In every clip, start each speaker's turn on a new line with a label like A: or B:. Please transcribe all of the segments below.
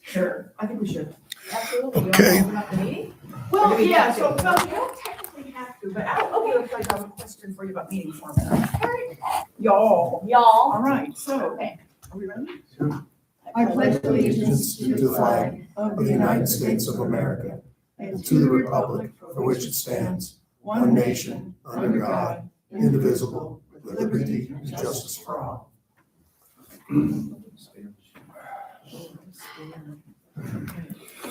A: Sure, I think we should.
B: Absolutely. You
C: Okay.
B: want to open up the meeting?
A: Well,
B: do we
A: yeah,
B: have to?
A: so, well, you don't technically have to, but I have a question for you about meeting format. Y'all,
B: Y'all.
A: all right, so,
B: Okay.
A: are we ready?
D: I pledge allegiance to the flag of the United States of America and to the republic for which it stands, one nation, under God, indivisible, with liberty and justice for all.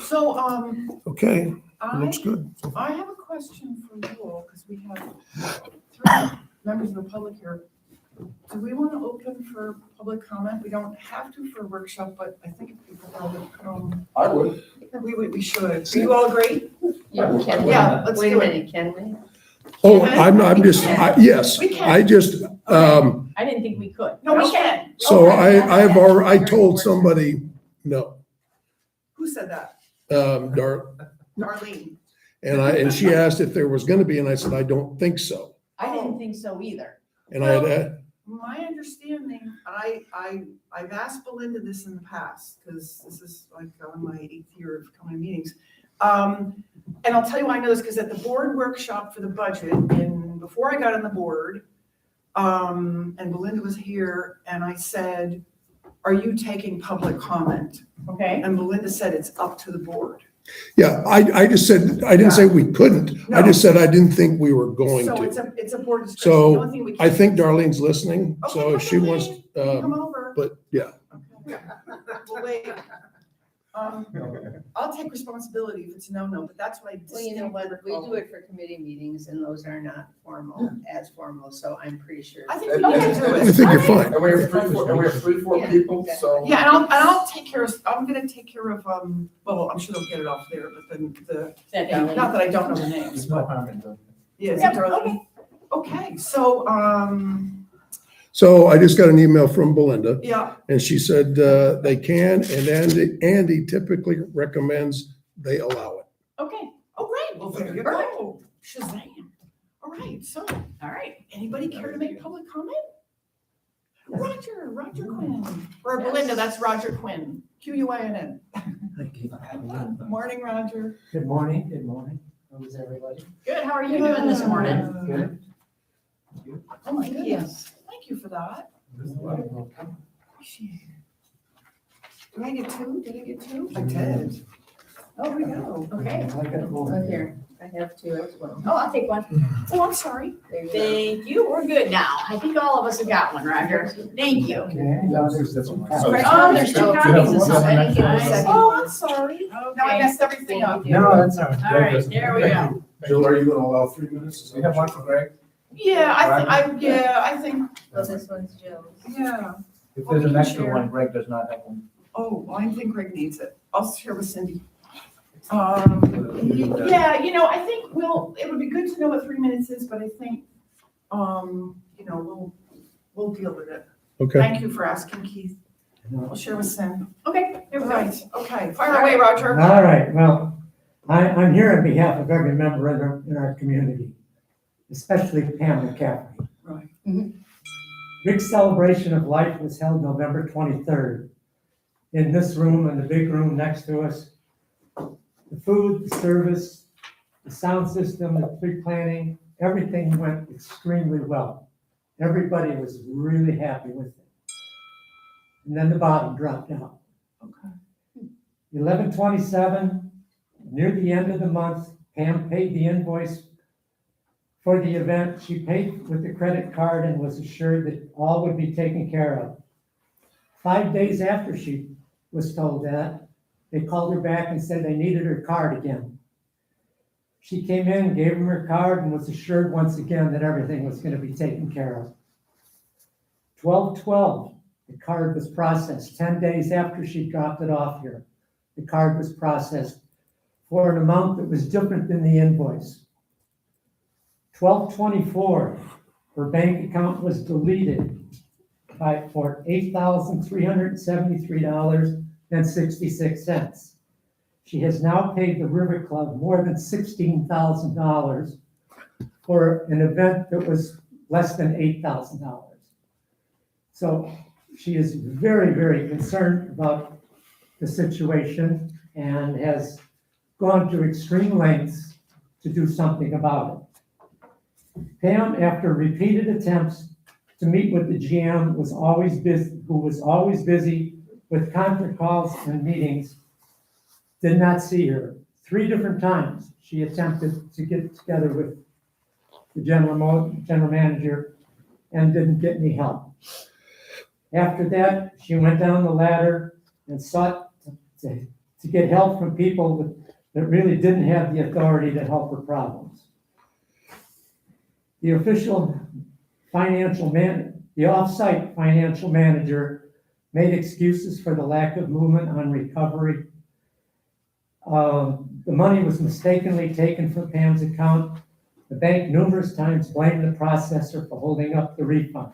A: So,
C: Okay, looks
A: I
C: good.
A: have a question for you all, because we have three members of the public here. Do we want to open for public comment? We don't have to for a workshop, but I think if people would,
E: I would.
A: we should. Do you all agree?
B: Yeah, can we?
A: Yeah, let's
B: Wait
A: do
B: a
A: it.
B: minute, can we?
C: Oh, I'm just, yes,
A: We can.
C: I just,
B: I didn't think we could.
A: No, we can.
C: so
A: Okay.
C: I've already, I told somebody, no,
A: Who said that? Darlene.
C: and she asked if there was gonna be, and I said, I don't think so.
B: I didn't think so either.
C: And I had,
A: My understanding, I've asked Belinda this in the past, because this is like on my 8th year of coming to meetings. And I'll tell you why I know this, because at the board workshop for the budget, before I got on the board, and Belinda was here, and I said, are you taking public comment?
B: Okay.
A: And Belinda said, it's up to the board.
C: yeah, I just said, I didn't say we couldn't, I just said I didn't think we were going
A: So
C: to.
A: it's a board discussion.
C: So,
A: The only thing we
C: I
A: can't-
C: think Darlene's listening,
A: Okay,
C: so if she
A: come
C: wants,
A: on, Darlene. Come over.
C: but yeah,
A: Okay. Well, wait. I'll take responsibility if it's a no-no, but that's what I
B: Well, you know what,
A: distinctly
B: we
A: recall.
B: do it for committee meetings and those are not formal, as formal, so I'm pretty sure.
A: I think we can do
C: I
A: it.
C: think you're fine.
E: And we have three, four
B: Yeah,
E: people,
B: okay.
E: so.
A: Yeah, and I'll take care of, I'm gonna take care of, well, I'm sure they'll get it off there, but then not that I don't know the names,
E: There's no harm in doing
A: yeah, is
B: Yeah,
A: it Darlene? Okay, so,
C: So I just got an email from Belinda,
A: yeah,
C: and she said, they can, and Andy typically recommends they allow it.
B: Okay,
A: oh, great, well, there you go. Shazam. All right, so,
B: all right.
A: anybody care to make public comment? Roger Quinn, or Belinda, that's Roger Quinn, Quinn. Morning, Roger.
F: Good morning. How is everybody?
B: Good, how are you doing this morning?
F: Good.
A: Oh, my goodness, thank you for that.
F: Welcome.
A: Appreciate it. Did I get two? I did. Oh, we go.
B: Okay.
F: I got
B: Oh,
F: one.
B: here, I have two as well. Oh, I'll take one.
A: Oh, I'm sorry.
B: There you go.
G: Thank you, we're good now. I think all of us have got one, Roger. Thank you.
F: Okay, now there's this one.
G: Oh, there's two copies of something.
A: Oh, I'm sorry. Now I
G: Okay.
A: messed everything up.
F: No, that's all right.
G: All right, there we go.
E: Jill, are you gonna allow 3 minutes?
F: We have one for Greg.
A: Yeah, I think,
B: So this one's Jill's.
A: yeah.
F: If
A: there's an extra one,
F: Greg does not have one.
A: Oh, well, I think Greg needs it. I'll share with Cindy. Yeah, I think it would be good to know what 3 minutes is, but I think, we'll deal with it.
C: Okay,
A: Thank you for asking, Keith. I'll share with Cindy.
G: Okay, there we go.
A: Right, okay, fire away, Roger.
H: All right, well, I'm here on behalf of every member in our community, especially Pam McCaffrey.
A: Right.
H: Big celebration of life was held November 23rd in this room and the big room next to us. The food, the service, the sound system, the pre-planning, everything went extremely well. Everybody was really happy with it. And then the bottom dropped out.
A: Okay.
H: 11/27, near the end of the month, Pam paid the invoice for the event. She paid with the credit card and was assured that all would be taken care of. 5 days after she was told that, they called her back and said they needed her card again. She came in, gave them her card, and was assured once again that everything was going to be taken care of. 12/12, the card was processed. 10 days after she dropped it off here, the card was processed for an amount that was different than the invoice. 12/24, her bank account was deleted for $8,373.66. She has now paid the River Club more than $16,000 for an event that was less than $8,000. So she is very, very concerned about the situation and has gone to extreme lengths to do something about it. Pam, after repeated attempts to meet with the GM, was always busy with conference calls and meetings, did not see her. 3 different times she attempted to get together with the general manager and didn't get any help. After that, she went down the ladder and sought to get help from people that really didn't have the authority to help her problems. The off-site financial manager made excuses for the lack of movement on recovery. The money was mistakenly taken from Pam's account. The bank numerous times blamed the processor for holding up the refund.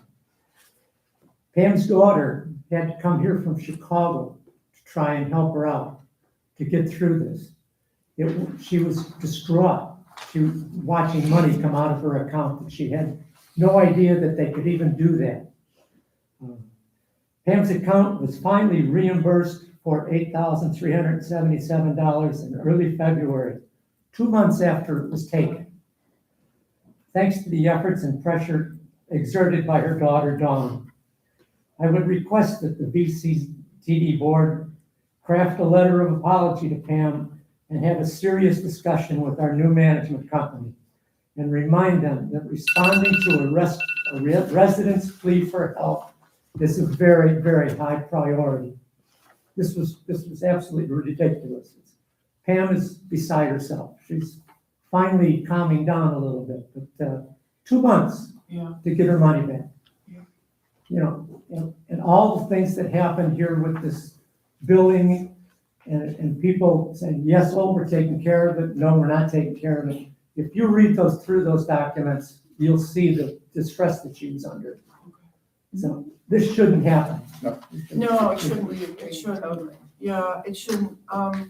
H: Pam's daughter had to come here from Chicago to try and help her out to get through this. She was distraught. She was watching money come out of her account that she had no idea that they could even do that. Pam's account was finally reimbursed for $8,377 in early February, 2 months after it was taken. Thanks to the efforts and pressure exerted by her daughter, Dawn. I would request that the VCTD board craft a letter of apology to Pam and have a serious discussion with our new management company and remind them that responding to a resident's plea for help is a very, very high priority. This was absolutely ridiculous. Pam is beside herself. She's finally calming down a little bit, but 2 months
A: Yeah.
H: to get her money back.
A: Yeah.
H: You know, and all the things that happened here with this billing and people saying, yes, oh, we're taking care of it. No, we're not taking care of it. If you read through those documents, you'll see the distress that she was under. So this shouldn't happen.
A: No, it shouldn't. It shouldn't. Yeah, it shouldn't. I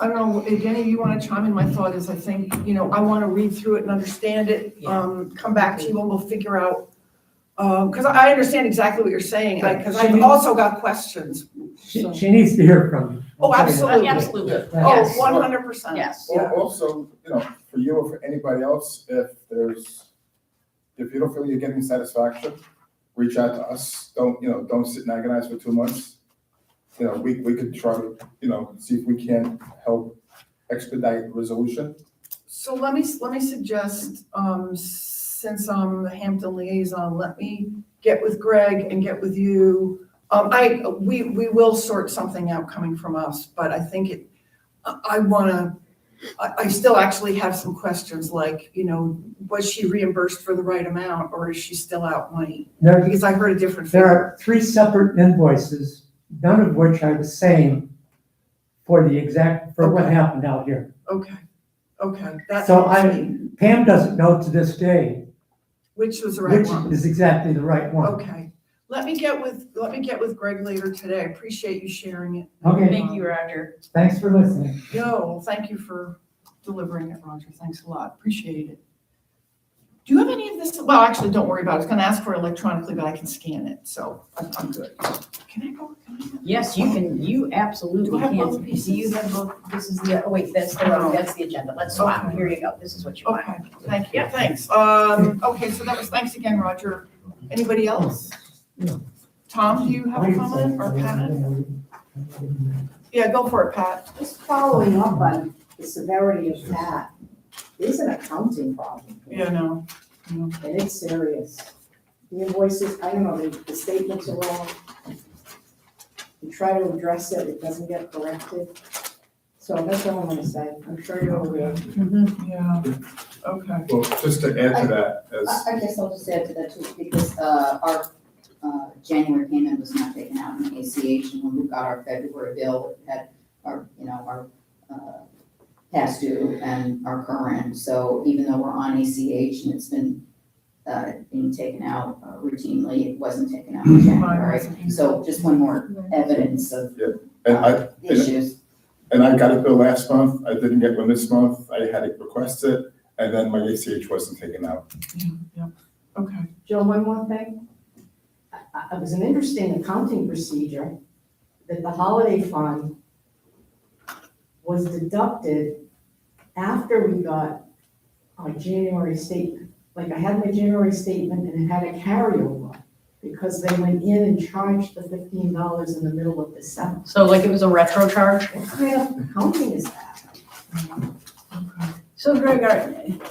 A: don't know, if any of you want to chime in, my thought is, I think, I want to read through it and understand it, come back to you and we'll figure out, because I understand exactly what you're saying, because I've also got questions. So-
H: She needs to hear from you.
A: Oh, absolutely.
G: Absolutely.
A: Oh,
G: Yes.
A: 100%.
G: Yes.
E: Also, for you or for anybody else, if you don't feel you're getting satisfaction, reach out to us. Don't sit and agonize for 2 months. We could try to, see if we can help expedite resolution.
A: So let me suggest, since I'm the Hampton liaison, let me get with Greg and get with you. We will sort something out coming from us, but I think I still actually have some questions like, was she reimbursed for the right amount or is she still out money? Because I heard a different
H: There
A: figure.
H: are 3 separate invoices, none of which are the same for what happened out here.
A: Okay, that's
H: So Pam doesn't know to this day
A: which was the right
H: which
A: one.
H: is exactly the right one.
A: Okay, let me get with Greg later today. I appreciate you sharing it.
H: Okay,
G: Thank you, Roger.
H: thanks for listening.
A: Yo, thank you for delivering it, Roger. Thanks a lot. Appreciate it. Do you have any of this? Well, actually, don't worry about it. I was gonna ask for it electronically, but I can scan it, so I'm good. Can I go?
G: Yes, you can, you absolutely
A: Do I have both
G: can.
A: pieces?
G: Do you have both? This is wait, that's the agenda. Let's swap.
A: Okay.
G: Here you go. This is what you want.
A: Okay, thank you, thanks. Okay, so that was, thanks again, Roger. Anybody else? Tom, do you have a comment or Pat? Yeah, go for it, Pat.
I: Just following up on the severity of that, it's an accounting problem.
A: Yeah, no.
I: And it's serious. The invoices, I don't know, the statements are wrong. You try to address it, it doesn't get corrected. So that's all I'm gonna say. I'm sure you're aware.
A: Yeah, okay.
E: Well, just to add to that,
J: I guess I'll just add to that too, because our January payment was not taken out in ACH, and when we got our February bill, it had our past due and our current. So even though we're on ACH and it's been being taken out routinely, it wasn't taken out in January. So just one more evidence of issues.
E: and I got a bill last month. I didn't get one this month. I had to request it, and then my ACH wasn't taken out.
A: Yeah, okay.
I: Joe, one more thing. It was an interesting accounting procedure that the holiday fund was deducted after we got our January statement. Like I had my January statement and it had a carryover because they went in and charged the $15 in the middle of December.
G: So like it was a retro charge?
I: What kind of accounting is that?
G: So Greg,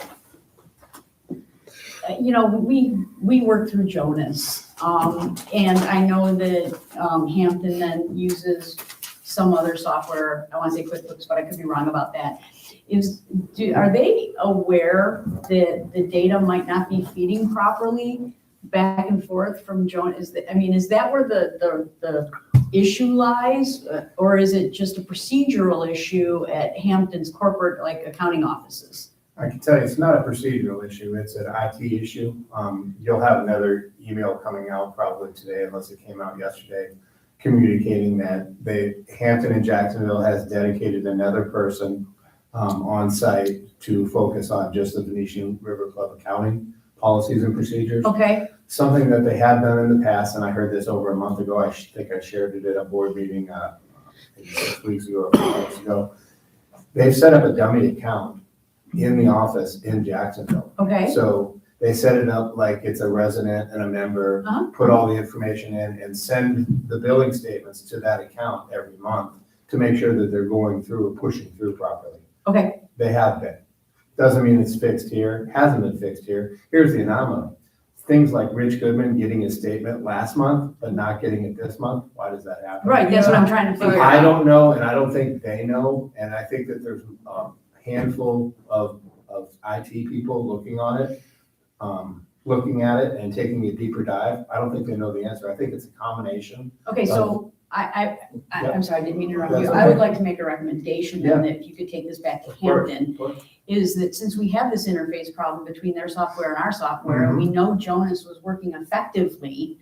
G: you know, we work through Jonas. And I know that Hampton then uses some other software. I want to say QuickBooks, but I could be wrong about that. Are they aware that the data might not be feeding properly back and forth from Jonas? Is that where the issue lies? Or is it just a procedural issue at Hampton's corporate, like, accounting offices?
F: I can tell you, it's not a procedural issue, it's an IT issue. You'll have another email coming out probably today, unless it came out yesterday, communicating that Hampton and Jacksonville has dedicated another person on site to focus on just the Venetian River Club accounting policies and procedures.
G: Okay,
F: Something that they have done in the past, and I heard this over a month ago, I think I shared it at a board meeting maybe 6 weeks ago or 4 weeks ago. They've set up a dummy account in the office in Jacksonville.
G: okay.
F: So they set it up like it's a resident and a member, put all the information in and send the billing statements to that account every month to make sure that they're going through or pushing through properly.
G: Okay.
F: They have been. Doesn't mean it's fixed here, hasn't been fixed here. Here's the anomaly. Things like Rich Goodman getting his statement last month, but not getting it this month. Why does that happen?
G: Right, that's what I'm trying to figure out.
F: I don't know, and I don't think they know, and I think that there's a handful of IT people looking on it, looking at it and taking a deeper dive. I don't think they know the answer. I think it's a combination.
G: Okay, so I'm sorry, I didn't mean to interrupt you.
F: That's
G: I would
F: okay.
G: like to make a recommendation then that if you could take this back to Hampton, is that since we have this interface problem between their software and our software, and we know Jonas was working effectively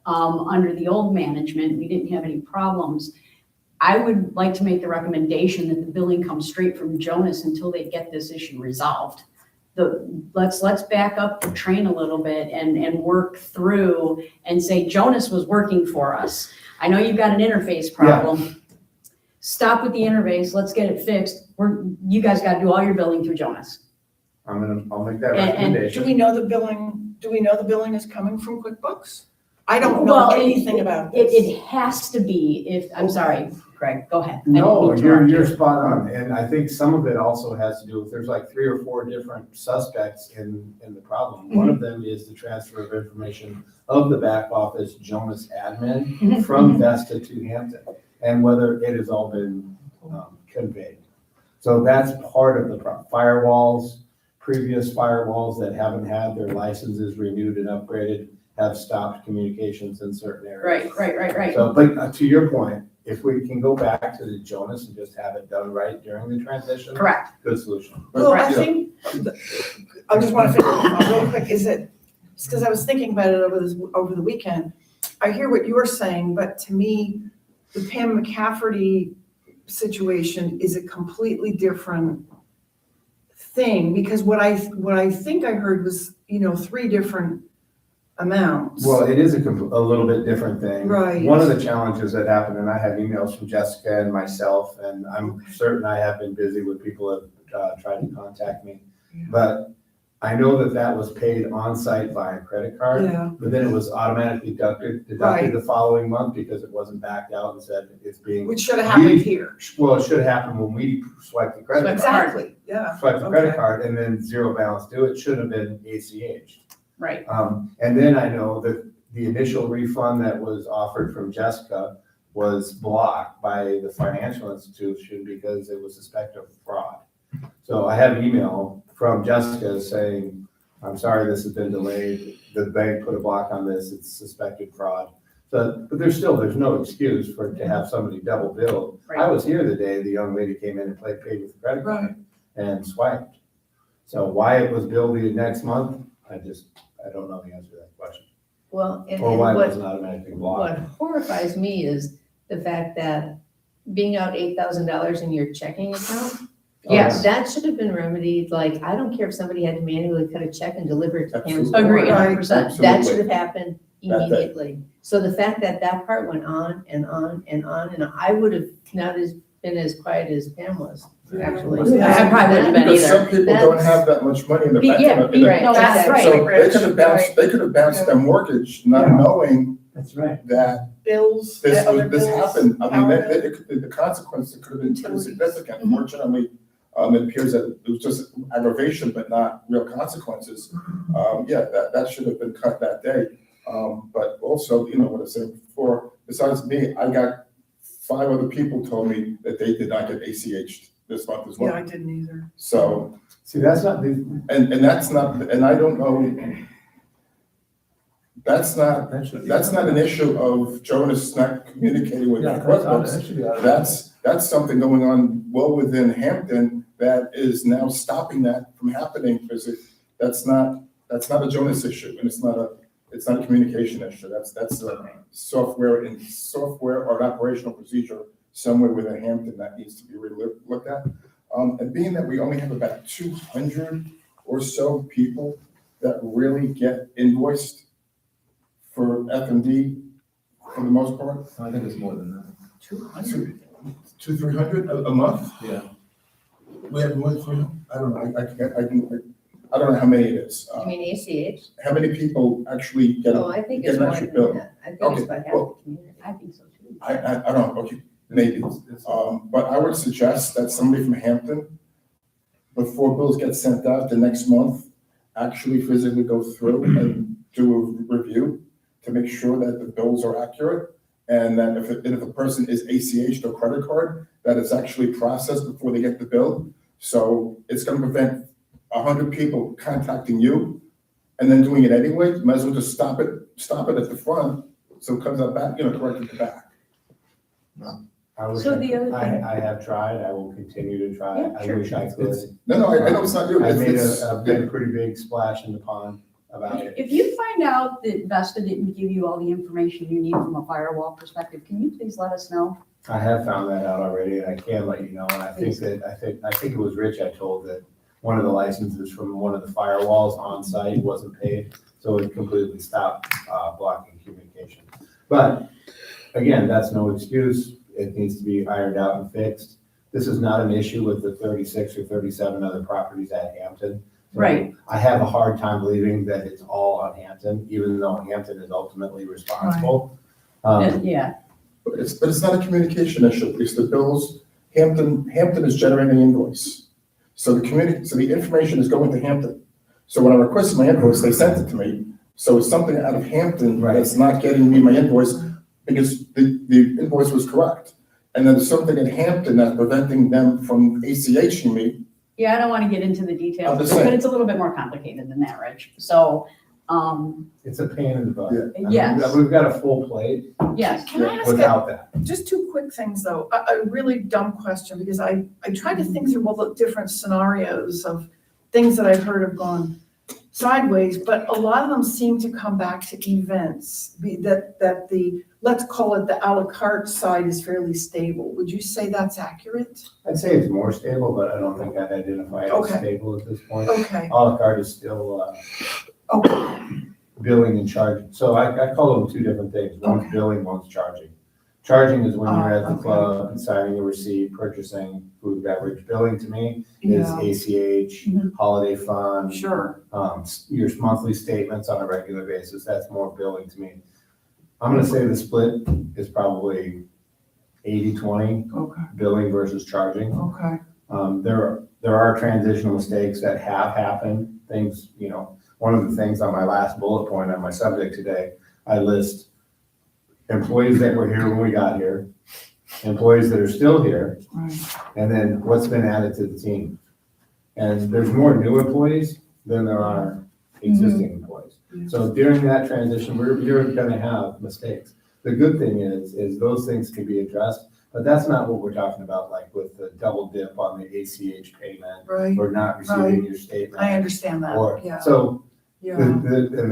G: under the old management, we didn't have any problems. I would like to make the recommendation that the billing comes straight from Jonas until they get this issue resolved. Let's back up the train a little bit and work through and say Jonas was working for us. I know you've got an interface problem. Stop with the interface, let's get it fixed. You guys gotta do all your billing through Jonas.
F: I'll make that
G: And-
F: recommendation.
A: Do we know the billing is coming from QuickBooks? I don't know
G: Well,
A: anything about this.
G: It has to be, I'm sorry, Greg, go ahead. I didn't
F: No,
G: mean to interrupt you.
F: you're spot on, and I think some of it also has to do with, there's like 3 or 4 different suspects in the problem. One of them is the transfer of information of the back office Jonas admin from Vesta to Hampton, and whether it has all been conveyed. So that's part of the problem. Firewalls, previous firewalls that haven't had their licenses renewed and upgraded have stopped communications in certain areas.
G: Right.
F: So, but to your point, if we can go back to the Jonas and just have it done right during the transition.
G: Correct.
F: Good solution.
A: Well, I
E: Yeah.
A: think, I just want to finish real quick, it's because I was thinking about it over the weekend. I hear what you're saying, but to me, the Pam McCafferty situation is a completely different thing, because what I think I heard was, 3 different amounts.
F: Well, it is a little bit different thing.
A: Right.
F: One of the challenges that happened, and I have emails from Jessica and myself, and I'm certain I have been busy with people that have tried to contact me.
A: Yeah.
F: But I know that was paid on-site via credit card.
A: Yeah.
F: But then it was automatically deducted
A: Right.
F: the following month because it wasn't backed out and said it's being.
A: Which should have happened here.
F: Well, it should have happened when we swiped the credit card.
A: Exactly, yeah.
F: Swipe the credit
A: Okay.
F: card and then zero balance due, it should have been ACH.
G: Right.
F: And then I know that the initial refund that was offered from Jessica was blocked by the financial institution because it was suspected of fraud. So I have an email from Jessica saying, I'm sorry, this has been delayed. The bank put a block on this, it's suspected fraud. So, but there's no excuse for it to have somebody double billed. I
G: Right.
F: was here the day the young lady came in and paid with a credit
A: Right.
F: card and swiped. So why it was billed the next month, I don't know the answer to that question.
B: Well, and
F: Or why it
B: what,
F: wasn't automatically
B: what
F: blocked.
B: horrifies me is the fact that being out $8,000 in your checking account.
G: Yes.
B: That should have been remedied, I don't care if somebody had to manually cut a check and deliver it to Pam's.
F: Absolutely.
G: Agree,
B: door.
G: 100%.
B: That should have happened
E: That day.
B: immediately. So the fact that that part went on and on and on, and I would have not been as quiet as Pam was, actually.
A: Yeah.
G: I probably wouldn't have been
E: Because
G: either.
E: some people don't have that much money in the bank.
G: Yeah,
E: in the-
B: right.
G: No, that's right.
E: So they could have bounced their mortgage, not
H: Yeah.
E: knowing
H: That's right.
E: that
A: Bills,
E: this
A: other bills.
E: happened. I mean,
A: power
E: the consequences could have been pretty
A: Utilities.
E: significant.
B: Mm-hmm.
E: Fortunately, it appears that it was just aggravation, but not real consequences. Yeah, that should have been cut that day. But also, what I said before, besides me, I got 5 other people told me that they did not get ACH'd this month as
A: Yeah,
E: well.
A: I didn't either.
E: So,
F: See, that's not the,
E: and that's not, and I don't know, that's not an issue of Jonas not communicating with the QuickBooks. That's something going on well within Hampton that is now stopping that from happening, because that's not a Jonas issue, and it's not a communication issue. That's a software or an operational procedure somewhere within Hampton that needs to be looked at. And being that we only have about 200 or so people that really get invoiced for F&D for the most part,
F: I think it's more than that.
A: 200.
E: 200-300 a month.
F: Yeah.
E: We have more than I don't know. I don't know how many it is.
B: You mean ACH?
E: How many people actually get?
B: Oh, I think
E: get
B: it's
E: an
B: more
E: extra
B: than
E: bill?
B: that. I think
E: Okay,
B: it's about half
E: well-
B: the community.
G: I think so too.
E: I don't know. Okay, maybe. But I would suggest that somebody from Hampton, before bills get sent out the next month, actually physically go through and do a review to make sure that the bills are accurate, and that if a person is ACH'd or credit card, that it's actually processed before they get the bill. So it's gonna prevent 100 people contacting you and then doing it anyway. Might as well just stop it at the front, so it comes out back, correct at the back.
G: So the other thing-
F: I have tried, I will continue to try.
G: Yeah,
F: I
G: sure.
F: wish I could.
E: No, I know it's not you.
F: I made
E: It's-
F: a pretty big splash in the pond about it.
G: If you find out that Vesta didn't give you all the information you need from a firewall perspective, can you please let us know?
F: I have found that out already, and I can let you know, and I think it was Rich I told that one of the licenses from one of the firewalls on site wasn't paid, so it completely stopped, blocking communication. But, again, that's no excuse, it needs to be ironed out and fixed. This is not an issue with the 36 or 37 other properties at Hampton. So
G: Right.
F: I have a hard time believing that it's all on Hampton, even though Hampton is ultimately responsible.
G: Yeah,
E: But it's not a communication issue, because the bills, Hampton is generating an invoice. So the information is going to Hampton. So when I requested my invoice, they sent it to me. So it's something out of Hampton
F: Right.
E: that's not getting me my invoice, because the invoice was correct. And then there's something in Hampton that's preventing them from ACHing me.
G: yeah, I don't want to get into the
E: I'm
G: details,
E: just
G: but
E: saying.
G: it's a little bit more complicated than that, Rich. So,
F: It's a pain in the butt.
E: Yeah.
F: I mean,
G: Yes.
F: We've got a full plate
G: yes,
A: Can I ask
F: without that.
A: just 2 quick things, though? A really dumb question, because I tried to think through all the different scenarios of things that I've heard have gone sideways, but a lot of them seem to come back to events, that the, let's call it the à la carte side is fairly stable. Would you say that's accurate?
F: I'd say it's more stable, but I don't think I'd identify it as
A: Okay.
F: stable at this point.
A: Okay,
F: A la carte is still
A: okay,
F: billing and charging. So I call them 2 different things. One's
A: Okay.
F: billing, one's charging. Charging is when you're at the
A: Okay.
F: club and signing a receipt, purchasing food and beverage. Billing to me is
A: yeah,
F: ACH,
G: Mhm.
F: holiday fund,
A: sure,
F: your monthly statements on a regular basis. That's more billing to me. I'm gonna say the split is probably 80-20,
A: okay,
F: billing versus charging.
A: okay,
F: There are transitional mistakes that have happened, things, one of the things on my last bullet point on my subject today, I list employees that were here when we got here, employees that are still here,
A: right,
F: and then what's been added to the team. And there's more new employees than there are existing employees.
A: Yeah.
F: So during that transition, you're gonna have mistakes. The good thing is those things can be addressed, but that's not what we're talking about, like with the double dip on the ACH payment,
A: right,
F: or not receiving your statement.
A: I understand that,
F: Or,
A: yeah,
F: so
A: yeah,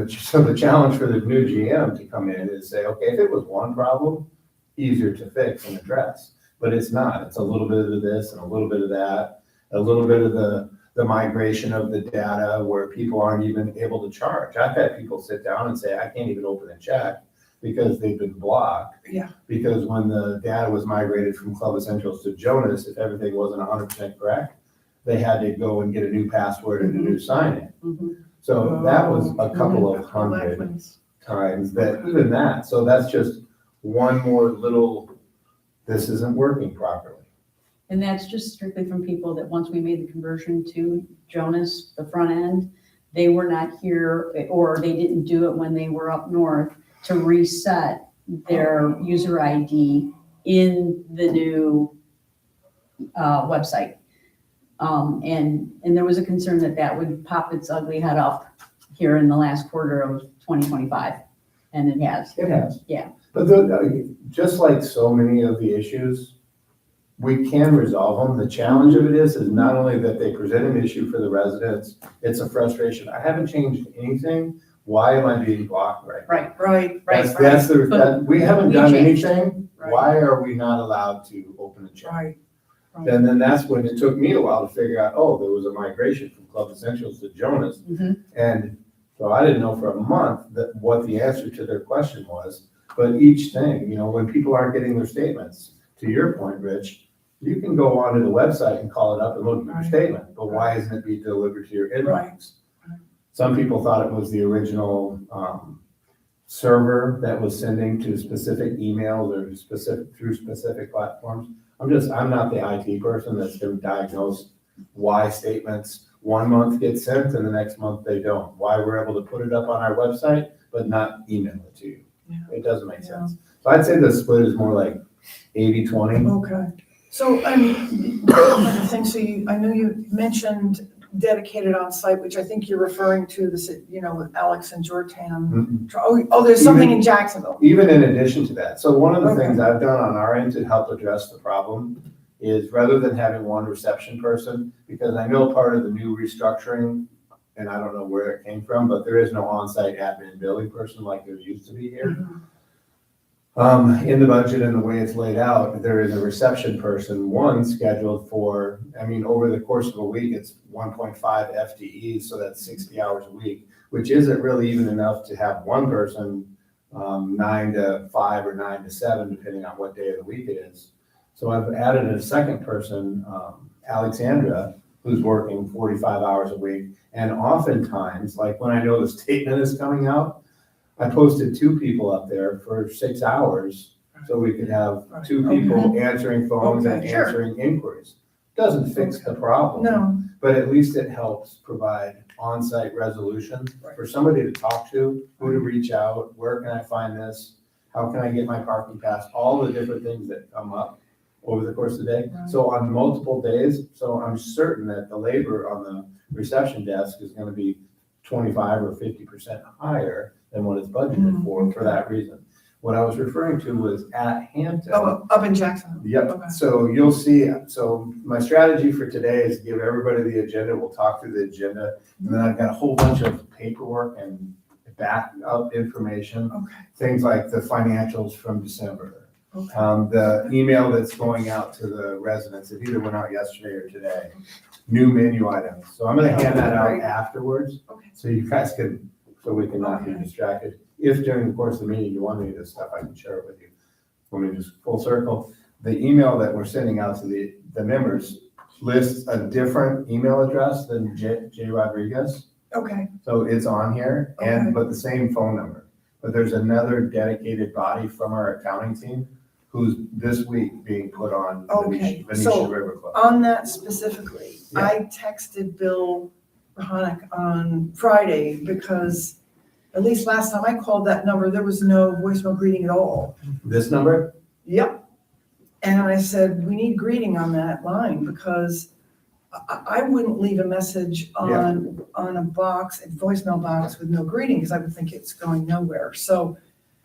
F: so the challenge for the new GM to come in is say, okay, if it was one problem, easier to fix and address, but it's not. It's a little bit of this and a little bit of that, a little bit of the migration of the data where people aren't even able to charge. I've had people sit down and say, I can't even open a check because they've been blocked.
A: Yeah.
F: Because when the data was migrated from Club Essentials to Jonas, if everything wasn't 100% correct, they had to go and get a new password and a new sign-in.
G: Mhm.
F: So that was a couple of
A: Black
F: hundred
A: ones.
F: times that, even that, so that's just one more little, this isn't working properly.
G: And that's just strictly from people that once we made the conversion to Jonas, the front end, they were not here, or they didn't do it when they were up north to reset their user ID in the new website. And there was a concern that that would pop its ugly head up here in the last quarter of 2025, and it has.
F: It has.
G: Yeah.
F: But just like so many of the issues, we can resolve them. The challenge of it is not only that they present an issue for the residents, it's a frustration. I haven't changed anything. Why am I being blocked right now?
A: Right.
F: We haven't
G: We
F: done
G: changed.
F: anything.
A: Right.
F: Why are we not allowed to open a check?
A: Right.
F: And then that's when it took me a while to figure out, oh, there was a migration from Club Essentials to Jonas.
G: Mhm.
F: And so I didn't know for a month what the answer to their question was. But each thing, when people aren't getting their statements, to your point, Rich, you can go onto the website and call it up and look at your
A: Right.
F: statement, but why isn't it being delivered to your inbox?
A: Right.
F: Some people thought it was the original server that was sending to specific emails or through specific platforms. I'm not the IT person that's going to diagnose why statements 1 month get sent and the next month they don't. Why we're able to put it up on our website, but not email it to you.
A: Yeah.
F: It doesn't make sense. So I'd say the split is more like 80-20.
A: Okay. So, another thing, I know you mentioned dedicated on-site, which I think you're referring to this, with Alex and Georgetown. Oh, there's something in Jacksonville.
F: Even in addition to that. So one of the
A: Okay.
F: things I've done on our end to help address the problem is rather than having one reception person, because I know part of the new restructuring, and I don't know where it came from, but there is no on-site admin billing person like there used to be here. In the budget and the way it's laid out, there is a reception person, one scheduled for, over the course of a week, it's 1.5 FTEs, so that's 60 hours a week, which isn't really even enough to have one person 9 to 5 or 9 to 7, depending on what day of the week it is. So I've added a second person, Alexandra, who's working 45 hours a week. And oftentimes, like when I know the statement is coming out, I posted 2 people up there for 6 hours so we could have 2 people answering phones and
A: Okay, sure.
F: answering inquiries. Doesn't fix the problem.
A: No.
F: But at least it helps provide on-site resolution for somebody to talk to, who to reach out, where can I find this? How can I get my parking pass? All the different things that come up over the course of the day.
A: Right.
F: So on multiple days, so I'm certain that the labor on the reception desk is gonna be 25 or 50% higher than what it's budgeted for that reason. What I was referring to was at Hampton.
A: Oh, up in Jacksonville.
F: Yep,
A: Okay.
F: so you'll see, so my strategy for today is to give everybody the agenda, we'll talk through the agenda, and then I've got a whole bunch of paperwork and back up information,
A: Okay.
F: things like the financials from December.
A: Okay.
F: The email that's going out to the residents, it either went out yesterday or today, new menu items, so I'm gonna hand that out
A: Great.
F: afterwards,
A: Okay.
F: so you guys can, so we can not be
A: Okay.
F: distracted. If during the course of the meeting you want any of this stuff, I can share it with you. Let me just full circle. The email that we're sending out to the members lists a different email address than J. Rodriguez.
A: Okay.
F: So it's on here
A: Okay.
F: but the same phone number. But there's another dedicated body from our accounting team who's this week being put on
A: Okay,
F: Venetian
A: so
F: River Club.
A: On that specifically,
F: Yeah.
A: I texted Bill Rahanick on Friday because at least last time I called that number, there was no voicemail greeting at all.
F: This number?
A: Yep. And I said, we need greeting on that line because I wouldn't leave a message on a box, a voicemail box with no greeting because I would think it's going nowhere. So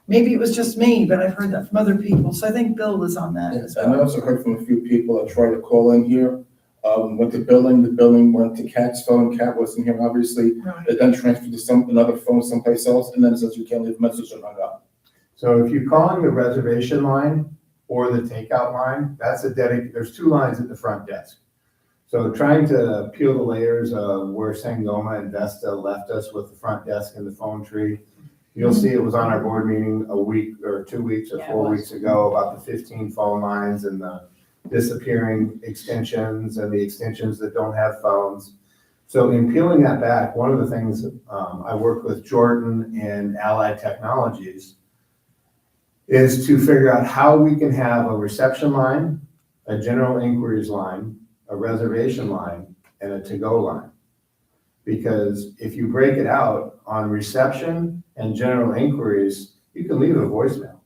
A: maybe it was just me, but I've heard that from other people. So I think Bill was on that as
E: And I
A: well.
E: also heard from a few people that tried to call in here, went to billing, the billing went to Kat's phone, Kat wasn't here, obviously.
A: Right.
E: It then transferred to another phone someplace else, and then it says you can't leave a message and hung up.
F: So if you're calling the reservation line or the takeout line, that's there's 2 lines at the front desk. So trying to peel the layers of where Sangoma and Vesta left us with the front desk and the phone tree. You'll see it was on our board meeting a week or 2 weeks or
G: Yeah, it
F: 4
G: was.
F: weeks ago about the 15 phone lines and the disappearing extensions and the extensions that don't have phones. So in peeling that back, one of the things I worked with Jordan and Allied Technologies is to figure out how we can have a reception line, a general inquiries line, a reservation line, and a to-go line. Because if you break it out on reception and general inquiries, you can leave a voicemail.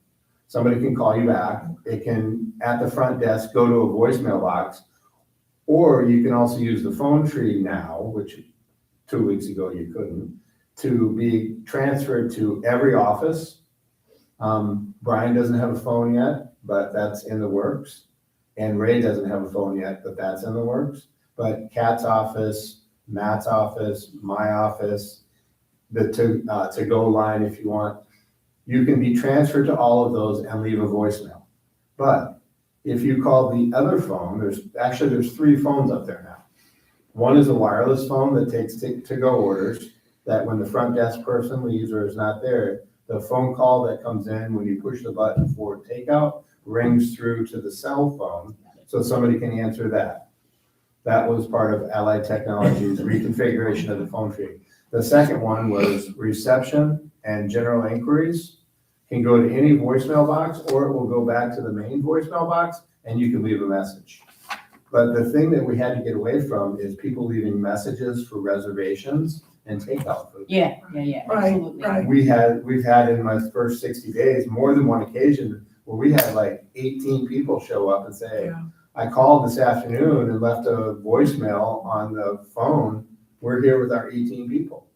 F: Somebody can call you back. It can, at the front desk, go to a voicemail box. Or you can also use the phone tree now, which 2 weeks ago you couldn't, to be transferred to every office. Brian doesn't have a phone yet, but that's in the works. And Ray doesn't have a phone yet, but that's in the works. But Kat's office, Matt's office, my office, the to-go line if you want, you can be transferred to all of those and leave a voicemail. But if you call the other phone, there's 3 phones up there now. One is a wireless phone that takes to-go orders, that when the front desk person leaves or is not there, the phone call that comes in when you push the button for takeout rings through to the cell phone, so somebody can answer that. That was part of Allied Technologies' reconfiguration of the phone tree. The second one was reception and general inquiries can go to any voicemail box, or it will go back to the main voicemail box and you can leave a message. But the thing that we had to get away from is people leaving messages for reservations and takeout food.
G: Yeah,
A: Right,
G: absolutely.
A: right.
F: We've had in my first 60 days, more than one occasion where we had like 18 people show up and say,
A: Yeah.
F: I called this afternoon and left a voicemail on the phone. We're here with our 18 people.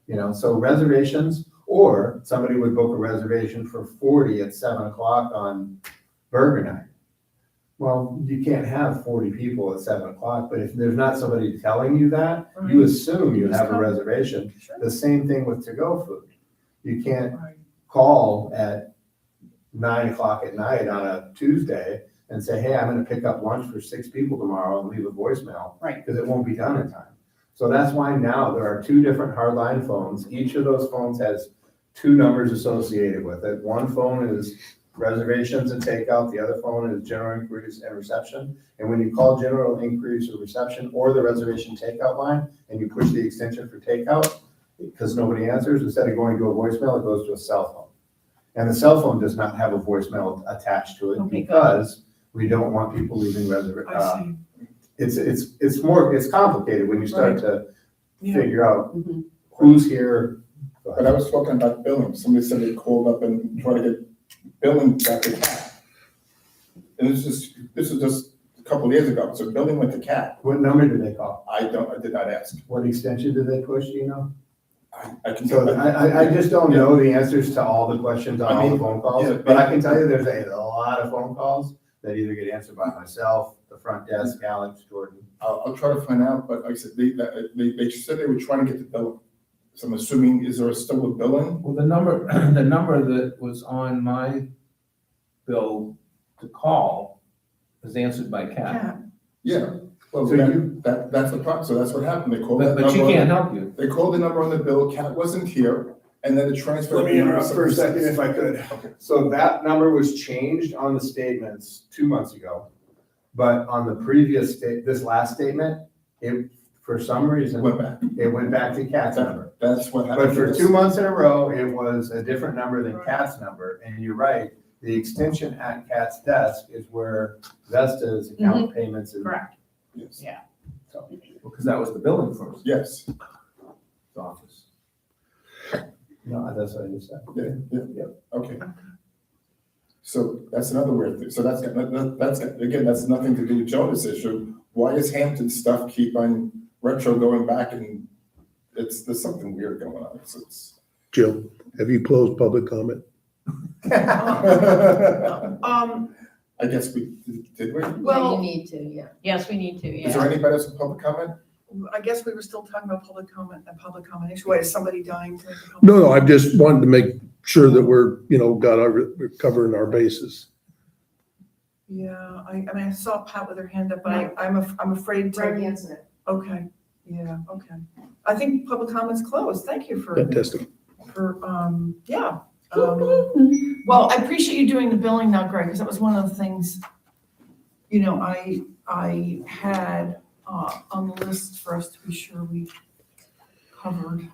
F: You know, so reservations, or somebody would book a reservation for 40 at 7 o'clock on burger night. Well, you can't have 40 people at 7 o'clock, but if there's not somebody telling you that, you assume you have a reservation.
A: Sure.
F: The same thing with to-go food. You can't
A: Right.
F: call at 9 o'clock at night on a Tuesday and say, hey, I'm gonna pick up lunch for 6 people tomorrow and leave a voicemail.
G: Right.
F: Because it won't be done in time. So that's why now there are 2 different hardline phones. Each of those phones has 2 numbers associated with it. One phone is reservations and takeout, the other phone is general inquiries and reception. And when you call general inquiries or reception or the reservation takeout line and you push the extension for takeout, because nobody answers, instead of going to a voicemail, it goes to a cell phone. And the cell phone does not have a voicemail attached to it
G: Okay, good.
F: because we don't want people leaving
A: I see.
F: it's complicated when you start to
A: Yeah.
F: figure out
G: Mhm.
F: who's here.
E: But I was talking about billing. Somebody said they called up and tried to get billing back to CAT. And this is just a couple of years ago. So billing went to CAT.
F: What number did they call?
E: I did not ask.
F: What extension did they push, do you know?
E: I can
F: So
E: tell
F: I just don't know the answers to all the questions on all the phone calls,
E: yeah,
F: but I can tell you there's a lot of phone calls that either get answered by myself, the front desk, Alex, Jordan.
E: I'll try to find out, but like I said, they said they were trying to get the billing. So I'm assuming, is there still a billing?
K: Well, the number, the number that was on my bill to call is answered by Cat.
A: Yeah.
E: Yeah. Well,
F: So
E: that's the problem. So that's what happened. They called that
K: But she
E: number.
K: can't help you.
E: They called the number on the bill. Cat wasn't here, and then it transferred.
F: Let me interrupt for a second if I could.
E: Okay.
F: So that number was changed on the statements 2 months ago. But on the previous this last statement, it, for some reason,
E: Went back.
F: it went back to Kat's number.
E: That's what happened.
F: But for 2 months in a row, it was a different number than Kat's number. And you're right, the extension at Kat's desk is where Vesta's account payments and.
G: Correct.
E: Yes.
G: Yeah.
F: So,
K: Because that was the billing first
E: Yes.
K: office.
F: no, that's what I just said.
E: Yeah. Okay. So that's another weird thing. So that's again, that's nothing to do with Jonah's issue. Why is Hampton stuff keep on retro going back, and there's something weird going on. It's
C: Jill, have you closed public comment?
E: I guess we did we?
B: Yeah,
A: Well-
B: you need to, yeah.
G: Yes, we need to,
E: Is there
G: yeah.
E: anybody else with public comment?
A: I guess we were still talking about public comment, a public comment issue. Wait, is somebody dying to make a comment?
C: No, I just wanted to make sure that we're covering our bases.
A: Yeah, I mean, I saw Pat with her hand up, but I'm afraid
I: Right
A: to,
I: answer it.
A: okay, yeah, okay. I think public comments closed. Thank you
C: Fantastic.
A: yeah. Well, I appreciate you doing the billing now, Greg, because that was one of the things, you know, I had on the list for us to be sure we covered.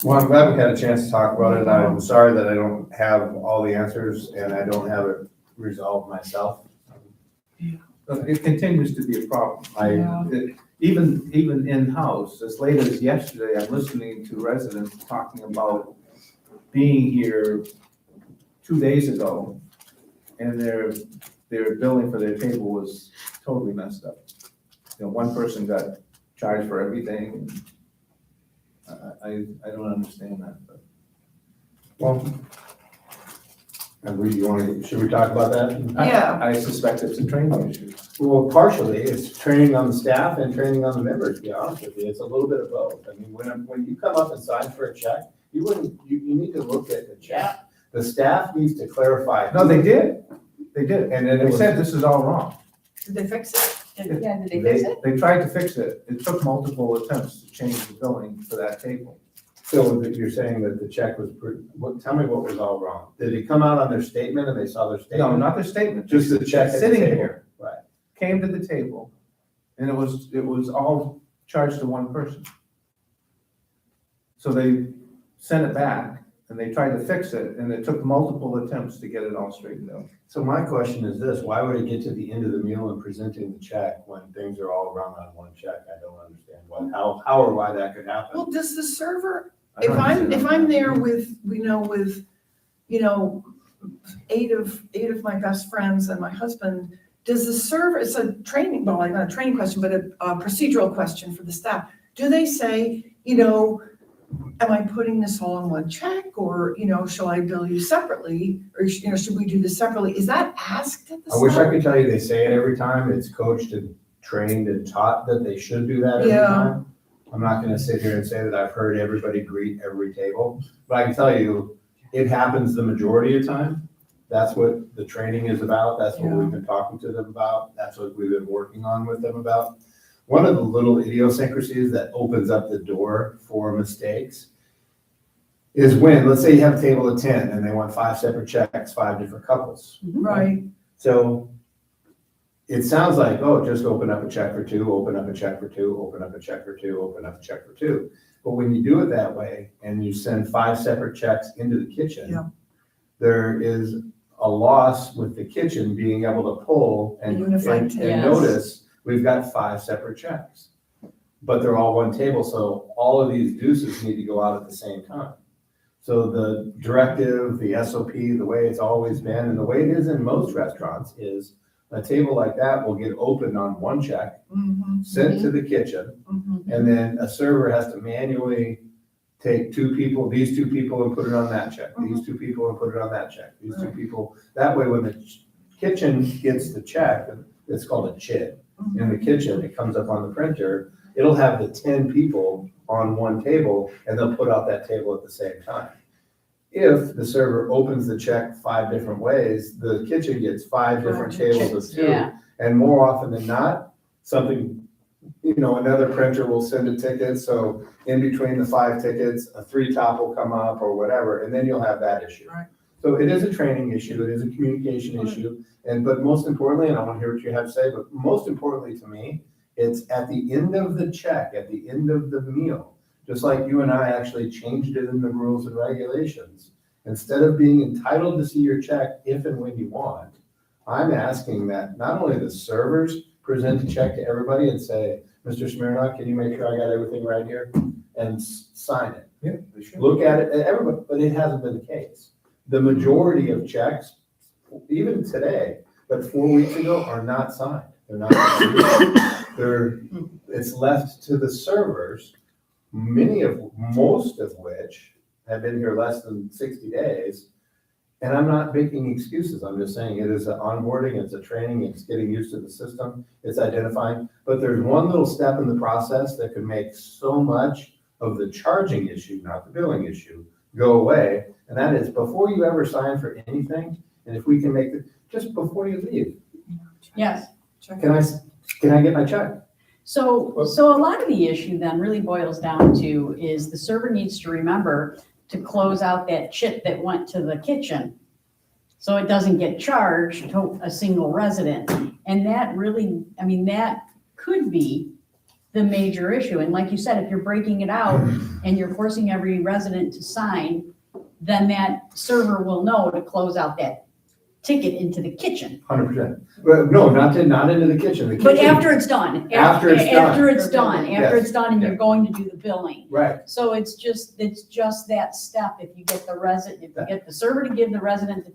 F: Well, I'm glad we had a chance to talk about it. I'm sorry that I don't have all the answers and I don't have it resolved myself.
K: But it continues to be a problem.
A: Yeah.
K: Even in-house, as late as yesterday, I'm listening to residents talking about being here 2 days ago, and their billing for their table was totally messed up. You know, one person got charged for everything. I don't understand that, but.
F: Well, should we talk about that?
A: Yeah.
K: I suspect it's a training issue.
F: Well, partially, it's training on the staff and training on the members, to be honest with you. It's a little bit of both. I mean, when you come up and sign for a check, you need to look at the check. The staff needs to clarify.
K: No, they did. And then they said this is all wrong.
A: Did they fix it?
G: Yeah, did they fix it?
K: They tried to fix it. It took multiple attempts to change the billing for that table.
F: So that you're saying that the check was, tell me what was all wrong. Did it come out on their statement and they saw their statement?
K: No, not their statement.
F: Just the check at the
K: Sitting
F: table.
K: here.
F: Right.
K: Came to the table, and it was all charged to one person. So they sent it back, and they tried to fix it, and it took multiple attempts to get it all straightened out.
F: So my question is this, why would it get to the end of the meal and presenting the check when things are all run on one check? I don't understand how or why that could happen.
A: Well, does the server,
K: I
A: if
K: don't understand
A: I'm
K: that.
A: there with 8 of my best friends and my husband, does the server, it's a training, well, not a training question, but a procedural question for the staff. Do they say, am I putting this all in one check, or, shall I bill you separately? Or, should we do this separately? Is that asked at the
F: I wish I
A: start?
F: could tell you they say it every time. It's coached and trained and taught that they should do that every
A: Yeah.
F: time. I'm not gonna sit here and say that I've heard everybody greet every table, but I can tell you, it happens the majority of time. That's what the training is about. That's what we've been talking to them about. That's what we've been working on with them about. One of the little idiosyncrasies that opens up the door for mistakes is when, let's say you have a table of 10 and they want 5 separate checks, 5 different couples.
A: Right,
F: So it sounds like, oh, just open up a check for 2, open up a check for 2, open up a check for 2, open up a check for 2. But when you do it that way and you send 5 separate checks into the kitchen,
A: Yeah.
F: there is a loss with the kitchen being able to pull and
A: unified
F: and
A: table.
G: Yes.
F: notice we've got 5 separate checks. But they're all one table, so all of these deuces need to go out at the same time. So the directive, the SOP, the way it's always been, and the way it is in most restaurants is a table like that will get opened on one check, sent to the kitchen, and then a server has to manually take 2 people, these 2 people, and put it on that check, these 2 people, and put it on that check, these 2 people. That way, when the kitchen gets the check, it's called a chit. In the kitchen, it comes up on the printer, it'll have the 10 people on one table, and they'll put out that table at the same time. If the server opens the check 5 different ways, the kitchen gets 5 different tables of 2.
G: Yeah.
F: And more often than not, another printer will send a ticket, so in between the 5 tickets, a 3 top will come up or whatever, and then you'll have that issue.
A: Right.
F: So it is a training issue, it is a communication issue, but most importantly, and I want to hear what you have to say, but most importantly to me, it's at the end of the check, at the end of the meal. Just like you and I actually changed it in the rules and regulations. Instead of being entitled to see your check if and when you want, I'm asking that not only the servers present the check to everybody and say, Mr. Smirnoff, can you make sure I got everything right here? And sign it.
K: Yeah, they should.
F: Look at it, everybody, but it hasn't been the case. The majority of checks, even today, but 4 weeks ago, are not signed. They're not signed. It's left to the servers, most of which have been here less than 60 days. And I'm not making excuses. I'm just saying it is an onboarding, it's a training, it's getting used to the system, it's identifying. But there's one little step in the process that could make so much of the charging issue, not the billing issue, go away. And that is, before you ever sign for anything, And if we can make it, just before you leave,
G: Yes.
F: can I get my check?
G: So a lot of the issue then really boils down to is the server needs to remember to close out that chip that went to the kitchen. So it doesn't get charged to a single resident. And that really, I mean, that could be the major issue. And like you said, if you're breaking it out and you're forcing every resident to sign, then that server will know to close out that ticket into the kitchen.
F: 100%. Well, no, not into the kitchen. The
G: But
F: kitchen-
G: after it's done.
F: After it's done.
G: After it's done, after
F: Yes.
G: it's done and you're going to do the billing.
F: Right.
G: So it's just that step, if you get the server to give the resident,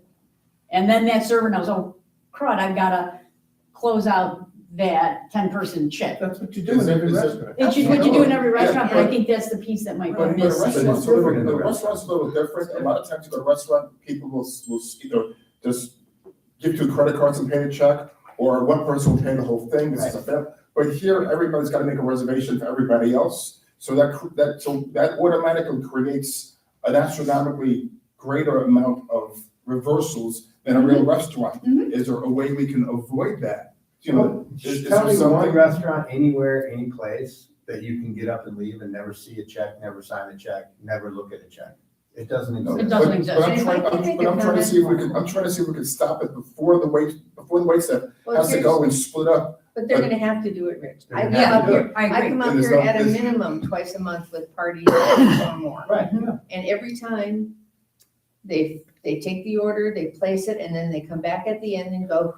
G: and then that server knows, oh crud, I've gotta close out that 10-person chip.
F: That's what you do in every restaurant.
G: It's just what you do in every
E: Yeah,
G: restaurant, but I
E: but-
G: think that's the piece that might
E: But
G: be
E: a
G: missing.
E: restaurant's
F: it's different in
E: different,
F: the
E: the restaurant's a little different, a lot of times you go to a restaurant, people will either just give 2 credit cards and pay a check, or one person will pay the whole thing, this is a fair, but here, everybody's gotta make a reservation for everybody else, so that automatically creates an astronomically greater amount of reversals than a real restaurant.
G: Mhm.
E: Is there a way we can avoid that? You know, is
F: Tell
E: there
F: me one
E: something?
F: restaurant, anywhere, any place that you can get up and leave and never see a check, never sign a check, never look at a check. It doesn't
E: No,
F: exist.
G: It doesn't
E: but-
G: exist.
E: But I'm trying,
B: I think
E: I'm trying to see if we
B: comment-
E: can, I'm trying to see if we can stop it before the wait staff
B: Well,
E: has to
B: here's-
E: go and split up.
B: But they're gonna have to do it, Rich. I
F: They're
B: come
F: gonna have
B: up
F: to do
B: here,
G: I
B: I
G: agree.
B: come up
E: And there's
B: here
E: no-
B: at a
E: there's-
B: minimum twice a month with parties or more.
F: Right, yeah.
B: And every time they take the order, they place it, and then they come back at the end and go,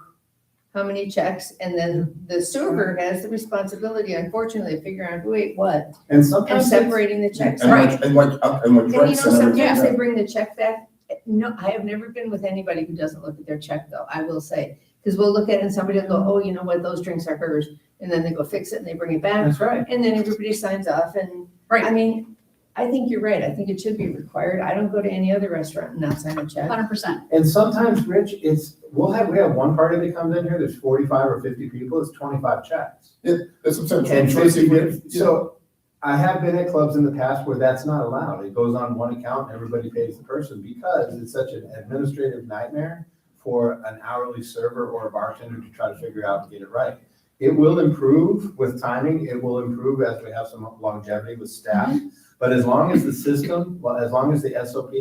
B: how many checks? And then the server has the responsibility, unfortunately, of figuring out who ate what
F: And
B: and
F: sometimes it's,
B: separating the checks.
E: And
B: And
E: what, and what, and what
B: you
E: drinks
B: know,
E: and everything.
B: sometimes they bring the check back. No, I have never been with anybody who doesn't look at their check, though, I will say. Because we'll look at it and somebody will go, oh, you know what, those drinks are hers. And then they go fix it and they bring it back.
F: that's right.
B: And then everybody signs off and,
G: Right.
B: I mean, I think you're right. I think it should be required. I don't go to any other restaurant and not sign a check.
G: 100%.
F: And sometimes, Rich, we have one party that comes in here, there's 45 or 50 people, it's 25 checks.
E: That's what I'm saying.
F: And
E: Trying to see if we can-
F: 50, so I have been at clubs in the past where that's not allowed. It goes on one account and everybody pays the person because it's such an administrative nightmare for an hourly server or a bartender to try to figure out and get it right. It will improve with timing. It will improve as we have some longevity with staff. But as long as the system, as long as the SOP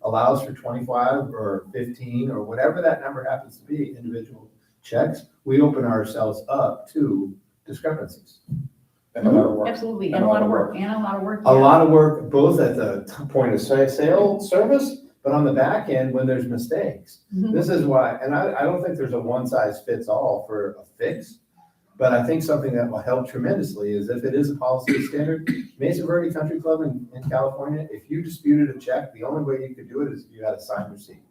F: allows for 25 or 15 or whatever that number happens to be, individual checks, we open ourselves up to discrepancies.
E: And a lot of work.
G: Absolutely, and a lot of work, and a lot of work.
F: A lot of work, both at the point of sale service, but on the back end when there's mistakes.
G: Mhm.
F: This is why, and I don't think there's a one size fits all for a fix, but I think something that will help tremendously is if it is a policy standard, Mesa Verde Country Club in California, if you disputed a check, the only way you could do it is if you had a signed receipt.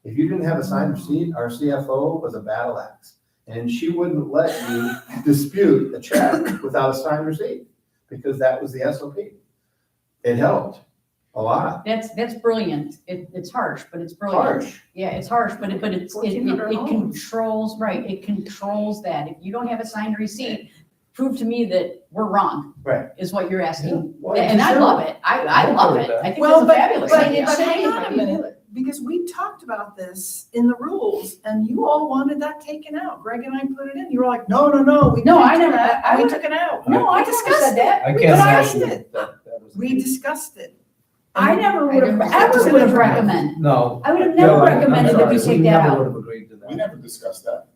F: If you didn't have a signed receipt, our CFO was a battle axe. And she wouldn't let you dispute a check without a signed receipt, because that was the SOP. It helped a lot.
G: That's brilliant. It's harsh, but it's brilliant.
F: Harsh.
G: Yeah, it's harsh, but it
A: 1,400 homes.
G: controls, right, it controls that. If you don't have a signed receipt, prove to me that we're wrong.
F: Right.
G: Is what you're asking.
F: Well,
G: And I
F: sure.
G: love it. I love it. I think
A: Well,
G: that's a fabulous
A: but
G: idea.
A: hang on a
B: How do you do
A: minute,
B: it?
A: because we talked about this in the rules, and you all wanted that taken out. Greg and I put it in, you were like, no, we
G: No, I
A: can't do
G: never-
A: that.
G: I
A: We
G: would-
A: took it out.
G: No, I
A: We
G: never
A: discussed
G: said that.
K: I
A: We
K: can't
A: discussed
K: imagine
A: it.
K: that was.
A: We discussed it.
G: I never
B: I
G: would have,
B: never
G: ever
B: said
G: would have
B: that.
G: recommended.
K: No.
G: I would have never
K: No, I'm
G: recommended that we
K: sorry,
G: take that
K: never
G: out.
K: would have agreed to
E: We
K: that.
E: never discussed that.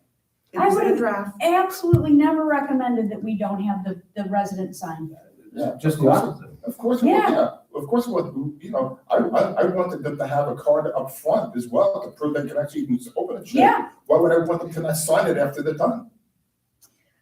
A: It
G: I
A: was in a
G: would've-
A: draft.
G: Absolutely never recommended that we don't have the resident sign.
E: Yeah,
K: Just
E: of
K: the
E: course.
K: opposite.
E: Of course, we would,
G: Yeah.
E: yeah, of course, what, you know, I wanted them to have a card up front as well to prove they can actually even open a check.
G: Yeah,
E: Why would I want them to not sign it after they're done?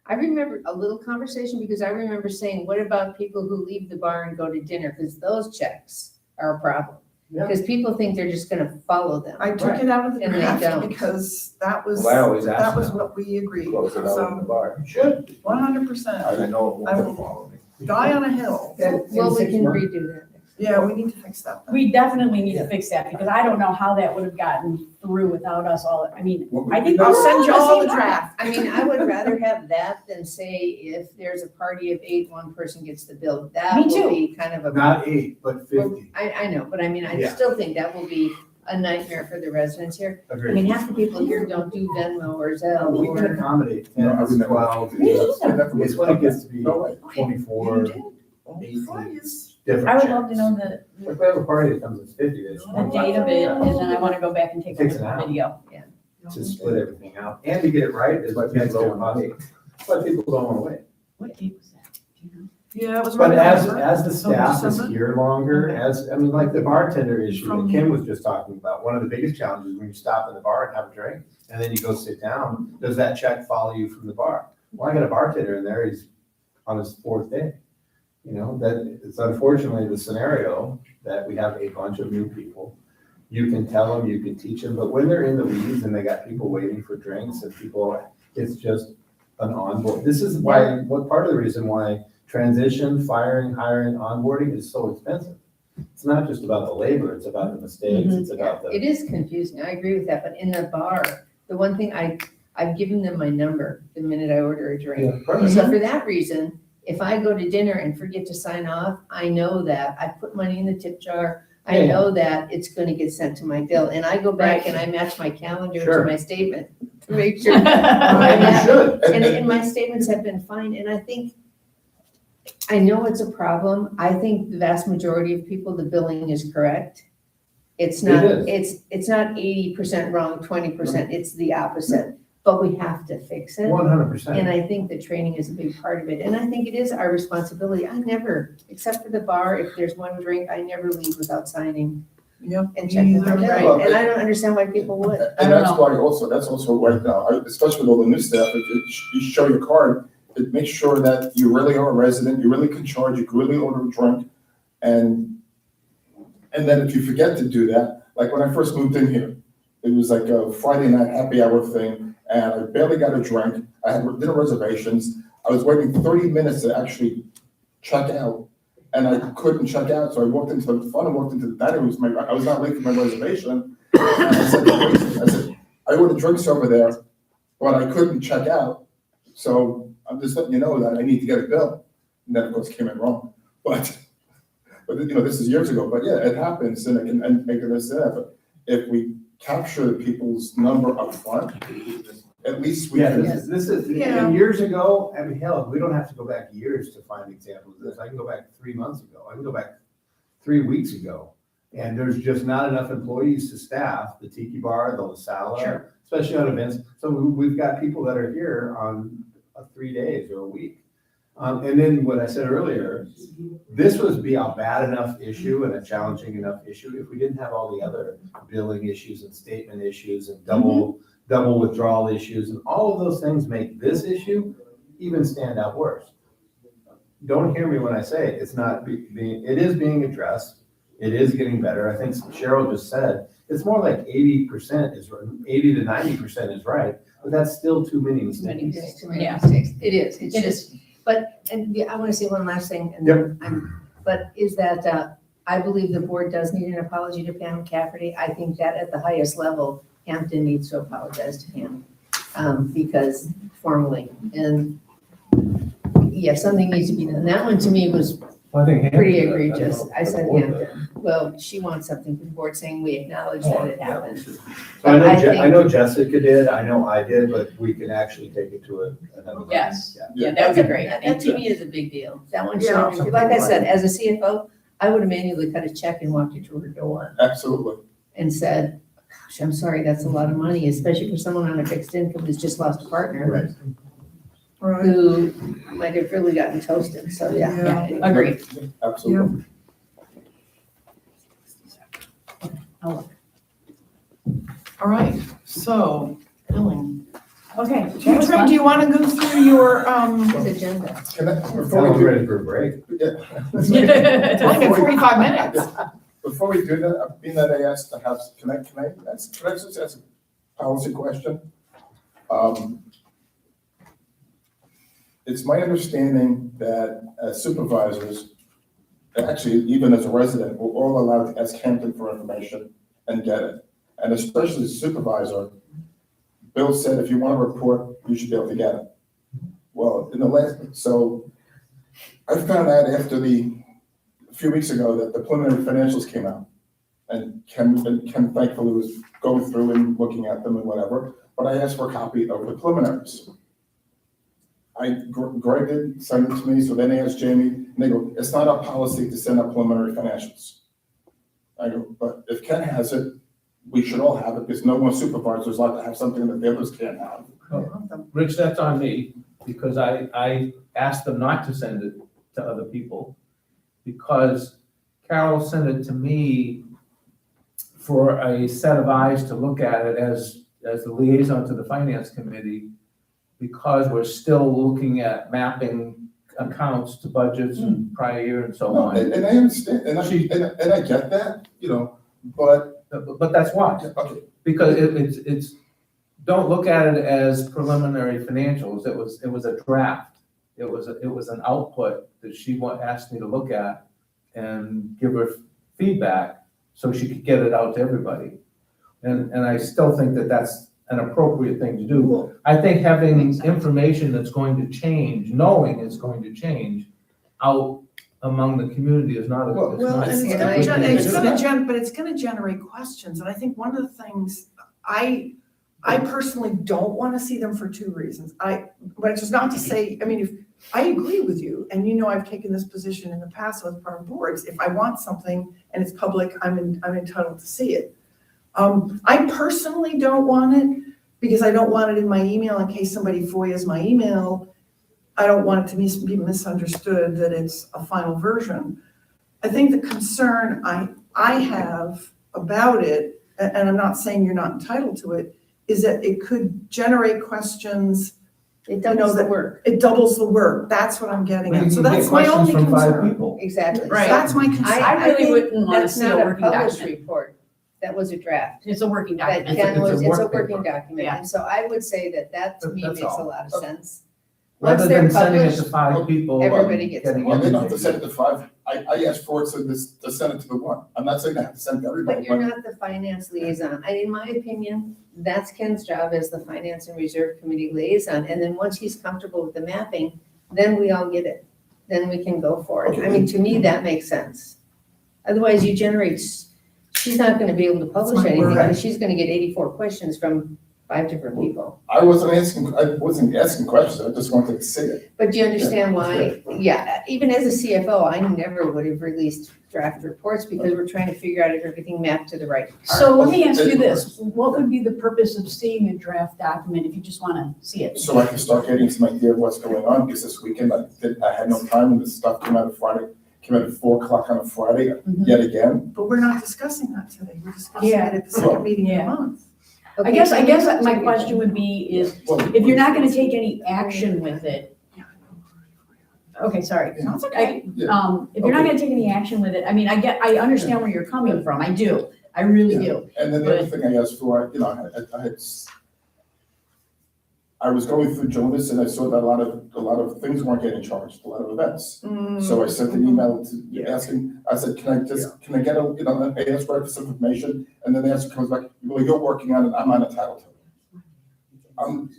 B: I remember a little conversation because I remember saying, what about people who leave the bar and go to dinner? Because those checks are a problem.
F: Yeah.
B: Because people think they're just gonna follow them.
A: I took it out of the
B: And they
A: draft
B: don't.
A: because that was,
K: Well, I always ask
A: that was
K: them.
A: what we agreed.
K: Close it out in the
A: So,
K: bar.
F: Should.
A: 100%.
K: I know it
A: I
K: won't
A: will-
K: follow me.
A: Die on a hill.
B: Well, we can redo that.
A: Yeah, we need to fix that. then.
G: we definitely need to fix that because I don't know how that would have gotten through without us all. I mean, I think.
A: I'll
G: we're
A: send you
G: on
A: all
G: same
A: the
G: page.
A: draft.
B: I mean, I would rather have that than say if there's a party of 8, one person gets the bill. That
G: Me
B: will
G: too.
B: be kind of a.
F: Not 8, but 50.
B: I know, but I mean, I
F: Yeah.
B: still think that will be a nightmare for the residents here. I
F: Agreed.
B: mean, half the people here don't do Venmo or Zelle
F: We can
B: or.
F: accommodate
E: No, I
F: 10,
E: would never-
F: 12,
B: Really?
F: it's when it gets to be
E: No way.
F: 24,
A: Oh,
F: 18,
A: please.
F: different
G: I would love to
F: checks.
G: know the,
F: If we have a party that comes at 50, that's
G: the date of it, and then I wanna go back and take a look
F: Takes
G: at
F: an
G: the
F: hour.
G: video.
F: to split everything out, and to get it right is
K: But
F: what next
K: people
F: to
K: don't wanna
F: money. But people don't want to wait.
G: What date was that? Do you know?
A: Yeah, it was.
F: But
A: right
F: as,
A: after.
F: as the staff is
A: December?
F: here longer,
A: Okay.
F: I mean, like the bartender issue
A: From-
F: that Kim was just talking about, one of the biggest challenges when you stop in the bar and have a drink, and then you go sit down, does that check follow you from the bar? Well, I got a bartender in there, he's on his 4th day. You know, that it's unfortunately the scenario that we have a bunch of new people. You can tell them, you can teach them, but when they're in the weeds and they got people waiting for drinks and people, it's just an onboard. This is why, what part of the reason why transition, firing, hiring, onboarding is so expensive. It's not just about the labor, it's about the mistakes, it's about the.
B: It is confusing, I agree with that, but in the bar, the one thing I've given them my number the minute I order a drink.
F: Yeah, perfect.
B: So for that reason, if I go to dinner and forget to sign off, I know that I put money in the tip jar. I
F: Yeah.
B: know that it's gonna get sent to my bill, and I go back and I match my calendar to
F: Sure.
B: my statement to make sure.
F: And you
B: that-
F: should.
B: And my statements have been fine, and I think, I know it's a problem. I think the vast majority of people, the billing is correct. It's not, it's not 80% wrong, 20%, it's the opposite, but we have to fix it.
F: 100%.
B: And I think the training is a big part of it, and I think it is our responsibility. I never, except for the bar, if there's one drink, I never leave without signing
A: Yep.
B: and checking my bill.
A: Right.
B: And I don't understand why people would.
E: And that's why also, that's also right now, especially with all the new staff, if you show your card, it makes sure that you really are a resident, you really can charge, you can really order a drink. And then if you forget to do that, like when I first moved in here, it was like a Friday night happy hour thing, and I barely got a drink, I had dinner reservations, I was waiting 30 minutes to actually check out, and I couldn't check out, so I walked into the front and walked into the dining room, I was not late for my reservation, and I said, I ordered drinks over there, but I couldn't check out, so I'm just letting you know that I need to get a bill. And that of course came in wrong, but you know, this is years ago, but yeah, it happens, and I can say that, but if we capture people's number up front, at least we
F: Yeah,
E: can.
F: this is,
A: Yeah.
F: and years ago, I mean, hell, we don't have to go back years to find examples of this. I can go back 3 months ago, I can go back 3 weeks ago. And there's just not enough employees to staff the tiki bar, the La Sala, especially on events. So we've got people that are here on 3 days or a week. And then what I said earlier, this would be a bad enough issue and a challenging enough issue if we didn't have all the other billing issues and statement issues and double withdrawal issues, and all of those things make this issue even stand out worse. Don't hear me when I say it's not it is being addressed. It is getting better. I think Cheryl just said, it's more like 80% is, 80 to 90% is right, but that's still too many mistakes.
B: It's too many
G: Yeah.
B: mistakes. It is, it's
G: It
B: just, I want to say one last thing, and then but is that, I believe the board does need an apology to Pam McCafferty. I think that at the highest level, Hampton needs to apologize to him, because formally, and yeah, something needs to be done. That one to me was
K: I think
B: pretty
K: Hampton,
B: egregious. I said
K: board
B: Hampton. Well, she wants something from the board saying we acknowledge that it happened.
F: So I know,
B: I think-
F: I know Jessica did, I know I did, but we can actually take it to another level.
G: Yes.
F: Yeah.
G: Yeah, that would be great.
B: That
G: Thank
B: to
G: you.
B: me is a big deal. That one
A: Yeah.
B: showed, like I said, as a CFO, I would have manually cut a check and walked it to her door
E: Absolutely.
B: and said, gosh, I'm sorry, that's a lot of money, especially for someone on a fixed income who's just lost a partner.
F: Right.
A: Right.
B: Who might have really gotten toasted, so yeah.
A: Yeah.
G: Agreed.
E: Absolutely.
G: I'll
A: All right, so, billing.
G: Okay.
A: Trey, do you want to go through your,
B: His agenda.
E: Can I,
F: Tell
E: before
F: them
E: we do,
F: ready for a break.
A: It's only been 45 minutes.
E: before we do that, being that I asked to have, can I just ask a policy question? It's my understanding that as supervisors, actually even as a resident, we're all allowed to ask Hampton for information and get it. And especially as a supervisor, Bill said if you want to report, you should be able to get it. Well, so I found out a few weeks ago that the preliminary financials came out. And Ken thankfully was going through and looking at them and whatever, but I asked for a copy of the preliminaries. Greg did send it to me, so then I asked Jamie, and they go, it's not our policy to send out preliminary financials. I go, but if Ken has it, we should all have it, because no one supervisors like to have something that the others can't have.
K: Rich, that's on me, because I asked them not to send it to other people, because Carol sent it to me for a set of eyes to look at it as the liaison to the finance committee, because we're still looking at mapping accounts to budgets and prior year and so
E: No,
K: on.
E: and I understand, and I get that, but,
K: But that's why,
E: okay,
K: because it's, don't look at it as preliminary financials, it was a draft. It was an output that she asked me to look at and give her feedback so she could get it out to everybody. And I still think that that's an appropriate thing to do. I think having information that's going to change, knowing it's going to change out among the community is not a.
E: Well,
A: Well, and it's gonna generate questions, and I think one of the things, I personally don't wanna see them for two reasons. But it's just not to say, I mean, if, I agree with you, and I've taken this position in the past with part of boards, if I want something and it's public, I'm entitled to see it. I personally don't want it, because I don't want it in my email in case somebody FOIAs my email. I don't want it to be misunderstood that it's a final version. I think the concern I have about it, and I'm not saying you're not entitled to it, is that it could generate questions.
B: It doubles the work.
A: It doubles the work. That's what I'm getting at. So
K: You get
A: that's my
K: questions
A: only
K: from 5
A: concern.
K: people.
B: Exactly.
G: Right.
A: That's my concern.
G: I really
B: think
G: wouldn't wanna
B: that's
G: see a
B: not
G: working
B: published
G: document.
B: report. That was a draft.
G: It's a working
B: That
G: document.
B: Ken was,
K: It's a
B: it's a
K: work
B: working
K: paper.
B: document.
G: Yeah.
B: And so I would say that to me
K: That's
B: makes a
K: all.
B: lot of sense.
K: Rather
B: Once they're
K: than sending it to
B: published,
K: 5 people.
B: everybody gets
K: getting
B: it.
E: well, they don't have to
K: information.
E: send it to 5. I asked for it to send it to the one. I'm not saying they have to send it to everybody,
B: But you're not the finance liaison. In my opinion, that's Ken's job as the Finance and Reserve Committee liaison. And then once he's comfortable with the mapping, then we all get it. Then we can go for it. I mean, to me, that makes sense. Otherwise, you generate, she's not gonna be able to publish
A: my
B: anything,
A: word.
B: because she's gonna get 84 questions from 5 different people.
E: I wasn't asking questions, I just wanted to see it.
B: But do you understand why? Yeah, even as a CFO, I never would have released draft reports, because we're trying to figure out if everything mapped to the right part.
G: So let me ask you this, what would be the purpose of seeing a draft document if you just wanna see it?
E: So I can start getting some idea of what's going on, because this weekend I had no time, and this stuff came out at 4 o'clock on a Friday,
G: Mhm.
E: yet again.
A: But we're not discussing that today. We're discussing
G: Yeah.
A: it at the second meeting of the
G: Yeah.
A: month.
G: I guess my question would be is,
E: Well,
G: if you're not gonna take any action with it, okay, sorry.
A: No, it's okay.
G: If you're not gonna take any action with it, I mean, I understand where you're coming from, I do, I really do.
E: And then the other thing I asked for, I was going through Jonas, and I saw that a lot of things weren't getting charged, a lot of events. So I sent an email to asking, I said, can I get I asked for some information, and then the answer comes back, well, you're working on it, I'm not entitled to it. I'm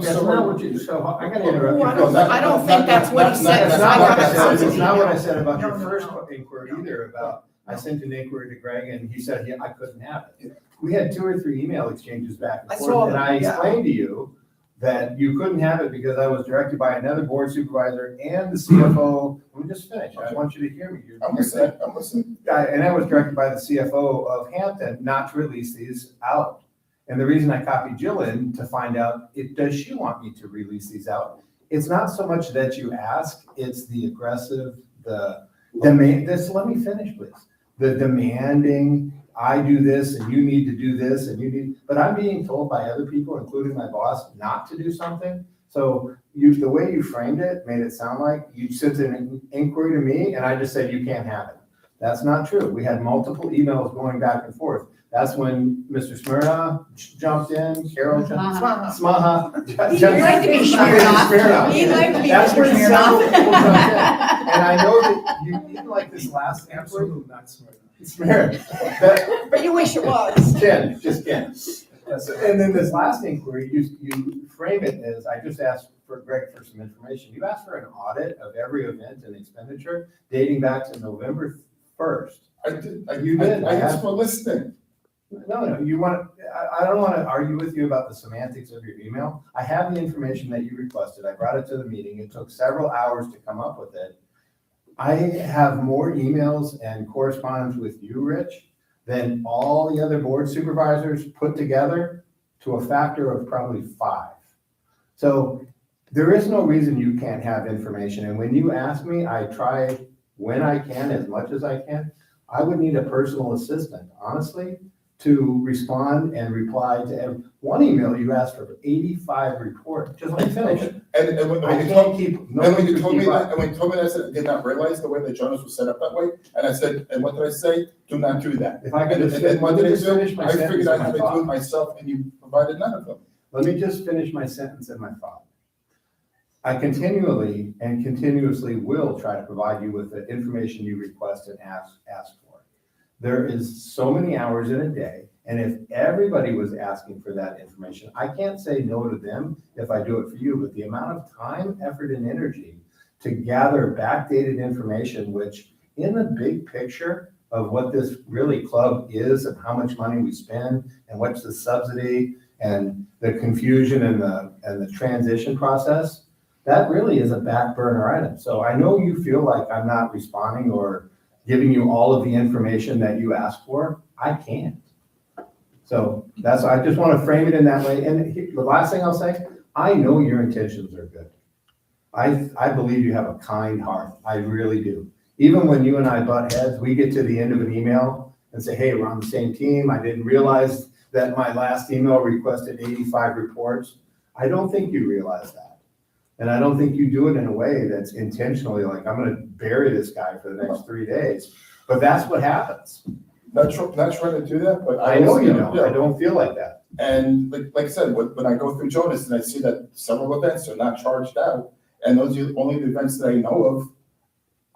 K: That's
E: sorry.
K: not what you, so I gotta interrupt you.
A: Well, I don't think that's what he said.
K: That's
A: I
K: not what
A: got
K: I
A: it
K: said,
A: from
K: it's not what I said
A: email.
K: about your
A: No, no,
K: first
A: no.
K: inquiry either about, I sent an inquiry to Greg and he said, yeah, I couldn't have it. We had 2 or 3 email exchanges back
A: I
K: and
A: saw
K: forth, and
A: them,
K: I
A: yeah.
K: explained to you that you couldn't have it because I was directed by another board supervisor and the CFO. Let me just finish, I want you to hear me.
E: I'm listening.
K: And I was directed by the CFO of Hampton not to release these out. And the reason I copied Jill in to find out, does she want me to release these out? It's not so much that you ask, it's the aggressive, the demand, let me finish, please. The demanding, I do this and you need to do this and you need, but I'm being told by other people, including my boss, not to do something. So the way you framed it made it sound like you sent an inquiry to me and I just said, you can't have it. That's not true. We had multiple emails going back and forth. That's when Mr. Smyrna jumped in, Carol jumped, Smaha.
G: He'd like to be Smirnoff. He'd like to be
K: That's when
G: Mr.
K: several
G: Smirnoff.
K: people jumped in. And I know that you even like this last inquiry.
E: not Smyrna.
K: Smyrna.
A: But you wish it was.
K: Ken, just Ken. And then this last inquiry, you frame it as, I just asked for Greg for some information. You asked for an audit of every event and expenditure dating back to November first.
E: I did,
K: You did.
E: I asked for listening.
K: No, you want, I don't want to argue with you about the semantics of your email. I have the information that you requested. I brought it to the meeting. It took several hours to come up with it. I have more emails and correspondence with you, Rich, than all the other board supervisors put together to a factor of probably 5. So there is no reason you can't have information. And when you ask me, I try when I can, as much as I can. I would need a personal assistant, honestly, to respond and reply to one email. You asked for 85 reports. Just let me finish.
E: And when
K: I
E: you
K: can't
E: told,
K: keep.
E: and when you told me
K: keep up.
E: that, and when you told me that, I said, I did not realize the way that Jonas was set up that way. And I said, and what did I say? Do not do that.
K: If I could
E: And
K: just,
E: then what
K: let me
E: did I
K: just
E: do?
K: finish my
E: I
K: sentence
E: figured I
K: and
E: had
K: my
E: to do it
K: thought.
E: myself, and you provided none of them.
K: Let me just finish my sentence and my thought. I continually and continuously will try to provide you with the information you request and ask for. There is so many hours in a day, and if everybody was asking for that information, I can't say no to them if I do it for you, but the amount of time, effort, and energy to gather backdated information, which in the big picture of what this really club is and how much money we spend and what's the subsidy and the confusion and the transition process, that really is a back burner item. So I know you feel like I'm not responding or giving you all of the information that you asked for. I can't. So I just want to frame it in that way. And the last thing I'll say, I know your intentions are good. I believe you have a kind heart. I really do. Even when you and I butt heads, we get to the end of an email and say, hey, we're on the same team. I didn't realize that my last email requested 85 reports. I don't think you realize that. And I don't think you do it in a way that's intentionally like, I'm going to bury this guy for the next 3 days. But that's what happens.
E: Not trying to do that, but
K: I know you don't.
E: Yeah.
K: I don't feel like that.
E: And like I said, when I go through Jonas and I see that several events are not charged out, and those are only the events that I know of,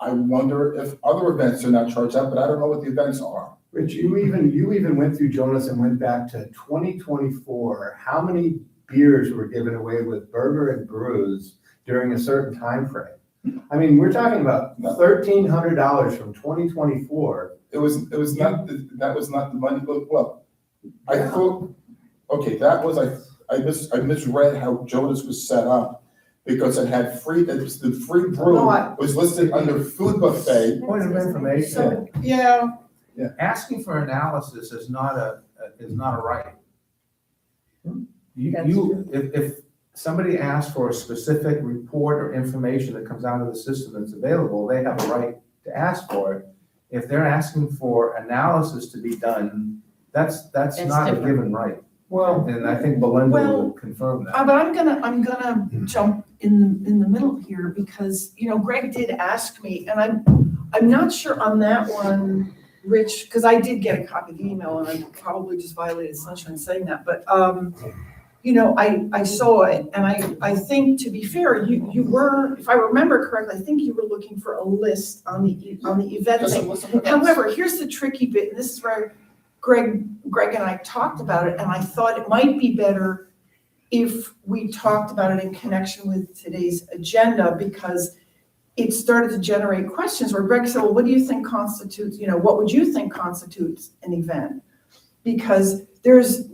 E: I wonder if other events are not charged out, but I don't know what the events are.
K: Rich, you even went through Jonas and went back to 2024. How many beers were given away with Burger and Brews during a certain time frame? I mean, we're talking about $1,300 from 2024.
E: It was not, that was not the money, well, I thought, okay, that was, I misread how Jonas was set up. Because it had the free brew was listed under food buffet.
K: Point of information.
A: So, yeah,
K: Asking for analysis is not a right.
B: That's
K: If somebody asks for a specific report or information that comes out of the system that's available, they have a right to ask for it. If they're asking for analysis to be done, that's not a
G: different.
K: given right.
A: well,
K: And I think Belinda
A: Well,
K: will confirm that.
A: but I'm gonna jump in the middle here because, Greg did ask me, and I'm not sure on that one, Rich, because I did get a copy of the email and I probably just violated sunshine saying that, but, I saw it and I think, to be fair, you were, if I remember correctly, I think you were looking for a list on the event
E: Just a
A: thing.
E: list of events.
A: However, here's the tricky bit, and this is where Greg and I talked about it, and I thought it might be better if we talked about it in connection with today's agenda, because it started to generate questions where Greg said, well, what do you think constitutes, what would you think constitutes an event? Because there's,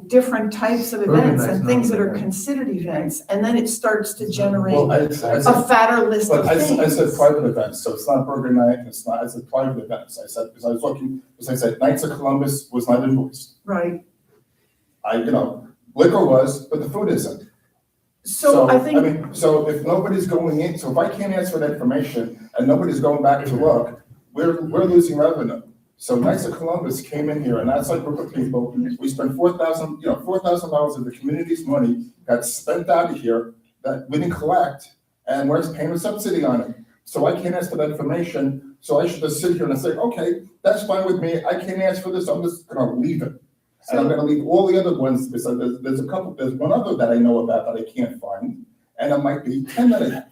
A: different types of events and things that are considered events, and then it starts to generate
E: Well, I
A: a
E: said,
A: fatter list of
E: but
A: things.
E: I said private events, so it's not burger night, I said private events. I said, because I was looking, because I said Knights of Columbus was not invoiced.
A: Right,
E: Liquor was, but the food isn't.
A: so I think.
E: So if nobody's going in, so if I can't ask for that information and nobody's going back to look, we're losing revenue. So Knights of Columbus came in here, and that's like group of people, we spent $4,000 of the community's money got spent out of here that we didn't collect, and we're paying a subsidy on it. So I can't ask for that information, so I should just sit here and say, okay, that's fine with me, I can't ask for this, I'm just gonna leave it. And I'm gonna leave all the other ones, because there's one other that I know about that I can't find, and it might be 10 minutes.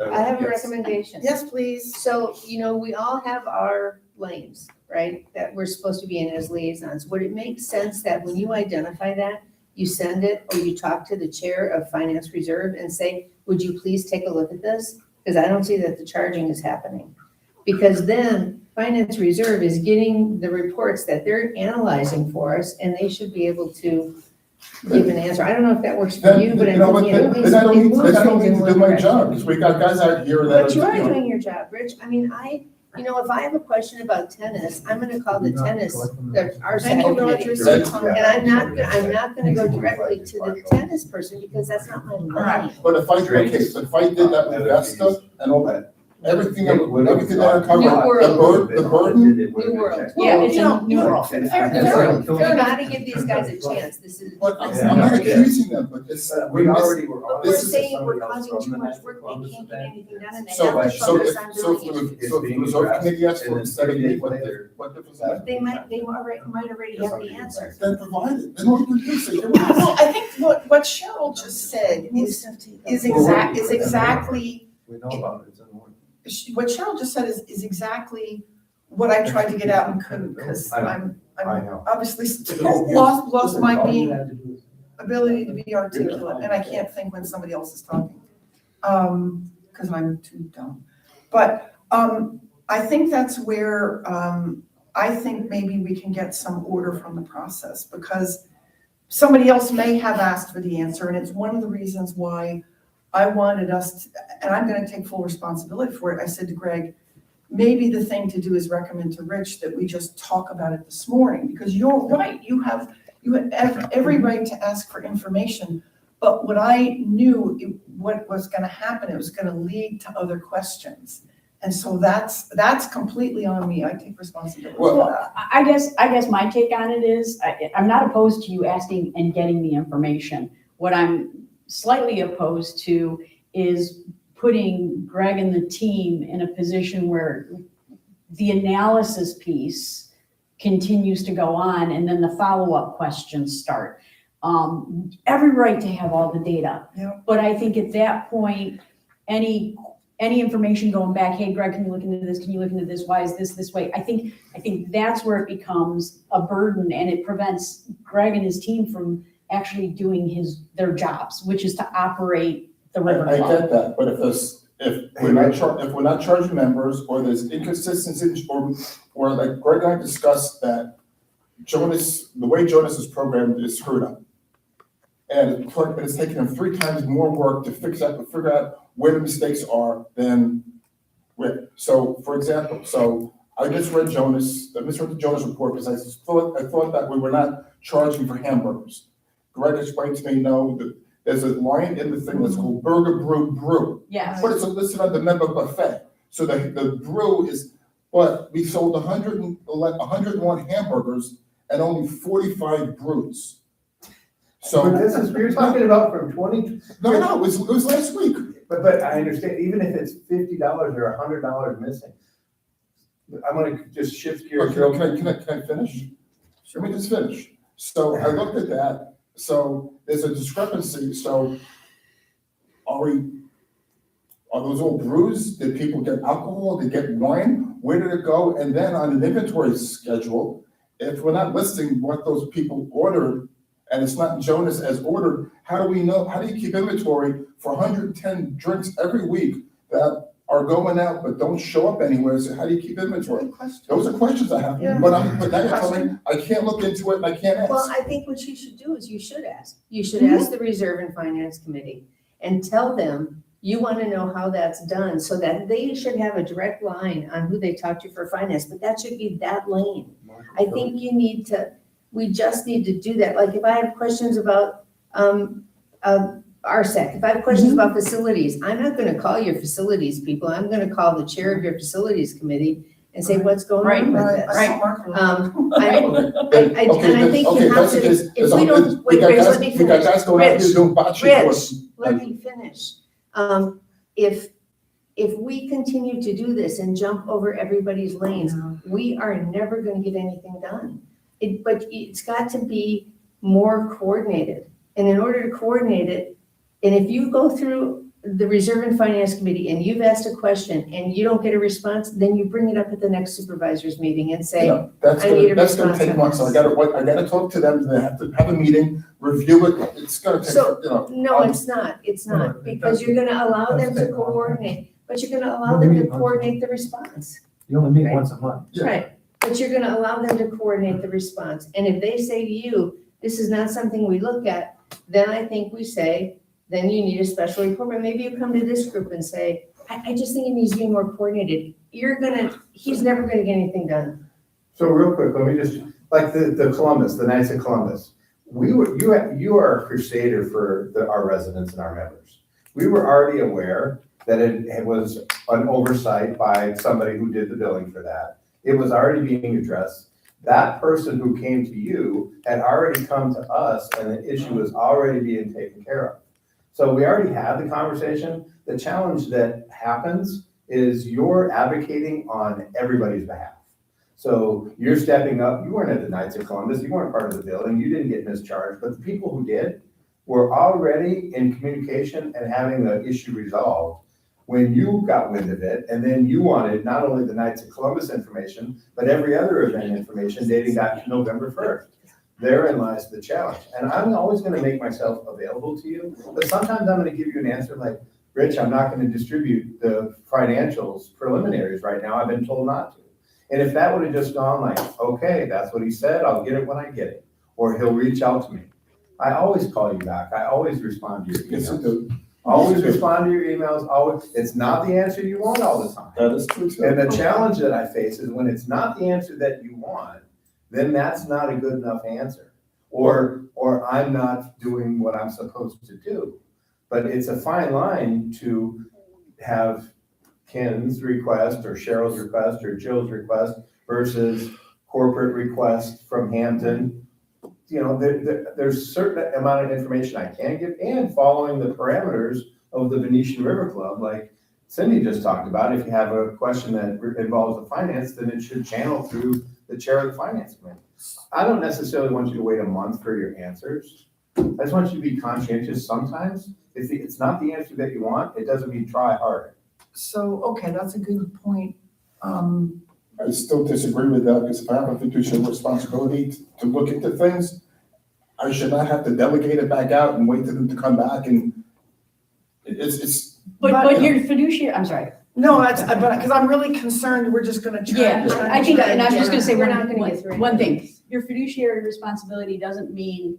B: I have a recommendation.
A: Yes, please.
B: So, we all have our lanes, right, that we're supposed to be in as liaisons. Would it make sense that when you identify that, you send it or you talk to the chair of Finance Reserve and say, would you please take a look at this? Because I don't see that the charging is happening. Because then finance reserve is getting the reports that they're analyzing for us, and they should be able to give an answer. I don't know if that works for
E: Then,
B: you, but
E: you know
B: I'm
E: what,
B: thinking it
E: then I don't need,
B: moves
E: then I don't
B: things in
E: need to
B: one
E: do my
B: direction.
E: job, because we got guys out here that are,
B: But you are
E: you know,
B: doing your job, Rich. I mean, if I have a question about tennis, I'm gonna call the tennis, our
A: Thank you,
B: committee.
A: Roger.
B: And I'm not gonna go directly to the tennis person because that's not my lane.
E: but if I, okay, but if I did that with Vesta and all that, everything that I covered, the burden,
B: New world.
G: Yeah, it's a new world.
A: Fair
B: You
A: enough.
B: gotta give these guys a chance. This is.
E: but I'm not accusing them, but it's,
K: We already were.
B: We're
E: this is
B: saying we're causing too much work, they can't get anything done, and they
E: So,
B: have to
E: so
B: focus
E: if,
B: on
E: so if,
B: doing it.
E: so if the reserve committee asks for instead of me, what difference does that?
B: They might already have the answer.
E: Then provide it, then all you can do is say, here we
A: Well,
E: go.
A: I think what Cheryl just said is exactly,
K: We know about it, it's in the work.
A: what Cheryl just said is exactly what I tried to get out and couldn't, because I'm
K: I know.
A: obviously still lost my ability to be articulate, and I can't think when somebody else is talking. Because I'm too dumb. But I think that's where I think maybe we can get some order from the process, because somebody else may have asked for the answer, and it's one of the reasons why I wanted us to, and I'm gonna take full responsibility for it. I said to Greg, maybe the thing to do is recommend to Rich that we just talk about it this morning, because you're right, you have every right to ask for information. But what I knew, what was gonna happen, it was gonna lead to other questions. And so that's completely on me. I take responsibility for
E: Well,
A: that.
G: I guess my take on it is, I'm not opposed to you asking and getting the information. What I'm slightly opposed to is putting Greg and the team in a position where the analysis piece continues to go on and then the follow-up questions start. Every right to have all the data.
A: Yeah.
G: But I think at that point, any information going back, hey, Greg, can you look into this? Can you look into this? Why is this way? I think that's where it becomes a burden, and it prevents Greg and his team from actually doing their jobs, which is to operate the river
E: I
G: club.
E: get that, but if we're not charging members, or there's inconsistencies, or like Greg and I discussed that the way Jonas is programmed is screwed up. And it's taken him 3 times more work to figure out where the mistakes are than Rick. So, for example, I misread the Jonas report because I thought that we were not charging for hamburgers. Greg explained to me, no, that there's a line in the thing that's called Burger Brew.
G: Yes.
E: But it's listed on the member buffet. So the brew is, but we sold 101 hamburgers and only 45 brews. So,
K: But this is, we're talking about from 20.
E: no, it was last week.
K: But I understand, even if it's $50 or $100 missing, I'm gonna just shift gears.
E: Okay, can I finish? Let me just finish. So I looked at that, so there's a discrepancy, so are those all brews? Did people get alcohol? Did they get wine? Where did it go? And then on an inventory schedule, if we're not listing what those people ordered, and it's not Jonas as ordered, how do we know, how do you keep inventory for 110 drinks every week that are going out but don't show up anywhere? So how do you keep inventory?
A: Good question.
E: Those are questions I have,
A: Yeah.
E: but now you're telling me I can't look into it and I can't
B: Well,
E: ask.
B: I think what you should do is you should ask. You should ask the Reserve and Finance Committee and tell them you want to know how that's done, so that they should have a direct line on who they talk to for finance, but that should be that lane. I think we just need to do that. Like if I have questions about RSEC, if I have questions about facilities, I'm not gonna call your facilities people. I'm gonna call the chair of your facilities committee and say, what's going on with
A: Right,
B: this?
A: I saw Mark.
B: And I think you have to, if we don't, wait, Rich, let me
E: We got
B: finish.
E: guys going out here doing bocce
B: Rich,
E: courses.
B: let me finish. If we continue to do this and jump over everybody's lanes, we are never gonna get anything done. But it's got to be more coordinated. And in order to coordinate it, and if you go through the Reserve and Finance Committee and you've asked a question and you don't get a response, then you bring it up at the next supervisors meeting and say,
E: Yeah, that's
B: I need a
E: gonna take
B: response on
E: months, so I
B: this.
E: gotta talk to them, they have to have a meeting, review it, it's gonna take,
B: So,
E: you know.
B: no, it's not, because you're gonna allow them to coordinate, but you're gonna allow them to coordinate the response.
K: You only meet
B: Right.
K: once a month.
E: Yeah.
B: Right, but you're gonna allow them to coordinate the response, and if they say to you, this is not something we look at, then I think we say, then you need a special report, but maybe you come to this group and say, I just think it needs to be more coordinated. He's never gonna get anything done.
F: So real quick, let me just, like the Columbus, the Knights of Columbus. You are a crusader for our residents and our members. We were already aware that it was an oversight by somebody who did the billing for that. It was already being addressed. That person who came to you had already come to us and the issue was already being taken care of. So we already had the conversation. The challenge that happens is you're advocating on everybody's behalf. So you're stepping up, you weren't at the Knights of Columbus, you weren't part of the billing, you didn't get mischarged, but the people who did were already in communication and having the issue resolved when you got wind of it, and then you wanted not only the Knights of Columbus information, but every other event information dating back to November 1st. Therein lies the challenge. And I'm always gonna make myself available to you, but sometimes I'm gonna give you an answer like, Rich, I'm not gonna distribute the financials preliminaries right now, I've been told not to. And if that would have just gone like, okay, that's what he said, I'll get it when I get it, or he'll reach out to me. I always call you back, I always respond to your
E: Yes, you
F: emails.
E: do.
F: Always respond to your emails, always, it's not the answer you want all the time.
E: That is true too.
F: And the challenge that I face is when it's not the answer that you want, then that's not a good enough answer. Or I'm not doing what I'm supposed to do. But it's a fine line to have Ken's request or Cheryl's request or Jill's request versus corporate request from Hampton. You know, there's a certain amount of information I can give and following the parameters of the Venetian River Club, like Cindy just talked about. If you have a question that involves the finance, then it should channel through the chair of the finance committee. I don't necessarily want you to wait a month for your answers. I just want you to be conscientious sometimes. If it's not the answer that you want, it doesn't mean try harder.
A: So, okay, that's a good point.
E: I still disagree with that, because if I have a fiduciary responsibility to look into things, I should not have to delegate it back out and wait for them to come back and it's.
G: But your fiduciary, I'm sorry.
A: No, because I'm really concerned, we're just gonna try.
G: Yeah, I think, and I was just gonna say,
B: We're not gonna get through
G: one
B: it.
G: thing, your fiduciary responsibility doesn't mean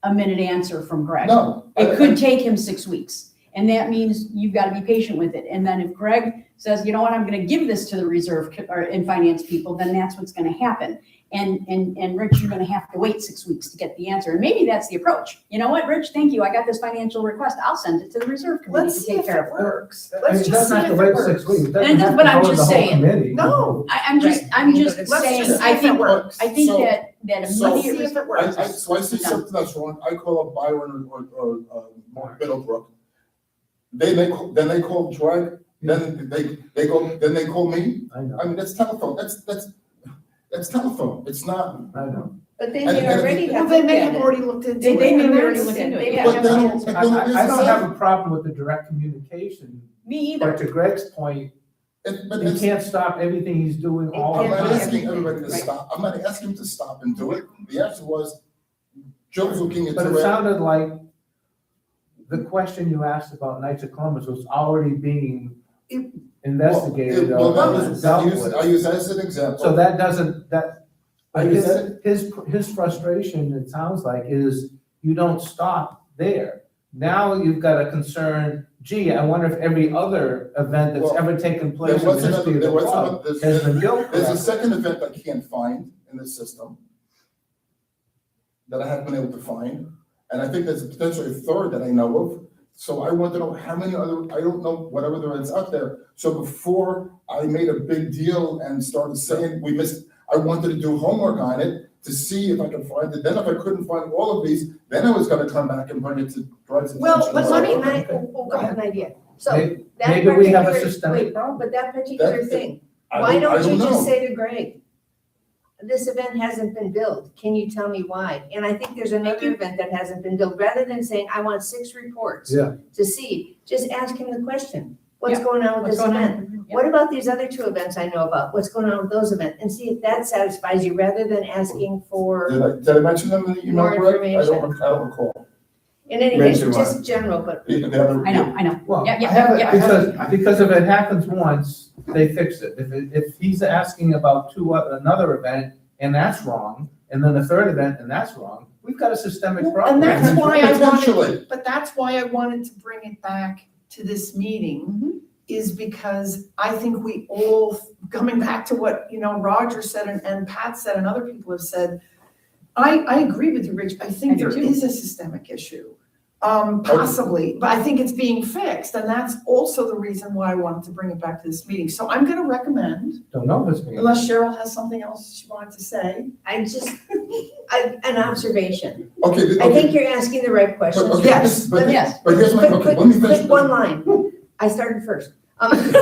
G: a minute answer from Greg.
E: No.
G: It could take him 6 weeks, and that means you've got to be patient with it. And then if Greg says, you know what, I'm gonna give this to the reserve and finance people, then that's what's gonna happen. And Rich, you're gonna have to wait 6 weeks to get the answer. And maybe that's the approach. You know what, Rich, thank you, I got this financial request, I'll send it to the reserve committee
A: Let's
G: to
A: see
G: take
A: if
G: care
A: it
G: of it.
A: works.
K: I mean,
A: Let's
K: it
A: just see
K: doesn't have
A: if
K: to
A: it
K: wait 6 weeks.
A: works.
K: It doesn't have
G: but
K: to
G: I'm
K: go to
G: just
K: the whole
G: saying.
K: committee.
A: No,
G: I'm just
A: Let's
G: saying,
A: just see
G: I
A: if it
G: think,
A: works.
G: I think
E: So-
G: that
A: Let's
G: immediate
A: see if it works.
E: So I see something that's wrong, I call up Byron or Middlebrook. Then they call Greg, then they call me.
K: I know,
E: I mean, that's telephone, that's telephone, it's not.
K: I know.
B: But they
E: And-
B: may
E: and-
B: already
A: Well,
B: have
A: they
B: looked
A: may
B: at
A: have
B: it.
A: already looked into
G: They
A: it.
G: may
A: and
G: have already
A: that's-
G: looked into it,
B: They
G: yeah.
E: But then,
B: have-
K: I don't have a problem with the direct communication,
G: Me either.
K: but to Greg's point,
E: but
K: you
E: it's,
K: can't stop everything he's doing all
E: I'm
K: the
E: not
K: time.
E: asking everybody to
B: Right.
E: stop, I'm not asking them to stop and do it, the answer was, Joe's looking
K: But it
E: into it.
K: sounded like the question you asked about Knights of Columbus was already being
A: It-
K: investigated
E: Well,
K: or
E: that was,
K: dealt with.
E: I use that as an example.
K: So that doesn't,
E: I use that,
K: his frustration, it sounds like, is you don't stop there. Now you've got a concern, gee, I wonder if every other event that's
E: Well,
K: ever taken place
E: there
K: in
E: was
K: the history
E: another,
K: of
E: there
K: the
E: was
K: club
E: another,
K: has been built
E: there's a
K: correctly.
E: second event I can't find in the system that I haven't been able to find, and I think there's potentially a third that I know of. So I want to know how many other, I don't know what other events out there. So before I made a big deal and started saying we missed, I wanted to do homework on it to see if I could find it. Then if I couldn't find all of these, then I was gonna come back and bring it to Greg's attention.
A: Well, but
B: Let me,
A: Okay.
B: I have an idea. So
K: Maybe-
B: that
K: maybe we have a
B: particular-
K: systemic
B: wait,
K: problem.
B: But that particular
E: That-
B: thing,
E: I
B: why
E: I
B: don't you
E: know.
B: just say to Greg, this event hasn't been billed, can you tell me why? And I think there's another event that hasn't been billed, rather than saying, I want 6 reports
K: Yeah.
B: to see, just ask him the question, what's
G: Yeah,
B: going on with
G: What's
B: this
G: going
B: event?
G: on? Yeah.
B: What about these other 2 events I know about? What's going on with those events? And see if that satisfies you, rather than asking for,
E: Did I mention them in the email,
B: More
E: Greg? I
B: information.
E: don't recall.
B: In any case, just general, but
E: The other-
G: I know.
K: Well,
G: Yeah,
K: I
G: yeah,
K: have
G: yeah.
K: because if it happens once, they fix it. If he's asking about another event and that's wrong, and then a third event and that's wrong, we've got a systemic problem.
A: And that's why I
E: Potentially.
A: wanted, but that's why I wanted to bring it back to this meeting, is because I think we all, coming back to what, Roger said and Pat said and other people have said, I agree with you, Rich. I
G: I
A: think
G: do
A: there
G: too.
A: is a systemic issue, possibly, but I think it's being fixed. And that's also the reason why I wanted to bring it back to this meeting. So I'm gonna recommend,
K: Don't know if it's being.
A: unless Cheryl has something else she wanted to say.
B: an observation.
E: Okay,
B: I think you're asking the right questions.
E: okay,
A: Yes,
E: but
G: yes.
E: here's my, okay, let me finish.
B: Quick one line. I started first. I think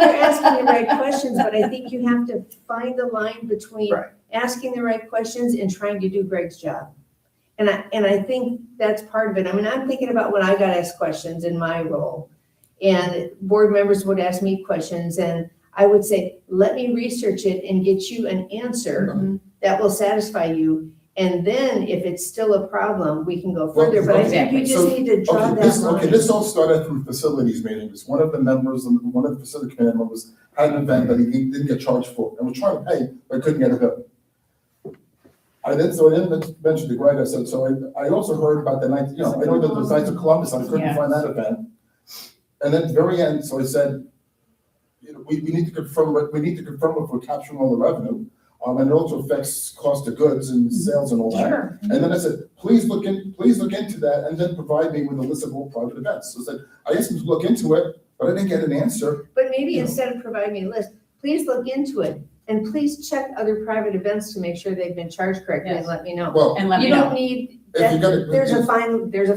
B: you're asking the right questions, but I think you have to find the line between
E: Right.
B: asking the right questions and trying to do Greg's job. And I think that's part of it. I mean, I'm thinking about when I got asked questions in my role, and board members would ask me questions, and I would say, let me research it and get you an answer that will satisfy you. And then if it's still a problem, we can go further, but I think you just need to draw that line.
E: This all started through facilities meetings. One of the members, one of the facility committee members had an event that he didn't get charged for, and was trying to pay, but couldn't get a bill. I didn't mention to Greg, I said, so I also heard about the night, I know that there was Knights of Columbus, I couldn't find that event. And then at the very end, so I said, we need to confirm if we're capturing all the revenue. And it also affects cost of goods and sales and all that.
A: Sure.
E: And then I said, please look into that and then provide me with a list of all private events. So I said, I asked him to look into it, but I didn't get an answer.
B: But maybe instead of providing me a list, please look into it and please check other private events to make sure they've been charged correctly and
G: Yes.
B: let me know.
E: Well,
G: And let me
B: You
G: know.
B: don't need,
E: if you got it.
B: there's a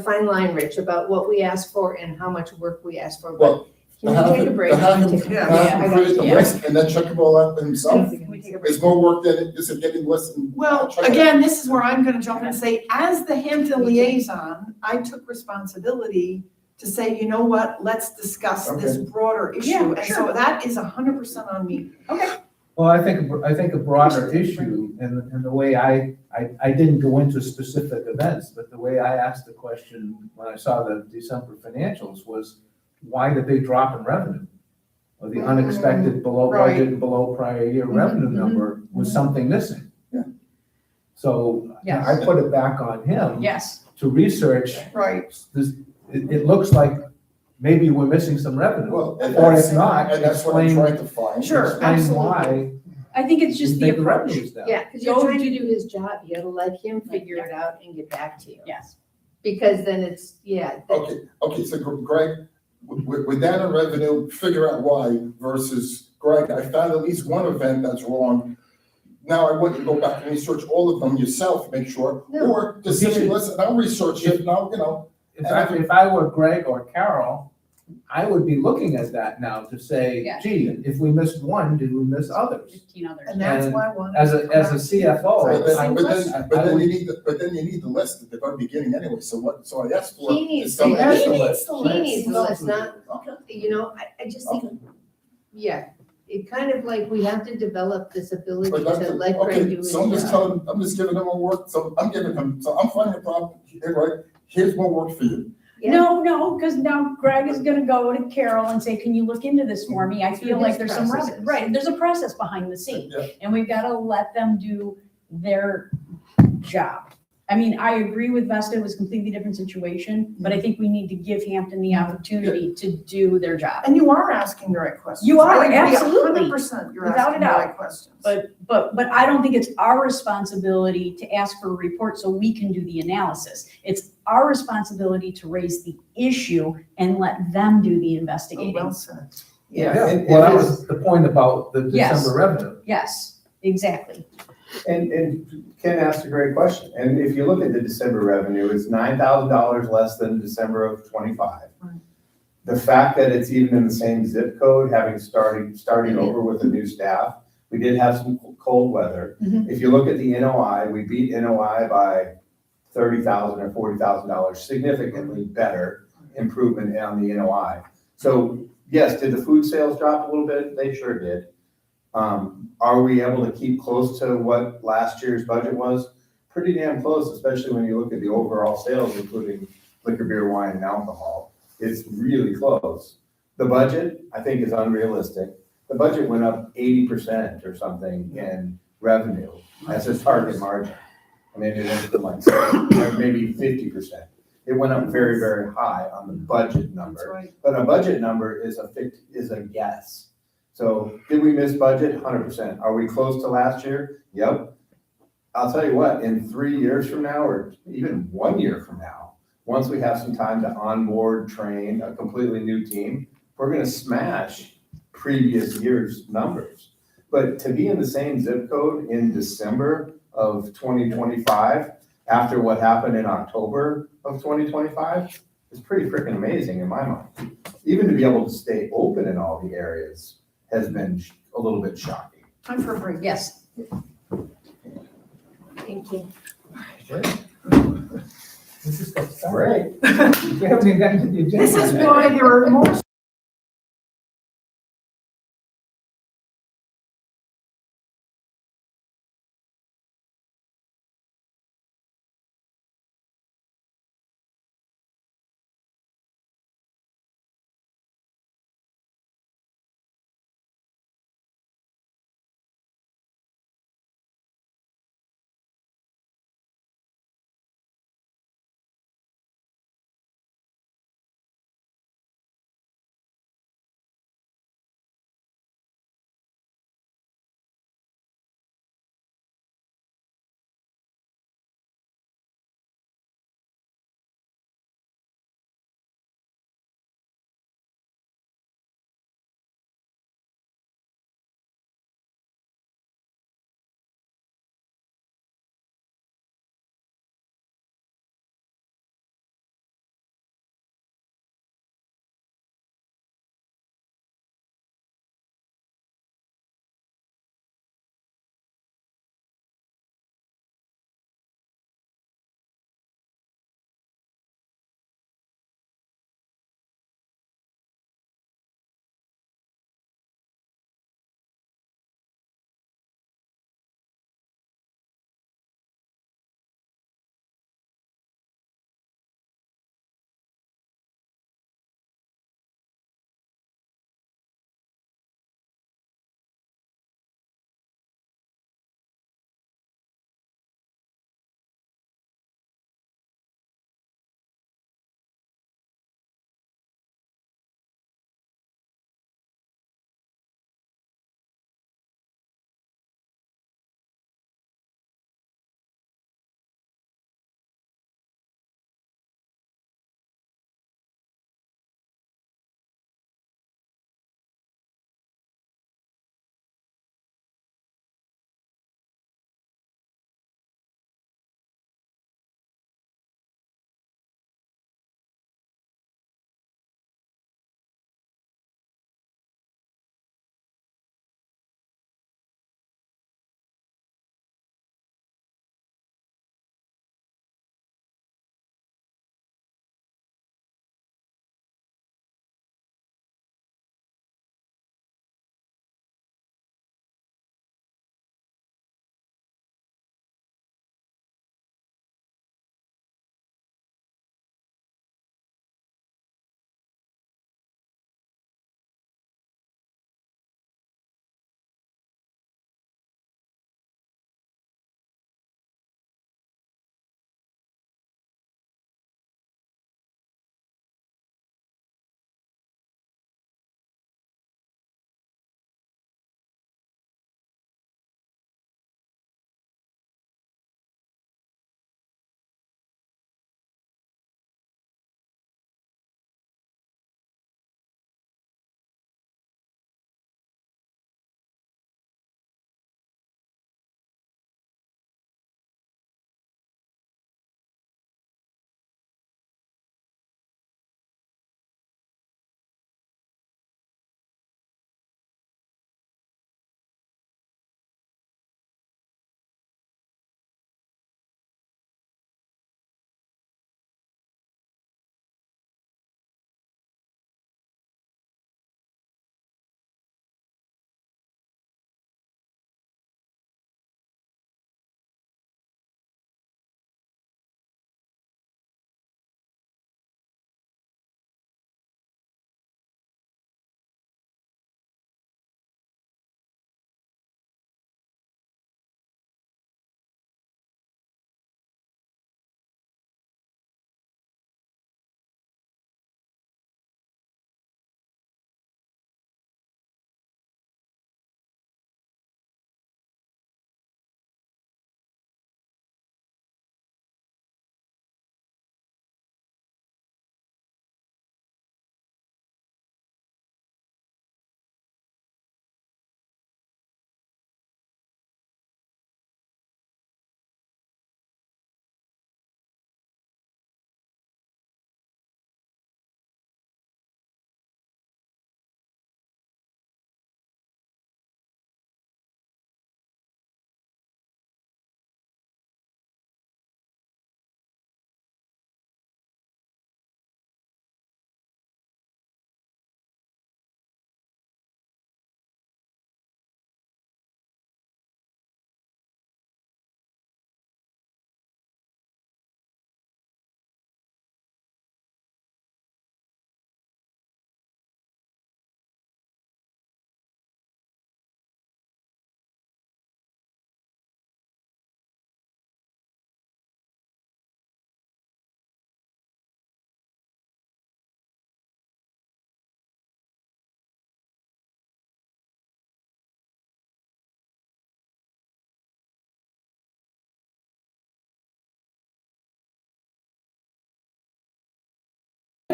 B: fine line, Rich, about what we ask for and how much work we ask for, but
E: Well,
B: can
E: to
B: you
E: have
B: take a
E: him,
B: break?
E: to have him,
B: Take a-
E: to
A: Yeah,
E: have
B: I
E: him
B: got
E: create the
B: you.
E: list and then check them all out himself
B: Can we take a break?
E: is more work than just getting lists and.
A: Well,
E: check it.
A: again, this is where I'm gonna jump in and say, as the Hampton liaison, I took responsibility to say, you know what, let's discuss this broader issue.
G: Yeah,
A: And so that is 100% on me.
K: Well, I think a broader issue, and the way I didn't go into specific events, but the way I asked the question when I saw the December financials was, why the big drop in revenue? Or the unexpected below
A: Right.
K: budget and below prior year revenue number was something missing.
E: Yeah.
K: So
G: Yes.
K: I put it back on him
G: Yes,
K: to research
A: Right.
K: this. It looks like maybe we're missing some revenue.
E: Well, and
K: Or
E: that's-
K: if not,
E: And that's what I'm
K: explain-
E: trying to find.
A: Sure.
K: Explain
A: absolutely.
K: why
G: I think it's just
K: we
G: the
K: think
G: approach.
K: revenue's down.
B: Yeah, because you're
G: Go
B: trying
G: to-
B: to do his job, you gotta let him figure it out and get back to you.
G: Yes.
B: Because then it's,
E: Okay, so Greg, with that in revenue, figure out why versus Greg, I found at least one event that's wrong. Now I want you to go back and research all of them yourself, make sure,
B: No.
E: or just say, listen, I'll research it, now,
K: If I were Greg or Carol, I would be looking at that now to say,
G: Yeah.
K: gee, if we missed one, did we miss others?
G: 15 others.
A: And that's
K: And
A: why I wanted.
K: As
A: to
K: a
A: come
K: CFO,
A: back to the
K: I
A: same
K: would-
A: question.
K: I would-
E: but then you need the list at the very beginning anyway, so I asked for.
B: he needs,
E: is
B: he
E: some
B: needs
E: extra
B: the
E: list.
B: list, not, I just think, yeah, it kind of like, we have to develop this ability
E: But that's,
B: to let Greg do
E: okay,
B: his
E: so I'm just
B: job.
E: telling, I'm just giving them more work, so I'm finding a problem, here, right, here's more work for you.
B: Yeah.
G: No, because now Greg is gonna go to Carol and say, can you look into this for me? I feel like there's some
B: processes.
G: revenue. Right, there's a process behind the scene.
E: Yeah.
G: And we've got to let them do their job. I mean, I agree with Vesta, it was a completely different situation, but I think we need to give Hampton the opportunity to do their job.
A: And you are asking the right questions.
G: You are,
A: I agree
G: absolutely.
A: 100% you're
G: Without a
A: asking the
G: doubt.
A: right questions.
G: But I don't think it's our responsibility to ask for a report so we can do the analysis. It's our responsibility to raise the issue and let them do the
A: Oh,
G: investigating.
A: well said.
K: Yeah,
F: and
K: well, that
F: it is-
K: was the point about the
G: Yes.
K: December revenue.
G: Yes, exactly.
F: And Ken asked a great question, and if you look at the December revenue, it's $9,000 less than December of '25.
A: Right.
F: The fact that it's even in the same zip code, starting over with the new staff, we did have some cold weather.
G: Mhm.
F: If you look at the NOI, we beat NOI by $30,000 or $40,000, significantly better improvement on the NOI. So yes, did the food sales drop a little bit? They sure did. Are we able to keep close to what last year's budget was? pretty damn close, especially when you look at the overall sales, including liquor, beer, wine, and alcohol. It's really close. The budget, I think, is unrealistic. The budget went up 80% or something in revenue as a target margin. I mean, it went from like, or maybe 50%. It went up very, very high on the budget
A: That's
F: number.
A: right.
F: But a budget number is a guess. So did we miss budget? 100%. Are we close to last year? Yep. I'll tell you what, in 3 years from now, or even 1 year from now, once we have some time to onboard, train a completely new team, we're gonna smash previous year's numbers. But to be in the same zip code in December of 2025, after what happened in October of 2025, is pretty freaking amazing in my mind. Even to be able to stay open in all the areas has been a little bit shocking.
A: Time for a break.
G: Yes.
B: Thank you.
K: This is what's
F: Great.
K: We haven't even gotten to the agenda.
A: This is
K: yet.
A: why there are more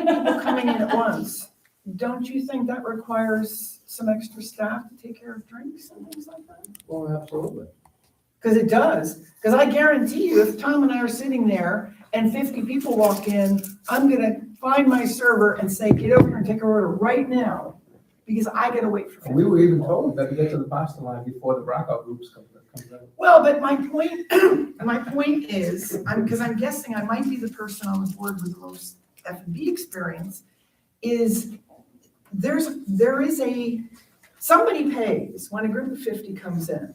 A: people coming in at once, don't you think that requires some extra staff to take care of drinks and things like that?
F: Well, absolutely.
A: Because it does, because I guarantee you, if Tom and I are sitting there and 50 people walk in, I'm gonna find my server and say, get over here and take our order right now, because I gotta wait for 50
K: And we were even
A: people.
K: told that to get to the pasta line before the Brackout groups come in.
A: Well, but my point is, because I'm guessing I might be the person on the board with the most F&B experience, is there is somebody pays when a group of 50 comes in.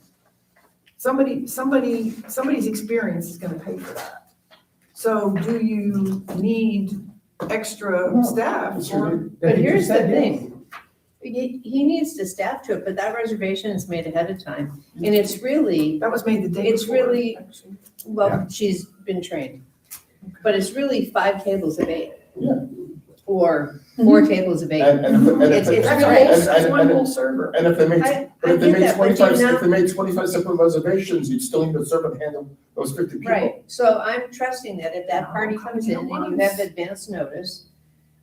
A: Somebody's experience is gonna pay for that. So do you need extra staff or?
B: But here's the thing, he needs to staff to it, but that reservation is made ahead of time. And it's really,
A: That was made the day
B: It's
A: before,
B: really-
A: actually.
B: well, she's been trained. But it's really 5 tables of 8.
E: Yeah.
B: Or 4 tables of 8.
A: It's
E: And
A: one whole server.
E: if they made,
B: I
E: but if they
B: get
E: made
B: that, but
E: 25,
B: you know-
E: if they made 25 separate reservations, you'd still need a server to handle those 50 people.
B: Right, so I'm trusting that if that party comes in and you have advance notice,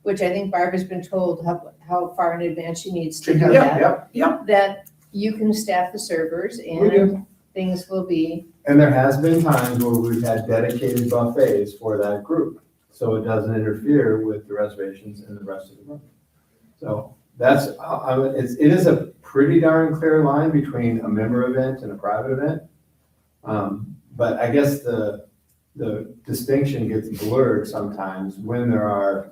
B: which I think Barbara's been told how far in advance she needs to know that, that you can staff the servers and things will be,
F: And there has been times where we've had dedicated buffets for that group, so it doesn't interfere with the reservations and the rest of the room. So that's, it is a pretty darn clear line between a member event and a private event. But I guess the distinction gets blurred sometimes when there are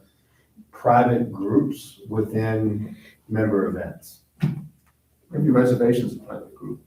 F: private groups within member events.
K: Maybe reservations is a private group.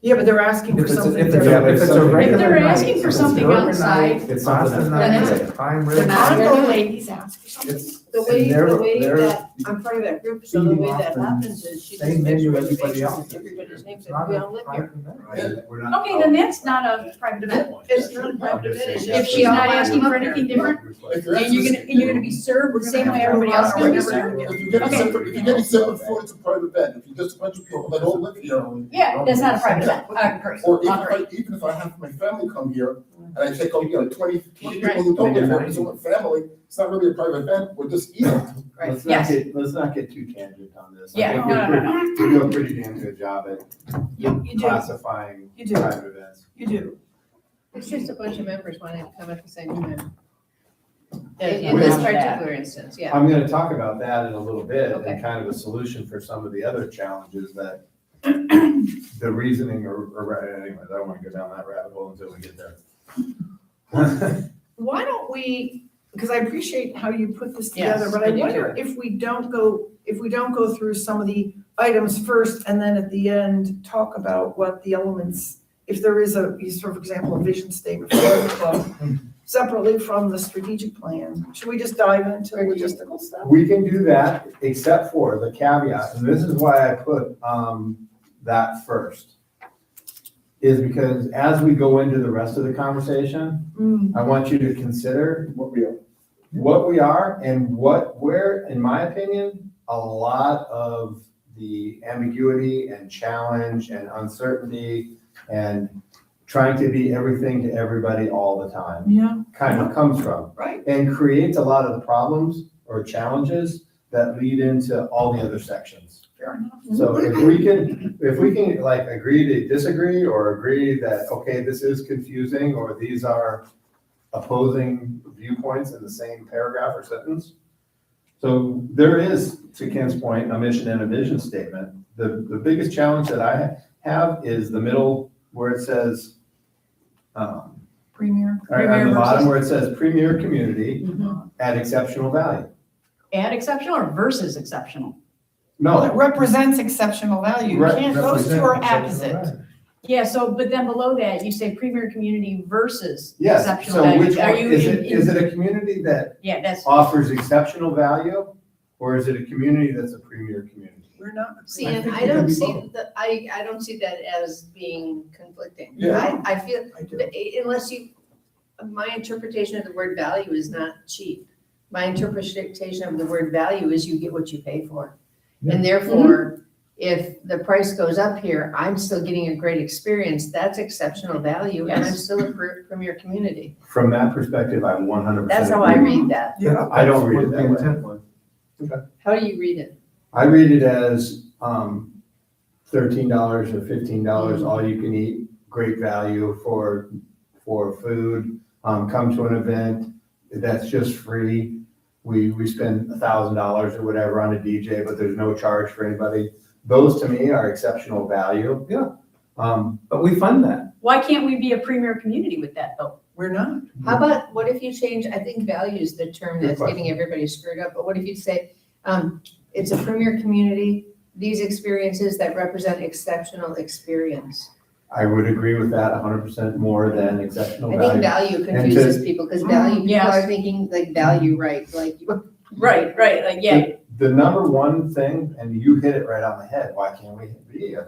A: Yeah, but they're asking for
K: If it's a-
A: something
K: if it's a-
A: different.
K: if it's a
F: If
K: regular
G: they're
K: night,
G: asking for
K: if it's
G: something
K: an urban
G: outside,
K: night, It's something
F: Pasta
K: that's
G: night.
K: prime
G: The
K: rib.
G: non-
A: ladies ask for something.
K: It's,
B: the way,
K: and they're-
B: the way
K: they're
B: that, I'm part of that group, so the
K: feeding
B: way
K: off
B: that
K: the
B: happens is she just
K: same
B: makes
K: menu everybody
B: reservations
K: else.
B: with everybody's names,
K: It's
B: and
K: not
B: we
K: a
B: all live here.
K: private event.
F: We're not-
G: Okay, then that's not a private event.
A: It's not a
F: I'm
A: private
F: just
A: event.
F: saying-
G: If she's not asking for anything different,
E: If you're
G: and you're gonna be served the same way everybody else is gonna be served?
E: If you get
G: Okay.
E: if you get separate food, it's a private event. If you just a bunch of people that all live here,
G: Yeah, that's not a private event. Great.
E: or
G: Agree.
E: even if I have my family come here, and I take, 20 people
G: Right.
E: who don't live here, it's all family, it's not really a private event, we're just eating.
G: Right,
F: Let's
G: yes.
F: let's not get too tangent on this. I
G: Yeah,
F: think
G: no.
F: We do a pretty damn good job at
A: You do,
F: classifying
A: You do.
F: private events.
A: you do.
B: It's just a bunch of members wanting to come at the same time.
G: There's
B: In this
G: nothing wrong with that.
B: particular instance, yeah.
F: I'm gonna talk about that in a little bit
B: Okay.
F: and kind of a solution for some of the other challenges that the reasoning anyways, I don't wanna go down that rabbit hole until we get there.
A: Why don't we, because I appreciate how you put this
G: Yes,
A: together, but I
G: I do
A: wonder if we don't go through some of the items first and then at the end, talk about what the elements, if there is a, sort of example, a vision statement for the club, separately from the strategic plan. Should we just dive into logistical stuff?
F: We can do that, except for the caveat, and this is why I put, that first. Is because as we go into the rest of the conversation,
A: Mm,
F: I want you to consider
E: What we are.
F: what we are and where, in my opinion, a lot of the ambiguity and challenge and uncertainty and trying to be everything to everybody all the time
A: yeah,
F: kind of comes from,
A: right.
F: and creates a lot of the problems or challenges that lead into all the other sections.
A: Fair enough.
F: So if we can like agree to disagree or agree that, okay, this is confusing or these are opposing viewpoints in the same paragraph or sentence. So there is, to Ken's point, a mission and a vision statement. The biggest challenge that I have is the middle where it says,
A: Premier.
F: right on the bottom where it says premier community
G: Mhm.
F: at exceptional value.
G: Add exceptional or versus exceptional?
A: Well, it
F: No,
A: represents exceptional value. You
F: Right,
A: can't, those two are
K: Represent
A: opposite.
G: Yeah, so, but then below that, you say premier community versus
F: yes,
G: exceptional
F: so
G: value.
F: which
G: Are
F: one,
G: you
F: is it a community that
G: Yeah, that's,
F: offers exceptional value, or is it a community that's a premier community?
A: We're not.
B: See,
K: I
B: and
K: think
B: I
K: it can
B: don't
K: be
B: see,
K: both.
B: I don't see that as being conflicting.
E: Yeah.
B: I feel,
A: I do.
B: unless you, my interpretation of the word value is not cheap. My interpretation of the word value is you get what you pay for. And therefore, if the price goes up here, I'm still getting a great experience, that's exceptional value, and I'm
G: Yes.
B: still a premier community.
F: From that perspective, I 100%.
B: That's how I read that.
A: Yeah.
F: I don't read it
K: What the
F: that way.
K: intent was.
B: How do you read it?
F: I read it as, $13 or $15, all you can eat, great value for food. Come to an event that's just free. We spend $1,000 or whatever on a DJ, but there's no charge for anybody. Those to me are exceptional value.
K: Yeah.
F: Um,
K: But we fund that.
G: Why can't we be a premier community with that though?
A: We're not.
B: How about, what if you change, I think value is the term
F: Good
B: that's
F: question.
B: getting everybody screwed up, but what if you say, it's a premier community, these experiences that represent exceptional experience?
F: I would agree with that 100% more than exceptional
B: I think
F: value.
B: value confuses people, because value, people
G: yes.
B: are thinking like value, right, like,
G: Right, like, yeah,
F: The number one thing, and you hit it right on the head, why can't we be a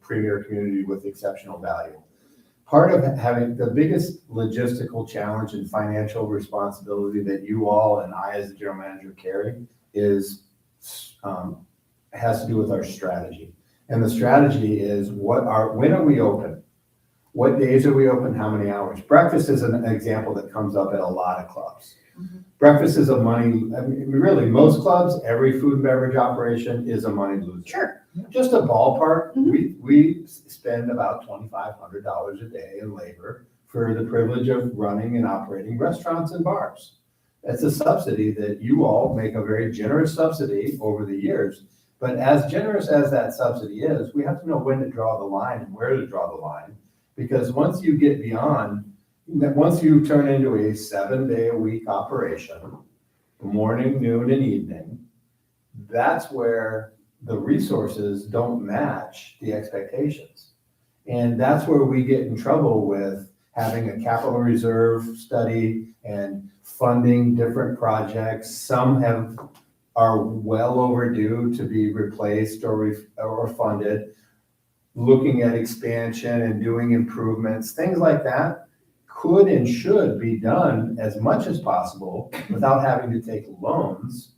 F: premier community with exceptional value? Part of having the biggest logistical challenge and financial responsibility that you all and I as the general manager carry is, has to do with our strategy. And the strategy is when are we open? What days are we open? How many hours? Breakfast is an example that comes up at a lot of clubs. Breakfast is a money, I mean, really, most clubs, every food and beverage operation is a money loser.
G: sure.
F: Just a ballpark,
G: Mhm.
F: we spend about $2,500 a day in labor for the privilege of running and operating restaurants and bars. That's a subsidy that you all make a very generous subsidy over the years. But as generous as that subsidy is, we have to know when to draw the line and where to draw the line. Because once you get beyond, once you turn into a 7-day-a-week operation, morning, noon, and evening, that's where the resources don't match the expectations. And that's where we get in trouble with having a capital reserve study and funding different projects. Some are well overdue to be replaced or funded. Looking at expansion and doing improvements, things like that could and should be done as much as possible without having to take loans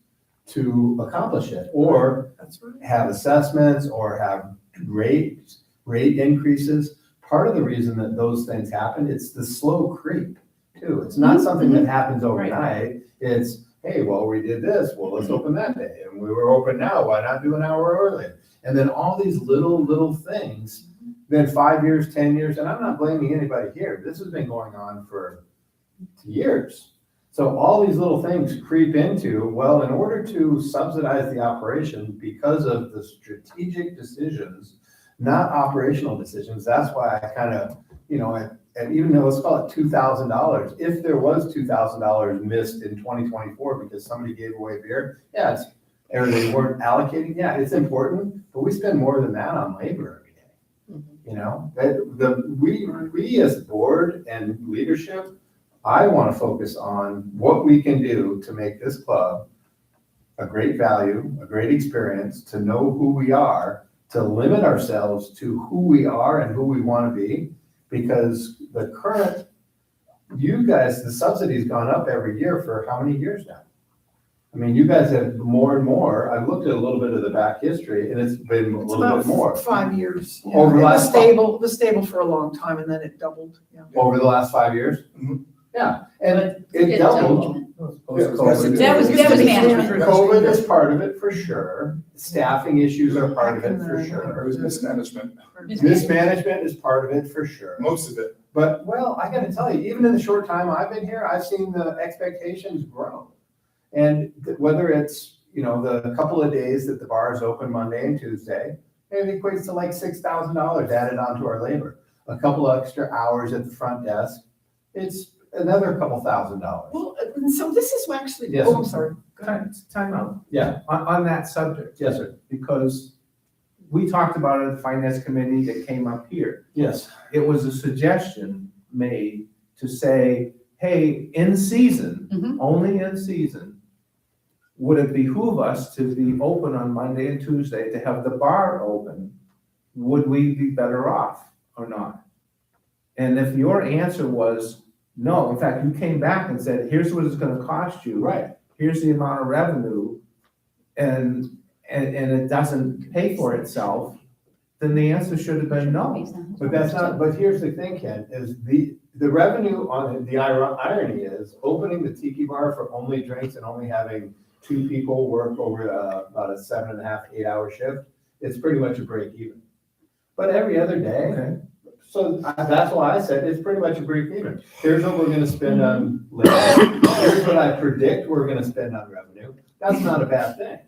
F: to accomplish it, or
A: That's right.
F: have assessments or have rate increases. Part of the reason that those things happen, it's the slow creep too. It's not something that happens overnight. It's, hey, well, we did this, well, let's open that day. And we were open now, why not do an hour early? And then all these little things, then 5 years, 10 years, and I'm not blaming anybody here. This has been going on for years. So all these little things creep into, well, in order to subsidize the operation because of the strategic decisions, not operational decisions, that's why I kind of, and even though let's call it $2,000, if there was $2,000 missed in 2024 because somebody gave away beer, yeah, or they weren't allocating, yeah, it's important, but we spend more than that on labor every day. We as board and leadership, I want to focus on what we can do to make this club a great value, a great experience, to know who we are, to limit ourselves to who we are and who we want to be, because you guys, the subsidy's gone up every year for how many years now? I mean, you guys have more and more. I've looked at a little bit of the back history, and it's been a
A: It's
F: little bit more.
A: about 5 years. Yeah.
F: Over the
A: It
F: last
A: was stable for a long time, and then it doubled. Yeah.
F: Over the last 5 years?
E: Mhm.
F: Yeah, and it
B: It's
F: doubled.
E: Post-COVID.
G: That was management.
F: COVID is part of it for sure. Staffing issues are part of it for
E: It
F: sure.
E: was mismanagement,
F: Mismanagement is part of it for sure.
E: most of it.
F: But, well, I gotta tell you, even in the short time I've been here, I've seen the expectations grow. And whether it's, the couple of days that the bar is open Monday and Tuesday, it equates to like $6,000 added onto our labor. A couple of extra hours at the front desk, it's another couple $1,000.
A: Well, and so this is actually,
F: Yes.
A: I'm sorry. Go ahead.
K: Time out.
F: Yeah,
K: On that subject,
F: yes, sir.
K: because we talked about it at the finance committee that came up here.
F: Yes.
K: It was a suggestion made to say, hey, in season,
G: Mhm.
K: only in season, would it behoove us to be open on Monday and Tuesday, to have the bar open? Would we be better off or not? And if your answer was no, in fact, you came back and said, here's what it's gonna cost you.
F: Right.
K: Here's the amount of revenue. And and it doesn't pay for itself, then the answer should have been no.
F: But that's not, but here's the thing, Ken, is the revenue on, the irony is opening the tiki bar for only drinks and only having 2 people work over about a 7.5, 8 hour shift, it's pretty much a break even. But every other day,
K: Okay.
F: so that's why I said it's pretty much a break even. Here's what we're gonna spend on labor. Here's what I predict we're gonna spend on revenue. That's not a bad thing.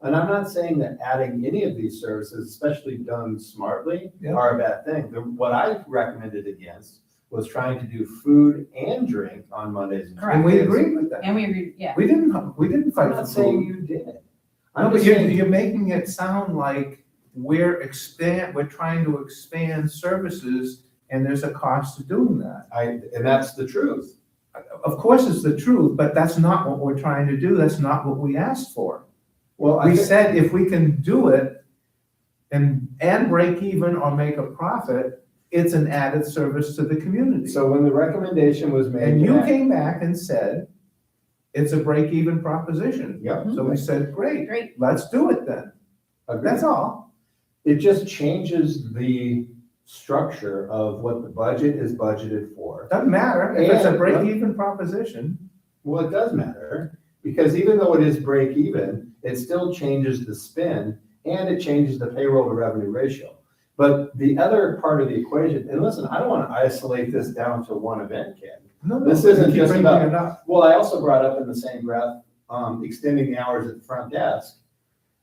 F: And I'm not saying that adding any of these services, especially done smartly,
K: Yeah.
F: are a bad thing. What I recommended against was trying to do food and drink on Mondays and Tuesdays.
K: And we agreed with that.
G: And we agreed, yeah.
K: We didn't
F: I'm
K: fight for
F: not saying
K: food.
F: you did.
K: No,
F: I'm
K: but
F: just
K: you're,
F: saying,
K: you're making it sound like we're trying to expand services and there's a cost to doing that.
F: and that's the truth.
K: Of course it's the truth, but that's not what we're trying to do. That's not what we asked for.
F: Well,
K: We said if we can do it and break even or make a profit, it's an added service to the community.
F: so when the recommendation was made.
K: And
F: to
K: you
F: act-
K: came back and said, it's a break-even proposition.
F: Yep.
K: So we said, great,
G: Great.
K: let's do it then.
F: Agreed.
K: That's all.
F: It just changes the structure of what the budget is budgeted for.
K: Doesn't matter. If it's a
F: And-
K: break-even proposition,
F: Well, it does matter, because even though it is break even, it still changes the spend and it changes the payroll to revenue ratio. But the other part of the equation, and listen, I don't want to isolate this down to one event, Ken.
K: no,
F: This
K: you
F: isn't
K: keep
F: just
K: bringing
F: about-
K: it up.
F: Well, I also brought up in the same breath, extending the hours at the front desk,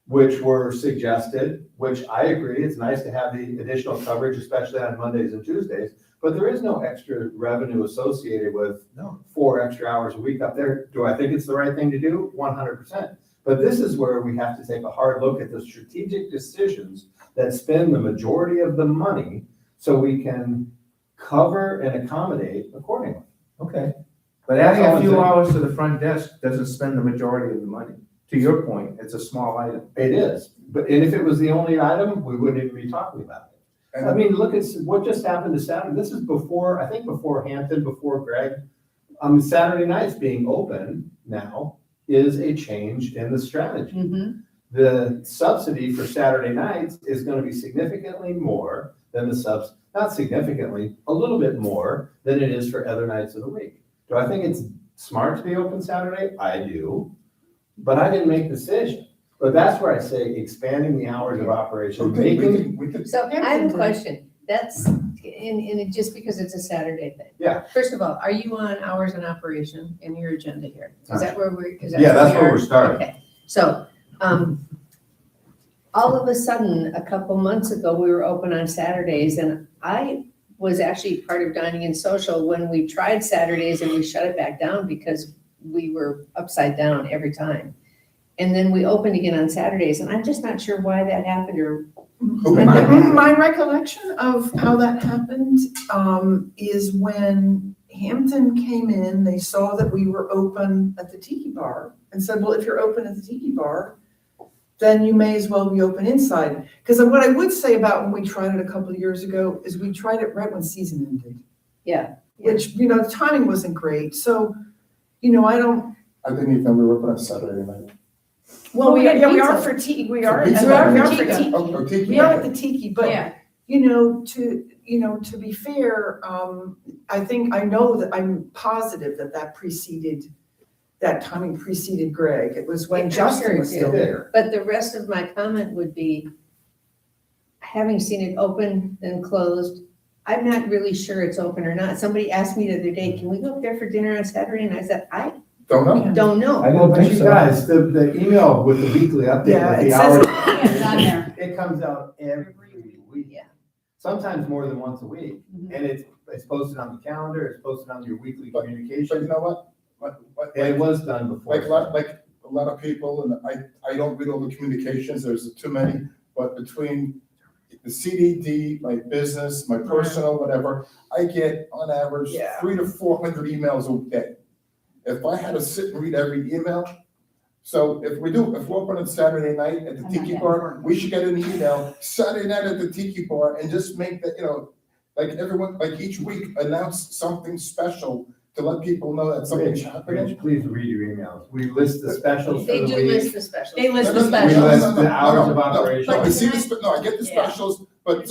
F: which were suggested, which I agree, it's nice to have the additional coverage, especially on Mondays and Tuesdays, but there is no extra revenue associated with
K: No.
F: 4 extra hours a week up there. Do I think it's the right thing to do? 100%. But this is where we have to take a hard look at the strategic decisions that spend the majority of the money so we can cover and accommodate accordingly.
K: Okay. But
F: That's
K: adding
F: all
K: a
F: I'm
K: few
F: saying.
K: hours to the front desk doesn't spend the majority of the money. To your point, it's a small item.
F: It is, and if it was the only item, we wouldn't even be talking about it.
E: And
F: I mean, look at what just happened to Saturday. This is before, I think before Hampton, before Greg. Saturday nights being open now is a change in the strategy.
G: Mhm.
F: The subsidy for Saturday nights is gonna be significantly more than not significantly, a little bit more than it is for other nights of the week. Do I think it's smart to be open Saturday? I do, but I didn't make the decision. But that's where I say expanding the hours of operation, making,
E: we could,
B: So I have a question. That's, and just because it's a Saturday thing.
F: Yeah.
B: First of all, are you on hours and operation in your agenda here? Is that where we're, is that?
F: Yeah, that's
B: we
F: where
B: are?
F: we're starting.
B: Okay, so, all of a sudden, a couple months ago, we were open on Saturdays and I was actually part of Dining and Social when we tried Saturdays and we shut it back down because we were upside down every time. And then we opened again on Saturdays and I'm just not sure why that happened or.
A: My recollection of how that happened, is when Hampton came in, they saw that we were open at the Tiki Bar and said, well, if you're open at the Tiki Bar, then you may as well be open inside. Because what I would say about when we tried it a couple of years ago is we tried it right when season ended.
B: Yeah.
A: Which, the timing wasn't great. So, I don't,
E: I didn't even know we were open on Saturday night.
A: well, we
G: we had
A: are
G: pizza.
A: for Tiki, we are,
E: Pizza?
A: we are
G: We are
A: for
G: for
A: Tiki.
G: Tiki.
E: Oh, Tiki.
A: We are at the Tiki, but
G: Yeah.
A: to be fair, I know that I'm positive that timing preceded Greg. It was when
B: I'm
A: Justin
B: sure
A: was
B: it
A: still
F: did.
A: there.
B: But the rest of my comment would be, having seen it open and closed, I'm not really sure it's open or not. Somebody asked me the other day, can we go up there for dinner on Saturday? And I said, I
E: Don't know.
B: don't know.
K: I
F: Well,
K: didn't
F: but
K: think
F: you
K: so.
F: guys, the email with the weekly update
A: Yeah,
F: with
A: it
F: the
A: says
F: hours,
G: Yeah, it's on there.
F: it comes out every week.
B: Yeah.
F: Sometimes more than once a week.
G: Mhm.
F: And it's posted on the calendar, it's posted on your weekly
E: But you
F: communication.
E: know what?
F: And it was done before.
E: Like a lot of people, and I don't read all the communications, there's too many, but between the CDD, my business, my personal, whatever, I get on average
A: Yeah.
E: 300 to 400 emails a day. If I had to sit and read every email, so if we're open on Saturday night at the
G: I'm not
E: Tiki
G: that
E: Bar,
G: important.
E: we should get an email, Saturday night at the Tiki Bar, and just make that, like everyone, like each week, announce something special to let people know that something's happening?
F: Rich, please read your emails. We list the specials for
B: They
F: the
B: do
F: week.
B: list the specials.
G: They list the
E: No, no, no,
F: We
G: specials.
F: list the hours of operation.
E: No, I see this, no, I get the
G: Yeah.
E: specials, but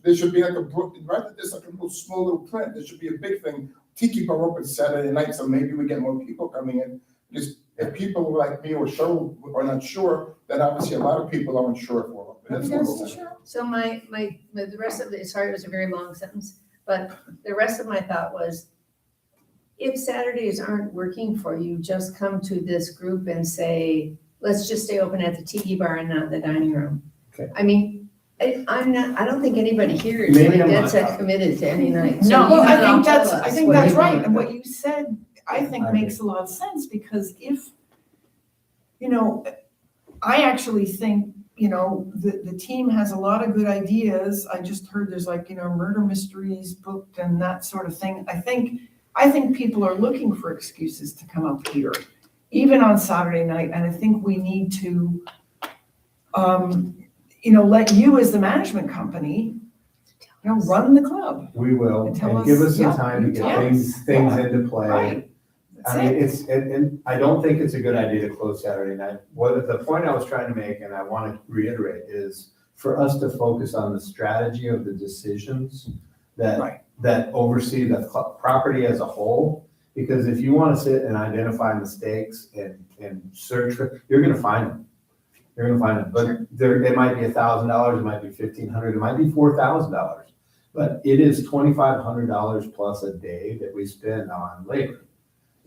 E: there should be like rather than just like a little small little print, there should be a big thing. Tiki bar open Saturday night, so maybe we get more people coming in. Because if people like me or Cheryl are not sure, then obviously a lot of people aren't sure for it. And that's what we're-
B: So the rest of it, sorry, it was a very long sentence, but the rest of my thought was, if Saturdays aren't working for you, just come to this group and say, let's just stay open at the tiki bar and not in the dining room.
F: Okay.
B: I mean, I don't think anybody here is
F: Maybe
B: like
F: I'm
B: dead
F: not-
B: set committed to any night. So
G: No.
B: you
A: Well, I
B: can all
A: think
B: tell
A: that's,
B: us
A: I think
B: what
A: that's
B: you
A: right,
B: think.
A: and what you said, I think
F: I
A: makes a lot of sense, because if, you know, I actually think, you know, the team has a lot of good ideas. I just heard there's like, you know, murder mysteries booked and that sort of thing. I think people are looking for excuses to come up here, even on Saturday night, and I think we need to, you know, let you as the management company, you know, run the club.
F: We will,
B: And tell
F: and
B: us-
F: give us some
B: yeah,
F: time to get
B: tell
F: things
B: us.
F: into play.
B: Right.
F: I mean, and I don't think it's a good idea to close Saturday night. The point I was trying to make, and I want to reiterate, is for us to focus on the strategy of the decisions
A: Right.
F: that oversee the property as a whole. Because if you want to sit and identify mistakes and search for, you're gonna find them. You're gonna find them, but it might be $1,000, it might be $1,500, it might be $4,000. But it is $2,500 plus a day that we spend on labor.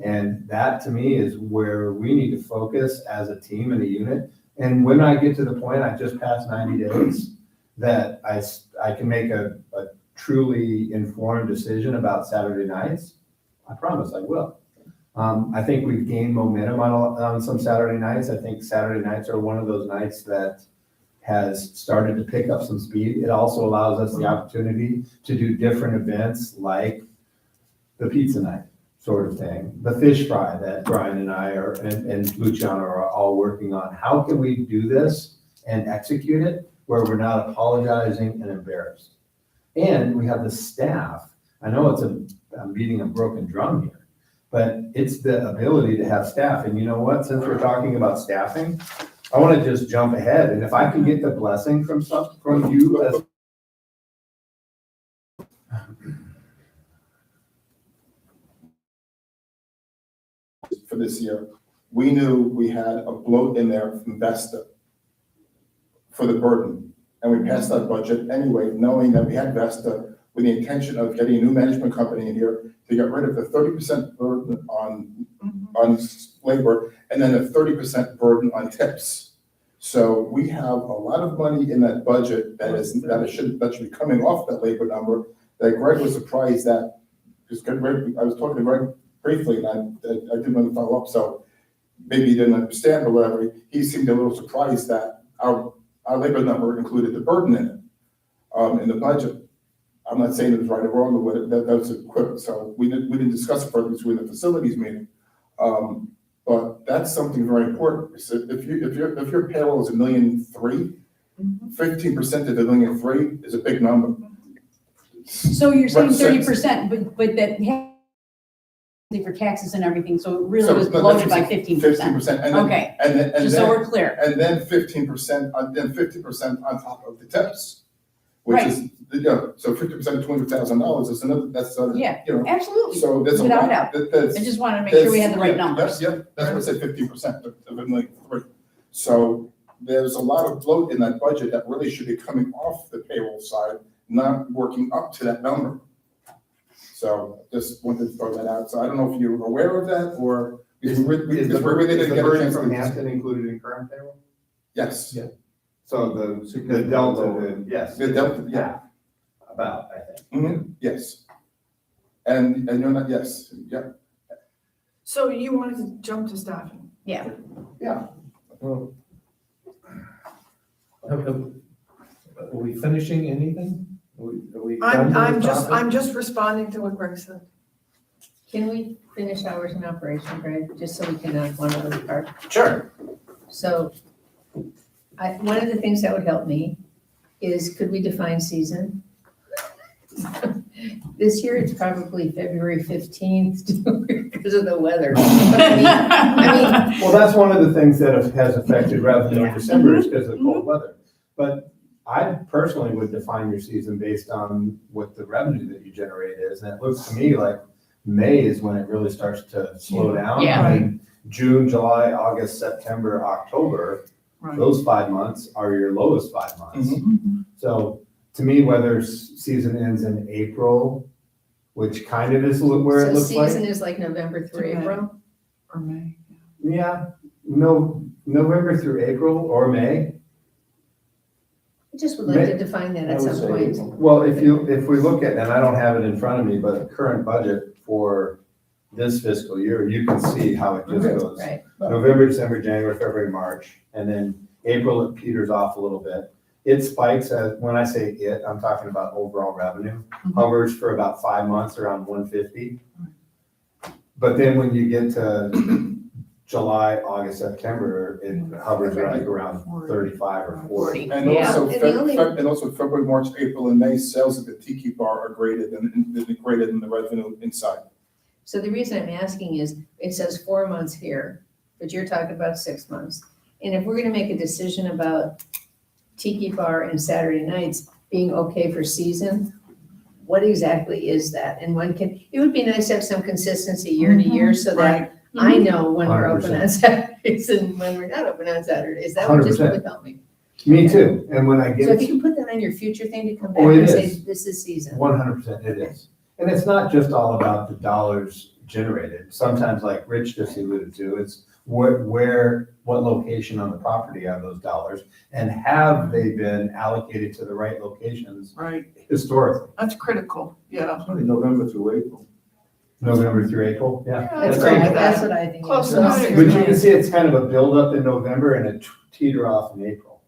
F: And that, to me, is where we need to focus as a team and a unit. And when I get to the point, I just passed 90 days, that I can make a truly informed decision about Saturday nights, I promise I will. I think we've gained momentum on some Saturday nights. I think Saturday nights are one of those nights that has started to pick up some speed. It also allows us the opportunity to do different events like the pizza night sort of thing, the fish fry that Brian and I and Luciano are all working on. How can we do this and execute it where we're not apologizing and embarrassed? And we have the staff. I know I'm beating a broken drum here, but it's the ability to have staff. And you know what, since we're talking about staffing, I want to just jump ahead. And if I can get the blessing from you as
E: for this year, we knew we had a bloat in there from Vesta for the burden. And we passed that budget anyway, knowing that we had Vesta with the intention of getting a new management company in here to get rid of the 30% burden on labor and then a 30% burden on tips. So we have a lot of money in that budget that should be coming off that labor number, that Greg was surprised that, because I was talking to Greg briefly, and I didn't want to follow up, so maybe he didn't understand or whatever. He seemed a little surprised that our labor number included the burden in it, in the budget. I'm not saying it was right or wrong, or whatever, that was a quick, so we didn't discuss it further between the facilities meeting. But that's something very important. So if your payroll is $1.3 million, 15% of the $1.3 million is a big number.
G: So you're saying
E: Right,
G: 30%, but that for taxes and everything, so it really
E: So,
G: was
E: no,
G: bloated by
E: that's
G: 15%.
E: 15%, and then,
G: Okay,
E: and
G: just so we're clear.
E: And then 15%, then 50% on top of the tips, which
G: Right.
E: is, you know, so 50% of $200,000 is another, that's another,
G: Yeah,
E: you know,
G: absolutely.
E: so that's a
G: Without a
E: lot.
G: doubt.
E: That's-
G: I just wanted to make sure we had the right
E: yeah,
G: numbers.
E: Yeah, that's what I said, 50% of $1.3 million. So there's a lot of bloat in that budget that really should be coming off the payroll side, not working up to that number. So just wanted to throw that out. So I don't know if you're aware of that, or
F: is
E: we're
F: the
E: really didn't get a
F: burden
E: chance
F: from
E: to.
F: Hampton included in current payroll?
E: Yes.
F: Yeah. So the delta, yes.
E: The delta, yeah.
F: About, I think.
E: Mhm, yes. And you're not, yes, yeah.
A: So you wanted to jump to staffing?
G: Yeah.
E: Yeah.
K: Well, Are we finishing anything? Are we done with this topic?
A: I'm just responding to what Greg said.
B: Can we finish hours in operation, Greg, just so we can add one other part?
K: Sure.
B: So one of the things that would help me is, could we define season? This year, it's probably February 15th because of the weather. I
F: Well, that's one of the things that has affected revenue in December is because of the cold weather. But I personally would define your season based on what the revenue that you generate is. And it looks to me like May is when it really starts to slow down.
G: Yeah.
F: And June, July, August, September, October,
A: Right.
F: those 5 months are your lowest 5 months.
A: Mhm.
F: So to me, whether season ends in April, which kind of is where it
B: So
F: looks like.
B: season is like November through
A: Okay.
B: April?
A: Or May.
F: Yeah, no, November through April or May.
B: I just would like to define that at some point.
F: Well, if we look at, and I don't have it in front of me, but the current budget for this fiscal year, you can see how it just goes.
B: Right.
F: November, December, January, February, March, and then April, it peters off a little bit. It spikes when I say it, I'm talking about overall revenue, hovers for about 5 months around 150. But then when you get to July, August, September, it hovers like around 35 or 40.
E: And
B: Yeah.
E: also,
B: And the only-
E: and also February, March, April, and May, sales at the Tiki Bar are greater than the revenue inside.
B: So the reason I'm asking is, it says 4 months here, but you're talking about 6 months. And if we're gonna make a decision about Tiki Bar and Saturday nights being okay for season, what exactly is that? And when it would be nice to have some consistency year to year so that I know when we're open on
F: 100%.
B: Saturdays and when we're not open on Saturdays. That would just
F: 100%.
B: really help me.
F: Me too, and when I
B: So
F: get
B: if you can put that on your future thing to come back
F: Oh, it
B: and say,
F: is.
B: this is season.
F: 100%, it is. And it's not just all about the dollars generated. Sometimes, like Rich just alluded to, it's what location on the property are those dollars? And have they been allocated to the right locations
A: Right,
F: historically?
A: that's critical, yeah.
K: It's only November through April.
F: November through April, yeah.
A: That's
B: That's
A: great.
B: right, that's what I think.
A: Close
B: So-
A: enough.
F: But you can see it's kind of a buildup in November and a teeter off in April.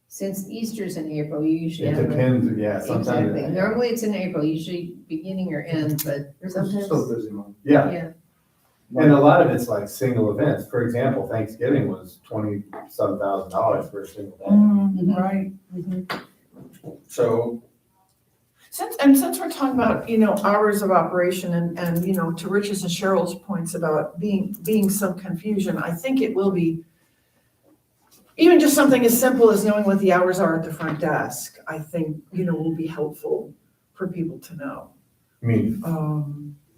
B: Since Easter's in April, you usually
F: It
B: have.
F: depends, yeah, sometimes.
B: Exactly. Normally it's in April, usually beginning or end, but sometimes,
K: Still busy month.
F: Yeah,
B: yeah.
F: and a lot of it's like single events. For example, Thanksgiving was $27,000 for a single day.
A: Right.
F: So
A: Since we're talking about, hours of operation and, to Rich's and Cheryl's points about being some confusion, I think it will be, even just something as simple as knowing what the hours are at the front desk, I think, will be helpful for people to know.
F: I mean,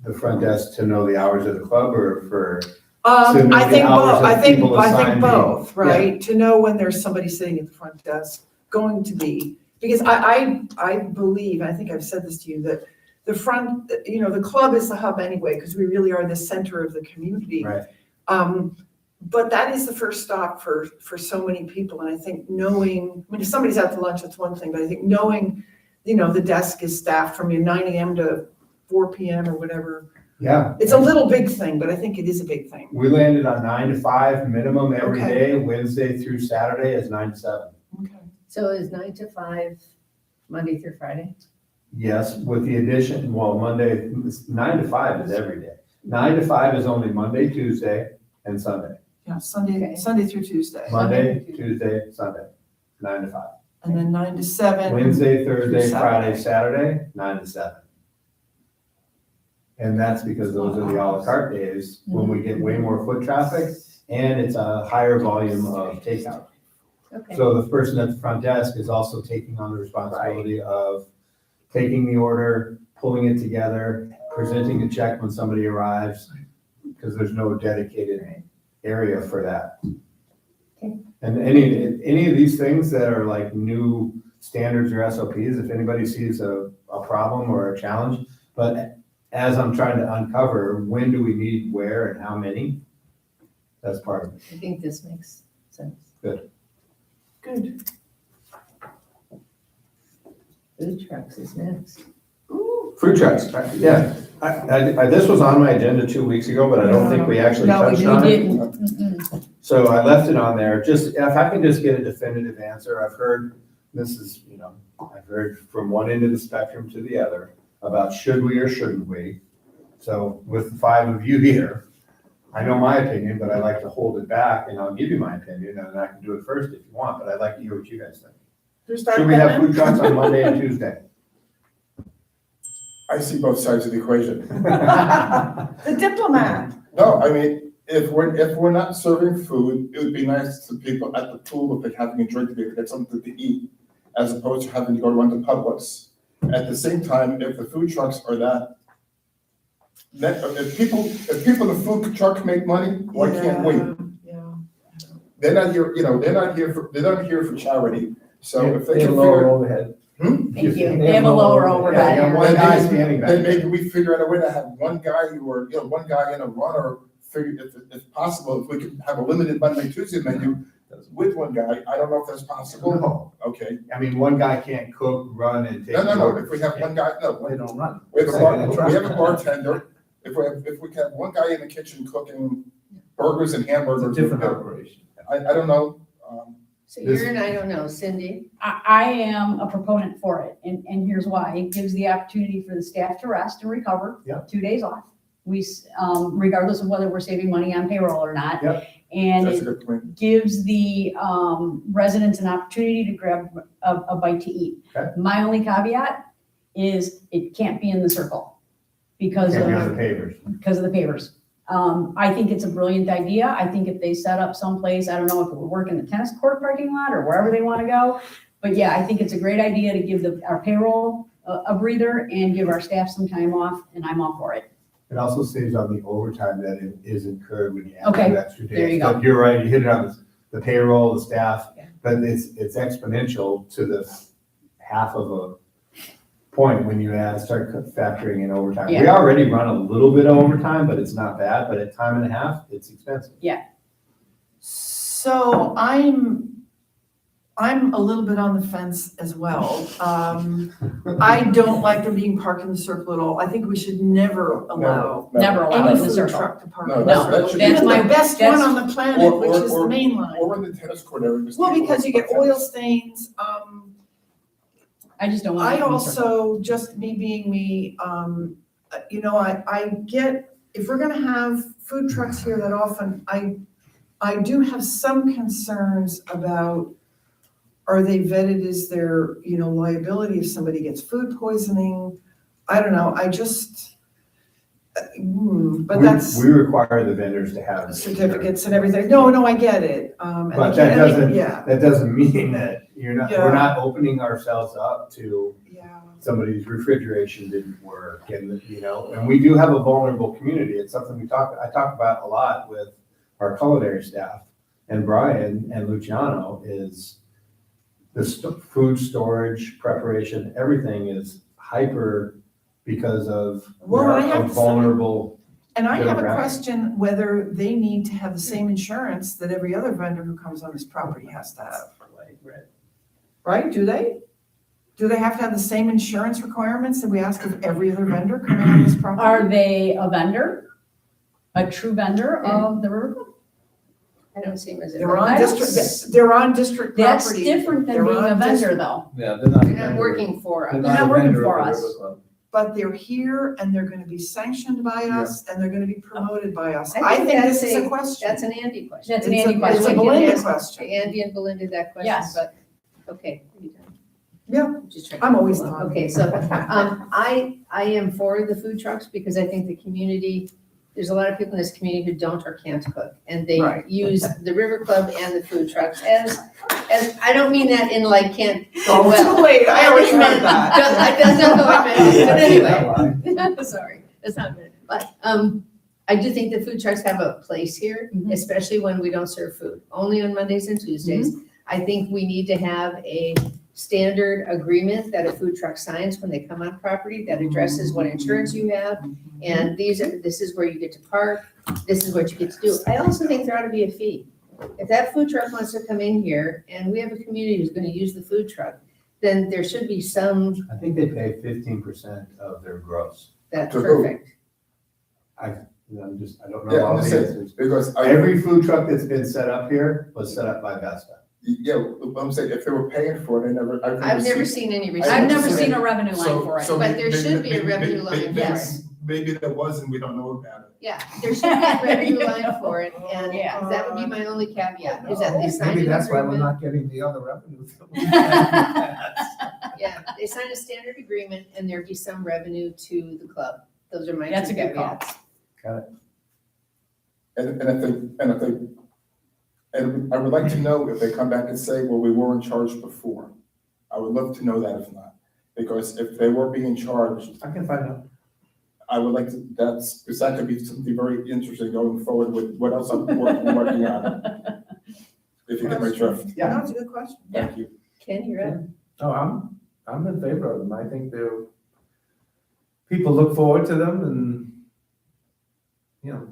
F: the front desk to know the hours of the club or for, To know
A: I
F: the
A: think
F: hours
A: both,
F: that
A: I think
F: people assign me.
A: both, right? To know when there's somebody sitting at the front desk, going to be, because I believe, I think I've said this to you, that the front, the club is the hub anyway, because we really are the center of the community.
F: right,
A: But that is the first stop for so many people, and I think knowing, if somebody's out to lunch, that's one thing, but I think knowing, the desk is staffed from 9 AM to 4 PM or whatever.
F: yeah.
A: It's a little big thing, but I think it is a big thing.
F: We landed on 9 to 5 minimum every
A: Okay.
F: day. Wednesday through Saturday is 9 to 7.
A: Okay.
B: So is 9 to 5, Monday through Friday?
F: Yes, with the addition, Monday, 9 to 5 is every day. 9 to 5 is only Monday, Tuesday, and Sunday.
A: Yeah,
B: Okay.
A: Sunday through Tuesday.
F: Monday, Tuesday, Sunday, 9 to 5.
A: And then 9 to 7.
F: Wednesday, Thursday,
A: through
F: Friday, Saturday, 9 to 7. And that's because those are the à la carte days when we get way more foot traffic and it's a higher volume of takeout.
B: Okay.
F: So the person at the front desk is also taking on the responsibility of taking the order, pulling it together, presenting a check when somebody arrives, because there's no dedicated area for that.
B: Okay.
F: And any of these things that are like new standards or SOPs, if anybody sees a problem or a challenge, but as I'm trying to uncover, when do we need where and how many, that's part of it.
B: I think this makes sense.
A: Good.
B: Food trucks is next.
F: Food trucks, yeah. This was on my agenda 2 weeks ago, but I don't think we actually
A: No, we
F: touched on it.
G: didn't.
F: So I left it on there, just, if I can just get a definitive answer, I've heard, I've heard from one end of the spectrum to the other about should we or shouldn't we. So with the 5 of you here, I know my opinion, but I like to hold it back and I'll give you my opinion and I can do it first if you want, but I'd like to hear what you guys think.
A: Who started
K: Should we have
A: that?
K: food trucks on Monday and Tuesday?
E: I see both sides of the equation.
A: The diplomat.
E: No, I mean, if we're not serving food, it would be nice to people at the pool, if they're having a drink, to be able to get something to eat, as opposed to having to go run to Publix. At the same time, if the food trucks are if people in the food truck make money, why can't we?
A: Yeah.
E: They're not here, they're not here for charity, so if they
K: They have
E: can
K: lower
E: figure.
K: overhead.
G: Thank you. They have a lower overhead.
K: Yeah, one guy standing back
E: Then
K: there.
E: maybe we figure out a way to have one guy one guy in a runner, figure, if possible, if we could have a limited Monday, Tuesday menu with one guy, I don't know if that's possible.
K: No,
E: Okay,
K: I mean, one guy can't cook, run, and take.
E: no, if we have one guy,
K: They don't run.
E: we have a bartender, if we have one guy in the kitchen cooking burgers and
K: It's a
E: hamburgers.
K: different operation.
E: I don't know,
B: So you're an I don't know, Cindy.
G: I am a proponent for it, and here's why. It gives the opportunity for the staff to rest and recover.
K: Yep.
G: 2 days off. Regardless of whether we're saving money on payroll or not.
K: Yep.
G: And
E: that's a
G: it
E: good point.
G: gives the residents an opportunity to grab a bite to eat.
K: Okay.
G: My only caveat is it can't be in the circle because
K: Can't be on
G: of,
K: the pavers.
G: because of the pavers. I think it's a brilliant idea. I think if they set up someplace, I don't know if it would work in the tennis court parking lot or wherever they want to go. But yeah, I think it's a great idea to give our payroll a breather and give our staff some time off, and I'm all for it.
K: It also saves on the overtime that is incurred when you add
G: Okay,
K: two extra days.
G: there you go.
K: But you're right, you hit it on the payroll, the staff,
G: Yeah.
K: but it's exponential to the half of a point when you start factoring in overtime. We
G: Yeah.
K: already run a little bit of overtime, but it's not bad, but at time and a half, it's expensive.
A: So I'm a little bit on the fence as well. I don't like them being parked in the circle at all. I think we should never allow
G: Never allow it
A: any
G: in the
A: food
G: circle.
A: truck to park.
E: No,
A: in
E: that's-
A: the
E: that
A: circle.
E: should
A: Even
G: be-
A: the best
G: that's-
A: one on the planet, which is the main line.
E: Or in the tennis court area. because
A: Well,
E: people
A: because you get
E: park
A: oil
E: there.
A: stains,
G: I just don't want
A: I
G: it in the circle.
A: also, just me being me, I get, if we're gonna have food trucks here that often, I do have some concerns about, are they vetted, is there, liability if somebody gets food poisoning? I don't know, but that's
K: We require the vendors to have.
A: certificates and everything. No, I get it. And
K: But
A: they
K: that
A: can't-
K: doesn't,
A: Yeah,
K: that doesn't mean that
A: Yeah.
K: we're not opening ourselves up to
A: yeah.
K: somebody's refrigeration didn't work and, and we do have a vulnerable community. It's something I talk about a lot with our culinary staff. And Brian and Luciano is the food storage, preparation, everything is hyper because of
A: Well, I have
K: a
A: to say-
K: vulnerable.
A: And I have a
K: Demographic.
A: question whether they need to have the same insurance that every other vendor who comes on this property has to have, right? Do they? Do they have to have the same insurance requirements that we ask of every other vendor coming on this property?
G: Are they a vendor? A true vendor of the river?
B: I don't see them as a.
A: They're on
G: I don't
A: district, they're on district
G: That's
A: property.
G: different than
A: They're
G: being a
A: on
G: vendor
A: district-
G: though.
K: Yeah, they're not.
B: They're not working for us.
G: They're not working
K: vendor
G: for
K: of the
G: us.
K: River Club.
A: But they're here and they're gonna be sanctioned by us and they're gonna be promoted by us.
B: I
A: I
B: think
A: think
B: that's
A: this is
B: a-
A: a question.
B: That's an Andy question.
G: That's an
A: It's
G: Andy
A: It's
G: question.
A: a
B: We can
A: Belinda
B: ask
A: question.
B: Andy and Belinda that question,
G: Yes.
B: but, okay. are you done?
A: Yeah,
B: Just trying
A: I'm
B: to
A: always
B: follow up.
A: done.
B: Okay, so, I am for the food trucks because I think the community, there's a lot of people in this community who don't or can't cook. And they
A: Right.
B: use the River Club and the food trucks as, I don't mean that in like can't do
A: Oh,
B: well.
A: too late, I already heard that.
B: That's not how I meant it, but anyway. Sorry, that's not good. But, I do think the food trucks have a place here,
G: Mhm.
B: especially when we don't serve food, only on Mondays and Tuesdays. I think we need to have a standard agreement that a food truck signs when they come on property that addresses what insurance you have. And this is where you get to park, this is what you get to do. I also think there ought to be a fee. If that food truck wants to come in here and we have a community who's gonna use the food truck, then there should be some,
K: I think they pay 15% of their gross.
B: that's
E: To who?
B: perfect.
K: I don't know
E: Yeah,
K: all
E: I'm just
K: the
E: saying,
K: answers.
E: because
K: Every food truck that's been set up here was set up by Vesta.
E: I'm saying, if they were paying for it,
B: I've never seen any
G: I've never
B: receipts.
G: seen a revenue line for it.
B: But there should be a revenue line, yes.
E: maybe there was and we don't know about it.
B: Yeah, there should be a revenue line for it, and
G: Yeah.
B: that would be my only caveat, is that they signed
K: Maybe
B: an
K: that's why we're
B: agreement.
K: not getting the other revenue.
B: Yeah, they signed a standard agreement and there'd be some revenue to the club. Those are my two
G: That's a good call.
B: caveats.
E: And I would like to know if they come back and say, well, we were in charge before. I would love to know that if not, because if they were being charged,
K: I can find out.
E: I would like to, because that could be something very interesting going forward with what else I'm working on. If you get my drift.
K: Yeah.
A: That's a good question.
E: Thank you.
B: Ken, you're up.
K: Oh, I'm in favor of them. I think they're, people look forward to them and, you know,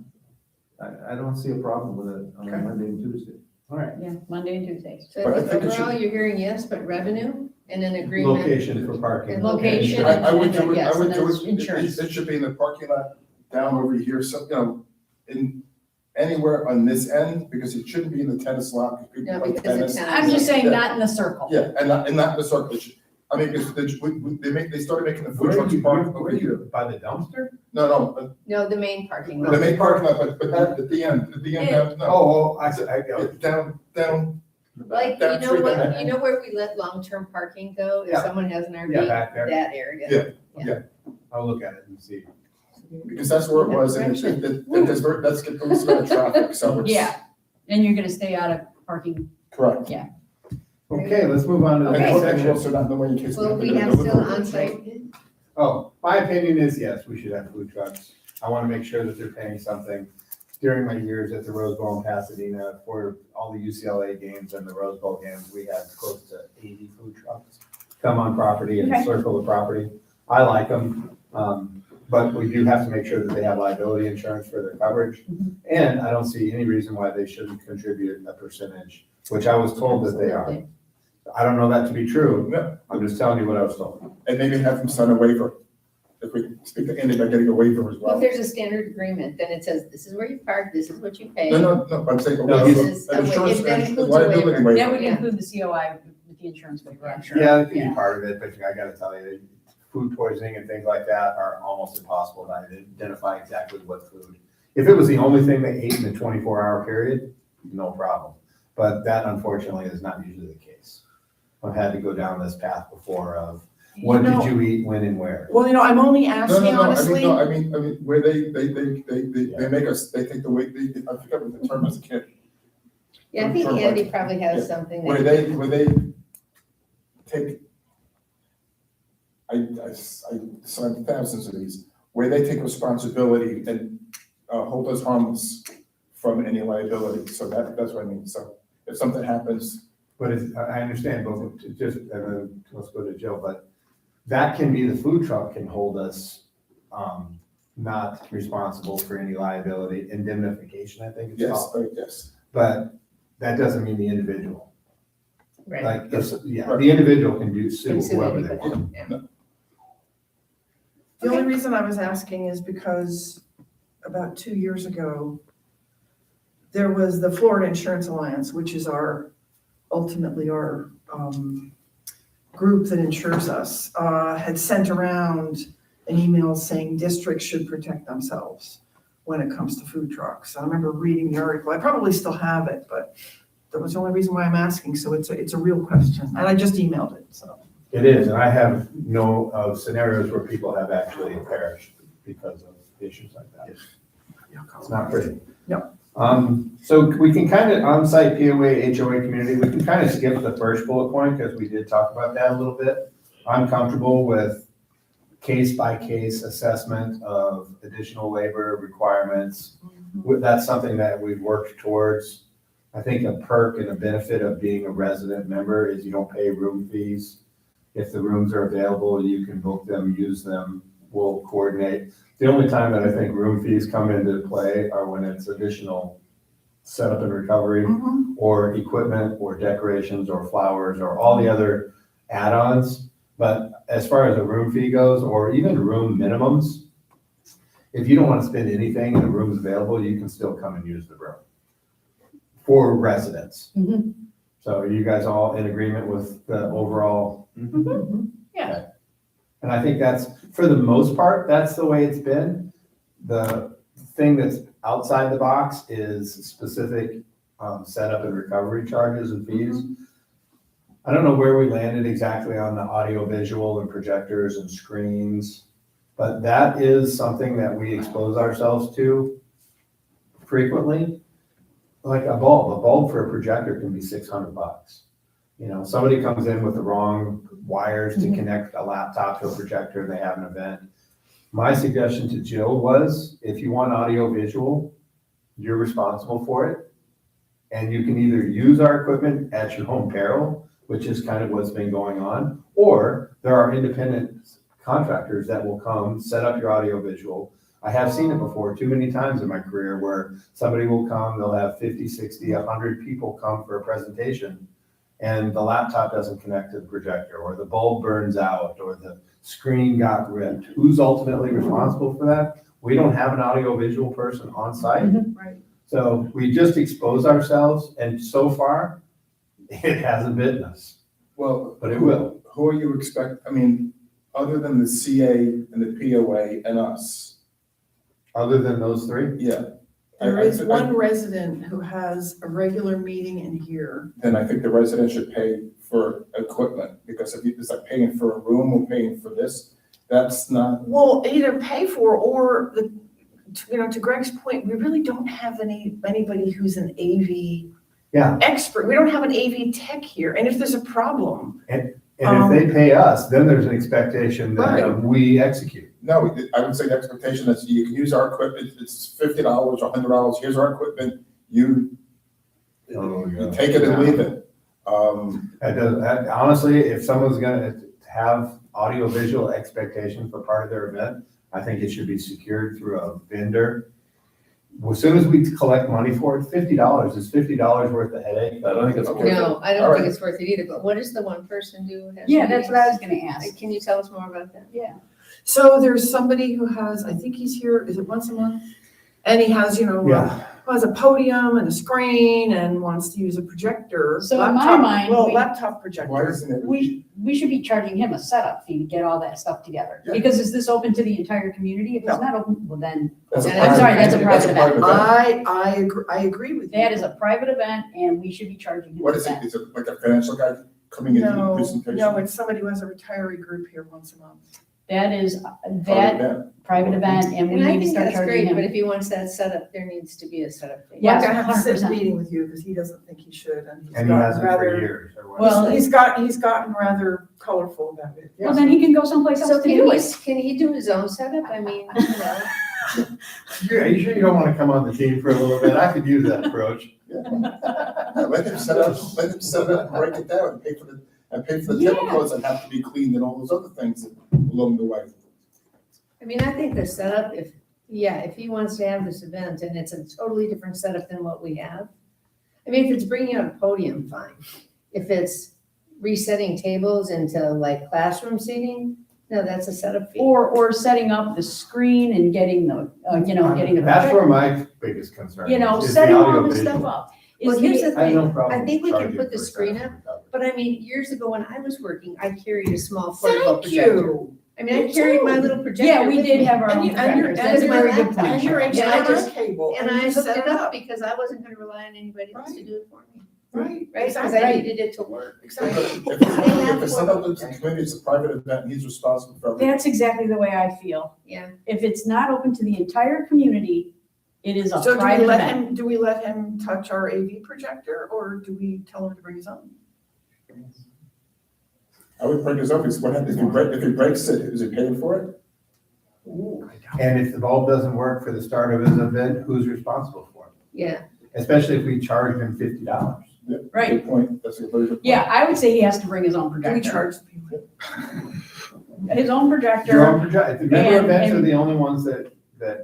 K: I don't see a problem with it on
E: Okay.
K: Monday and Tuesday. All right.
G: Yeah, Monday and Tuesdays.
B: So
E: But I
B: I think
E: think it should-
B: overall, you're hearing yes, but revenue and an agreement.
K: Location for parking.
B: And
G: Location.
E: I would do it,
G: Yes,
E: I would
G: and
E: do
G: those
E: it,
G: insurance.
E: it should be in the parking lot down over here, so, you know, in anywhere on this end, because it shouldn't be in the tennis lot, because people
B: No,
E: like
B: because
E: tennis.
B: it's
G: I'm just saying
E: Yeah.
G: not in the circle.
E: Yeah, and not the circle, it should- I mean, because they started making the food
K: Where are
E: trucks
K: you,
E: park
K: where
E: over
K: are
E: here.
K: you, by the dumpster?
E: No,
B: No, the main parking
E: the
B: lot.
E: main parking lot, but at the end, down, no.
K: Oh, I said, I go.
E: Down.
B: Like,
E: down
B: you know
E: three
B: what,
E: down.
B: you know where we let long-term parking go? If
K: Yeah.
B: someone has an
K: Yeah,
B: RV,
K: back there.
B: that area.
K: I'll look at it and see.
E: Because that's where it was, and that's get boosts about traffic, so it's.
G: Yeah, and you're gonna stay out of parking.
E: Correct.
K: Okay, let's move on to the
E: And
K: next
E: also-
K: section.
E: also not knowing in case.
B: Well, we
E: they're
B: have
E: gonna
B: still
E: deliver.
B: on-site.
K: Oh, my opinion is yes, we should have food trucks. I want to make sure that they're paying something. During my years at the Rose Bowl in Pasadena, for all the UCLA games and the Rose Bowl games, we had close to 80 food trucks come on property and
G: Okay.
K: circle the property. I like them, but we do have to make sure that they have liability insurance for their coverage. And I don't see any reason why they shouldn't contribute a percentage, which I was told that they are.
B: Absolutely.
K: I don't know that to be true.
E: No,
K: I'm just telling you what I was told.
E: and maybe have them sign a waiver. If we speak to Andy about getting a waiver as
B: Well, if
E: well.
B: there's a standard agreement, then it says, this is where you park, this is what you pay.
E: No, I'm saying.
K: No,
B: This is
E: an
B: a wa-
E: insurance-
B: if that
E: an
B: includes a
E: liability
B: waiver.
E: waiver.
G: That would
B: Yeah.
G: include the COI with the insurance waiver, I'm sure.
K: Yeah, that could be part of it, but I gotta tell you, food poisoning and things like that are almost impossible to identify exactly what food. If it was the only thing they ate in the 24-hour period, no problem. But that unfortunately is not usually the case. I've had to go down this path before of, what
A: You know-
K: did you eat, when and where?
A: Well, I'm only
E: No,
A: asking honestly.
E: I mean, where they make us, they take the weight, I forget what the term is, a kid.
B: Yeah, I think Andy probably has something
E: Where
B: that,
E: they take, I signed thousands of these, where they take responsibility and hold us harmless from any liability, so that's what I mean, so if something happens.
K: But I understand, but to just, let's go to Jill, but that can be, the food truck can hold us, not responsible for any liability, indemnification, I think it's
E: Yes,
K: called.
E: yes.
K: But that doesn't mean the individual.
B: right.
K: Like, the individual can sue
B: Can sue
K: whoever they
B: anybody.
K: want.
B: Yeah.
A: The only reason I was asking is because about 2 years ago, there was the Florida Insurance Alliance, which is ultimately our group that insures us, had sent around an email saying districts should protect themselves when it comes to food trucks. I remember reading the article. I probably still have it, but that was the only reason why I'm asking. So it's a real question. And I just emailed it, so.
K: It is, and I have of scenarios where people have actually perished because of issues like that. It's not pretty.
A: No.
K: So we can kind of, on-site POA, HOA community, we can kind of skip the first bullet point because we did talk about that a little bit. I'm comfortable with case-by-case assessment of additional labor requirements. That's something that we've worked towards. I think a perk and a benefit of being a resident member is you don't pay room fees. If the rooms are available, you can book them, use them, we'll coordinate. The only time that I think room fees come into play are when it's additional setup and recovery, or equipment, or decorations, or flowers, or all the other add-ons. But as far as a room fee goes, or even room minimums, if you don't want to spend anything and the room's available, you can still come and use the room for residents.
G: Mhm.
K: So are you guys all in agreement with the overall?
G: Yeah.
K: Okay. And I think that's, for the most part, that's the way it's been.
F: The thing that's outside the box is specific setup and recovery charges and fees. I don't know where we landed exactly on the audio visual and projectors and screens, but that is something that we expose ourselves to frequently. Like a bulb for a projector can be $600. You know, somebody comes in with the wrong wires to connect a laptop to a projector, they have an event. My suggestion to Jill was, if you want audio visual, you're responsible for it. And you can either use our equipment at your home peril, which is kind of what's been going on, or there are independent contractors that will come, set up your audio visual. I have seen it before too many times in my career where somebody will come, they'll have 50, 60, 100 people come for a presentation, and the laptop doesn't connect to the projector, or the bulb burns out, or the screen got ripped. Who's ultimately responsible for that? We don't have an audio-visual person on site.
A: Right.
F: So we just expose ourselves, and so far, it hasn't bitten us,
E: Well,
F: but it will.
E: who are you I mean, other than the CA and the POA and us,
F: Other than those three?
E: yeah.
A: There is one resident who has a regular meeting in here.
E: Then I think the resident should pay for equipment, because if it's like paying for a room or paying for this, that's not,
A: Well, either pay for or to Greg's point, we really don't have anybody who's an AV
F: Yeah.
A: expert. We don't have an AV tech here. And if there's a problem,
F: And if they pay us, then there's an expectation that
A: Right.
F: we execute.
E: no, I would say the expectation is you can use our equipment, it's $50 or $100, here's our equipment, you take it and leave it.
F: Honestly, if someone's gonna have audio-visual expectation for part of their event, I think it should be secured through a vendor. As soon as we collect money for it, $50 is $50 worth of headache.
E: I don't think it's okay.
B: No, I
E: All
B: don't
E: right.
B: think it's worth it either, but what does the one person do? who has
G: Yeah, that's what I was
B: meetings?
G: gonna ask.
B: Can you tell us more about that?
G: Yeah.
A: so there's somebody who has, I think he's here, is it once a month? And he has,
F: Yeah.
A: has a podium and a screen and wants to use a projector.
G: So in my
A: laptop-
G: mind,
A: Well,
G: we-
A: laptop
E: Why
A: projector.
E: isn't it?
G: We should be charging him a setup fee to get all that stuff together.
E: Yeah.
G: Because is this open to the entire community? If it's
A: No.
G: not open, well then,
E: That's a
B: I'm
E: private
G: sorry, that's a
E: event.
G: private event.
A: I agree with you.
G: that is a private event and we should be charging him
E: What
G: for
E: is it,
G: that.
E: is it like a financial guy coming into the
A: No,
E: presentation?
A: no, it's somebody who has a retiree group here once a month.
G: That is,
E: Private
G: that
E: event?
G: private event and we
B: And I
G: need to
B: think
G: start
B: that's
G: charging
B: great, but
G: him.
B: if he wants that set up, there needs to be a setup fee.
G: Yes,
A: Like I have to sit in a
G: 100%.
A: meeting with you because he doesn't think he should and he's
F: And he
A: gotten
F: hasn't for
A: rather.
F: years or whatever.
G: Well,
A: He's gotten rather colorful about it.
G: Well, then he can go someplace
B: So
G: else to do it.
B: can he do his own setup? I mean,
F: Are you sure you don't wanna come on the team for a little bit? I could use that approach.
E: Yeah, let him set up, and break it down, and pay for the
G: Yeah.
E: chemicals that have to be cleaned and all those other things along the way.
B: I mean, I think the setup, if he wants to have this event and it's a totally different setup than what we have. I mean, if it's bringing out a podium, fine. If it's resetting tables into like classroom seating, no, that's a setup fee.
G: Or setting up the screen and getting the, getting the.
F: That's where my biggest concern is the
G: Setting all
F: audio
G: this stuff
F: visual.
G: up.
B: Well,
G: Is
B: here's
G: the-
B: the
F: I have no
B: thing,
F: problem
B: I think we can
F: charging
B: put the
F: for
B: screen
F: setup
B: up,
F: and recovery.
B: but I mean, years ago when I was working, I carried a small portable
A: Thank
B: projector.
A: you.
B: I mean, I carried my little projector
G: Yeah, we
B: with
G: did
B: me.
G: have our
A: And
G: own
A: you- and your-
G: projectors.
A: and
G: That's a
A: your
G: very good
B: laptop,
G: point.
A: And your
B: Yeah, I
A: HDMI
B: just-
A: cable.
B: And
A: you
B: I hooked
A: set
B: it up because I wasn't gonna rely on anybody else to
A: Right.
B: do it for me,
A: Right,
B: right? Because
A: exactly.
B: I needed it to work.
A: Exactly.
E: If it's not open to the community, it's a private event, and he's responsible for everything.
G: That's exactly the way I feel.
B: Yeah.
G: If it's not open to the entire community, it is a
A: So
G: private event.
A: do we let him touch our AV projector or do we tell him to bring his own?
E: I would break his own, because what happens if he breaks it, is he paying for it?
F: And if the bulb doesn't work for the start of his event, who's responsible for it?
B: Yeah,
F: Especially if we charge him $50.
G: Right.
E: Good point, that's a very good point.
G: Yeah, I would say he has to bring his own
A: Do we
G: projector.
A: charge the people?
G: His own projector.
F: Your own project, the member
G: And-
F: events are
G: and-
F: the only ones that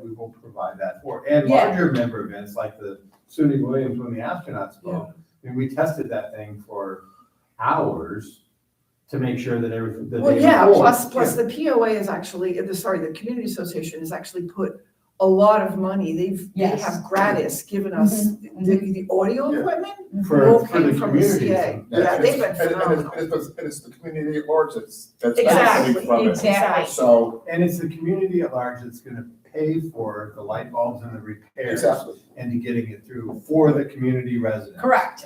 F: we will provide that for. And
G: Yeah.
F: larger member events like the SUNY Williams when the astronauts spoke. I mean, we tested that thing for hours to make sure that everything. the
A: Well,
F: day
A: yeah,
F: before-
A: plus the POA is actually, the community association has actually put a lot of money. They
G: Yes.
A: have gratis given us the audio
E: Yeah.
A: equipment.
F: For
A: all
F: for
A: came
F: the
A: from the
F: community.
A: CA.
E: Yeah,
A: Yeah,
E: and
A: they've
E: it's-
A: been
E: and
A: phenomenal.
E: it's the community at large that's
A: Exactly,
E: benefiting from it.
G: exactly.
E: So,
F: And it's the community at large that's gonna pay for the light bulbs and the repairs
E: Exactly.
F: and to getting it through for the community residents.
G: Correct.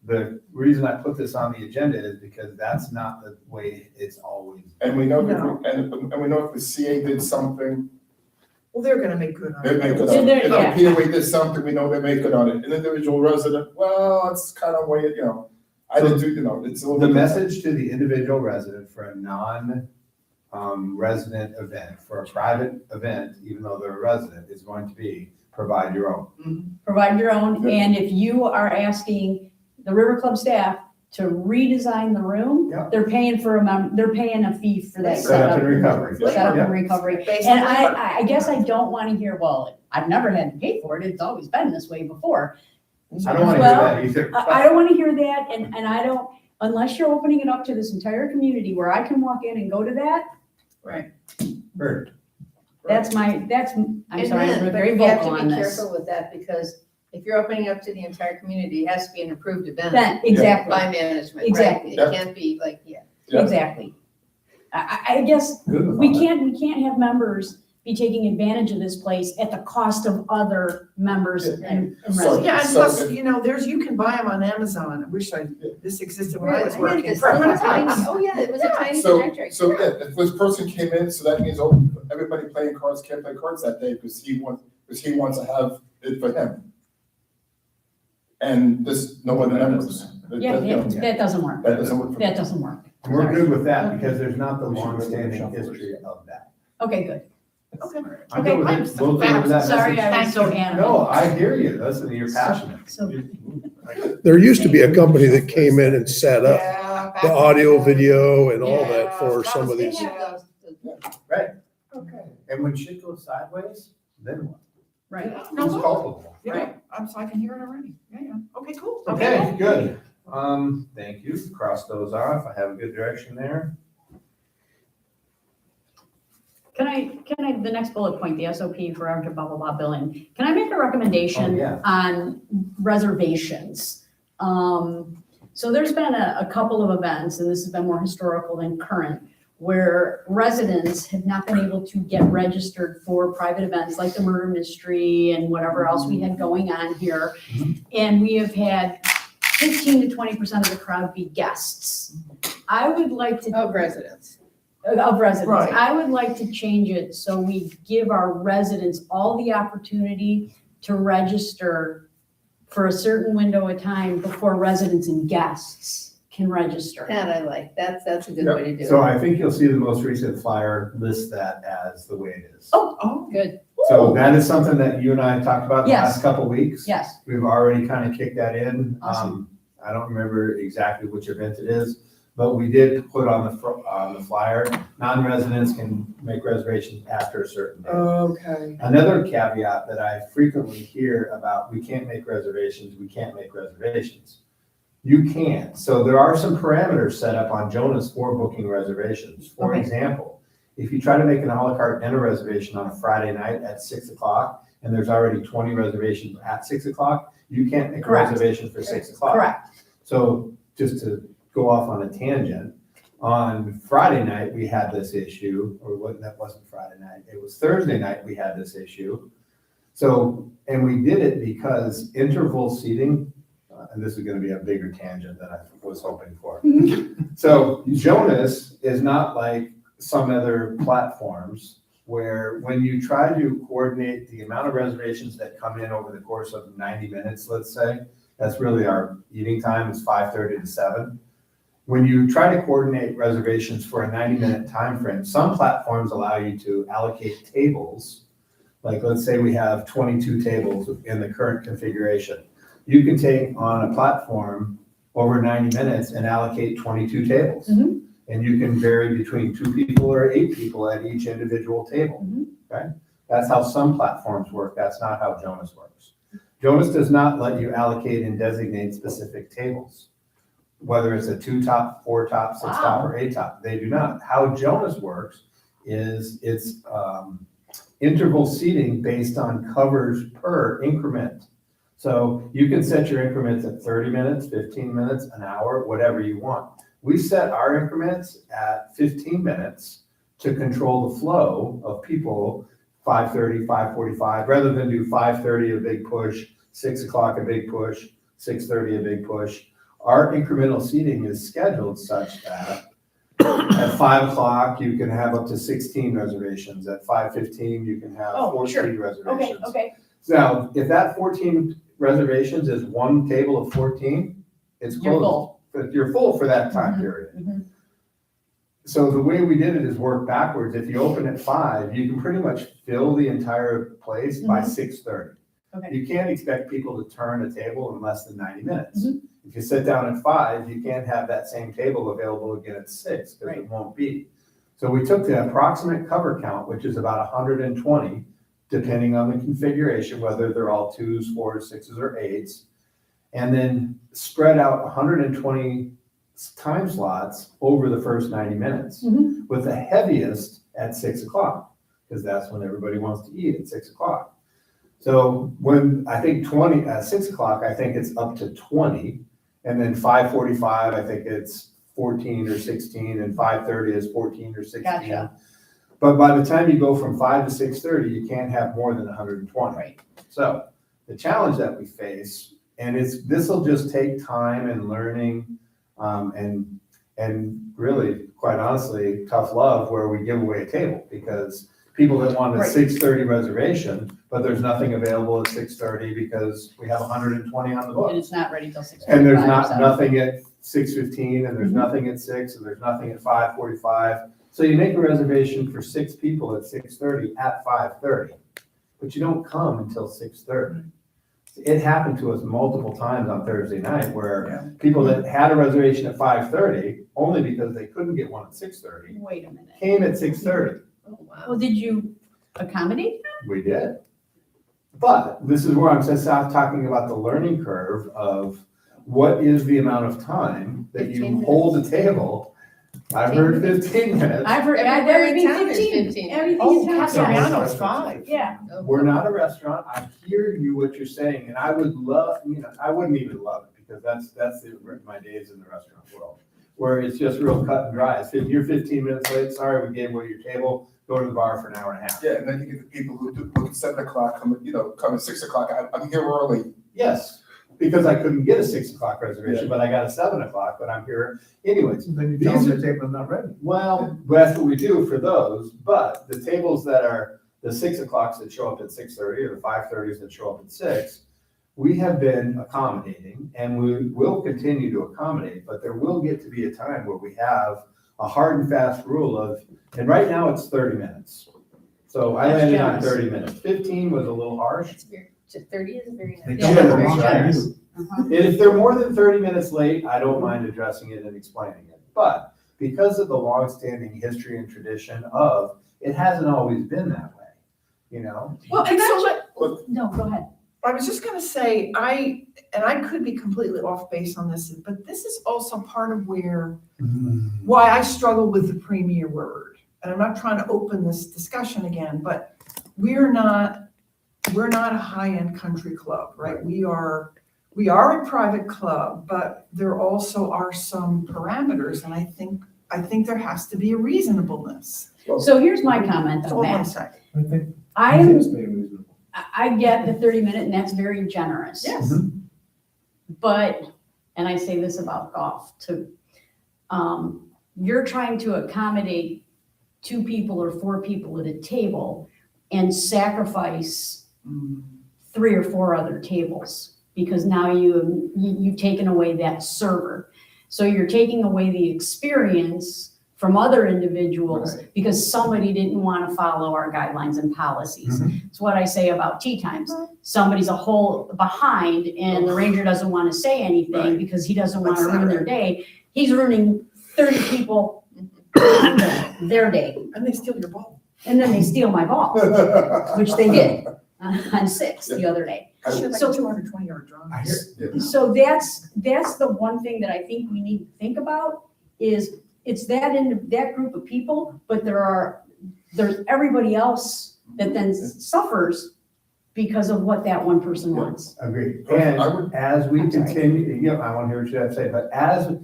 F: The reason I put this on the agenda is because that's not the way it's always.
E: And we know,
A: No.
E: and we know if the CA did something,
A: Well, they're gonna make good on
E: they
A: it.
E: make good
G: Yeah,
E: on it. If
G: yeah.
E: the POA did something, we know they make good on it. An individual resident, well, it's kind of way, I didn't do, it's a little.
F: The
E: bit-
F: message to the individual resident for a resident event, for a private event, even though they're a resident, is going to be provide your own.
G: Provide your own, and if you are asking the River Club staff to redesign the room,
F: Yeah.
G: they're paying they're paying a fee for that
F: Set up
G: setup.
F: and recovery.
G: Setup
F: Yeah.
G: and recovery.
A: Based
G: And
A: on labor.
G: I guess I don't want to hear, well, I've never had to pay for it, it's always been this way before.
F: I don't want to hear that either.
G: I don't want to hear that, and I don't, unless you're opening it up to this entire community where I can walk in and go to that,
F: Heard.
G: I'm sorry, I'm very
B: You have
G: vocal
B: to
G: on
B: be
G: this.
B: careful with that, because if you're opening up to the entire community, it has to be an approved event
G: Exactly,
B: by management, right?
G: Exactly.
B: It can't be like,
E: Yeah.
G: exactly. I guess
F: Good with
G: we
F: all that.
G: can't have members be taking advantage of this place at the cost of other members and
E: So-
G: residents.
A: Yeah, and
E: So
A: plus,
E: if-
A: you can buy them on Amazon. I wish this existed when I was
B: Right,
A: working.
B: this little tiny- Oh, yeah, it was a tiny
E: So,
B: projector.
E: so yeah, if this person came in, so that means, everybody playing cards can't play cards that day because he wants to have it for him. And this, no other members.
G: Yeah, that doesn't work.
E: That doesn't work for me.
G: That doesn't work.
F: And we're good with that because there's not the long-standing history of that.
G: Okay, good.
A: Okay.
F: I'm good with it. We'll deliver that
G: Sorry,
F: message.
G: I was so
F: No,
G: animated.
F: I hear you. Listen, you're passionate.
G: So,
C: There used to be a company that came in and set up
A: Yeah, back
C: the
A: in
C: audio,
A: day.
C: video and all that
A: Yeah,
C: for
A: that
C: some
A: was
C: of
B: They
C: these.
B: have those.
F: Right.
A: Okay.
F: And when shit goes sideways, then what?
G: right.
A: No,
F: Who's
A: look.
F: culpable?
A: Yeah, so I can hear it already. Yeah. Okay, cool.
F: Okay, good. Thank you. Cross those off. I have a good direction there.
G: Can I, the next bullet point, the SOP for after blah, blah, blah billing, can I make a recommendation
F: Oh, yeah.
G: on reservations? So there's been a couple of events, and this has been more historical than current, where residents have not been able to get registered for private events like the murder mystery and whatever else we had going on here. And we have had 15 to 20% of the crowd be guests. I would like to
B: Of residents.
G: of residents.
A: Right.
G: I would like to change it so we give our residents all the opportunity to register for a certain window of time before residents and guests can register.
B: That I like. That's a good way to do
F: So
B: it.
F: I think you'll see the most recent flyer list that as the way it is.
A: Oh,
B: Good.
F: So that is something that you and I talked about the
G: Yes.
F: last couple of weeks.
G: Yes,
F: We've already kind of kicked that in.
G: Awesome.
F: I don't remember exactly which event it is, but we did put on the flyer, non-residents can make reservations after a certain date.
A: okay.
F: Another caveat that I frequently hear about, we can't make reservations. You can. So there are some parameters set up on Jonas for booking reservations. For
G: Okay.
F: example, if you try to make an à la carte dinner reservation on a Friday night at 6:00 and there's already 20 reservations at 6:00, you can't make a
G: Correct.
F: reservation for 6:00.
G: correct.
F: So just to go off on a tangent, on Friday night, we had this issue, or what, that wasn't Friday night, it was Thursday night, we had this issue. So, and we did it because interval seating, and this is gonna be a bigger tangent than I was hoping for. So Jonas is not like some other platforms where when you try to coordinate the amount of reservations that come in over the course of 90 minutes, let's say, that's really our eating time, is 5:30 to 7. When you try to coordinate reservations for a 90-minute time frame, some platforms allow you to allocate tables. Like, let's say we have 22 tables in the current configuration. You can take on a platform over 90 minutes and allocate 22 tables.
G: Mhm.
F: And you can vary between 2 people or 8 people at each individual table, okay? That's how some platforms work. That's not how Jonas works. Jonas does not let you allocate and designate specific tables, whether it's a 2-top, 4-top, 6-top, or 8-top. They do not. How Jonas works is it's interval seating based on covers per increment. So you can set your increments at 30 minutes, 15 minutes, an hour, whatever you want. We set our increments at 15 minutes to control the flow of people 5:30, 5:45, rather than do 5:30 a big push, 6 o'clock a big push, 6:30 a big push. Our incremental seating is scheduled such that at 5 o'clock, you can have up to 16 reservations. At 5:15, you can have
G: Oh,
F: 14
G: sure. Okay,
F: reservations.
G: okay.
F: Now, if that 14 reservations is one table of 14, it's
G: You're
F: closed.
G: full.
F: But you're full for that time period.
G: mhm.
F: So the way we did it is work backwards. If you open at 5, you can pretty much fill the entire place by 6:30.
G: Okay.
F: You can't expect people to turn a table in less than 90 minutes.
G: Mhm.
F: If you sit down at 5, you can't have that same table available again at 6, because
G: Right.
F: it won't be. So we took the approximate cover count, which is about 120, depending on the configuration, whether they're all 2s, 4s, 6s, or 8s, and then spread out 120 time slots over the first 90 minutes,
G: Mhm.
F: with the heaviest at 6 o'clock, because that's when everybody wants to eat, at 6 o'clock. So when, I think 20, at 6 o'clock, I think it's up to 20, and then 5:45, I think it's 14 or 16, and 5:30 is 14 or 16.
G: Gotcha.
F: But by the time you go from 5 to 6:30, you can't have more than 120.
G: Right.
F: So the challenge that we face, and this'll just take time and learning, and really, quite honestly, tough love, where we give away a table, because people that want a
G: Right.
F: 6:30 reservation, but there's nothing available at 6:30 because we have 120 on the
G: And
F: books.
G: it's not ready till 6:45.
F: And there's not,
G: so-
F: nothing at 6:15, and there's
G: Mhm.
F: nothing at 6, and there's nothing at 5:45. So you make a reservation for 6 people at 6:30 at 5:30, but you don't come until 6:30. It happened to us multiple times on Thursday night, where people that had a reservation at 5:30, only because they couldn't get one at 6:30,
G: Wait a minute.
F: came at 6:30.
B: Oh, wow.
G: Well, did you accommodate?
F: We did. But this is where I'm just talking about the learning curve of what is the amount of time that
B: 15
F: you hold a table. I've heard 15 minutes.
G: I've heard,
B: Everywhere in
G: everything
B: town is
G: 15.
B: 15.
G: Everything
A: Oh,
G: in town.
A: Castellano's 5.
G: Yeah.
B: Oh,
F: We're not a restaurant. I hear you, what you're saying, and I would love, I wouldn't even love it, because that's my days in the restaurant world, where it's just real cut and dry. If you're 15 minutes late, sorry, we gave away your table, go to the bar for an hour and a half.
E: Yeah, and then you get the people who do, look at 7 o'clock, come at 6 o'clock, I'm here early.
F: Yes, because I couldn't get a 6 o'clock reservation, but I got a 7 o'clock, but I'm here anyways.
K: Then you tell them the table's not ready.
F: Well, that's what we do for those, but the tables that are the 6 o'clocks that show up at 6:30, or the 5:30s that show up at 6, we have been accommodating, and we will continue to accommodate, but there will get to be a time where we have a hard and fast rule of, and right now it's 30 minutes. So I
G: That's
F: landed on
G: generous.
F: 30 minutes. 15 was a little harsh.
B: It's very, 30 is very
K: They
B: nice.
K: don't
G: Yeah,
K: have a
G: very
K: long
G: generous.
K: view.
F: And if they're more than 30 minutes late, I don't mind addressing it and explaining it. But because of the longstanding history and tradition of, it hasn't always been that way, you know?
G: Well, and
A: So
G: that's what, no, go ahead.
A: I was just gonna say, I could be completely off base on this, but this is also part of why I struggle with the premier word. And I'm not trying to open this discussion again, but we're not a high-end country club, right? We are a private club, but there also are some parameters, and I think there has to be a reasonableness.
G: So here's my comment
A: That's
G: on
A: all I'm
G: that.
A: saying.
K: I think
G: I am,
K: it's very reasonable.
G: I get the 30-minute, and that's very generous.
A: Yes.
G: But, and I say this about golf too, you're trying to accommodate 2 people or 4 people at a table and sacrifice 3 or 4 other tables, because now you've taken away that server. So you're taking away the experience from other individuals because somebody didn't want to follow our guidelines and policies. It's what I say about tee times. Somebody's a hole behind and the ranger doesn't want to say anything
A: Right.
G: because he doesn't want
A: Like
G: to ruin their day. He's ruining 30 people their day.
A: And they steal your ball.
G: And then they steal my ball, which they did on 6 the other day.
A: I should have
G: So-
A: like 220-yard drive.
K: I hear,
G: So that's the one thing that I think we need to think about is it's that group of people, but there's everybody else that then suffers because of what that one person wants.
F: Agreed.
E: I
F: And as we
G: I'm sorry.
F: continue, I want to hear what you have to say, but as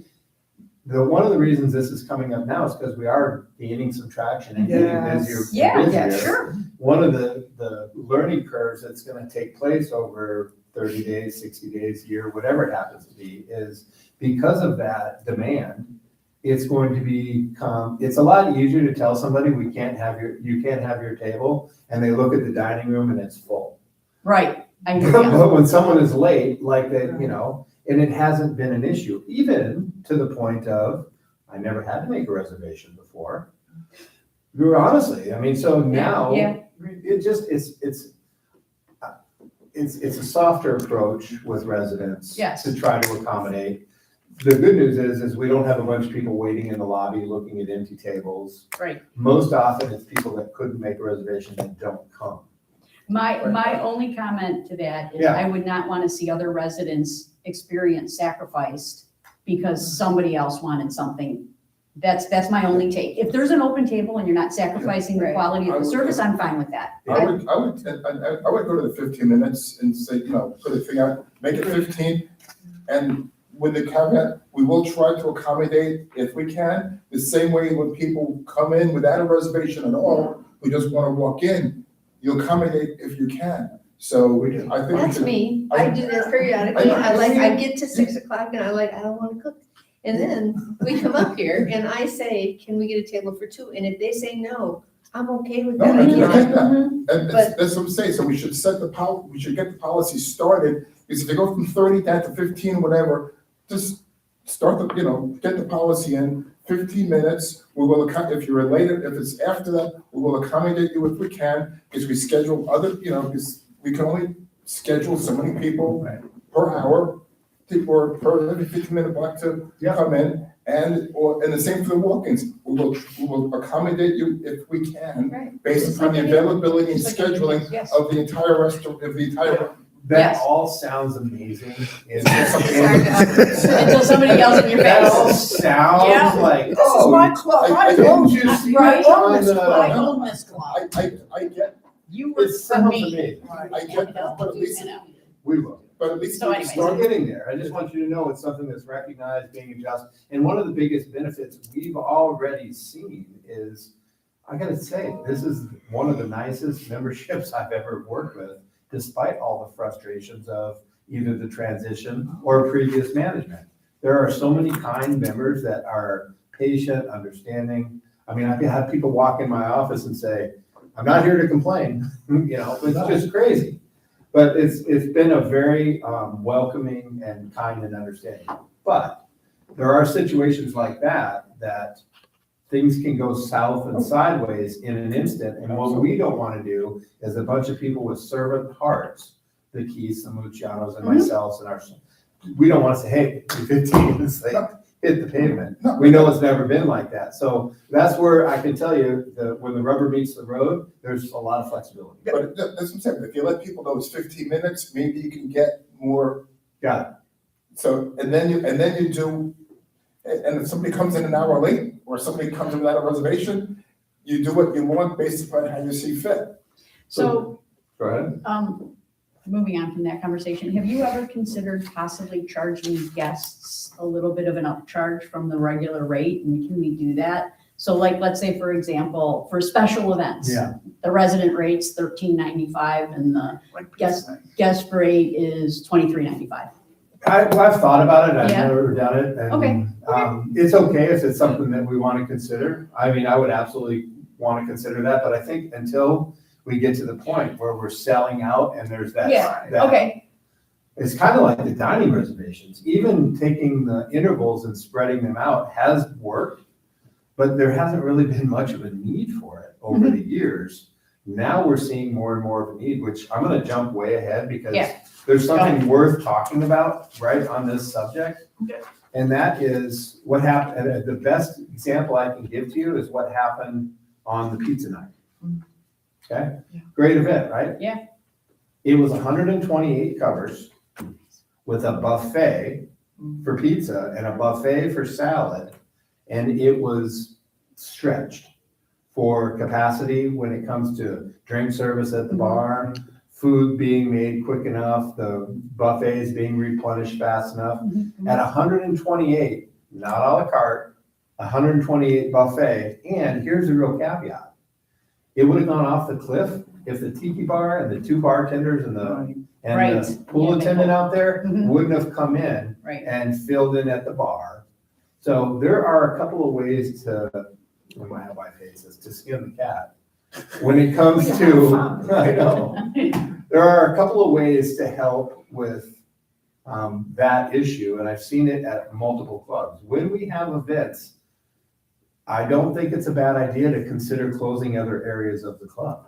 F: one of the reasons this is coming up now is because we are gaining some traction and getting busier. and
G: Yeah,
F: busier.
G: sure.
F: One of the learning curves that's gonna take place over 30 days, 60 days, year, whatever it happens to be, is because of that demand, it's going to become, it's a lot easier to tell somebody you can't have your table, and they look at the dining room and it's full.
G: Right, I hear you.
F: But when someone is late, like that, you know, and it hasn't been an issue, even to the point of, I never had to make a reservation before. Honestly, I mean, so now,
G: Yeah.
F: it just, it's a softer approach with residents.
G: Yes.
F: To try to accommodate. The good news is we don't have a bunch of people waiting in the lobby looking at empty tables.
G: Right.
F: Most often, it's people that couldn't make a reservation that don't come.
G: My only comment to that is
F: Yeah.
G: I would not want to see other residents' experience sacrificed because somebody else wanted something. That's my only take. If there's an open table and you're not sacrificing the
B: Right.
G: quality of the service, I'm fine with that.
E: I would go to the 15 minutes and say, put a thing out, make it 15. And with the caveat, we will try to accommodate if we can, the same way when people come in without a reservation at all, who just want to walk in, you accommodate if you can. So I think. we
B: That's
E: should-
B: me. I do that periodically.
E: I-
B: I get to 6 o'clock and I don't want to cook. And then we come up here and I say, can we get a table for two? And if they say no, I'm okay with
E: No,
B: that.
E: I get that.
B: Mhm.
E: And
B: But-
E: that's what I'm saying, so we should we should get the policy started, because if they go from 30 down to 15, whatever, just start get the policy in, 15 minutes, we will, if you're related, if it's after that, we will accommodate you if we can, because we schedule other, because we can only schedule so many people per hour, or per every 15-minute block to come in, and the same for the walk-ins. We will accommodate you if we can,
B: Right.
E: based upon the availability and
G: Just like
E: scheduling
G: yes.
E: of the entire restaurant, of the entire.
F: That
G: Yes.
F: all sounds amazing.
G: Until somebody yells in your
F: That all
G: face.
F: sounds
G: Yeah.
F: like,
A: This is my club, I
F: didn't
A: own
F: you see
G: Right.
F: it on the?
G: I own this club.
E: I get,
G: You work
F: It
G: for
F: sounds
G: me.
F: amazing.
E: I get that, but at least,
G: You know.
F: We will.
E: but at least.
G: So
E: we
G: anyways.
E: start
F: We're getting there. I just want you to know it's something that's recognized, being adjusted. And one of the biggest benefits we've already seen is, I gotta say, this is one of the nicest memberships I've ever worked with, despite all the frustrations of either the transition or previous management. There are so many kind members that are patient, understanding. I mean, I've had people walk in my office and say, I'm not here to complain, it's just crazy. But it's been a very welcoming and kind and understanding. But there are situations like that things can go south and sideways in an instant. And what we don't want to do is a bunch of people with servant hearts, the Keys, the Lucianos, and myself, and we don't want to say, hey, you're 15 minutes late, hit the pavement. We know it's never been like that. So that's where I can tell you that when the rubber meets the road, there's a lot of flexibility.
E: But that's what I'm saying, if you let people know it's 15 minutes, maybe you can get more.
F: Got it.
E: So, and then you do, and if somebody comes in an hour late, or somebody comes in without a reservation, you do what you want based upon how you see fit.
G: So,
F: Go ahead.
G: moving on from that conversation, have you ever considered possibly charging guests a little bit of an upcharge from the regular rate? And can we do that? So like, let's say, for example, for special events.
F: Yeah.
G: The resident rate's $13.95 and the guest rate is $23.95.
F: I've thought about it, I've
G: Yeah.
F: never done it, and,
G: Okay.
F: it's okay if it's something that we want to consider. I mean, I would absolutely want to consider that, but I think until we get to the point where we're selling out and there's that.
G: Yeah,
F: that-
G: okay,
F: It's kind of like the dining reservations, even taking the intervals and spreading them out has worked, but there hasn't really been much of a need for it over the years. Now we're seeing more and more of a need, which I'm gonna jump way ahead because
G: Yeah.
F: there's something worth talking about, right, on this subject.
A: Okay.
F: And that is what happened, and the best example I can give to you is what happened on the pizza night. Okay, great event, right?
G: Yeah.
F: It was 128 covers with a buffet for pizza and a buffet for salad. And it was stretched for capacity when it comes to drink service at the bar, food being made quick enough, the buffets being replenished fast enough. At 128, not à la carte, 128 buffet, and here's the real caveat. It would have gone off the cliff if the tiki bar and the two bartenders and the
G: Right.
F: pool
G: Yeah,
F: attendant out there
G: Mhm.
F: wouldn't have come in
G: Right.
F: and filled in at the bar. So there are a couple of ways to, my wife hates this, to skin the cat. When it comes to, I know, there are a couple of ways to help with that issue, and I've seen it at multiple clubs. When we have events, I don't think it's a bad idea to consider closing other areas of the club.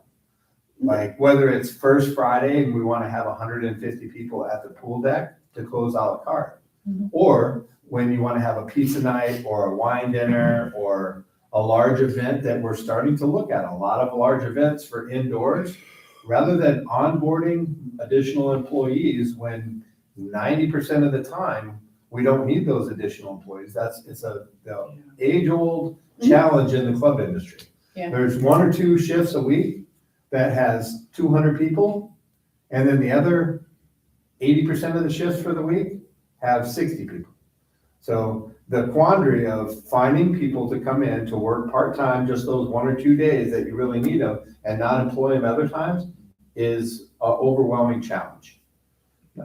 F: Like whether it's First Friday and we want to have 150 people at the pool deck to close à la carte.
G: Mhm.
F: Or when you want to have a pizza night or a wine dinner or a large event that we're starting to look at, a lot of large events for indoors, rather than onboarding additional employees when 90% of the time, we don't need those additional employees. It's a age-old challenge in the club industry.
G: Yeah.
F: There's 1 or 2 shifts a week that has 200 people, and then the other 80% of the shifts for the week have 60 people. So the quandary of finding people to come in to work part-time, just those 1 or 2 days that you really need them, and not employ them other times, is an overwhelming challenge.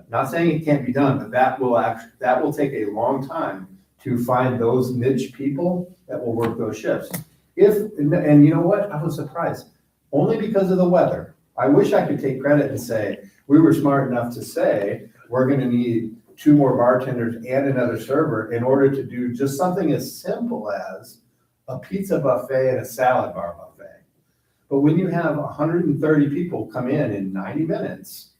F: Not saying it can't be done, but that will take a long time to find those niche people that will work those shifts. And you know what? I was surprised, only because of the weather. I wish I could take credit and say, we were smart enough to say, we're gonna need 2 more bartenders and another server in order to do just something as simple as a pizza buffet and a salad bar buffet. But when you have 130 people come in 90 minutes,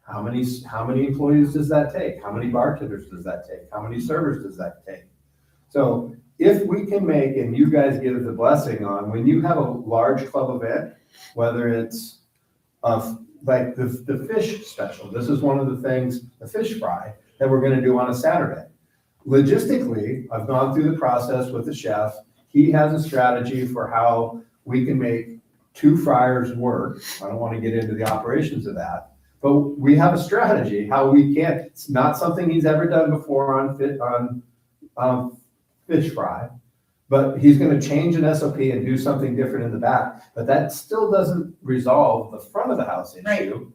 F: how many employees does that take? How many bartenders does that take? How many servers does that take? So if we can make, and you guys give the blessing on, when you have a large club event, whether it's like the fish special, this is one of the things, the fish fry, that we're gonna do on a Saturday. Logistically, I've gone through the process with the chef. He has a strategy for how we can make 2 fryers work. I don't wanna get into the operations of that. But we have a strategy how we can, it's not something he's ever done before on fish fry, but he's gonna change an SOP and do something different in the back. But that still doesn't resolve the front of the house issue.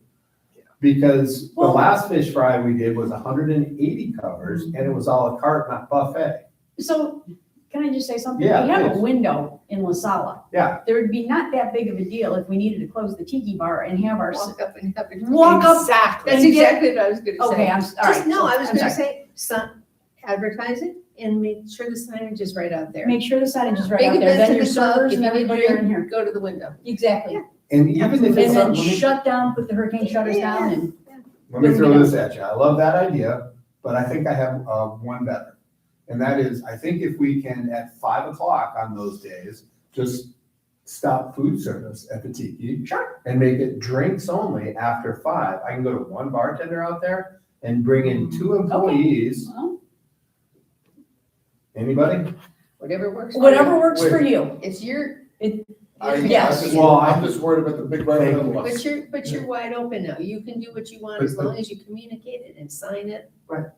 F: Because the last fish fry we did was 180 covers and it was a la carte, not buffet.
G: So, can I just say something?
F: Yeah,
G: We have
F: please.
G: a window in La Sala.
F: Yeah.
G: There would be not that big of a deal if we needed to close the tiki bar and have our,
B: Walk up and have it.
G: Walk up.
A: Exactly.
B: That's
G: and get-
B: exactly what I was gonna say.
G: okay, I'm, all right.
B: Just, no,
G: so
B: I was
G: I'm
B: gonna
G: sorry.
B: say, advertise it and make sure the signage is right out there.
G: Make sure the signage is right
B: Big
G: out there,
B: events
G: then
B: in
G: your
B: the club,
G: servers
B: if
G: and
B: you need
G: everybody are in
B: drink,
G: here.
B: go to the window.
G: Exactly.
F: And even if
G: And
F: it's
G: then
F: something,
G: shut down, put the hurricane shutters down and,
F: let me throw this at you. I love that idea, but I think I have one better. And that is, I think if we can, at 5 o'clock on those days, just stop food service at the tiki.
G: Sure.
F: And make it drinks only after 5. I can go to 1 bartender out there and bring in 2 employees.
G: well,
F: Anybody?
B: Whatever works. for
G: whatever
B: you.
G: works for you.
B: It's your,
G: Yes.
E: I'm just worried about the big revenue loss.
B: but you're wide open now. You can do what you want as long as you communicate it and sign it.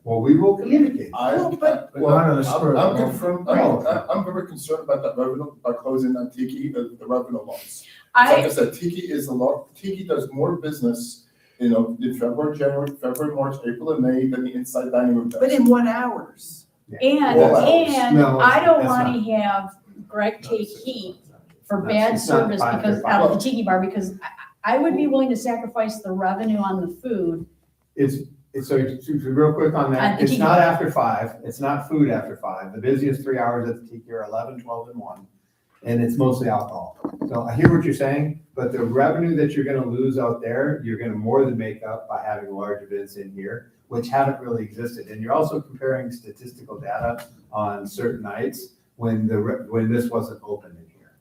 F: Well, we will communicate.
E: Well,
K: But not on the spur of the moment.
E: I'm very concerned about that revenue, by closing on Tiki, the revenue loss. Like I said, Tiki is Tiki does more business, in February, January, February, March, April, and May than the inside dining room does.
A: But in 1 hours.
G: And,
E: Well,
G: and
F: no,
G: I don't
F: that's
G: wanna have Greg take heat for
F: No,
G: bad
F: it's not
G: service
F: 5
G: because,
F: to
G: out of
F: 5.
G: the tiki bar, because I would be willing to sacrifice the revenue on the food.
F: So real quick on
G: At
F: that,
G: the
F: it's
G: tiki
F: not
G: bar.
F: after 5, it's not food after 5. The busiest 3 hours at the tiki are 11, 12, and 1, and it's mostly alcohol. So I hear what you're saying, but the revenue that you're gonna lose out there, you're gonna more than make up by having large events in here, which haven't really existed. And you're also comparing statistical data on certain nights when this wasn't open in here.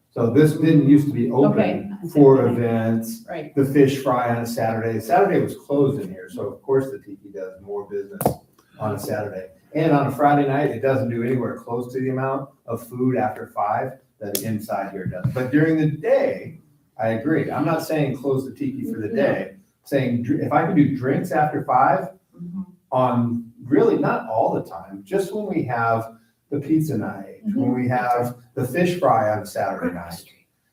F: So this didn't used to be
G: Okay.
F: open for events.
G: Right.
F: The fish fry on a Saturday. Saturday was closed in here, so of course the tiki does more business on a Saturday. And on a Friday night, it doesn't do anywhere close to the amount of food after 5 that inside here does. But during the day, I agree. I'm not saying close the tiki for the day. Saying if I could do drinks after 5 on really not all the time, just when we have the pizza night, when we have the fish fry on Saturday night.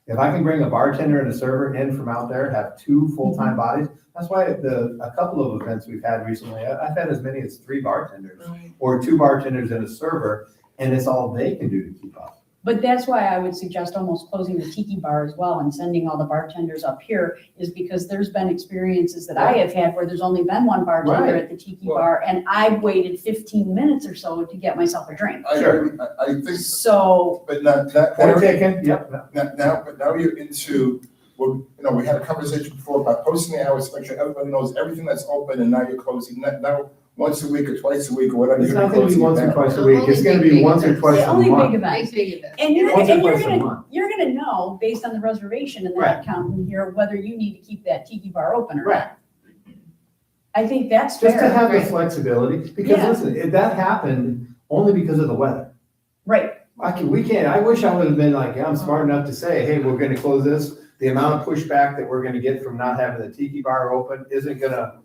F: If I can bring a bartender and a server in from out there, have two full-time bodies, that's why a couple of events we've had recently, I've had as many as 3 bartenders or 2 bartenders and a server, and it's all they can do to keep up.
G: But that's why I would suggest almost closing the tiki bar as well and sending all the bartenders up here, is because there's been experiences that I have had where there's only been one bartender
F: Right.
G: at the tiki bar, and I've waited 15 minutes or so to get myself a drink.
E: I think,
G: So,
E: but not,
F: Point taken, yep.
E: now you're into, well, we had a conversation before about posting the hours, make sure everybody knows everything that's open, and now you're closing, now once a week or twice a week or whatever.
F: It's
E: you're
F: not gonna be
E: closing it
F: once or
E: down.
F: twice a week, it's gonna be
B: Only
F: once or
B: big
F: twice
G: the
F: a
G: only big
F: month.
G: events.
B: Big events.
G: And you're
F: Once or
G: and
F: twice a month.
G: you're gonna know, based on the reservation and
F: Right.
G: that count in here, whether you need to keep that tiki bar open or
F: Right.
G: not. I think that's
F: Just to
G: fair.
F: have the
B: Right.
F: flexibility, because
G: Yeah.
F: listen, that happened only because of the weather.
G: Right,
F: I wish I would have been like, I'm smart enough to say, hey, we're gonna close this. The amount of pushback that we're gonna get from not having the tiki bar open isn't gonna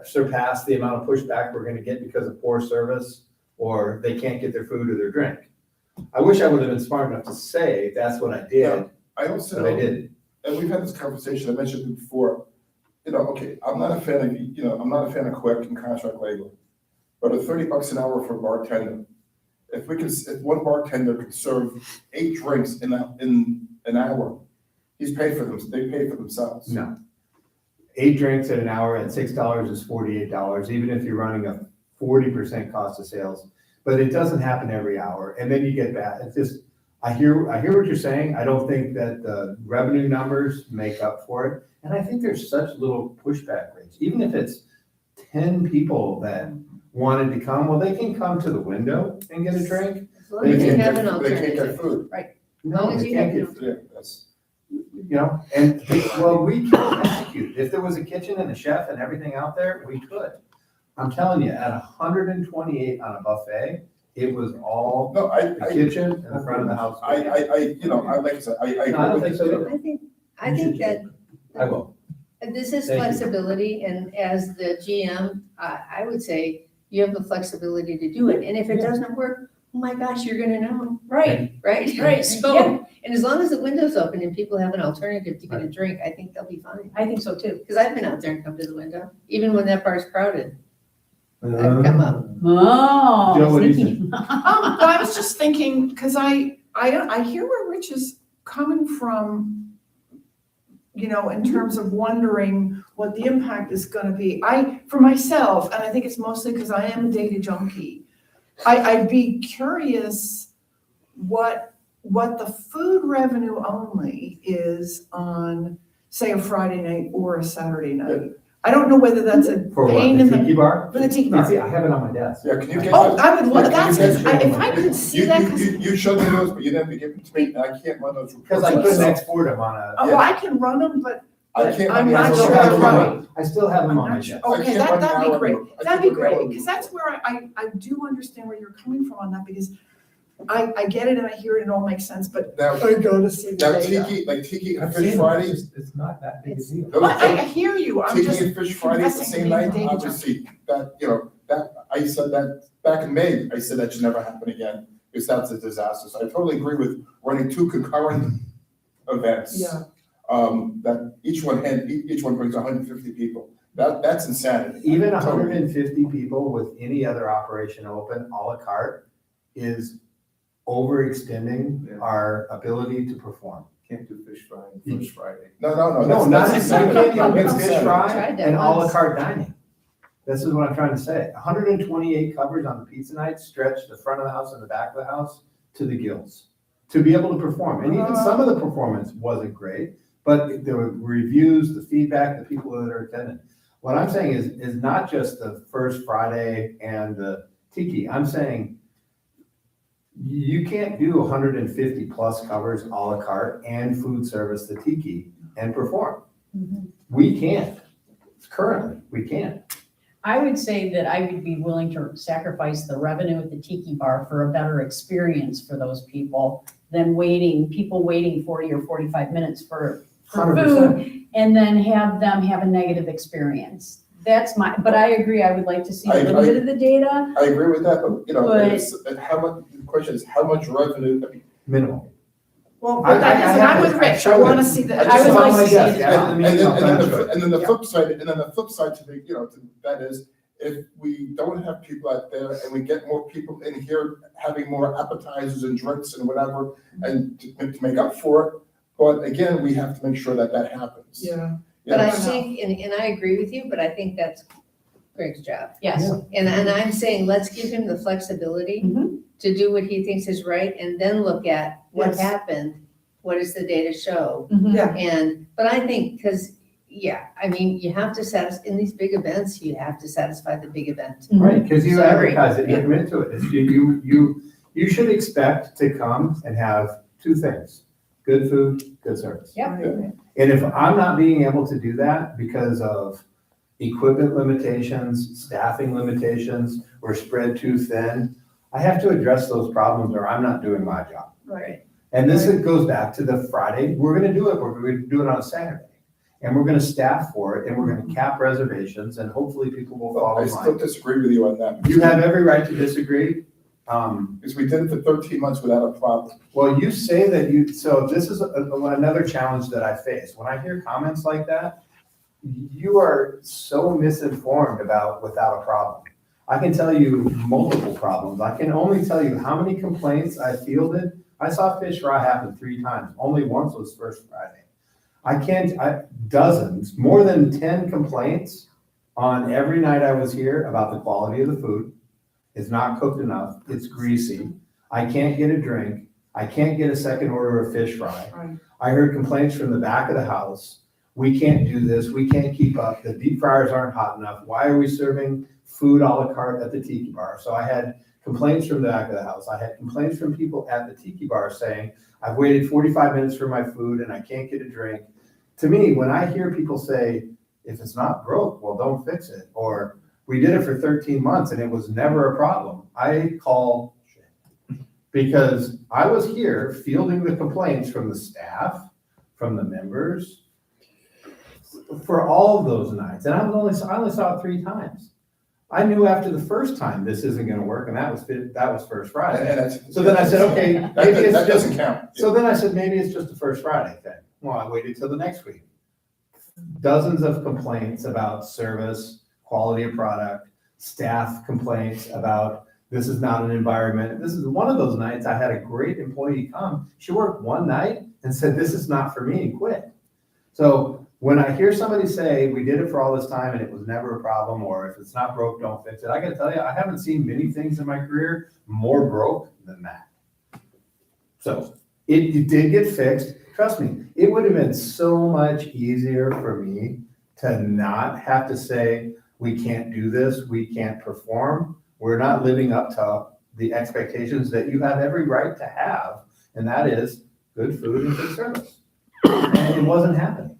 F: surpass the amount of pushback we're gonna get because of poor service, or they can't get their food or their drink. I wish I would have been smart enough to say that's what I did,
E: I also,
F: but I didn't.
E: and we've had this conversation, I mentioned it before, okay, I'm not a fan of, I'm not a fan of quick and contract labor, but at $30 an hour for a bartender, if one bartender could serve 8 drinks in an hour, they pay for themselves.
F: No. 8 drinks at an hour at $6 is $48, even if you're running a 40% cost of sales. But it doesn't happen every hour, and then you get that. It's just, I hear what you're saying. I don't think that the revenue numbers make up for it. And I think there's such little pushback rates. Even if it's 10 people that wanted to come, well, they can come to the window and get a drink.
B: As long as you have an
E: They can't get
B: alternative.
E: food.
B: long as
F: they
B: you
F: can't
B: have
F: get
E: Yeah, that's.
F: And, well, we can execute. If there was a kitchen and a chef and everything out there, we could. I'm telling you, at 128 on a buffet, it was all
E: No,
F: the kitchen and the front of the house.
E: I like I said, I
F: No, I
E: agree
F: don't
E: with
F: think so
E: you.
F: either.
B: I think that
F: I will.
B: this is
F: Thank you.
B: flexibility, and as the GM, I would say you have the flexibility to do it. And if it doesn't work, oh my gosh, you're gonna know,
G: right,
B: right?
G: Right,
B: So,
G: yeah.
B: and as long as the window's open and people have an alternative to get a drink, I think they'll be fine.
G: I think so too.
B: Because I've been out there and come to the window, even when that bar's crowded. I've come up.
G: Oh.
F: Joe, what do you
G: sneaky.
A: Well, I was just thinking, because I hear where Rich is coming from, in terms of wondering what the impact is gonna be. For myself, and I think it's mostly because I am a data junkie, I'd be curious what the food revenue only is on, say, a Friday night or a Saturday night. I don't know whether that's a
F: For what,
A: pain
F: the
A: in
F: tiki
A: the,
F: bar?
A: for the tiki
F: It's-
A: bar.
F: I have it on my desk.
E: Yeah, can you get?
A: Oh, I would love, that's,
E: Can you get-
A: if I could see that, 'cause
E: You showed me those, but you didn't give them to me, and I can't run those reports.
F: Because I couldn't
E: myself.
F: export them on a.
A: oh, I can run them, but
E: I can't.
A: I'm
E: run
A: not
E: those
A: sure
E: reports.
A: how to run it.
F: I still have them on my
A: I'm not
F: desk.
A: sure.
E: I
A: Okay,
E: can't run
A: that'd
E: an
A: be
E: hour
A: great,
E: anymore. I
A: that'd be
E: can't run an hour
A: great, because that's where I do understand where you're coming from on that, because I get it and I hear it and it all makes sense, but
E: Now,
A: I gotta see the
E: now
A: data.
E: Tiki and
F: I've
E: Fish
F: seen it.
E: Friday,
F: It's not that big a deal.
E: those-
A: Well, I hear you, I'm just,
E: Tiki and Fish Friday at the
A: confessing
E: same
A: to being a
E: night,
A: data junkie.
E: obviously, I said that back in May, I said that should never happen again, because that's a disaster. So I totally agree with running 2 concurrent events.
A: yeah.
E: That each one brings 150 people. That's insanity.
F: Even
E: Totally.
F: 150 people with any other operation open, à la carte, is overextending our ability to perform.
K: Can't do fish fry and Fish Friday.
E: No,
F: No, not
E: that's
F: insanity. You can't do
E: That's
F: fish
E: insanity.
F: fry
B: Tried that
F: and à la
B: once.
F: carte dining. This is what I'm trying to say. 128 covers on the pizza night stretch the front of the house and the back of the house to the gills to be able to perform. And even some of the performance wasn't great, but the reviews, the feedback, the people that are attending. What I'm saying is not just the first Friday and the tiki. I'm saying you can't do 150 plus covers à la carte and food service the tiki and perform. We can't. Currently, we can't.
G: I would say that I would be willing to sacrifice the revenue at the tiki bar for a better experience for those people than people waiting 40 or 45 minutes for
F: 100%.
G: food and then have them have a negative experience. That's but I agree, I would like to see a
E: I-
G: little bit of the data.
E: I agree with that, but, you know,
G: But-
E: how much, the question is, how much revenue, I mean,
F: Minimal.
A: Well,
F: I-
A: but that
F: I
A: isn't,
F: have
A: I'm
F: it.
A: with Rich, I wanna see the.
G: I would like to see it.
E: and then the
A: Yeah.
E: flip side, that is, if we don't have people out there and we get more people in here having more appetizers and drinks and whatever, and to make up for it, but again, we have to make sure that that happens.
A: Yeah.
B: But I
E: Yeah.
B: think, and I agree with you, but I think that's Greg's job.
G: Yes.
B: And I'm saying, let's give him the flexibility
G: Mhm.
B: to do what he thinks is right, and then look at what
A: Yes.
B: happened, what does the data show?
G: Mhm.
B: But I think, because, yeah, I mean, you have to in these big events, you have to satisfy the big event.
F: Right, because you
B: Sorry.
F: advertise it, you commit to it. You should expect to come and have two things: good food, good service.
G: Yep.
F: And if I'm not being able to do that because of equipment limitations, staffing limitations, or spread too thin, I have to address those problems or I'm not doing my job.
B: Right.
F: And this goes back to the Friday, we're gonna do it on a Saturday. And we're gonna staff for it, and we're gonna cap reservations, and hopefully people will
E: Well,
F: follow
E: I still
F: line.
E: disagree with you on that.
F: You have every right to disagree.
E: Because we did it for 13 months without a problem.
F: Well, you say that so this is another challenge that I face. When I hear comments like that, you are so misinformed about without a problem. I can tell you multiple problems. I can only tell you how many complaints I fielded. I saw fish fry happen 3 times. Only once was first Friday. Dozens, more than 10 complaints on every night I was here about the quality of the food. It's not cooked enough. It's greasy. I can't get a drink. I can't get a second order of fish fry.
A: Right.
F: I heard complaints from the back of the house. We can't do this. We can't keep up. The deep fryers aren't hot enough. Why are we serving food a la carte at the tiki bar? So I had complaints from the back of the house. I had complaints from people at the tiki bar saying, I've waited 45 minutes for my food and I can't get a drink. To me, when I hear people say, if it's not broke, well, don't fix it. Or we did it for 13 months and it was never a problem, I call shit. Because I was here fielding the complaints from the staff, from the members, for all of those nights. And I only saw it 3 times. I knew after the first time this isn't gonna work, and that was first Friday.
E: And that's.
F: So then I said, okay, maybe it's
E: That
F: just,
E: doesn't count.
F: so then I said, maybe it's just the first Friday thing. Well, I waited till the next week. Dozens of complaints about service, quality of product, staff complaints about this is not an environment. This is one of those nights I had a great employee come. She worked one night and said, this is not for me, and quit. So when I hear somebody say, we did it for all this time and it was never a problem, or if it's not broke, don't fix it, I gotta tell you, I haven't seen many things in my career more broke than that. So it did get fixed. Trust me, it would have been so much easier for me to not have to say, we can't do this, we can't perform. We're not living up to the expectations that you have every right to have, and that is good food and good service. And it wasn't happening.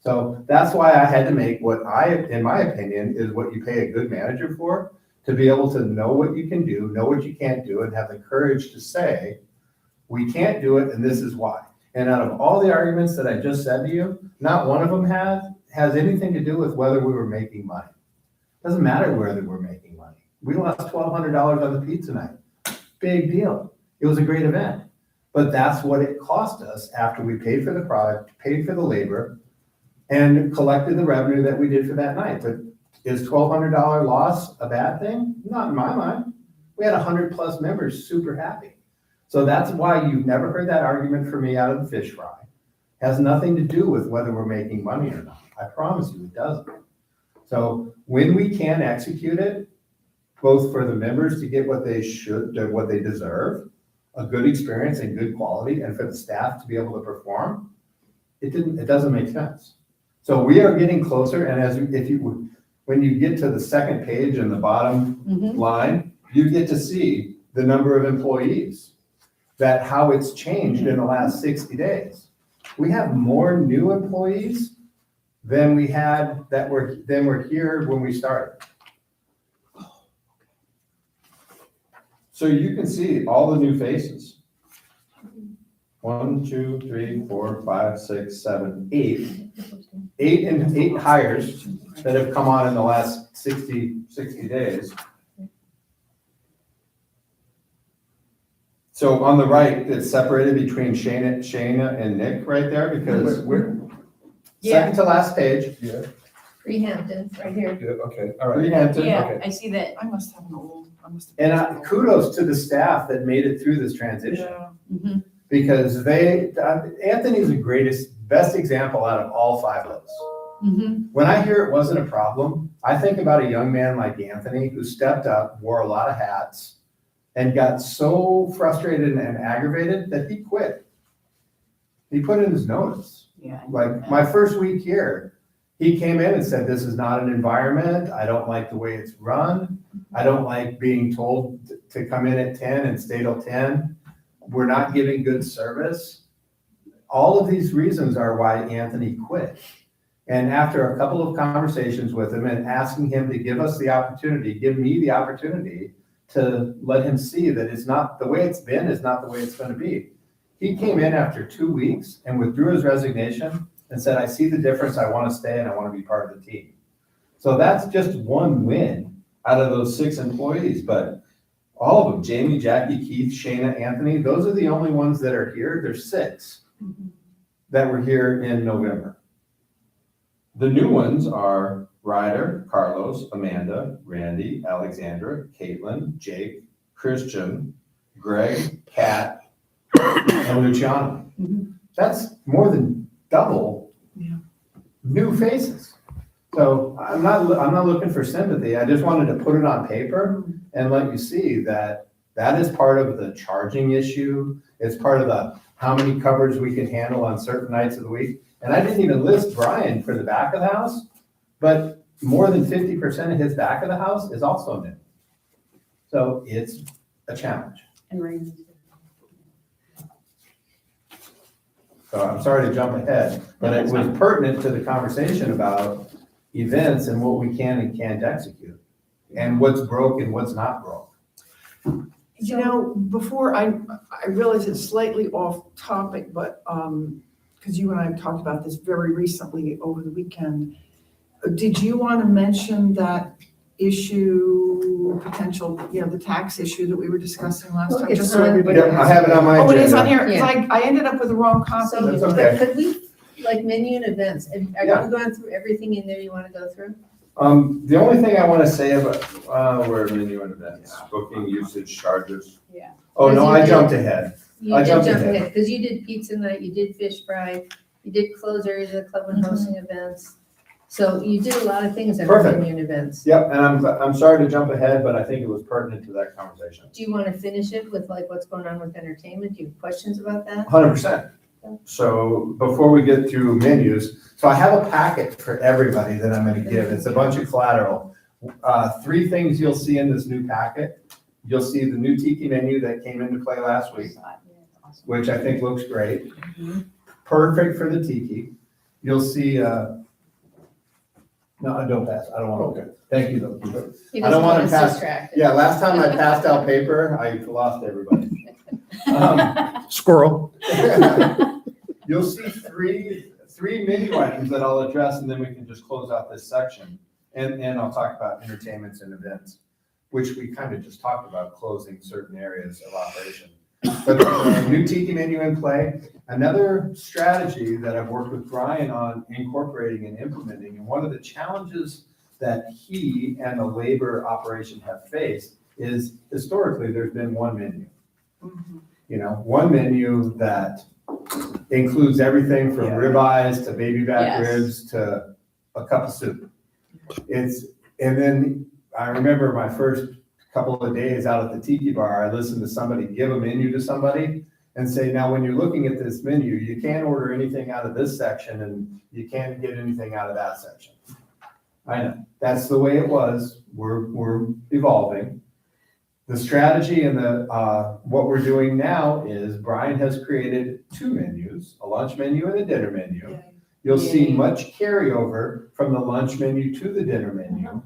F: So that's why I had to make what in my opinion, is what you pay a good manager for, to be able to know what you can do, know what you can't do, and have the courage to say, we can't do it, and this is why. And out of all the arguments that I just said to you, not one of them has anything to do with whether we were making money. Doesn't matter whether we're making money. We lost $1,200 on the pizza night. Big deal. It was a great event. But that's what it cost us after we paid for the product, paid for the labor, and collected the revenue that we did for that night. But is $1,200 loss a bad thing? Not in my mind. We had 100+ members super happy. So that's why you've never heard that argument from me out of the fish fry. Has nothing to do with whether we're making money or not. I promise you it doesn't. So when we can execute it, both for the members to get what they should, what they deserve, a good experience and good quality, and for the staff to be able to perform, it doesn't make sense. So we are getting closer, and when you get to the second page in the bottom line, you get to see the number of employees, how it's changed in the last 60 days. We have more new employees than we had that were here when we started. So you can see all the new faces. 1, 2, 3, 4, 5, 6, 7, 8. 8 hires that have come on in the last 60 days. So on the right, it's separated between Shayna and Nick right there because second to last page,
E: Yeah,
B: Freehampton, right here.
E: yeah, okay, all right.
F: Freehampton.
G: Yeah, I see that.
A: I must have an old, I must have.
F: And kudos to the staff that made it through this transition.
A: Yeah.
G: Mhm.
F: Because Anthony's the best example out of all 5 of us.
G: Mhm.
F: When I hear it wasn't a problem, I think about a young man like Anthony who stepped up, wore a lot of hats, and got so frustrated and aggravated that he quit. He put in his notice.
G: Yeah.
F: Like my first week here, he came in and said, this is not an environment. I don't like the way it's run. I don't like being told to come in at 10 and stay till 10. We're not giving good service. All of these reasons are why Anthony quit. And after a couple of conversations with him and asking him to give me the opportunity to let him see that it's not the way it's been is not the way it's going to be. He came in after 2 weeks and withdrew his resignation and said, I see the difference. I want to stay and I want to be part of the team. So that's just one win out of those 6 employees, but all of them, Jamie, Jackie, Keith, Shayna, Anthony, those are the only ones that are here. There's 6 that were here in November. The new ones are Ryder, Carlos, Amanda, Randy, Alexandra, Caitlin, Jake, Christian, Greg, Kat, and Luciano.
G: Mhm.
F: That's more than double new faces. So I'm not looking for sympathy. I just wanted to put it on paper and let you see that that is part of the charging issue. It's part of the how many covers we can handle on certain nights of the week. And I didn't even list Brian for the back of the house, but more than 50% of his back of the house is also new. So it's a challenge.
G: And Raymond.
F: So I'm sorry to jump ahead, but it was pertinent to the conversation about events and what we can and can't execute, and what's broke and what's not broke.
A: You know, before I realize it's slightly off topic, but, because you and I talked about this very recently over the weekend. Did you want to mention that issue, potential, the tax issue that we were discussing last time?
B: It's
A: Just so
B: on-
A: everybody
F: Yep, I
A: has
F: have it on my
A: Oh, it is on
F: agenda.
A: here, because I ended up with the wrong copy.
B: So,
F: That's okay.
B: could we, like menu and events, are
F: Yeah.
B: you going through everything in there you want to go through?
F: The only thing I want to say about, where menu and events, booking, usage, charges.
G: Yeah.
F: Oh, no,
B: Because
F: I
B: you
F: jumped ahead.
B: You
F: I
B: did
F: jumped
B: jump
F: ahead.
B: ahead, because you did pizza night, you did fish fry, you did close areas of the club when hosting events. So you did a lot of things under
F: Perfect.
B: menu and events.
F: Yep, and I'm sorry to jump ahead, but I think it was pertinent to that conversation.
B: Do you want to finish it with like what's going on with entertainment? Do you have questions about that?
F: 100%. So before we get through menus, so I have a packet for everybody that I'm going to give. It's a bunch of collateral. 3 things you'll see in this new packet. You'll see the new tiki menu that came into play last week, which I think looks great. Perfect for the tiki. You'll see, no, don't pass. I don't want to. Thank you though.
B: He
F: I don't
B: doesn't
F: wanna
B: want us
F: pass-
B: distracted.
F: Yeah, last time I passed out paper, I lost everybody.
C: Squirrel.
F: You'll see three menu items that I'll address, and then we can just close out this section. And I'll talk about entertainments and events, which we kind of just talked about, closing certain areas of operation. But new tiki menu in play. Another strategy that I've worked with Brian on incorporating and implementing, and one of the challenges that he and the labor operation have faced is historically there's been one menu. One menu that includes everything from ribeyes to baby back
G: Yes.
F: ribs to a cup of soup. And then I remember my first couple of days out at the tiki bar, I listened to somebody give a menu to somebody and say, now when you're looking at this menu, you can't order anything out of this section and you can't get anything out of that section. I know, that's the way it was. We're evolving. The strategy and what we're doing now is Brian has created 2 menus, a lunch menu and a dinner menu. You'll see
G: Yay.
F: much carryover from the lunch menu to the dinner menu,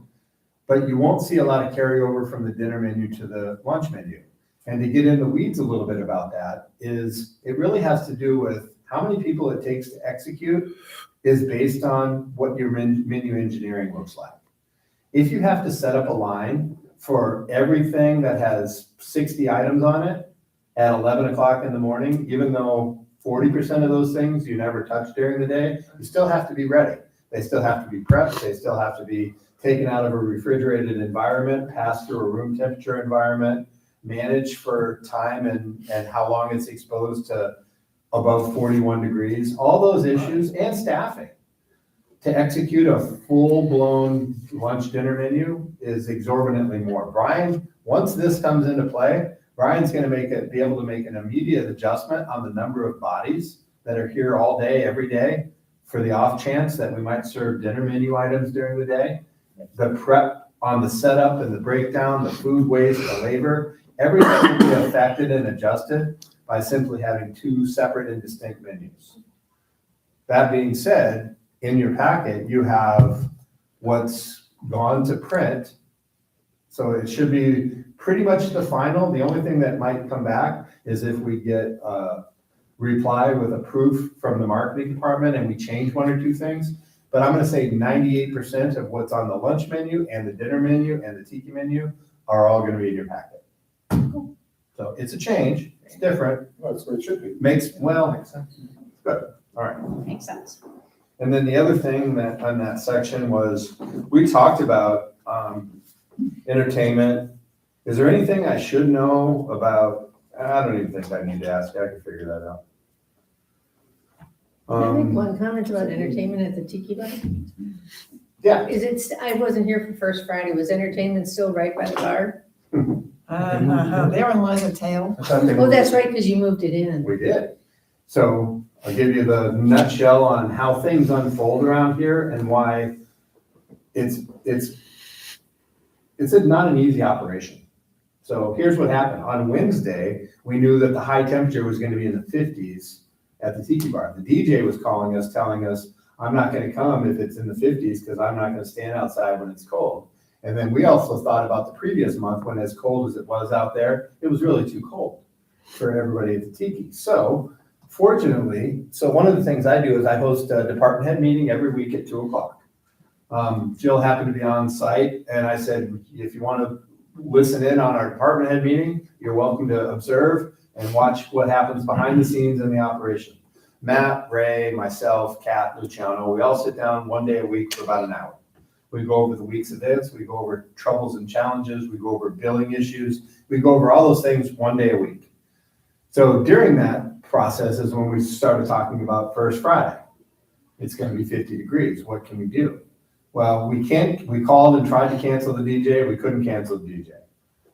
F: but you won't see a lot of carryover from the dinner menu to the lunch menu. And to get in the weeds a little bit about that is it really has to do with how many people it takes to execute is based on what your menu engineering looks like. If you have to set up a line for everything that has 60 items on it at 11 o'clock in the morning, even though 40% of those things you never touch during the day, you still have to be ready. They still have to be prepped, they still have to be taken out of a refrigerated environment, passed through a room temperature environment, managed for time and how long it's exposed to above 41 degrees, all those issues, and staffing. To execute a full-blown lunch dinner menu is exorbitantly more. Brian, once this comes into play, Brian's gonna be able to make an immediate adjustment on the number of bodies that are here all day, every day, for the off chance that we might serve dinner menu items during the day. The prep on the setup and the breakdown, the food waste, the labor, everything will be affected and adjusted by simply having two separate and distinct menus. That being said, in your packet, you have what's gone to print. So it should be pretty much the final. The only thing that might come back is if we get a reply with a proof from the marketing department and we change one or two things. But I'm gonna say 98% of what's on the lunch menu and the dinner menu and the tiki menu are all gonna be in your packet. So it's a change, it's different,
E: Well, that's what it should be.
F: makes sense. Good, all right.
G: Makes sense.
F: And then the other thing that on that section was, we talked about entertainment. Is there anything I should know about, I don't even think I need to ask, I can figure that out.
B: Can I make one comment about entertainment at the Tiki Bar?
F: Yeah.
B: Is it, I wasn't here for First Friday, was entertainment still right by the bar?
A: They're on Liza Tail.
F: I thought they
B: Oh,
F: moved
B: that's
F: it.
B: right, because you moved it in.
F: We did. So I'll give you the nutshell on how things unfold around here and why it's not an easy operation. So here's what happened. On Wednesday, we knew that the high temperature was gonna be in the 50s at the Tiki Bar. The DJ was calling us, telling us, I'm not gonna come if it's in the 50s because I'm not gonna stand outside when it's cold. And then we also thought about the previous month when as cold as it was out there, it was really too cold for everybody at the Tiki. So fortunately, one of the things I do is I host a department head meeting every week at 2 o'clock. Jill happened to be on site and I said, if you want to listen in on our department head meeting, you're welcome to observe and watch what happens behind the scenes in the operation. Matt, Ray, myself, Kat, Luciano, we all sit down one day a week for about an hour. We go over the week's events, we go over troubles and challenges, we go over billing issues, we go over all those things one day a week. So during that process is when we started talking about First Friday. It's gonna be 50 degrees, what can we do? Well, we called and tried to cancel the DJ, we couldn't cancel the DJ.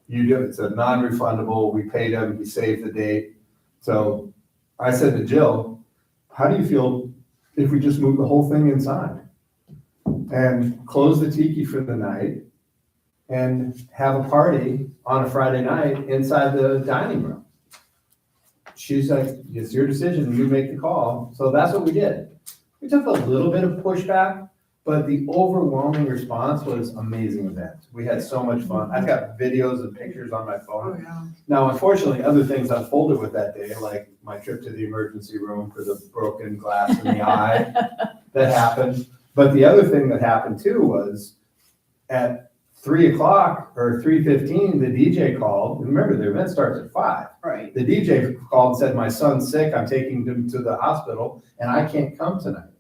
F: It's a non-refundable, we paid him, he saved the date. So I said to Jill, how do you feel if we just move the whole thing inside? And close the Tiki for the night and have a party on a Friday night inside the dining room. She's like, it's your decision, you make the call. So that's what we did. We took a little bit of pushback, but the overwhelming response was amazing event. We had so much fun. I've got videos and pictures on my phone.
A: Oh, yeah.
F: Now, unfortunately, other things unfolded with that day, like my trip to the emergency room for the broken glass in the eye that happened. But the other thing that happened too was at 3 o'clock or 3:15, the DJ called. Remember, the event starts at 5.
G: Right.
F: The DJ called and said, my son's sick, I'm taking him to the hospital and I can't come tonight.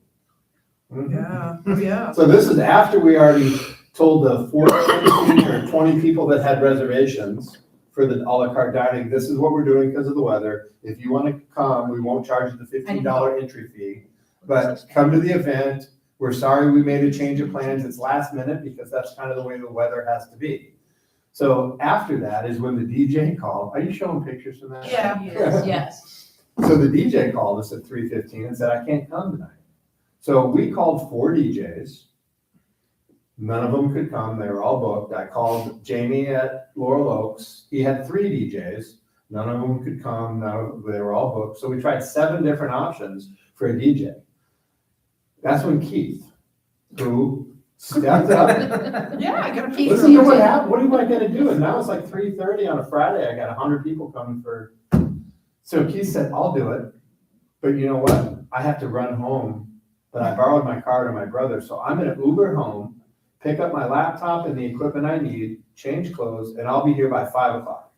A: Yeah, oh, yeah.
F: So this is after we already told the 14 or 20 people that had reservations for the a la carte dining, this is what we're doing because of the weather. If you want to come, we won't charge you the $15 entry fee, but come to the event. We're sorry we made a change of plans. It's last minute because that's kind of the way the weather has to be. So after that is when the DJ called. Are you showing pictures from that?
A: Yeah.
G: Yes.
F: So the DJ called us at 3:15 and said, I can't come tonight. So we called 4 DJs. None of them could come. They were all booked. I called Jamie at Laurel Oaks. He had 3 DJs. None of them could come. They were all booked. So we tried 7 different options for a DJ. That's when Keith, who stepped up.
A: Yeah, I gotta
B: Keith,
F: Listen to what happened. What am I gonna do? And now it's like 3:30 on a Friday. I got 100 people coming for. So Keith said, I'll do it. But you know what? I have to run home but I borrowed my car to my brother, so I'm gonna Uber home, pick up my laptop and the equipment I need, change clothes, and I'll be here by 5 o'clock.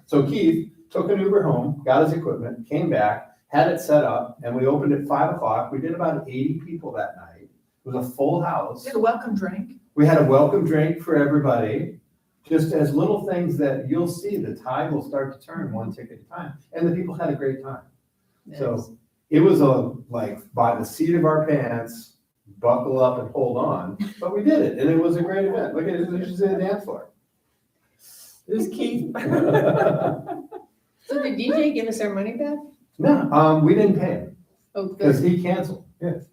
F: So Keith took an Uber home, got his equipment, came back, had it set up, and we opened at 5 o'clock. We did about 80 people that night. It was a full house.
A: Get a welcome drink.
F: We had a welcome drink for everybody, just as little things that you'll see, the tide will start to turn one ticket at a time. And the people had a great time. So it was like by the seat of our pants, buckle up and hold on, but we did it, and it was a great event. Look at it, there's just a dance floor.
A: This is Keith.
B: So did DJ give us our money back?
F: No, we didn't pay him,
B: Oh,
F: because
B: good,
F: he canceled.
B: good.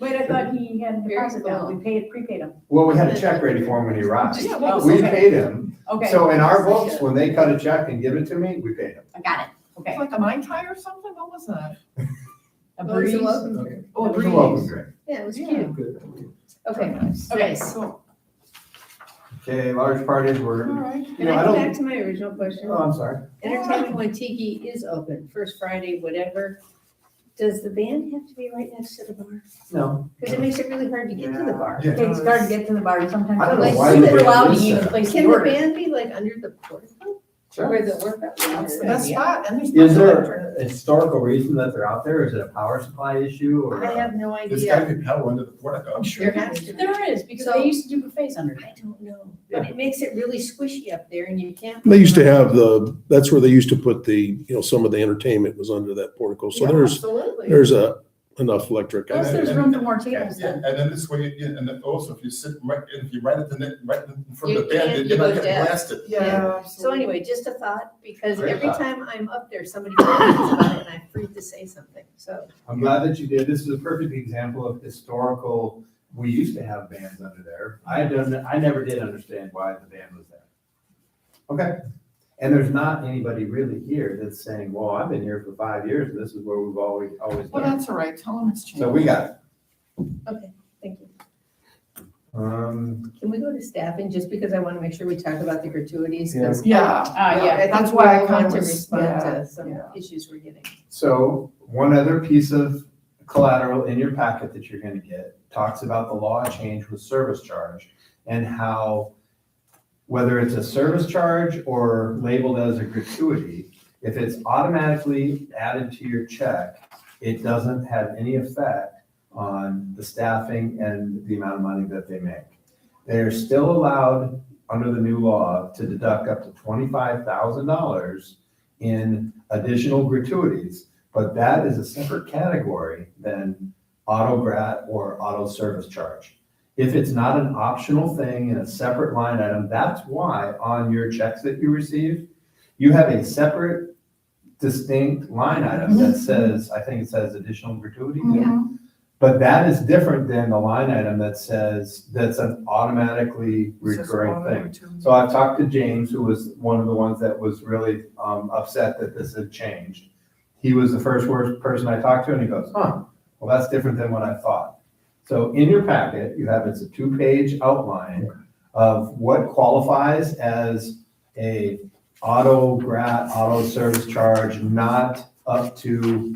G: Wait, I thought he had a
B: Very
G: deposit down, we prepaid him.
F: Well, we had a check ready for him when he arrived.
A: Yeah, well,
F: We
A: okay.
F: paid him,
G: Okay,
F: so in our books, when they cut a check and give it to me, we paid him.
G: I got it, okay.
A: It's like a Mai Tai or something? What was that?
G: A
B: Well, it was a
G: breeze.
B: welcome drink.
A: Oh,
F: It was a
A: breeze.
F: welcome drink.
B: Yeah, it was
A: Yeah.
B: cute. Okay,
A: Nice.
B: nice.
A: Cool.
F: Okay, large parties
A: All
F: were,
A: right.
F: you
B: Can
F: know,
B: I
F: I
B: go
F: don't,
B: back to my original question?
F: oh, I'm sorry.
B: Entertainment when Tiki is open, first Friday, whatever, does the band have to be right next to the bar?
F: No.
B: Because it makes it really hard to get to the bar.
E: Yeah.
G: It's hard to get to the bar, and sometimes
F: I don't know
G: it's
F: why
G: super
F: they
G: loud
F: did
G: to even
F: this.
G: place the
B: Can the
G: order.
B: band be like under the portico? Where the workout?
A: That's the
B: is?
A: best spot, and there's.
F: Is
A: no
F: there
A: electric.
F: a historical reason that they're out there? Is it a power supply issue or?
B: I have no
E: There's gotta
B: idea.
E: be power under the portico.
A: I'm sure.
B: There has to be.
G: There is, because
B: So-
G: they used to do buffets under
B: I
G: there.
B: don't know, but it makes it really squishy up there and you can't.
C: They used to have that's where they used to put some of the entertainment was under that portico. So
A: Yeah,
C: there's
A: absolutely.
C: enough electric.
G: Plus, there's room for more tables
E: Yeah,
G: then.
E: and then this way, and then also if you sit right, if you right at the net, right in front
B: You
E: of the band,
B: can't
E: you're not
B: use
E: getting
B: that.
E: blasted.
A: Yeah.
B: So anyway, just a thought, because
F: Great
B: every
F: thought.
B: time I'm up there, somebody complains about it and I'm free to say something, so.
F: I'm glad that you did. This is a perfect example of historical, we used to have bands under there. I never did understand why the band was there. Okay, and there's not anybody really here that's saying, well, I've been here for 5 years, and this is where we've always
A: Well,
F: been.
A: that's all right. Tell them it's changed.
F: So we got it.
B: Okay, thank you.
F: Um,
B: Can we go to staffing, just because I want to make sure we talk about the gratuities? 'cause
A: Yeah.
B: I think
A: That's
B: we
A: why I
B: all
A: kind
B: want
A: of
B: to
A: was,
B: respond
A: yeah,
B: to some
A: yeah.
B: issues we're getting.
F: So one other piece of collateral in your packet that you're gonna get talks about the law change with service charge and how whether it's a service charge or labeled as a gratuity, if it's automatically added to your check, it doesn't have any effect on the staffing and the amount of money that they make. They're still allowed, under the new law, to deduct up to $25,000 in additional gratuities, but that is a separate category than auto grat or auto service charge. If it's not an optional thing in a separate line item, that's why on your checks that you receive, you have a separate distinct line item that says, I think it says additional gratuity.
A: Mhm.
F: But that is different than the line item that says, that's an automatically
A: It's just
F: recurring
A: one
F: thing.
A: or two.
F: So I've talked to James, who was one of the ones that was really upset that this had changed. He was the first person I talked to, and he goes, well, that's different than what I thought. So in your packet, you have, it's a 2-page outline of what qualifies as a auto service charge, not up to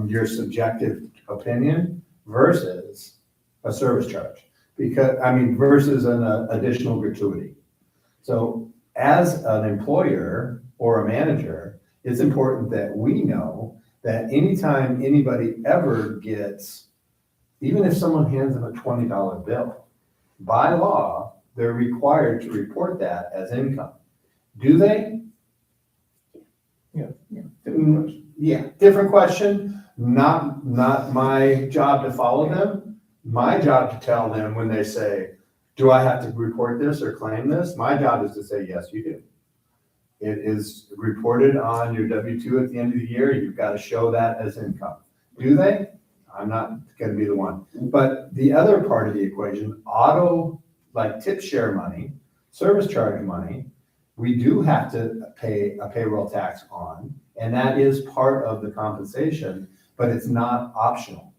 F: your subjective opinion versus a service charge. Versus an additional gratuity. So as an employer or a manager, it's important that we know that anytime anybody ever gets, even if someone hands them a $20 bill, by law, they're required to report that as income. Do they? Yeah, different question. Not my job to follow them. My job to tell them when they say, do I have to report this or claim this? My job is to say, yes, you do. It is reported on your W-2 at the end of the year. You've got to show that as income. Do they? I'm not going to be the one. But the other part of the equation, like tip share money, service charge money, we do have to pay a payroll tax on, and that is part of the compensation, but it's not optional.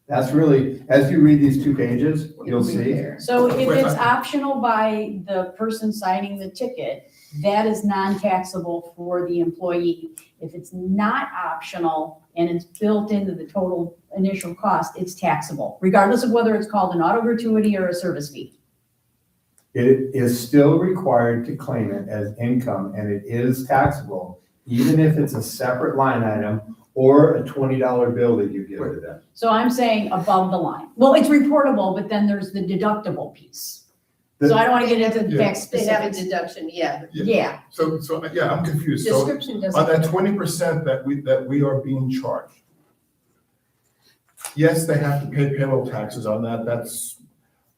F: That's really, as you read these 2 pages, you'll see.
G: So if it's optional by the person signing the ticket, that is non-taxable for the employee. If it's not optional and it's built into the total initial cost, it's taxable, regardless of whether it's called an auto gratuity or a service fee.
F: It is still required to claim it as income, and it is taxable, even if it's a separate line item or a $20 bill that you give to them.
G: So I'm saying above the line. Well, it's reportable, but then there's the deductible piece. So I don't want to get into the tax
B: They have a
G: specifics.
B: deduction, yeah.
G: Yeah,
E: So, yeah, I'm confused. So
B: Description
E: on
B: doesn't.
E: that 20% that we are being charged, yes, they have to pay payroll taxes on that,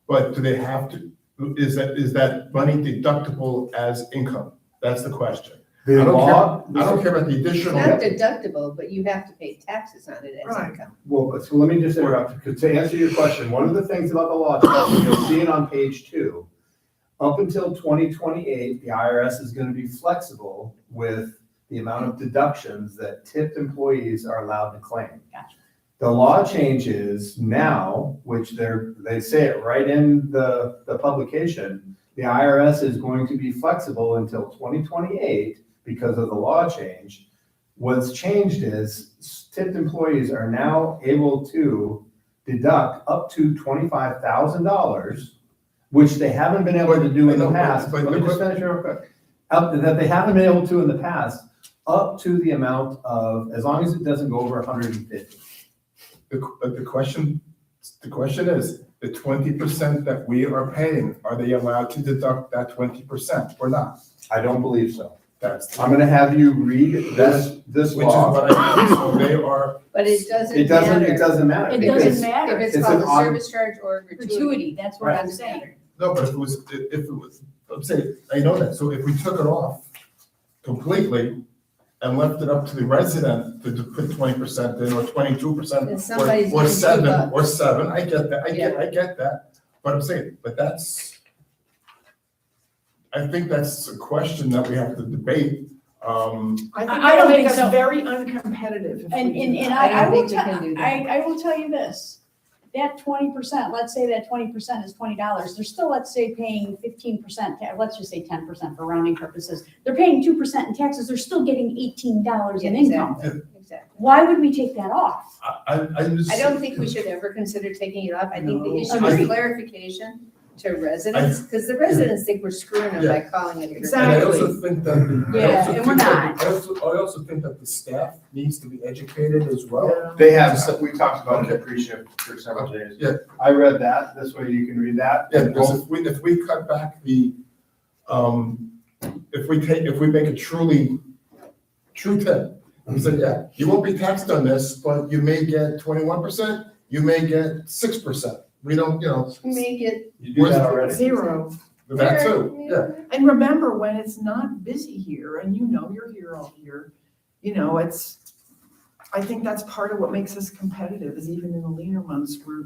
E: but do they have to, is that money deductible as income? That's the question. I
F: The
E: don't
F: law,
E: care about the
B: It's
E: additional.
B: not deductible, but you have to pay taxes on it as
A: Right.
B: income.
F: well, so let me just interrupt, because to answer your question, one of the things about the law, Chelsea, you'll see it on page 2. Up until 2028, the IRS is going to be flexible with the amount of deductions that tipped employees are allowed to claim.
G: Gotcha.
F: The law changes now, which they say it right in the publication, the IRS is going to be flexible until 2028 because of the law change. What's changed is tipped employees are now able to deduct up to $25,000, which they haven't been able to do in the past.
E: But-
F: Let me just finish real quick. That they haven't been able to in the past, up to the amount of, as long as it doesn't go over 150.
E: The question is, the 20% that we are paying, are they allowed to deduct that 20% or not?
F: I don't believe so.
E: That's,
F: I'm gonna have you read this
E: which is
F: law.
E: what I, so they are,
B: But it doesn't
F: It doesn't
B: matter
F: matter.
G: it
F: because
G: doesn't matter.
B: if it's
F: It's
B: called
F: an
B: a
F: auto-
B: service charge or a gratuity.
G: Gratuity, that's what
F: Right.
G: I'm saying.
E: no, but if it was, I'm saying, I know that, so if we took it off completely and left it up to the resident to put 20% in, or 22%,
B: Then somebody's
E: or
B: getting $2.
E: or 7, I get that, I get that. But I'm saying, I think that's a question that we have to debate.
A: I think
G: I
A: it'll
G: don't
A: make
G: think
A: us
G: so.
A: very uncompetitive if
G: And,
A: we
G: and,
A: do
G: and
A: that.
B: I
G: I
B: don't
G: will
B: think we can do that.
G: I will tell you this, that 20%, let's say that 20% is $20, they're still, let's say, paying 15%, let's just say 10% for rounding purposes. They're paying 2% in taxes, they're still getting $18 in
B: Yeah,
G: income.
B: Exactly.
G: Why would we take that off?
E: I just.
B: I don't think we should ever consider taking it off. I think the issue
G: Agreed.
B: is clarification to residents, because the residents think we're screwing them by calling it a
E: And I
B: gratuity.
E: also think that.
G: Yeah, and we're not.
E: I also think that the staff needs to be educated as well.
F: They have, we talked about it at pre-shift for several days.
E: Yeah.
F: I read that, this way you can read that.
E: Yeah, because if we cut back the, if we make it true tip, and say, yeah, you won't be taxed on this, but you may get 21%, you may get 6%. We don't,
B: You may get,
F: You do that already.
A: Zero.
E: that too, yeah.
A: And remember, when it's not busy here, and you're here all year, I think that's part of what makes us competitive, is even in the leaner months, where,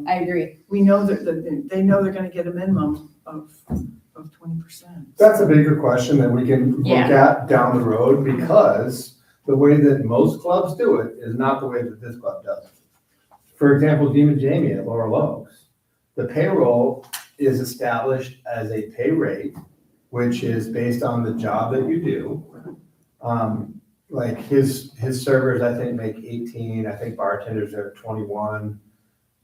G: I agree.
A: we know that they know they're gonna get a minimum of 20%.
F: That's a bigger question that we can look at down the road, because the way that most clubs do it is not the way that this club does it. For example, Demon Jamie at Laurel Oaks, the payroll is established as a pay rate, which is based on the job that you do. Like his servers, I think, make 18, I think bartenders are at 21,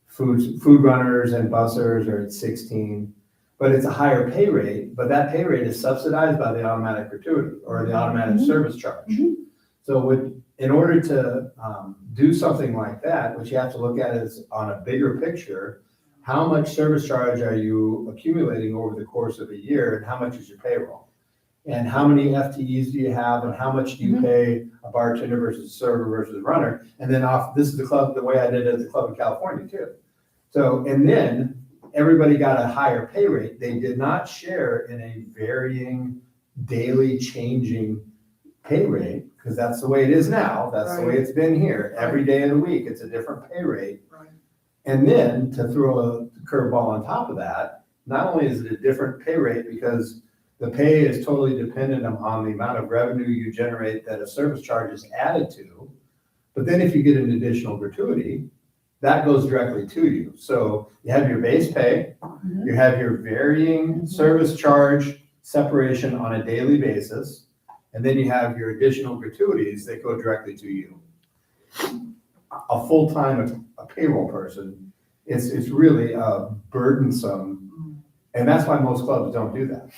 F: food runners and bussers are at 16. But it's a higher pay rate, but that pay rate is subsidized by the automatic gratuity or the automatic service charge. So in order to do something like that, what you have to look at is on a bigger picture, how much service charge are you accumulating over the course of a year, and how much is your payroll? And how many FTEs do you have, and how much do you pay a bartender versus server versus runner? And then this is the way I did it at the club in California too. So, and then everybody got a higher pay rate. They did not share in a varying, daily changing pay rate, because that's the way it is now. That's the way it's been here. Every day of the week, it's a different pay rate.
A: Right.
F: And then to throw a curveball on top of that, not only is it a different pay rate because the pay is totally dependent on the amount of revenue you generate that a service charge is added to, but then if you get an additional gratuity, that goes directly to you. So you have your base pay, you have your varying service charge separation on a daily basis, and then you have your additional gratuities that go directly to you. A full-time a payroll person, it's really burdensome, and that's why most clubs don't do that.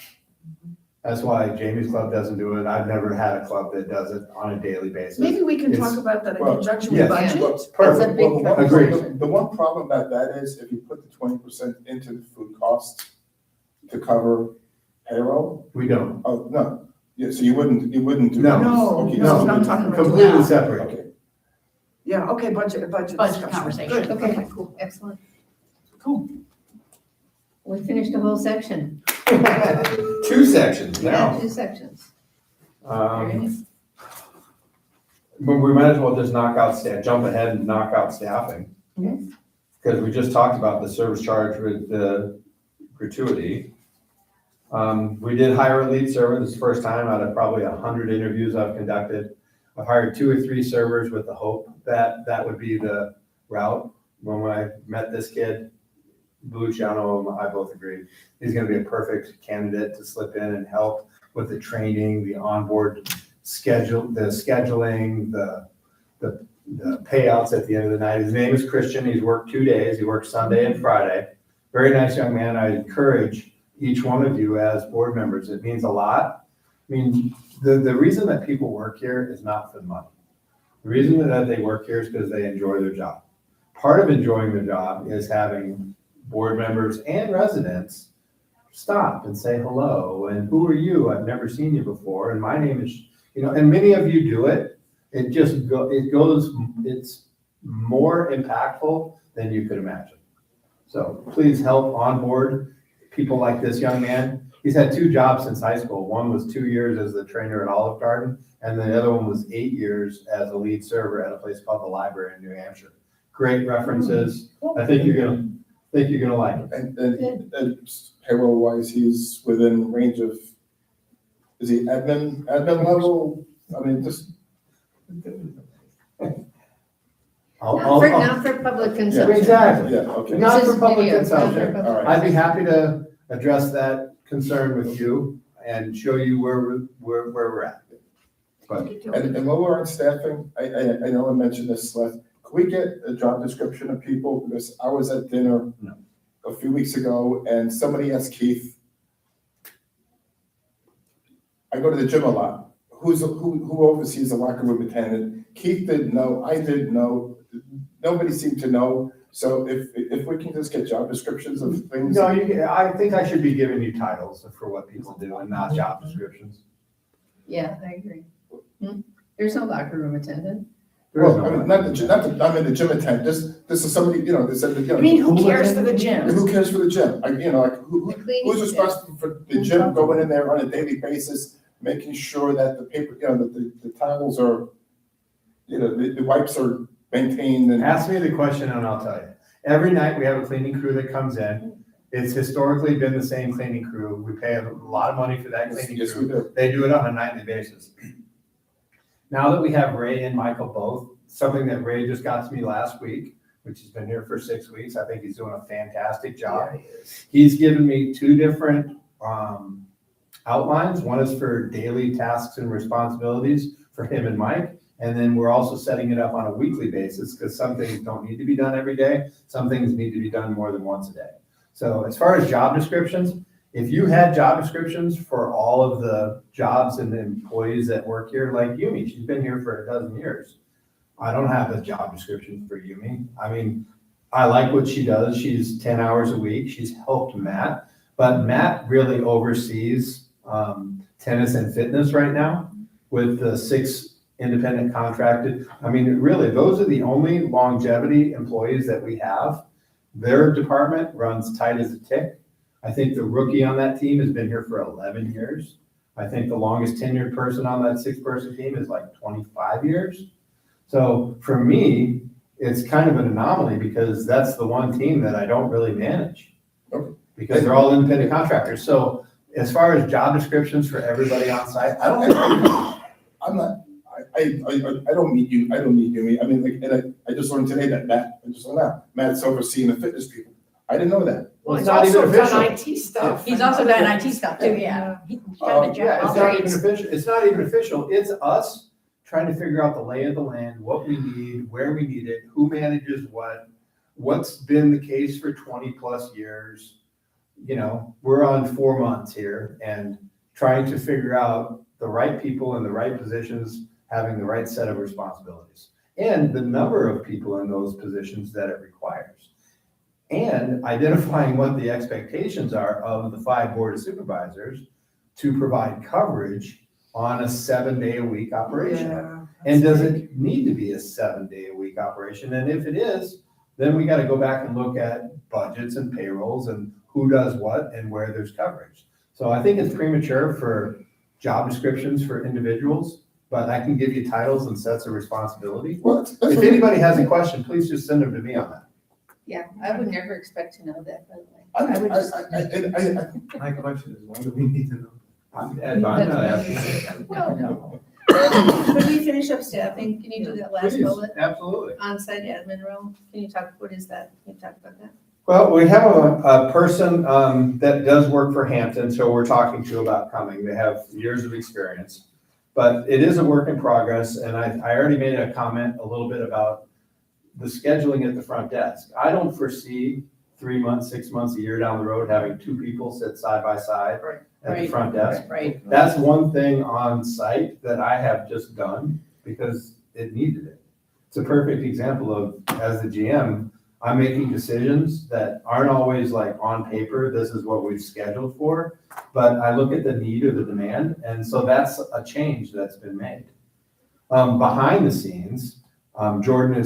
F: That's why Jamie's club doesn't do it. I've never had a club that does it on a daily basis.
A: Maybe we can
F: It's-
A: talk about that in
E: well,
A: conjunction
F: yes.
A: with budget.
E: Well,
F: Perfect.
B: big
E: well, the
F: Agreed.
E: one- The one problem about that is if you put the 20% into the food costs to cover payroll,
F: We don't.
E: oh, no. Yeah, so you wouldn't do
F: No.
E: that?
A: No,
E: Okay,
A: no,
E: so
A: I'm
E: you-
A: talking about.
F: Completely separate.
E: Okay.
A: Yeah, okay, budget
G: Budget
A: discussion.
G: conversation.
A: Good,
B: Okay, cool, excellent.
A: Cool.
B: We finished a whole section.
F: 2 sections
B: Yeah,
F: now.
B: 2 sections.
F: But we might as well just jump ahead and knock out staffing.
B: Mhm.
F: Because we just talked about the service charge with the gratuity. We did hire a lead server. This is the first time out of probably 100 interviews I've conducted. I've hired 2 or 3 servers with the hope that that would be the route. When I met this kid, Luciano and I both agreed, he's gonna be a perfect candidate to slip in and help with the training, the onboard scheduling, the payouts at the end of the night. His name is Christian. He's worked 2 days. He works Sunday and Friday. Very nice young man. I encourage each one of you as board members. It means a lot. I mean, the reason that people work here is not for the money. The reason that they work here is because they enjoy their job. Part of enjoying the job is having board members and residents stop and say hello, and who are you? I've never seen you before, and my name is, and many of you do it. It's more impactful than you could imagine. So please help onboard people like this young man. He's had 2 jobs since high school. One was 2 years as the trainer at Olive Garden, and the other one was 8 years as a lead server at a place called the Library in New Hampshire. Great references. I think you're gonna like it.
E: And payroll wise, he's within range of, is he admin level? I mean, just,
B: Not for public consumption.
F: Exactly.
E: yeah, okay.
F: Not
B: This
F: for
B: is
F: public
B: video, it's not for
F: consumption.
B: public-
E: All right.
F: I'd be happy to address that concern with you and show you where we're at. But
E: And while we're on staffing, I know I mentioned this last, could we get a job description of people? Because I was at dinner
F: No.
E: a few weeks ago and somebody asked Keith, I go to the gym a lot. Who oversees the locker room attendant? Keith didn't know, I didn't know, nobody seemed to know. So if we can just get job descriptions of things.
F: no, I think I should be giving you titles for what people do and not job descriptions.
B: Yeah, I agree. There's no locker room attendant.
F: There is
E: Well, I
F: no-
E: mean, I'm in the gym attendant, this is somebody, they said,
A: I mean, who cares for the gym?
E: who cares for the gym? Who's
B: The cleaning
E: who's
B: staff.
E: responsible for the gym going in there on a daily basis, making sure that the paper, that the towels are, the wipes are maintained and.
F: Ask me the question and I'll tell you. Every night we have a cleaning crew that comes in. It's historically been the same cleaning crew. We pay a lot of money for that cleaning
E: Yes, we
F: crew.
E: do.
F: They do it on a nightly basis. Now that we have Ray and Michael both, something that Ray just got to me last week, which has been here for 6 weeks, I think he's doing a fantastic job. He's given me 2 different outlines. One is for daily tasks and responsibilities for him and Mike. And then we're also setting it up on a weekly basis because some things don't need to be done every day. Some things need to be done more than once a day. So as far as job descriptions, if you had job descriptions for all of the jobs and the employees that work here, like Yumi, she's been here for 12 years. I don't have a job description for Yumi. I mean, I like what she does. She's 10 hours a week. She's helped Matt, but Matt really oversees tennis and fitness right now with the 6 independent contracted. I mean, really, those are the only longevity employees that we have. Their department runs tight as a tick. I think the rookie on that team has been here for 11 years. I think the longest tenured person on that 6-person team is like 25 years. So for me, it's kind of an anomaly because that's the one team that I don't really manage.
E: Okay.
F: Because they're all independent contractors. So as far as job descriptions for everybody on site, I don't think
E: I'm not, I don't need you, I mean, like, and I just learned today that Matt's overseeing the fitness people. I didn't know that.
F: Well,
A: He's
F: it's not even
A: also
F: official.
A: done IT stuff.
G: He's also done IT stuff too, yeah. He kind of jack
F: Yeah,
G: of all
F: it's not even
G: trades.
F: official, it's not even official, it's us trying to figure out the lay of the land, what we need, where we need it, who manages what's been the case for 20+ years. You know, we're on 4 months here and trying to figure out the right people in the right positions, having the right set of responsibilities, and the number of people in those positions that it requires. And identifying what the expectations are of the 5 board of supervisors to provide coverage on a 7-day-a-week operation.
A: Yeah,
F: And
A: that's
F: does
A: big.
F: it need to be a 7-day-a-week operation? And if it is, then we gotta go back and look at budgets and payrolls and who does what and where there's coverage. So I think it's premature for job descriptions for individuals, but I can give you titles and sets of responsibility.
E: Well, that's
F: If
E: what-
F: anybody has a question, please just send them to me on that.
B: Yeah, I would never expect to know that, by the way.
E: I
B: I would just.
K: My question is, why do we need to know?
F: I'm not asking.
B: No. Could we finish up staffing? Can you do that last
F: Please,
B: bullet?
F: absolutely.
B: On-site admin role, can you talk, what is that? Can you talk about that?
F: Well, we have a person that does work for Hampton, so we're talking to about coming. They have years of experience. But it is a work in progress, and I already made a comment a little bit about the scheduling at the front desk. I don't foresee 3 months, 6 months, a year down the road, having 2 people sit side by side at the
G: Right.
F: front desk.
G: Right.
F: That's one thing on site that I have just done because it needed it. It's a perfect example of, as the GM, I'm making decisions that aren't always like on paper, this is what we've scheduled for, but I look at the need or the demand, and so that's a change that's been made. Behind the scenes, Jordan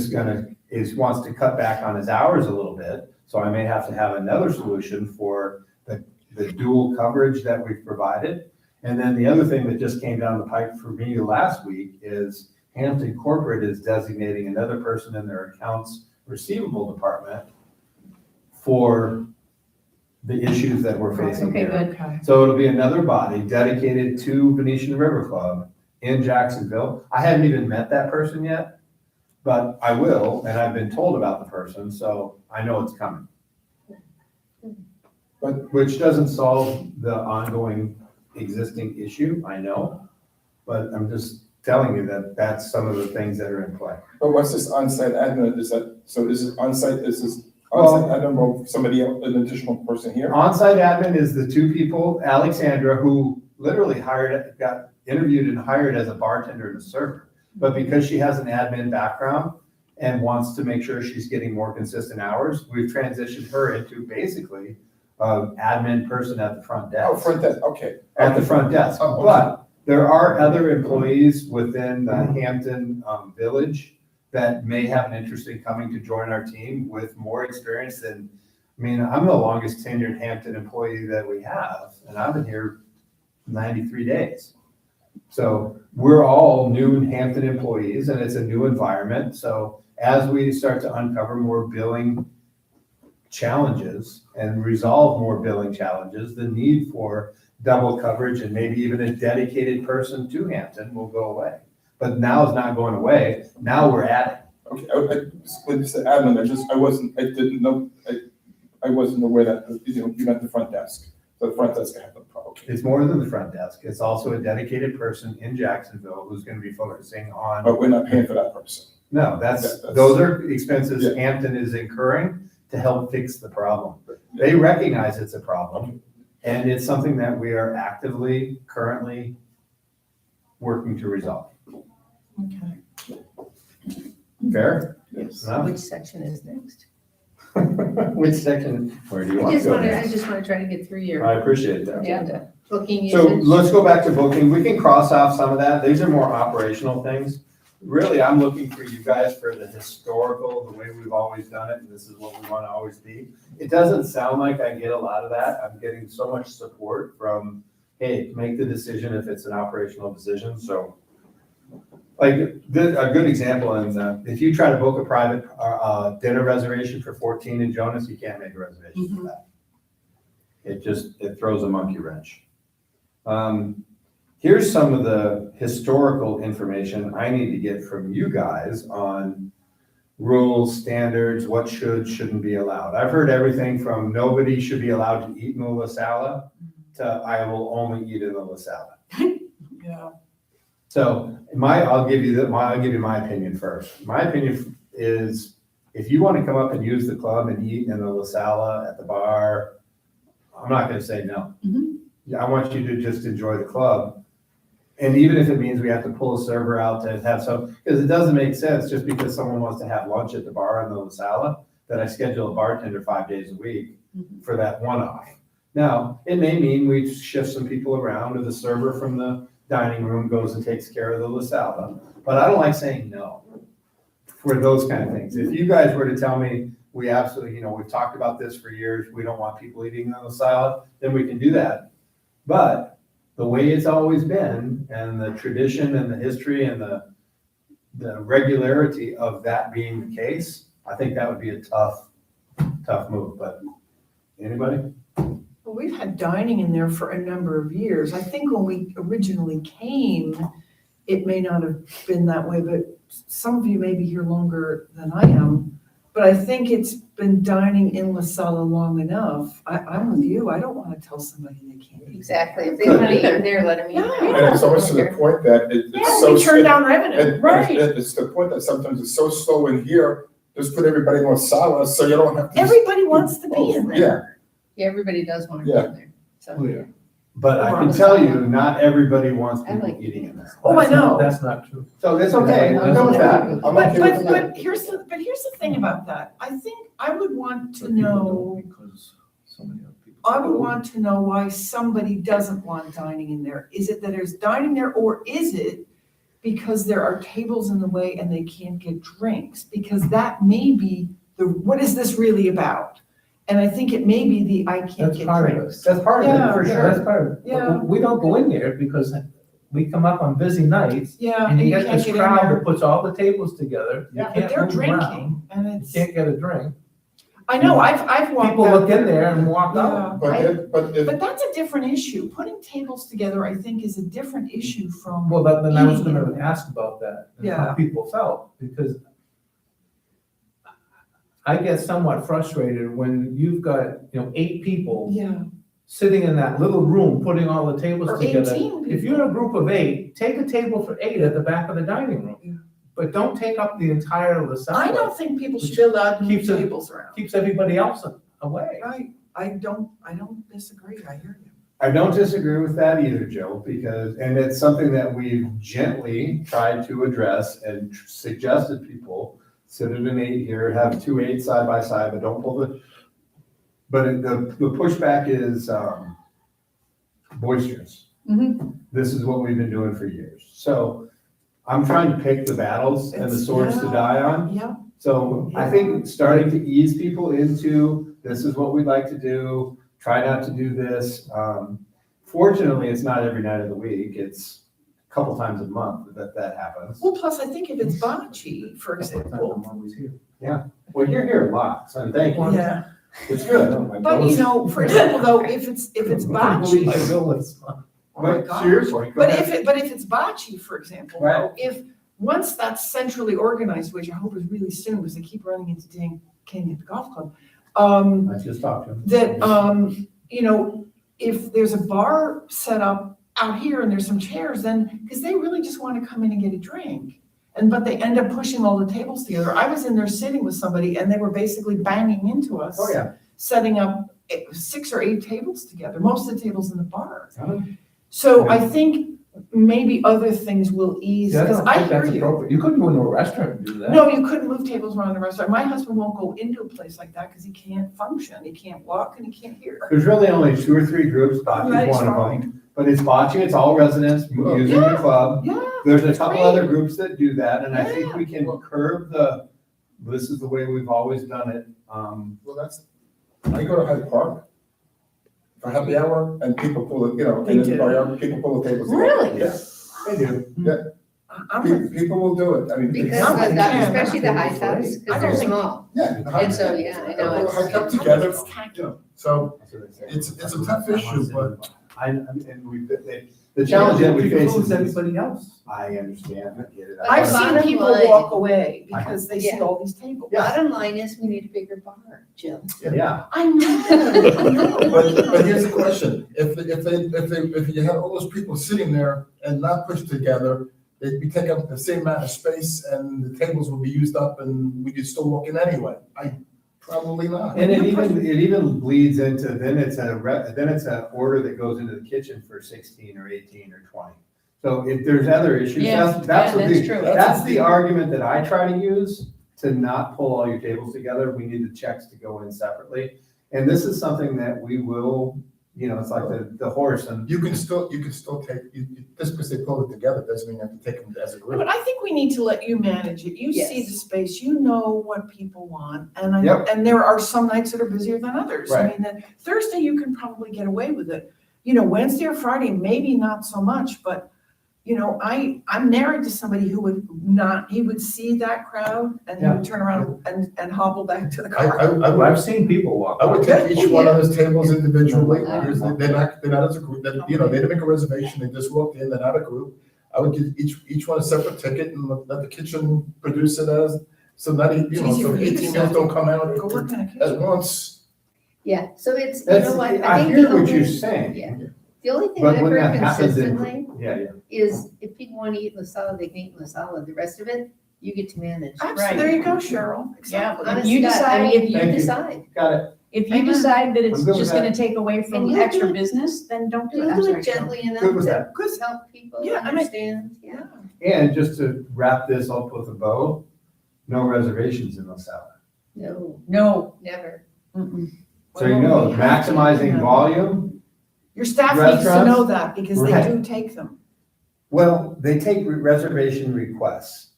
F: wants to cut back on his hours a little bit, so I may have to have another solution for the dual coverage that we've provided. And then the other thing that just came down the pipe for me last week is Hampton Corporate is designating another person in their accounts receivable department for the issues that we're facing
G: Okay,
F: here.
G: good.
A: Okay.
F: So it'll be another body dedicated to Venetian River Club in Jacksonville. I haven't even met that person yet, but I will, and I've been told about the person, so I know it's coming. But, which doesn't solve the ongoing existing issue, I know, but I'm just telling you that that's some of the things that are in play.
E: But what's this on-site admin, is this on-site
F: Well-
E: admin role, somebody else, an additional person here?
F: On-site admin is the 2 people, Alexandra, who literally got interviewed and hired as a bartender and a server. But because she has an admin background and wants to make sure she's getting more consistent hours, we've transitioned her into basically an admin person at the front desk.
E: Oh, front desk, okay.
F: At the front desk.
E: Oh, okay.
F: But there are other employees within the Hampton Village that may have an interest in coming to join our team with more experience than, I mean, I'm the longest tenured Hampton employee that we have, and I've been here 93 days. So we're all new Hampton employees, and it's a new environment. So as we start to uncover more billing challenges and resolve more billing challenges, the need for double coverage and maybe even a dedicated person to Hampton will go away. But now it's not going away. Now we're adding.
E: Okay, when you said admin, I wasn't aware that, you meant the front desk. So the front desk, I have no problem. Okay.
F: It's more than the front desk. It's also a dedicated person in Jacksonville who's going to be focusing on.
E: But we're not paying for that person.
F: No,
E: That's-
F: those are expenses
E: Yeah.
F: Hampton is incurring to help fix the problem. They recognize it's a problem, and it's something that we are actively, currently working to resolve.
A: Okay.
F: Fair?
E: Yes.
F: Enough?
B: Which section is next?
F: Which section, where do you want to go
B: I
F: next?
B: just want to try to get through your
F: I appreciate that.
B: agenda. Booking
F: So
B: usage.
F: let's go back to booking. We can cross off some of that. These are more operational things. Really, I'm looking for you guys for the historical, the way we've always done it, and this is what we want to always be. It doesn't sound like I get a lot of that. I'm getting so much support from, hey, make the decision if it's an operational decision. So like a good example, and if you try to book a private dinner reservation for 14 in Jonas, you can't make a reservation for that. It throws a monkey wrench. here's some of the historical information I need to get from you guys on rules, standards, what shouldn't be allowed. I've heard everything from nobody should be allowed to eat in the La Sala to I will only eat in the La Sala.
A: Yeah.
F: So I'll give you my opinion first. My opinion is if you want to come up and use the club and eat in the La Sala at the bar, I'm not going to say no. Yeah, I want you to just enjoy the club. And even if it means we have to pull a server out to have some, because it doesn't make sense just because someone wants to have lunch at the bar in the La Sala, that I schedule a bartender 5 days a week for that one-off. Now, it may mean we shift some people around, or the server from the dining room goes and takes care of the La Sala, but I don't like saying no for those kind of things. If you guys were to tell me, we absolutely, we've talked about this for years, we don't want people eating in the La Sala, then we can do that. But the way it's always been, and the tradition and the history and the regularity of that being the case, I think that would be a tough move, but anybody?
A: Well, we've had dining in there for a number of years. I think when we originally came, it may not have been that way, but some of you may be here longer than I am. But I think it's been dining in La Sala long enough. I'm with you. I don't want to tell somebody they can't eat.
B: Exactly. If they want to eat in there, let them eat there.
A: Yeah.
E: And it's almost to the point that it's
A: Yeah,
E: so.
A: we turn down revenue, right?
E: It's the point that sometimes it's so slow in here, just put everybody in La Sala, so you don't have to.
A: Everybody wants to be in there.
E: Yeah.
B: Yeah, everybody does want to be
E: Yeah.
B: in there, so.
K: Oh, yeah.
F: But I can tell you, not everybody wants
B: I
F: people
B: like
F: eating in there.
A: Oh, I know.
K: That's not true.
F: So it's okay, I'm good with that. I'm
A: But,
F: okay with that.
A: but here's the thing about that. I think I would want to know,
K: Because so many other people.
A: I would want to know why somebody doesn't want dining in there. Is it that there's dining there, or is it because there are tables in the way and they can't get drinks? Because that may be what is this really about? And I think it may be the I can't
K: That's
A: get
K: part of it.
A: drinks.
K: That's part of it,
A: Yeah,
K: for
A: yeah.
K: sure. That's part of it.
A: Yeah.
K: We don't go in there because we come up on busy nights
A: Yeah,
K: and you get
A: can't
K: this
A: get in
K: crowd
A: there.
K: that puts all the tables together. You
A: Yeah, but
K: can't
A: they're
K: move around.
A: drinking and
K: You
A: it's,
K: can't get a drink.
A: I know, I've walked
K: People
A: out
K: look in there and walk out.
A: But that's a different issue. Putting tables together, I think, is a different issue from.
K: Well, then I was
A: eating in
K: gonna
A: there.
K: ask about that, and
A: Yeah.
K: how people felt, because I get somewhat frustrated when you've got, 8 people
A: Yeah,
K: sitting in that little room, putting all the tables
A: or
K: together.
A: 18
K: If you're in a group of 8, take a table for 8 at the back of the dining room.
A: Yeah.
K: But don't take up the entire La Sala.
A: I don't think people should be allowed to move
K: Keeps it-
A: tables around.
K: Keeps everybody else away.
A: Right, I don't disagree, I hear you.
F: I don't disagree with that either, Joe, and it's something that we've gently tried to address and suggested people sit at an 8 here, have 2 8s side by side, but don't pull the pushback is boisterous. This is what we've been doing for years. So I'm trying to pick the battles and the swords to die on.
A: Yeah,
F: So I think starting to ease people into, this is what we'd like to do, try not to do this. Fortunately, it's not every night of the week, it's a couple times a month that happens.
A: well, plus I think if it's bocce, for example,
K: I'm always here.
F: Well, you're here a lot, so thank you.
A: yeah.
F: It's good.
A: But for example, though, if it's bocce,
K: My bill is fine.
A: oh my
F: But
A: God.
F: seriously, go
A: But
F: ahead.
A: if it's bocce, for example,
F: Right.
A: though, if, once that's centrally organized, which I hope is really soon, because they keep running into King at the golf club,
F: I just talked to him.
A: that, if there's a bar set up out here and there's some chairs, then, because they really just want to come in and get a drink. But they end up pushing all the tables together. I was in there sitting with somebody and they were basically banging into us.
F: Oh, yeah.
A: Setting up 6 or 8 tables together, most of the tables in the bar.
F: Uh-huh.
A: So I think maybe other things will ease,
K: Yeah, I
A: because
K: don't
A: I
K: think
A: hear
K: that's
A: you.
K: appropriate. You couldn't go into a restaurant and do that.
A: No, you couldn't move tables around the restaurant. My husband won't go into a place like that because he can't function. He can't walk and he can't hear.
F: There's really only 2 or 3 groups, Bocce's
A: That is
F: one of
A: fine.
F: them. But it's bocce, it's all residents using the club.
A: Yeah,
F: There's a
A: That's
F: couple
A: great.
F: other groups that do that, and I think
A: Yeah.
F: we can curb this is the way we've always done it.
E: Well, I go to Hyde Park for happy hour and people pull it,
A: They
E: in the
A: do.
E: backyard, people pull the tables together.
A: Really?
E: Yeah,
F: They do.
E: People will do it, I mean.
B: Because
A: I'm
B: of
A: with
B: the-
A: you.
B: especially the high tops,
A: I
B: because
A: don't
B: they're
A: think-
B: small.
E: Yeah.
B: And so, yeah, I know.
E: Everyone hike up
B: it's-
E: together,
A: It's tacky.
E: so it's a tough issue, but
F: And The challenge that we
K: It
F: face
K: includes
F: is,
K: everybody else.
F: I understand, I get it.
A: I've
B: Bottom
A: seen people
B: line-
A: walk away because they see
B: Yeah.
A: all these tables.
F: Yeah.
B: Bottom line is, we need a bigger bar, Jill.
F: Yeah,
A: I know.
E: But here's the question, if you had all those people sitting there and not pushed together, they'd be taking up the same amount of space and the tables would be used up and we could still walk in anyway. Probably not.
F: and it even bleeds into, then it's an order that goes into the kitchen for 16 or 18 or 20. So if there's other issues,
G: Yeah,
F: that's what
G: that's
F: the,
G: true.
F: that's the argument that I try to use to not pull all your tables together. We need the checks to go in separately. And this is something that we will, it's like the horse and.
E: You can still take, just because they pull it together doesn't mean you have to take them as a group.
A: But I think we need to let you manage it. You see
B: Yes.
A: the space, you know what people want. And
F: Yep.
A: and there are some nights that are busier than others. I
F: Right.
A: mean, Thursday you can probably get away with it. Wednesday or Friday, maybe not so much, but I'm married to somebody who would not, he would see that crowd and he would turn around and hobble back to the car.
K: I've seen people walk.
E: I would take each one of those tables individually,
B: Yeah.
E: because they're not as a group, they didn't make a reservation, they just walked in, they're not a group. I would give each one a separate ticket and let the kitchen produce it so that,
A: It's easy
E: so
A: for you to
E: 18
A: say.
E: meals don't come out
A: Go work in a
E: at
A: kitchen.
E: once.
B: Yeah, so it's, you
F: That's,
B: know what,
F: I
B: I think
F: hear
B: the
F: what you're
B: only,
F: saying.
B: yeah. The only thing
F: But
B: I've
F: when
B: heard
F: that happens
B: consistently
F: yeah.
B: is if people want to eat in La Sala, they can eat in La Sala. The rest of it, you get to manage.
A: Absolutely. There you go, Cheryl. Exactly.
B: Honest
G: You
B: to God, I
G: decide-
B: mean, you
F: Thank you.
B: decide.
F: Got it.
G: If you
A: Amen.
G: decide that it's
F: I'm good with
G: just
F: that.
G: gonna take away
B: And
G: from
B: you do
G: extra
B: it-
G: business, then don't do
B: You
G: it. I'm
B: do
G: sorry,
B: it
G: Cheryl.
B: gently enough
F: Good with
B: to
F: that.
A: Good.
B: help people
A: Yeah, I mean-
B: understand, yeah.
F: And just to wrap this up with a bow, no reservations in La Sala.
B: No,
G: No.
B: never.
G: Mm-mm.
F: So you know,
A: Well, we have to,
F: maximizing volume.
A: Your staff needs to
F: Restaurants?
A: know that because they
F: Right.
A: do take them.
F: Well, they take reservation requests.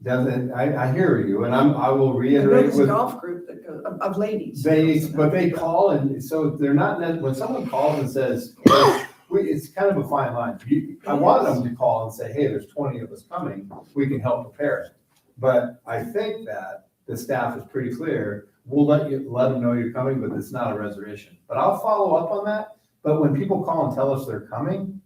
F: I hear you, and I will
A: I know
F: reiterate
A: there's a
F: with,
A: golf group that goes, of ladies.
F: but they call and, so they're not, when someone calls and says, it's kind of a fine line. I want them to call and say, hey, there's 20 of us coming, we can help prepare it. But I think that the staff is pretty clear, we'll let them know you're coming, but it's not a reservation. But I'll follow up on that, but when people call and tell us they're coming,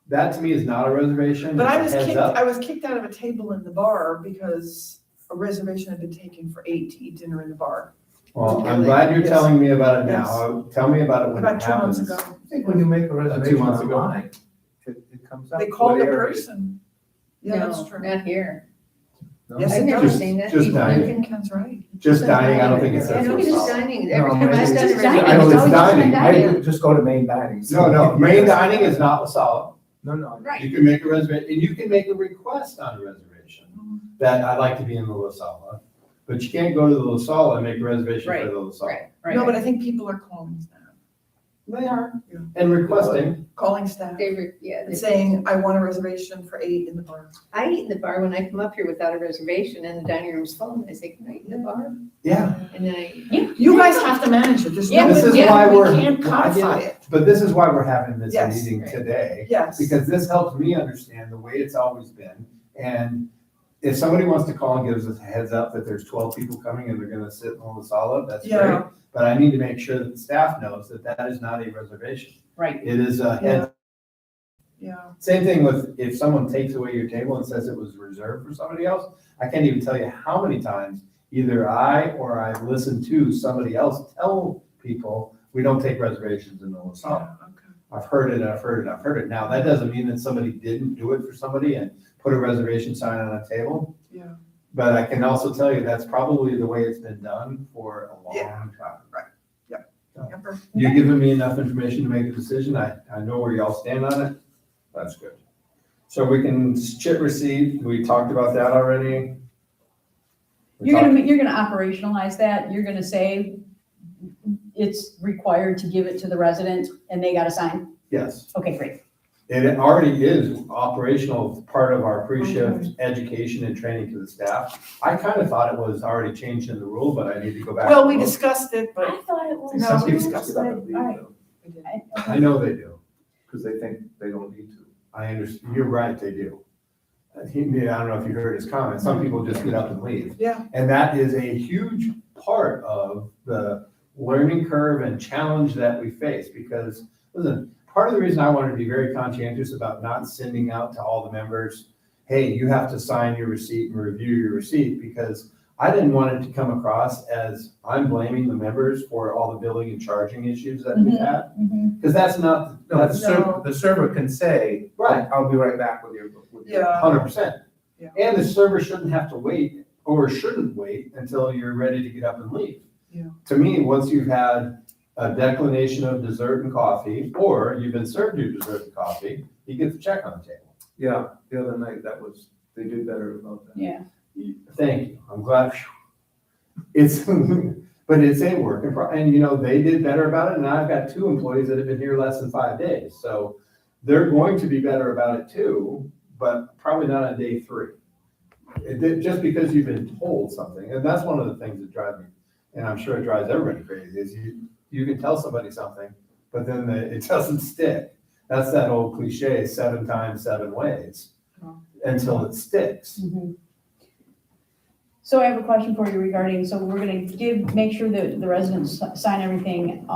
F: that to me is not a reservation,
A: But
F: it's a heads up.
A: I was kicked out of a table in the bar because a reservation had been taken for 8 to eat dinner in the bar.
F: Well, I'm glad you're
A: Yes.
F: telling me about it
A: Yes.
F: now. Tell me about it when
A: About
F: it
A: 2 months
F: happens.
A: ago.
K: I think when you make a reservation
F: months ago.
K: online, it comes up.
A: They called
K: what
A: the
K: area.
A: person. Yeah, that's
B: No,
A: true.
B: not here.
K: No?
A: Yes,
B: I've
A: it
B: never
A: does.
B: seen that.
F: Just
B: People
F: dining.
B: can-
A: Ken's right.
F: Just dining, I don't think it's
B: Yeah,
F: that.
B: no, it's just dining. Every
K: No,
B: time I've
K: it's
B: done a
G: just dining.
K: I
B: reservation,
K: know
B: it's
K: it's
B: always
K: dining,
B: been
K: I
B: dining.
K: just go to main dining.
F: No, main dining is not La Sala.
K: No.
B: Right.
F: You can make a reservation, and you can make a request on a reservation that I'd like to be in the La Sala. But you can't go to the La Sala and make a reservation for
G: Right,
F: the La Sala.
G: Right.
A: No, but I think people are calling staff,
F: They are.
A: Yeah.
F: And requesting.
A: calling staff
B: Yeah,
A: and saying, I want a reservation for 8 in the bar.
B: I eat in the bar when I come up here without a reservation and the dining room's full. And I say, can I eat in the bar?
F: Yeah.
B: And then I,
A: You guys have to manage it. There's
G: Yeah,
A: no
F: This is
A: way,
F: why
A: we
F: we're.
A: can't
F: I get
A: codify
F: it.
A: it.
F: But this is why we're having this
A: Yes.
F: meeting
B: Right.
F: today.
A: Yes.
F: Because this helps me understand the way it's always been. And if somebody wants to call and gives us a heads up that there's 12 people coming and they're gonna sit in La Sala, that's great.
A: Yeah.
F: But I need to make sure that the staff knows that that is not a reservation.
G: Right.
F: It is a head.
A: Yeah.
F: Same thing with if someone takes away your table and says it was reserved for somebody else, I can't even tell you how many times either I or I listened to somebody else tell people, we don't take reservations in the La Sala.
A: Yeah, okay.
F: I've heard it, I've heard it, I've heard it. Now, that doesn't mean that somebody didn't do it for somebody and put a reservation sign on a table.
A: Yeah.
F: But I can also tell you that's probably the way it's been done for a long
A: Yeah.
F: time.
A: Yep.
F: You're giving me enough information to make a decision. I know where y'all stand on it. That's good. So we can chit receipt. We talked about that already. We
G: You're
F: talked-
G: gonna operationalize that, you're gonna say it's required to give it to the resident and they gotta sign?
F: Yes.
G: Okay, great.
F: It already is operational, part of our pre-shift education and training to the staff. I kind of thought it was already changed in the rule, but I need to go back.
A: Well,
F: and
A: we
F: look.
A: discussed it, but
G: I thought it was.
A: No,
K: Some
A: we
K: people
A: discussed
K: skip
A: it.
K: out of the
G: All right.
K: email
F: I know they do.
K: because they think they don't need to.
F: I understand. You're right, they do. I don't know if you heard his comment. Some people just get up and leave.
A: yeah,
F: And that is a huge part of the learning curve and challenge that we face because, listen, part of the reason I wanted to be very conscientious about not sending out to all the members, hey, you have to sign your receipt and review your receipt, because I didn't want it to come across as I'm blaming the members for all the billing and charging issues that we've had. Because that's not,
K: No,
F: that's
K: the server can say,
F: Right.
K: I'll be right back with your.
A: Yeah.
F: 100%.
A: Yeah.
F: And the server shouldn't have to wait, or shouldn't wait until you're ready to get up and leave.
A: Yeah.
F: To me, once you've had a declination of dessert and coffee, or you've been served your dessert and coffee, you get the check on the table.
K: Yeah, the other night, they did better about that.
G: Yeah.
F: Thank you, I'm glad. It's, but it's a work and you know, they did better about it, and I've got 2 employees that have been here less than 5 days, so they're going to be better about it too, but probably not on day 3. Just because you've been told something, and that's one of the things that drives me, and I'm sure it drives everybody crazy, is you can tell somebody something, but then it doesn't stick. That's that old cliche, 7 times, 7 ways, until it sticks.
G: So I have a question for you regarding, so we're gonna make sure that the residents sign everything.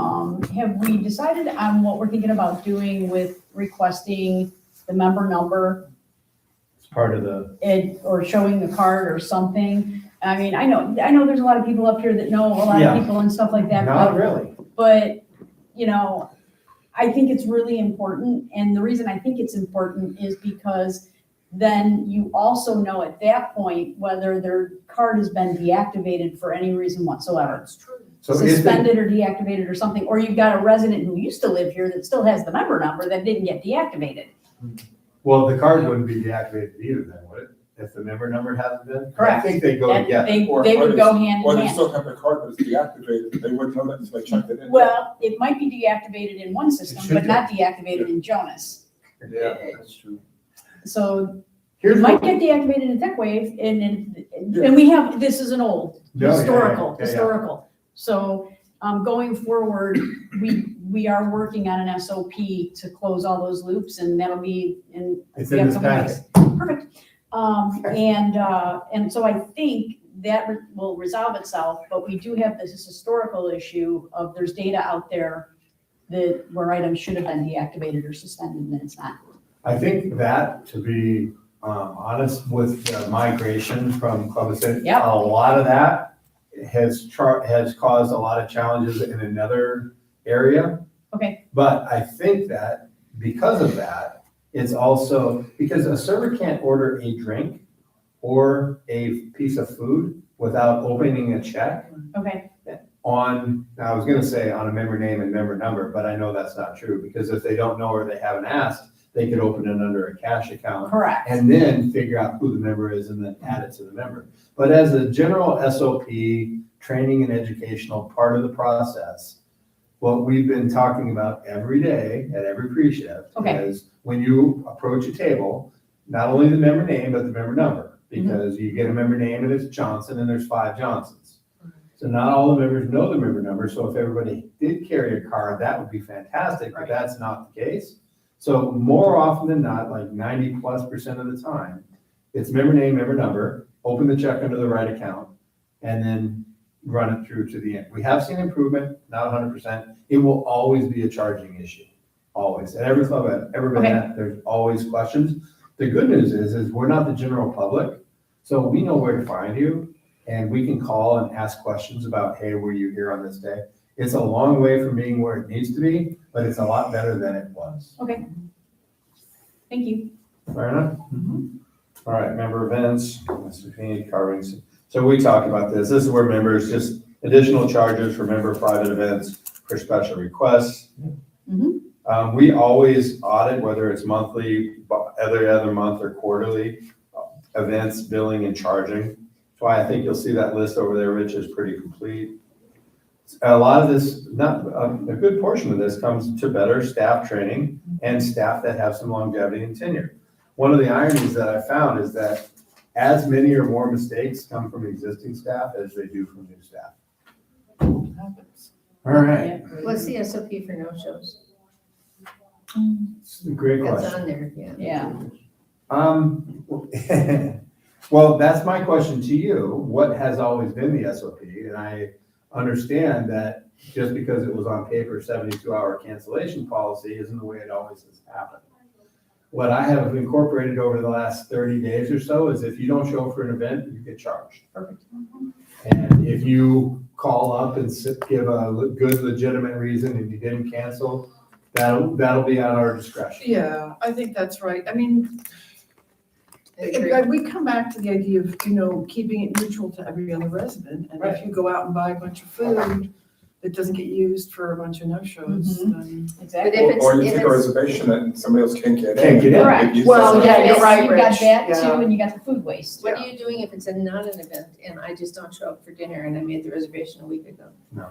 G: Have we decided on what we're thinking about doing with requesting the member number
F: It's part of the,
G: or showing the card or something? I mean, I know there's a lot of people up here that know a lot
F: Yeah.
G: of people and stuff like that,
F: not really.
G: but, you know, I think it's really important, and the reason I think it's important is because then you also know at that point whether their card has been deactivated for any reason whatsoever.
A: That's true.
F: So if they,
G: Suspended or deactivated or something, or you've got a resident who used to live here that still has the member number that didn't get deactivated.
F: well, the card wouldn't be deactivated either then, would it? If the member number hasn't been?
G: Correct.
F: I think they go
G: And
F: together.
G: they
E: Or-
G: would go hand
E: Or
G: in
E: they
G: hand.
E: still have their card, but it's deactivated, they wouldn't know that until they checked it in.
G: Well, it might be deactivated in one system,
F: should
G: but
F: be.
G: not deactivated in Jonas.
K: Yeah, that's true.
G: So
F: Here's
G: it might
F: what-
G: get deactivated in TechWave, and we have, this is an old,
F: No, yeah,
G: historical.
F: yeah.
G: So, going forward, we are working on an SOP to close all those loops, and that'll be in
F: It's
G: the
F: in this
G: upcoming
F: packet.
G: weeks. Perfect. And so I think that will resolve itself, but we do have this historical issue of there's data out there that where items should have been deactivated or suspended, and it's not.
F: I think that, to be honest, with the migration from Columbus City,
G: Yep.
F: a lot of that has caused a lot of challenges in another area.
G: Okay.
F: But I think that because of that, it's also, because a server can't order a drink or a piece of food without opening a check
G: Okay,
F: on, now I was gonna say on a member name and member number, but I know that's not true, because if they don't know or they haven't asked, they could open it under a cash account
G: correct.
F: and then figure out who the member is and then add it to the member. But as a general SOP, training and educational part of the process, what we've been talking about every day at every pre-shift
G: Okay.
F: is when you approach a table, not only the member name, but the member number, because you get a member name and it's Johnson and there's 5 Johnsons. So not all the members know the member number, so if everybody did carry a card, that would be fantastic, but
G: Right.
F: that's not the case. So more often than not, like 90+% of the time, it's member name, member number, open the check under the right account, and then run it through to the end. We have seen improvement, not 100%. It will always be a charging issue, always. At every club I've ever been at, there's always questions. The good news is we're not the general public, so we know where to find you, and we can call and ask questions about, hey, were you here on this day? It's a long way from being where it needs to be, but it's a lot better than it was.
G: Okay. Thank you.
F: Fair enough? All right, member events, Mr. carvings. So we talked about this. This is where members, just additional charges for member private events for special requests. We always audit, whether it's monthly, every other month or quarterly, events, billing and charging. That's why I think you'll see that list over there, Rich, is pretty complete. A lot of this, not a good portion of this comes to better staff training and staff that have some longevity and tenure. One of the ironies that I found is that as many or more mistakes come from existing staff as they do from new staff. All right,
B: What's the SOP for no-shows?
F: it's a great
B: That's
F: question.
B: on there, yeah.
G: Yeah.
F: Well, that's my question to you. What has always been the SOP? And I understand that just because it was on paper 72-hour cancellation policy isn't the way it always has happened. What I have incorporated over the last 30 days or so is if you don't show for an event, you get charged.
G: Perfect.
F: And if you call up and give a good legitimate reason and you didn't cancel, that'll be at our discretion.
A: Yeah, I think that's right. I mean,
B: I agree.
A: we come back to the idea of, keeping it neutral to every other resident. And if you go out and buy a bunch of food that doesn't get used for a bunch of no-shows, then.
G: Exactly.
B: But if it's-
E: Or you
B: if
E: take a
B: it's-
E: reservation and somebody else can't get in.
F: Can't get in.
G: Correct.
E: You
A: Well,
E: said-
A: yeah, you're right,
G: You got
A: Rich.
G: that
A: Yeah.
G: too, and you got the food waste.
B: What are you doing if it's not an event and I just don't show up for dinner and I made the reservation a week ago?
F: No.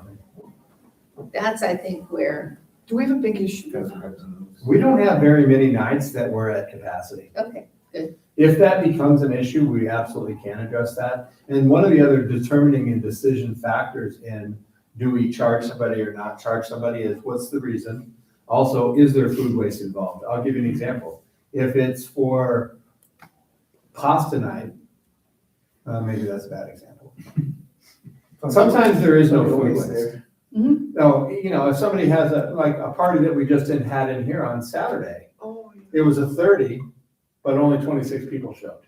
B: That's, I think, where,
A: Do we have a big issue?
F: We don't have very many nights that we're at capacity.
B: okay,
F: If that becomes an issue, we absolutely can address that. And one of the other determining and decision factors in do we charge somebody or not charge somebody is what's the reason? Also, is there food waste involved? I'll give you an example. If it's for pasta night, maybe that's a bad example. Sometimes there is no food waste.
G: Mhm.
F: No, if somebody has a party that we just had in here on Saturday,
A: Oh,
F: it was a 30, but only 26 people showed.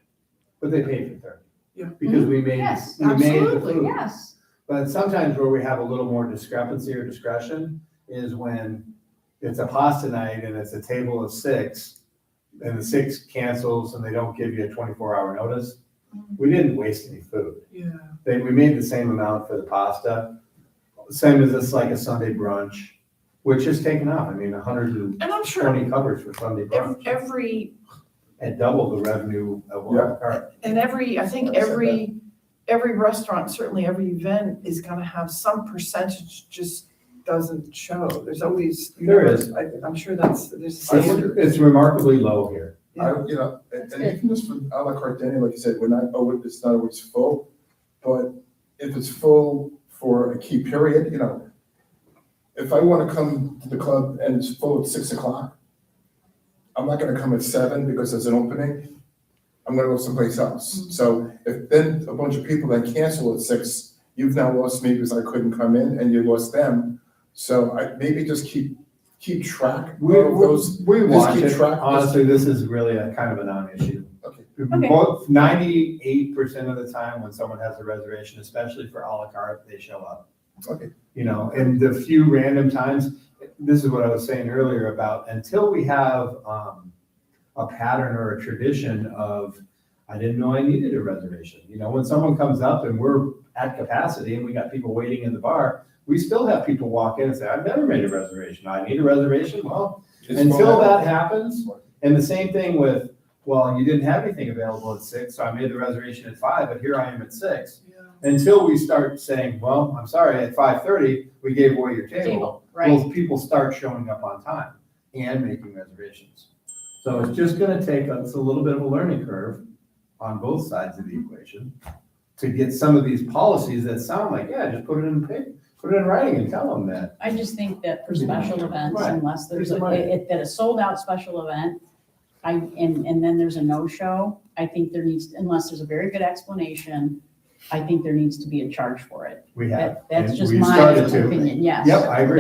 F: But they paid for 30.
A: Yeah.
F: Because we made,
G: Yes,
F: we made the
A: absolutely,
F: food.
G: Yes.
F: But sometimes where we have a little more discrepancy or discretion is when it's a pasta night and it's a table of 6, and the 6 cancels and they don't give you a 24-hour notice. We didn't waste any food.
A: yeah.
F: We made the same amount for the pasta, same as it's like a Sunday brunch, which is taken off. I mean, 120
A: And I'm sure
F: covers for Sunday brunch.
A: every,
F: At double the revenue of
E: Yeah.
F: our cart.
A: and I think every restaurant, certainly every event is gonna have some percentage just doesn't show. There's always.
F: There is.
A: I'm sure there's a standard.
F: It's remarkably low here.
E: And even just for à la carte dining, like you said, it's not always full, but if it's full for a key period, if I want to come to the club and it's full at 6:00, I'm not gonna come at 7 because there's an opening. I'm gonna go someplace else. So if then a bunch of people then cancel at 6, you've now lost me because I couldn't come in and you lost them. So I maybe just keep track of those.
F: We
E: just
F: watch
E: keep
F: it.
E: track.
F: Honestly, this is really a kind of a non-issue.
E: Okay.
F: Both 98% of the time when someone has a reservation, especially for à la carte, they show up.
E: Okay.
F: And the few random times, this is what I was saying earlier about until we have a pattern or a tradition of, I didn't know I needed a reservation. When someone comes up and we're at capacity and we got people waiting in the bar, we still have people walk in and say, I've never made a reservation. I need a reservation. Well, until that happens, and the same thing with, well, you didn't have anything available at 6, so I made the reservation at 5, but here I am at 6.
A: Yeah.
F: Until we start saying, well, I'm sorry, at 5:30, we gave away your table.
G: Right.
F: Well, people start showing up on time and making reservations. So it's just gonna take us a little bit of a learning curve on both sides of the equation to get some of these policies that sound like, yeah, just put it in paper, put it in writing and tell them that.
G: I just think that for special events,
F: Right.
G: unless there's
F: Here's the money.
G: that a sold out special event, and then there's a no-show, I think there needs, unless there's a very good explanation, I think there needs to be a charge for it.
F: We have.
G: That's
F: and
G: just
F: we've
G: my
F: started to.
G: opinion, yes.
F: Yep, I agree.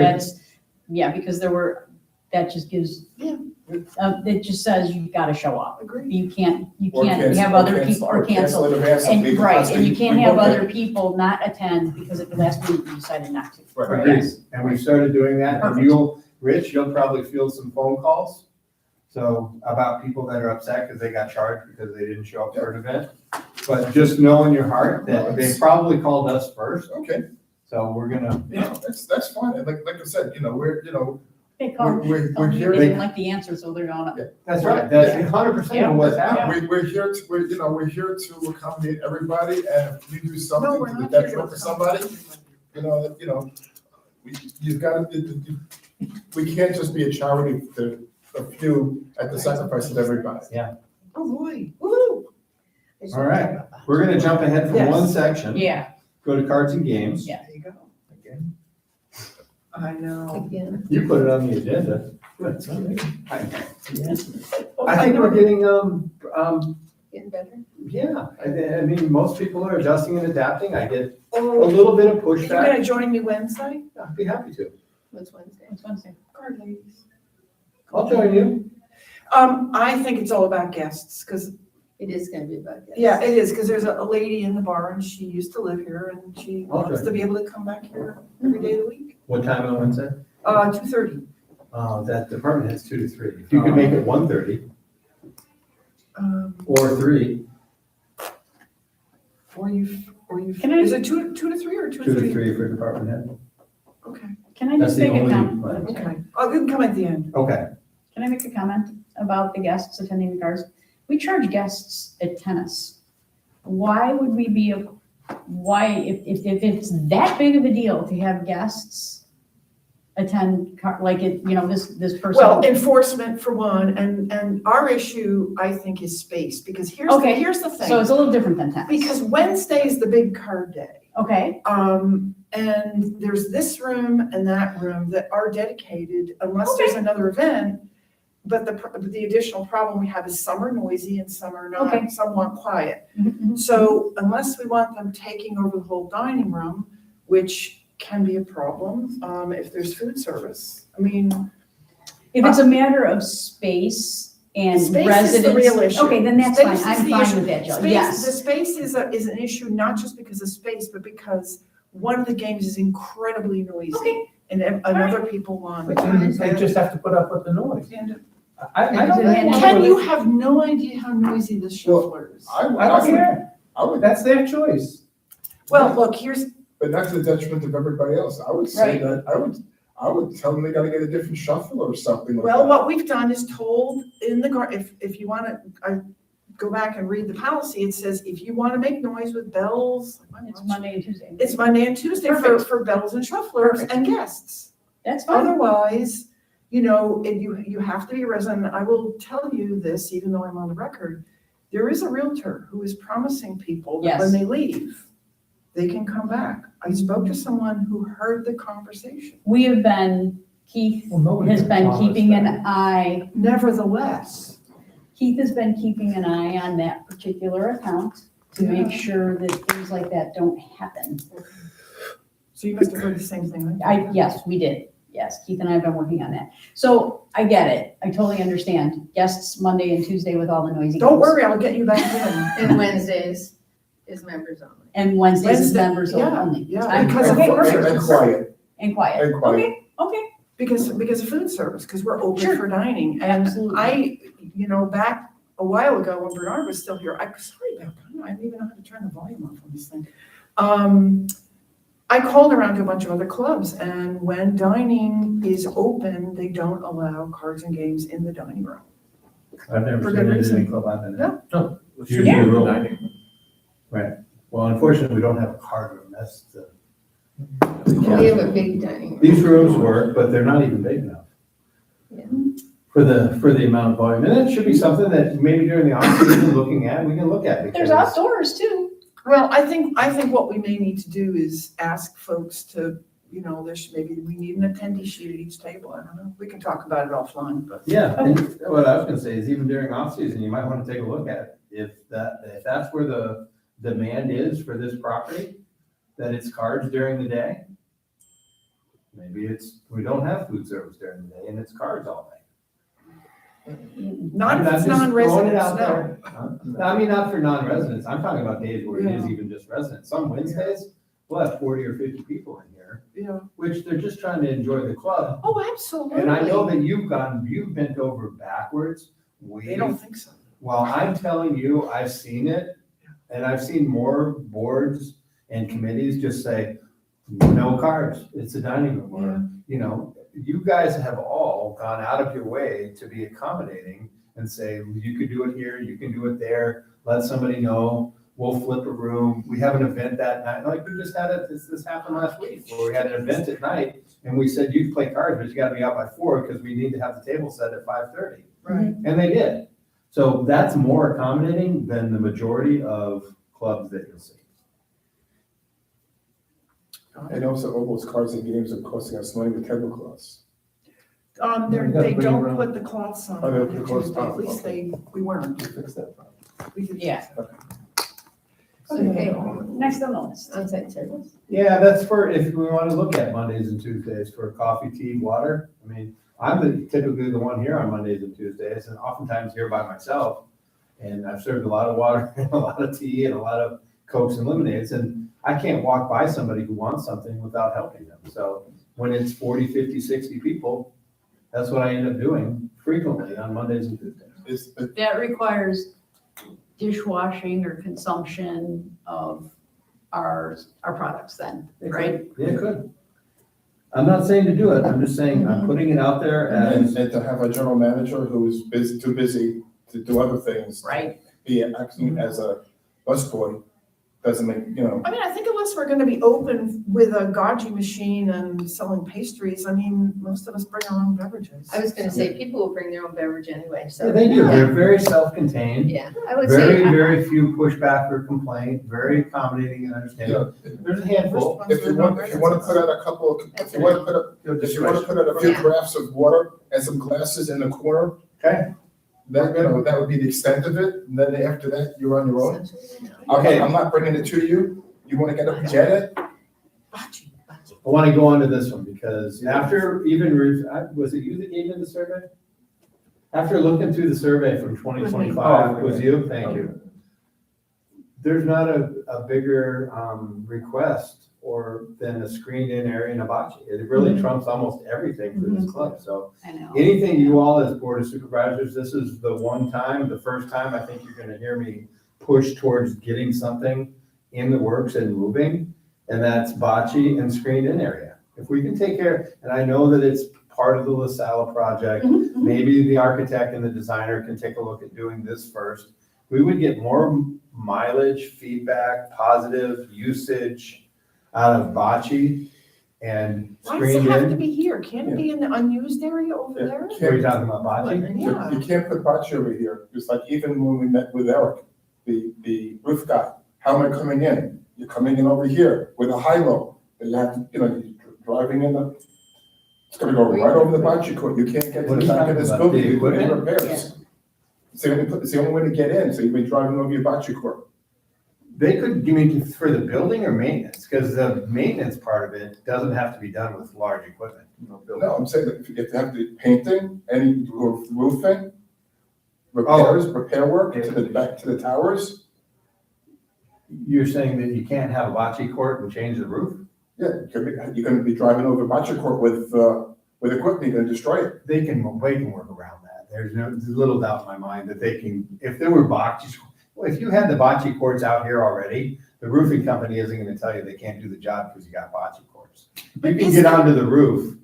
G: Because that just gives, it just says you've gotta show up.
A: Agreed.
G: You can't
E: Or
G: have
E: cancel-
G: other
E: or
G: people, or cancel.
E: in advance and
G: And,
E: leave
G: right,
E: because
G: and you
E: we
G: can't have
E: booked it.
G: other people not attend because at the last minute you decided not to.
E: Right.
F: Agreed. And we started doing that, and
G: Perfect.
F: Rich, you'll probably field some phone calls. So about people that are upset because they got charged because they didn't show up for an event. But just know in your heart that they probably called us first,
E: Okay,
F: so we're gonna,
E: that's fine. And like I said, we're
G: They called,
E: we're
G: told me
E: here.
G: they didn't like the answer, so they're going,
F: that's right, that's 100% of what's happening.
E: We're here to accommodate everybody, and if you do
A: No,
E: something
A: we're
E: to the
A: not here to
E: detriment for somebody, you've got to, we can't just be a charity to a few at the sacrifice of everybody.
A: Oh, boy, woo!
F: All right, we're gonna jump ahead from
A: Yes.
F: one section,
G: yeah,
F: go to cards and games.
G: Yeah.
A: There you go. I know.
B: again,
F: You put it on the agenda. I
B: getting
F: think we're getting,
B: better.
F: Yeah, I mean, most people are adjusting and adapting. I get a
A: Oh,
F: little bit of
A: are you
F: pushback.
A: gonna join me Wednesday?
F: I'd be happy to.
B: What's Wednesday?
G: It's Wednesday.
A: Card ladies.
F: I'll join you.
A: I think it's all about guests, because,
B: It is gonna be about guests.
A: yeah, it is, because there's a lady in the bar and she used to live here and she wants
F: Okay.
A: to be able to come back here every day of the week.
F: What time on Wednesday?
A: 2:30.
F: That department has 2 to 3. If you could make it 1:30 or 3,
A: Or you,
G: Can I-
A: is it two to three or
F: 2 to 3 for department head.
A: Okay,
G: Can I
F: That's
G: just
F: the
G: make a
F: only
G: comment?
F: plan.
A: okay. Oh, you can come at the end.
F: Okay.
G: Can I make a comment about the guests attending the cards? We charge guests at tennis. Why would we be, if it's that big of a deal to have guests attend, this person?
A: Well, enforcement for one, and our issue, I think, is space, because here's
G: Okay,
A: here's the
G: So
A: thing.
G: it's a little different than tennis.
A: Because Wednesday is the big card day.
G: Okay,
A: And there's this room and that room that are dedicated unless there's another event. But the additional problem we have is some are noisy and some are
G: Okay.
A: not, some want quiet.
G: Mhm.
A: So unless we want them taking over the whole dining room, which can be a problem, if there's food service. I mean,
G: if it's a matter of space and
A: space
G: residents.
A: is the real issue.
G: Okay, then that's fine.
A: Space is
G: I'm
A: the
G: fine
A: issue.
G: with that, Jill.
A: Space, the
G: Yes.
A: space is an issue, not just because of space, but because one of the games is incredibly noisy.
G: Okay.
A: And other people want.
K: But then they just have to put up with the noise.
A: And
K: I don't know.
A: Ken, you have no idea how noisy this shuffler is.
K: I don't care. That's their choice.
A: Well, look, here's,
E: But not to the detriment of everybody else. I would say that, I would tell them they gotta get a different shuffle or something like that.
A: well, what we've done is told in the, if you want to, go back and read the policy, it says if you want to make noise with bells.
G: It's Monday and Tuesday.
A: It's Monday and Tuesday for bells and shufflers and guests.
G: That's fine.
A: Otherwise, you have to be a resident. I will tell you this, even though I'm on the record, there is a realtor who is promising people that when
G: Yes.
A: they leave, they can come back. I spoke to someone who heard the conversation.
G: We have been, Keith
K: Well, nobody
G: has
K: can
G: been
K: promise
G: keeping an
K: that.
G: eye,
A: Nevertheless,
G: Keith has been keeping an eye on that particular account to make sure that things like that don't happen.
A: so you must have heard the same thing. I did.
G: Yes, we did. Yes, Keith and I have been working on that. So I get it. I totally understand. Guests Monday and Tuesday with all the noisy.
A: Don't
G: games.
A: worry, I'll get you back in.
B: And Wednesdays is members only.
G: And Wednesdays is
A: Wednesday,
G: members
A: yeah,
G: only.
A: yeah,
G: I'm-
A: because of
G: Okay,
A: food
G: perfect.
E: And quiet,
G: And quiet.
E: and quiet.
G: Okay, okay.
A: Because of food service, because we're open
G: Sure.
A: for dining. And
G: Absolutely.
A: back a while ago when Bernard was still here, sorry about that, I don't even know how to turn the volume off on this thing. I called around to a bunch of other clubs, and when dining is open, they don't allow cards and games in the dining room.
F: I've never
A: For
F: seen
A: good
F: it in
A: reason.
F: any club I've been in.
A: Yeah.
F: No.
K: Should
G: Yeah.
K: be rule.
F: Right. Well, unfortunately, we don't have a card room. That's the.
B: We have a big dining room.
F: These rooms work, but they're not even big enough.
B: Yeah.
F: For the amount of volume. And it should be something that maybe during the off-season looking at, we can look at.
G: There's
F: because-
G: outdoors too.
A: Well, I think what we may need to do is ask folks to, maybe we need an attendee sheet at each table. I don't know. We can talk about it offline, but.
F: Yeah, and what I was gonna say is even during off-season, you might wanna take a look at it. If that's where the demand is for this property, that it's cards during the day. Maybe we don't have food service during the day and it's cards all day.
A: Not if
F: I'm
A: it's
F: just throwing it
A: non-residents,
F: out
A: no.
F: there. I mean, not for non-residents. I'm talking about days where it is
A: Yeah.
F: even just residents. Some Wednesdays, we'll have 40 or 50 people in here,
A: Yeah.
F: which they're just trying to enjoy the club.
A: Oh, absolutely.
F: And I know that you've bent over backwards.
A: They don't think so.
F: Well, I'm telling you, I've seen it, and I've seen more boards and committees just say, no cards, it's a dining room, or, you guys have all gone out of your way to be accommodating and say, you could do it here, you can do it there, let somebody know, we'll flip a room, we have an event that night, like we just had this happened last week, where we had an event at night, and we said, you can play cards, but you gotta be out by 4, because we need to have the table set at 5:30.
A: Right.
F: And they did. So that's more accommodating than the majority of clubs that you'll see.
E: And also all those cards and games are costing us money with tablecloths.
A: They
K: You gotta bring
A: don't
K: around-
A: put the cloths on.
E: Oh, they don't put the cloths on.
A: At least we weren't.
E: We fixed that problem.
A: We did-
G: Yeah.
E: Okay.
B: Okay,
G: Next on the list.
B: on-site service.
F: Yeah, that's for, if we want to look at Mondays and Tuesdays for coffee, tea, water. I mean, I'm typically the one here on Mondays and Tuesdays, and oftentimes here by myself. And I've served a lot of water, and a lot of tea, and a lot of Cokes and lemonades, and I can't walk by somebody who wants something without helping them. So when it's 40, 50, 60 people, that's what I end up doing frequently on Mondays and Tuesdays.
G: That requires dishwashing or consumption of our products then, right?
F: Yeah, it could. I'm not saying to do it, I'm just saying, I'm putting it out there as,
E: And to have a general manager who's too busy to do other things.
G: Right.
E: Be acting as a busboy doesn't make,
A: I mean, I think unless we're gonna be open with a gaji machine and selling pastries, I mean, most of us bring our own beverages.
B: I was gonna say, people will bring their own beverage anyway, so.
F: yeah, they do, they're very self-contained.
B: Yeah, I would
F: Very,
B: say,
F: very few pushback or complaint, very accommodating and understanding. There's a handful.
E: If you want to put out a couple, if you want to put up, if you want to put out a few
B: Yeah.
E: drafts of water and some glasses in the corner,
F: Okay.
E: then, that would be the extent of it, and then after that, you're on your own.
F: Okay.
E: I'm not bringing it to you, you want to get up and get it?
A: Bachi, bachi.
F: I want to go on to this one because after even, was it you that gave me the survey? After looking through the survey from 2025, was you? Thank you. There's not a bigger request than a screened-in area in a bocce. It really trumps almost everything for this club, so.
G: I know.
F: Anything you all as board of supervisors, this is the first time I think you're gonna hear me push towards getting something in the works and moving, and that's bocce and screened-in area. If we can take care, and I know that it's part of the La Sala project, maybe the architect and the designer can take a look at doing this first. We would get more mileage, feedback, positive usage out of bocce and
A: Why does it have to
F: screened-in.
A: be here? Can't it be in the unused area over there?
F: What are you talking about, bocce?
A: Yeah.
E: You can't put bocce over here, it's like even when we met with Eric, the roof guy, how am I coming in? You're coming in over here with a high-low, and you have to, you're driving in it's gonna go right over the bocce court, you can't get to
F: What are
E: the
F: you
E: back of
F: talking
E: this
F: about,
E: building,
F: the
E: you put in
F: equipment?
E: repairs. It's the only way to get in, so you've been driving over your bocce court.
F: They could, you mean for the building or maintenance? Because the maintenance part of it doesn't have to be done with large equipment.
E: No, I'm saying that if you get to have the painting, any roofing, repairs, repair work to the back to the towers,
F: You're saying that you can't have a bocce court and change the roof?
E: yeah, you're gonna be driving over bocce court with equipment, you're gonna destroy it.
F: They can work around that. There's little doubt in my mind that they can, if there were bocce, well, if you had the bocce courts out here already, the roofing company isn't gonna tell you they can't do the job because you got bocce courts. You can get onto the roof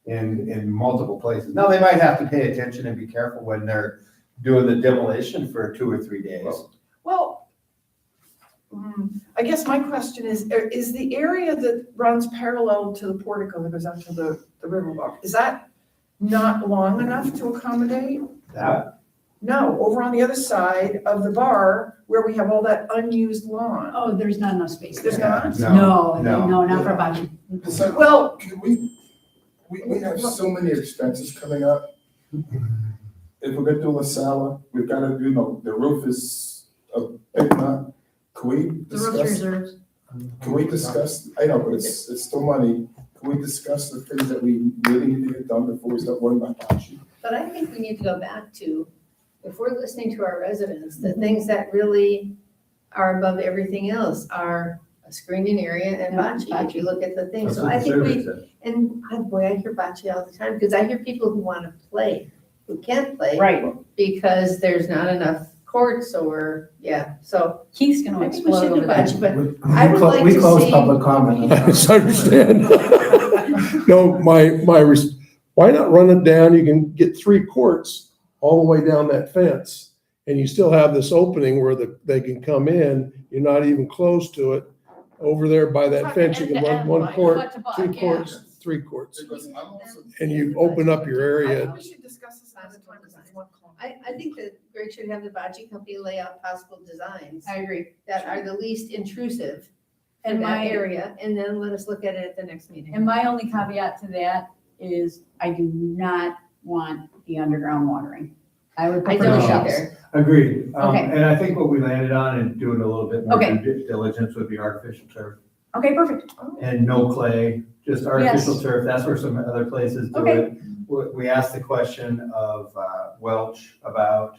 F: in multiple places. Now, they might have to pay attention and be careful when they're doing the demolition for 2 or 3 days.
A: Well, I guess my question is the area that runs parallel to the portico that goes out to the riverwalk, is that not long enough to accommodate?
F: That,
A: No, over on the other side of the bar where we have all that unused lawn.
G: Oh, there's not enough space
A: There's
G: there.
A: not?
G: No,
F: No.
G: not for bocce.
E: So,
A: Well,
E: we have so many expenses coming up. If we're gonna do La Sala, we've gotta, the roof is a big nut. Can we
G: The roof's
E: discuss,
G: reserves.
E: I know, but it's still money. Can we discuss the things that we really need to get done before we start worrying about bocce?
B: but I think we need to go back to, if we're listening to our residents, the things that really are above everything else are a screening area and
G: Yeah,
B: bocce, if you look at the things.
F: that's
B: So
F: what
B: I
F: the
B: think
F: survey
B: we,
F: said.
B: and boy, I hear bocce all the time, because I hear people who want to play, who can't play.
G: Right.
B: Because there's not enough courts or, so
G: Keith's gonna
B: I think we
G: explode
B: should do
G: over that.
B: bocce, but I would like
K: We
B: to
K: closed
B: see-
K: public comment.
C: I understand. No, why not run it down? You can get 3 courts all the way down that fence. And you still have this opening where they can come in. You're not even close to it. Over there by that fence, you can run 1 court, 2 courts, 3 courts.
E: Because I'm also-
C: And you open up your
A: I
C: area.
A: think we should discuss this another time because it's one call.
B: I think that Greg should have the bocce company lay out possible designs
G: I agree.
B: that are the least intrusive in
G: And
B: that
G: my,
B: area, and then let us look at it at the next meeting.
G: and my only caveat to that is I do not want the underground watering. I would
B: I
G: prefer
B: don't
G: the shelves.
B: either.
K: Agreed.
G: Okay.
K: And I think what we landed on and doing a little bit more
G: Okay.
K: due diligence would be artificial turf.
G: Okay, perfect.
K: And no clay, just artificial
G: Yes.
K: turf. That's where some other places do
G: Okay.
K: it. We asked the question of Welch about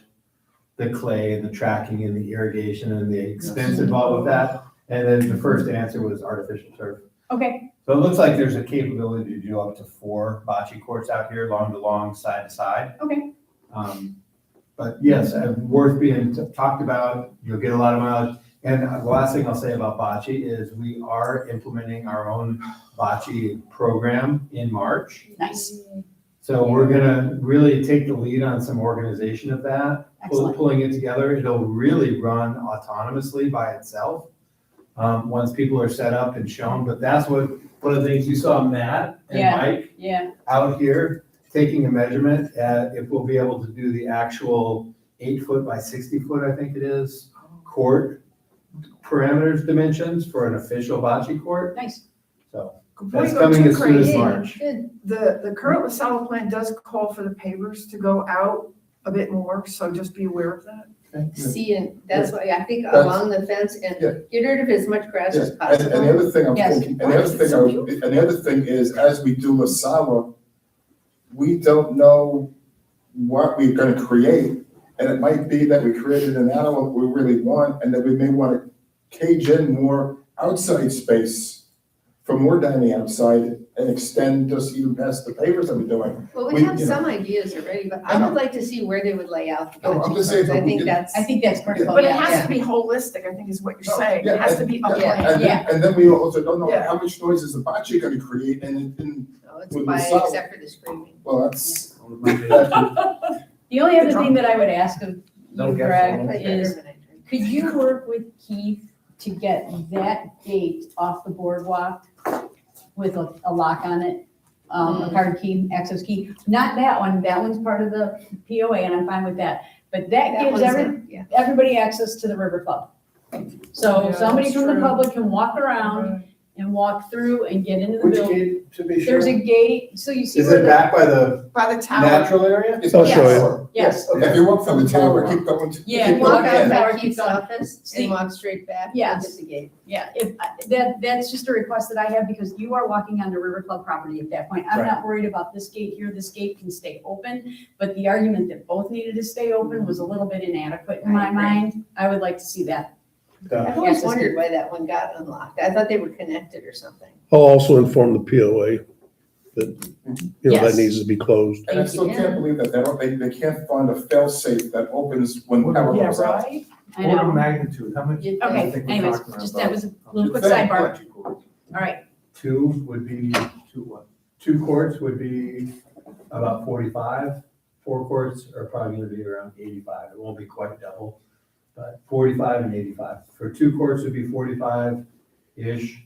K: the clay and the tracking and the irrigation and the expense involved with that. And then the first answer was artificial turf.
G: Okay,
K: So it looks like there's a capability to do up to 4 bocce courts out here, long to long, side to side.
G: okay.
K: But yes, worth being talked about. You'll get a lot of mileage. And the last thing I'll say about bocce is we are implementing our own bocce program in March.
G: Nice.
K: So we're gonna really take the lead on some organization of that,
G: Excellent.
K: pulling it together. It'll really run autonomously by itself, once people are set up and shown. But that's one of the things you saw Matt and
G: Yeah.
K: Mike
G: Yeah,
K: out here taking a measurement, if we'll be able to do the actual 8 foot by 60 foot, I think it is, court parameters dimensions for an official bocce court.
G: nice.
K: So
A: Before
K: that's
A: you go
K: coming
A: too
K: as soon as
A: crazy,
K: March.
B: Good.
A: The current LaSalle plan does call for the pavers to go out a bit more, so just be aware of that.
B: See, and that's why I think
E: That's-
B: along the fence and
E: Yeah.
B: get rid of as much grass
E: Yeah,
B: as
E: and
B: possible.
E: the other thing I'm
G: Yes.
E: thinking, and the other thing is, as we do LaSalle, we don't know what we're gonna create. And it might be that we created an animal we really want, and that we may wanna cage in more outside space for more dining outside and extend just even past the pavers that we're doing.
B: Well,
E: we-
B: we have
E: you know.
B: some ideas already, but
E: I
B: I
E: know.
B: would like to see where they would lay out the
E: No, I'm
B: bocce
E: just saying,
B: courts. I
E: but we
B: think
E: can-
B: that's.
G: I think that's critical,
A: But it
G: yeah.
A: has to be holistic, I think is what you're saying. It has to be a
B: Yeah.
A: plan.
E: And then we also don't know
A: Yeah.
E: how much noise is the bocce gonna create, and,
B: No, it's
E: with
B: fine,
E: LaSalle.
B: except for the screaming.
E: well, that's.
G: The only other thing that I would ask of
K: Don't
G: you,
K: get
G: Greg,
K: full.
G: is could you work with Keith to get that gate off the boardwalk with a lock on it? A card key, access key, not that one's part of the POA and I'm fine with that. But that gives
B: Yeah.
G: everybody access to the River Club. So
A: Yeah,
G: somebody
A: that's
G: from the
A: true.
G: public can walk around and walk through and get into the
K: Which
G: building.
K: gate, to be sure?
G: There's a gate, so you see
K: Is
G: where
K: it
G: the,
K: back by the
A: By the tower.
K: natural area?
C: I'll show
G: Yes.
C: you.
G: yes,
E: If you walk from the tower, keep going.
G: Yeah,
E: keep
B: Walk
E: going
B: out
E: in.
B: by
G: Keep
B: Keith's
G: going.
B: office
G: See-
B: and walk straight back.
G: Yes.
B: Into the gate.
G: yeah, that's just a request that I have because you are walking onto River Club property at that point. I'm
K: Right.
G: not worried about this gate here, this gate can stay open, but the argument that both needed to stay open was a little bit inadequate in my
B: I agree.
G: mind. I would like to see that.
B: I've always wondered why that one got unlocked. I thought they were connected or something.
C: I'll also inform the POA that, you know, that
G: Yes.
C: needs to be closed.
E: And I still can't believe that they can't find a fail-safe that opens when power
A: Yeah,
E: goes out.
A: right?
G: I
K: Order of
G: know.
K: magnitude, how much?
B: You'd
K: I
G: Okay,
K: think we're
G: anyways,
K: talking
G: just
K: about-
G: that was a little quick
E: Thank you.
G: sidebar. All right,
K: 2 would be, 2 courts would be about 45. 4 courts are probably gonna be around 85. It won't be quite double, but 45 and 85. For 2 courts would be 45-ish.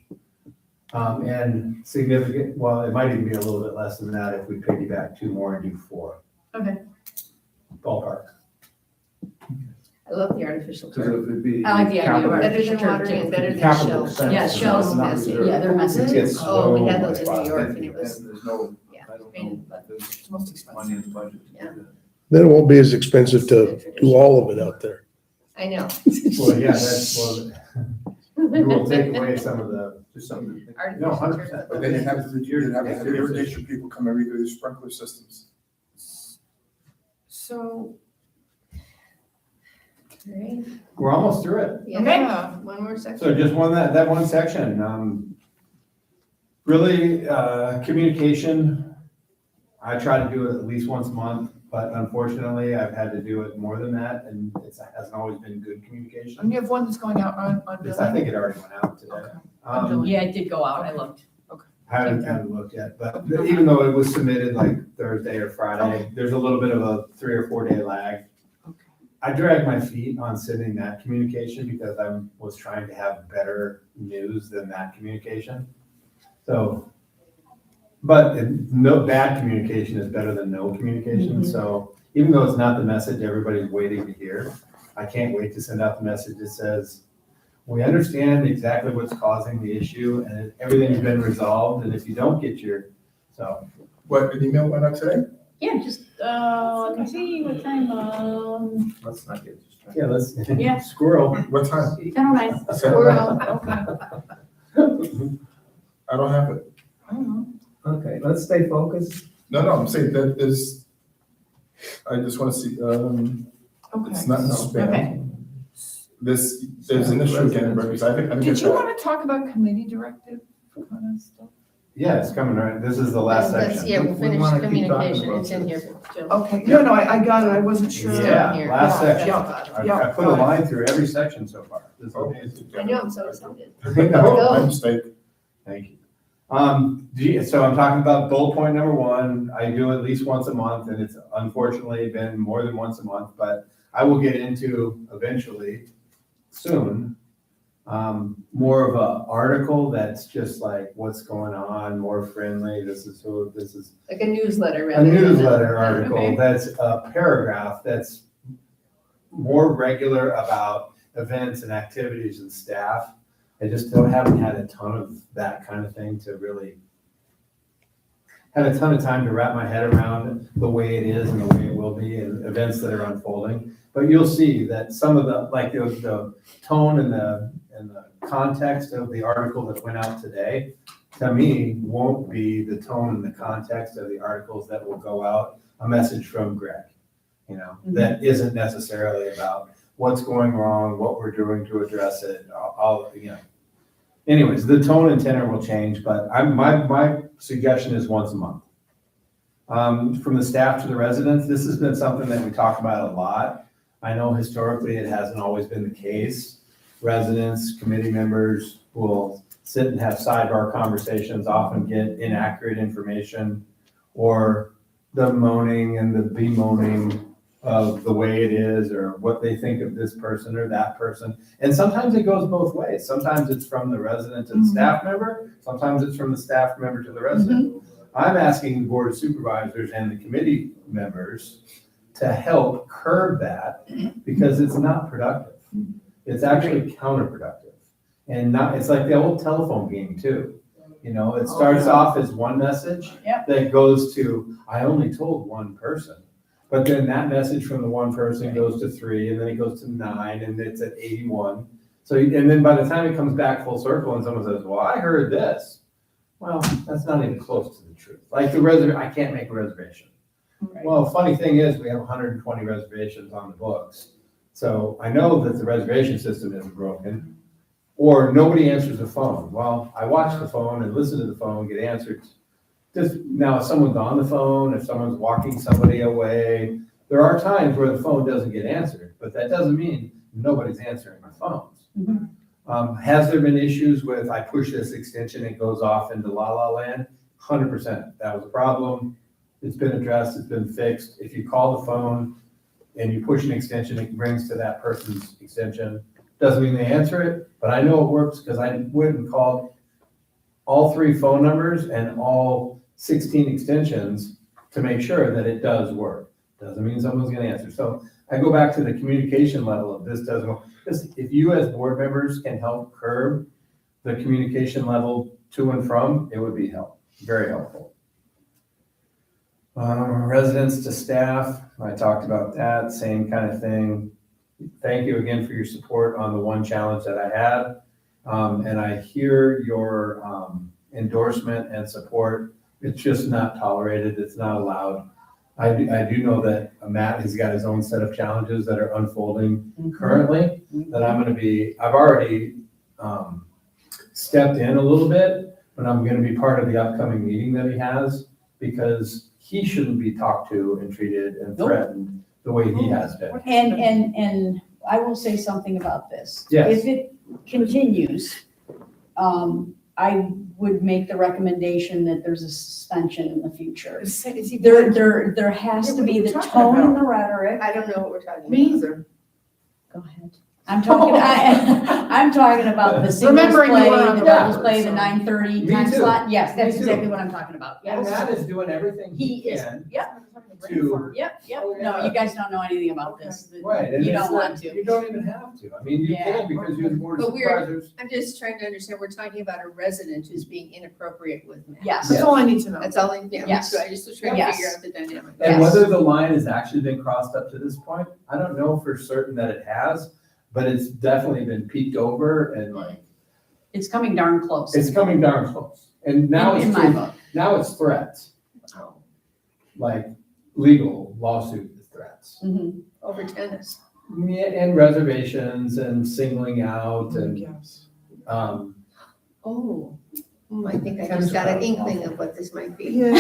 K: And significant, well, it might even be a little bit less than that if we piggyback 2 more and do 4.
G: okay.
K: Ballpark.
B: I love the artificial
K: Because it
B: turf.
K: would be.
G: I like the idea of
K: capital-
B: Better
G: artificial
B: than
G: turf
B: watering and
G: too.
B: better than
K: capital
B: shells.
K: expense.
G: Yeah, shells,
K: Not
B: yes,
K: reserved.
G: yeah, they're massive.
K: It gets
B: Oh, we had
K: so
B: those in
K: much
B: New York
K: cost.
B: and it was-
K: There's no,
B: Yeah,
K: I don't
B: pain in
K: know,
B: the butt.
K: there's
A: It's most expensive.
K: money in the budget to
B: Yeah.
K: do that.
C: Then it won't be as expensive to do all of it out there.
B: I know.
K: Well, yeah, that's, well, you will take away some of the, just some of the. No,
B: Artificial
K: 100%.
B: turf.
E: But then you have the irrigation people come and redo the sprinkler systems.
A: So,
B: Right.
K: We're almost through it.
B: Yeah.
A: yeah.
B: One more section.
K: So just that one section, really, communication, I try to do it at least once a month, but unfortunately, I've had to do it more than that, and it hasn't always been good communication.
A: And you have one that's going out on
K: I
A: billing?
K: think it already went out today.
A: Okay.
G: Yeah, it did go out, I looked.
K: Haven't looked yet, but even though it was submitted like Thursday or Friday, there's a little bit of a 3 or 4 day lag.
A: Okay.
K: I dragged my feet on sending that communication because I was trying to have better news than that communication. So, but no bad communication is better than no communication. So even though it's not the message everybody's waiting to hear, I can't wait to send out the message that says, we understand exactly what's causing the issue and everything's been resolved. And if you don't get so.
E: What, an email went out today?
G: Yeah, just let me see, what time,
K: Let's not get distracted.
F: Yeah, let's,
G: Yeah.
F: squirrel.
E: What time?
G: 10:09.
B: Squirrel.
E: I don't have it.
A: I don't know.
K: Okay, let's stay focused.
E: No, I'm saying that is, I just wanna see,
A: Okay.
E: it's not in spam.
G: Okay.
E: There's an issue again, because I think
A: Did you
E: that-
A: want to talk about committee directive kind of stuff?
F: Yeah, it's coming, right? This is the last
B: That's-
F: section.
B: Yeah, we'll
K: We
B: finish
K: wanna keep talking
B: communication,
K: about
B: it's in here.
K: this.
B: Jill.
A: Okay, no, I got it, I wasn't sure.
F: Yeah,
B: here.
F: last
A: Yeah,
F: section.
A: yeah.
F: I put a line through every section so far. This is
E: Oh.
F: amazing.
B: I know, I'm so excited.
F: No,
E: My mistake.
F: Thank you. So I'm talking about bullet point number 1. I do at least once a month, and it's unfortunately been more than once a month, but I will get into eventually, soon, more of a article that's just like what's going on, more friendly. This is
B: Like a newsletter
F: a
B: rather than.
F: newsletter article
G: Okay.
F: that's a paragraph that's more regular about events and activities and staff. I just haven't had a ton of that kind of thing to really had a ton of time to wrap my head around the way it is and the way it will be and events that are unfolding. But you'll see that some of the, like the tone and the context of the article that went out today, to me, won't be the tone and the context of the articles that will go out, a message from Greg, that isn't necessarily about what's going wrong, what we're doing to address it, Anyways, the tone and tenor will change, but my suggestion is once a month. From the staff to the residents, this has been something that we talk about a lot. I know historically it hasn't always been the case. Residents, committee members will sit and have sidebar conversations, often get inaccurate information or the moaning and the bemoaning of the way it is or what they think of this person or that person. And sometimes it goes both ways. Sometimes it's from the resident to the staff member. Sometimes it's from the staff member to the resident. I'm asking the board of supervisors and the committee members to help curb that because it's not productive. It's actually counterproductive. And it's like the old telephone game too. It starts off as one message that goes to, I only told one person. But then that message from the one person goes to 3, and then it goes to 9, and it's at 81. So, and then by the time it comes back full circle and someone says, well, I heard this. Well, that's not even close to the truth. Like I can't make a reservation.
G: Right.
F: Well, funny thing is we have 120 reservations on the books. So I know that the reservation system isn't broken or nobody answers the phone. Well, I watch the phone and listen to the phone get answered. Just now, if someone's on the phone, if someone's walking somebody away, there are times where the phone doesn't get answered, but that doesn't mean nobody's answering my phones. Has there been issues with I push this extension, it goes off into la la land? 100%. That was a problem. It's been addressed, it's been fixed. If you call the phone and you push an extension, it brings to that person's extension. Doesn't mean they answer it, but I know it works because I went and called all 3 phone numbers and all 16 extensions to make sure that it does work. Doesn't mean someone's gonna answer. So I go back to the communication level of this doesn't work. If you as board members can help curb the communication level to and from, it would be very helpful. Residents to staff, I talked about that, same kind of thing. Thank you again for your support on the one challenge that I had. And I hear your endorsement and support. It's just not tolerated. It's not allowed. I do know that Matt has got his own set of challenges that are unfolding currently that I've already stepped in a little bit, but I'm going to be part of the upcoming meeting that he has because he shouldn't be talked to and treated and threatened the way he has been.
G: And I will say something about this.
F: Yes.
G: If it continues, I would make the recommendation that there's a suspension in the future.
A: Is he?
G: There has to be the tone and the rhetoric.
B: I don't know what we're talking about.
A: Me either.
G: Go ahead. I'm talking, I'm talking about the single
A: Remembering you
G: display,
A: were on
G: the
A: the
G: double
A: board,
G: display, the
A: so-
G: 9:30
F: Me
G: time
F: too.
G: slot. Yes, that's
F: Me too.
G: exactly what I'm talking about.
F: And
G: Yes.
F: Matt is doing everything
G: He
F: he
G: is,
F: can.
G: yep,
F: To-
G: yep, yep.
F: Oh,
G: No,
F: yeah.
G: you guys don't know anything about this.
F: Right, and
G: You
F: it's
G: don't
F: not-
G: want to.
F: You don't even have to. I mean, you
G: Yeah.
F: can because you're the board of
B: But we're-
F: supervisors.
B: I'm just trying to understand, we're talking about a resident who's being inappropriate with Matt.
G: Yes.
A: That's all I need to know.
B: That's all I, yeah,
G: Yes.
B: so I just was trying to
G: Yes.
B: figure out the dynamic.
F: And
G: Yes.
F: whether the line has actually been crossed up to this point, I don't know for certain that it has, but it's definitely been peeked over and like,
G: It's coming darn close.
F: it's coming darn close. And now
G: In
F: it's,
G: my book.
F: now it's threats. Like legal lawsuit threats.
G: Mhm.
B: Over tennis.
F: Yeah, and reservations and singling out and,
A: Yes.
B: Oh, I think I just got an inkling of what this might be.
A: Yeah,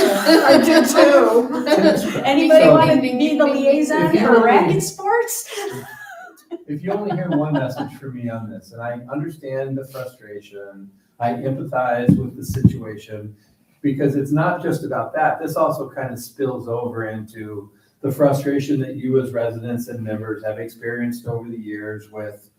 A: I did too.
G: Anybody
F: So-
G: want to be the liaison
F: If you
G: for
F: only-
G: racket sports?
F: if you only hear one message from me on this, and I understand the frustration, I empathize with the situation, because it's not just about that. This also kind of spills over into the frustration that you as residents and members have experienced over the years with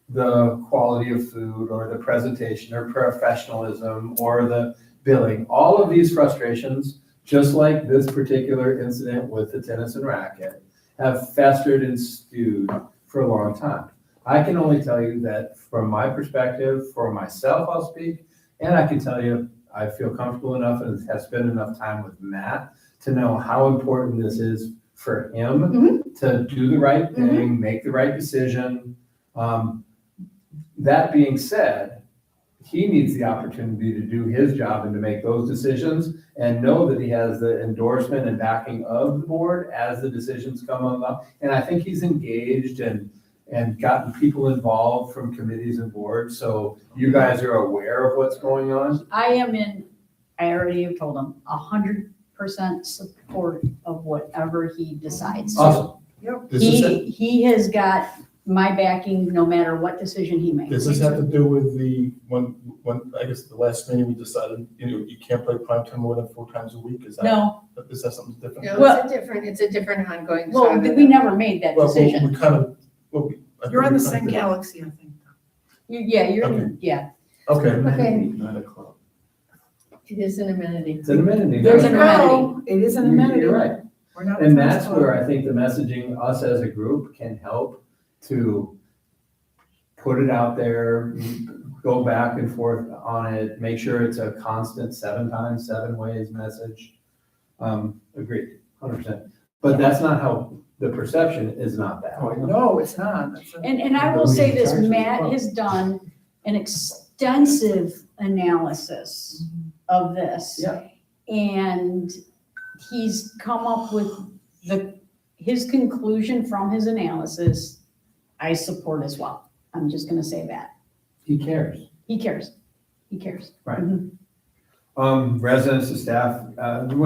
F: the quality of food or the presentation or professionalism or the billing. All of these frustrations, just like this particular incident with the tennis and racket, have festered and stewed for a long time. I can only tell you that from my perspective, for myself, I'll speak, and I can tell you, I feel comfortable enough and have spent enough time with Matt to know how important this is for him to do the right thing, make the right decision. That being said, he needs the opportunity to do his job and to make those decisions and know that he has the endorsement and backing of the board as the decisions come up. And I think he's engaged and gotten people involved from committees and boards. So you guys are aware of what's going on.
G: I already have told him, 100% support of whatever he decides.
F: Awesome.
D: Does this have-
G: He has got my backing no matter what decision he makes.
D: Does this have to do with when, I guess the last meeting we decided, you can't play primetime more than 4 times a week? Is that something different?
B: No,
G: Well-
B: it's a different ongoing.
G: Well,
B: saga.
G: we never made that
D: Well,
G: decision.
D: we kind of, I
A: You're on
D: think
A: the
D: we
A: same
D: kinda
A: galaxy, I think.
G: Yeah, you're,
D: Okay.
G: yeah.
D: did. Okay.
B: Okay.
D: Not a club.
B: It is an amenity.
F: It's an amenity.
G: There's
A: There
G: an
A: you
G: amenity.
A: go. It is an amenity.
F: You're right.
A: We're not.
F: And
A: a tennis
F: that's
A: club.
F: where I think the messaging, us as a group, can help to put it out there, go back and forth on it, make sure it's a constant 7 times, 7 ways message. Agreed, 100%. But that's not how, the perception is not that.
A: No, it's not. That's a-
G: And I will say this, Matt has done an extensive analysis of this.
F: Yeah.
G: And he's come up with his conclusion from his analysis, I support as well. I'm just gonna say that.
F: He cares.
G: He cares. He cares.
F: Right.
G: Mhm.
F: Residents and staff, for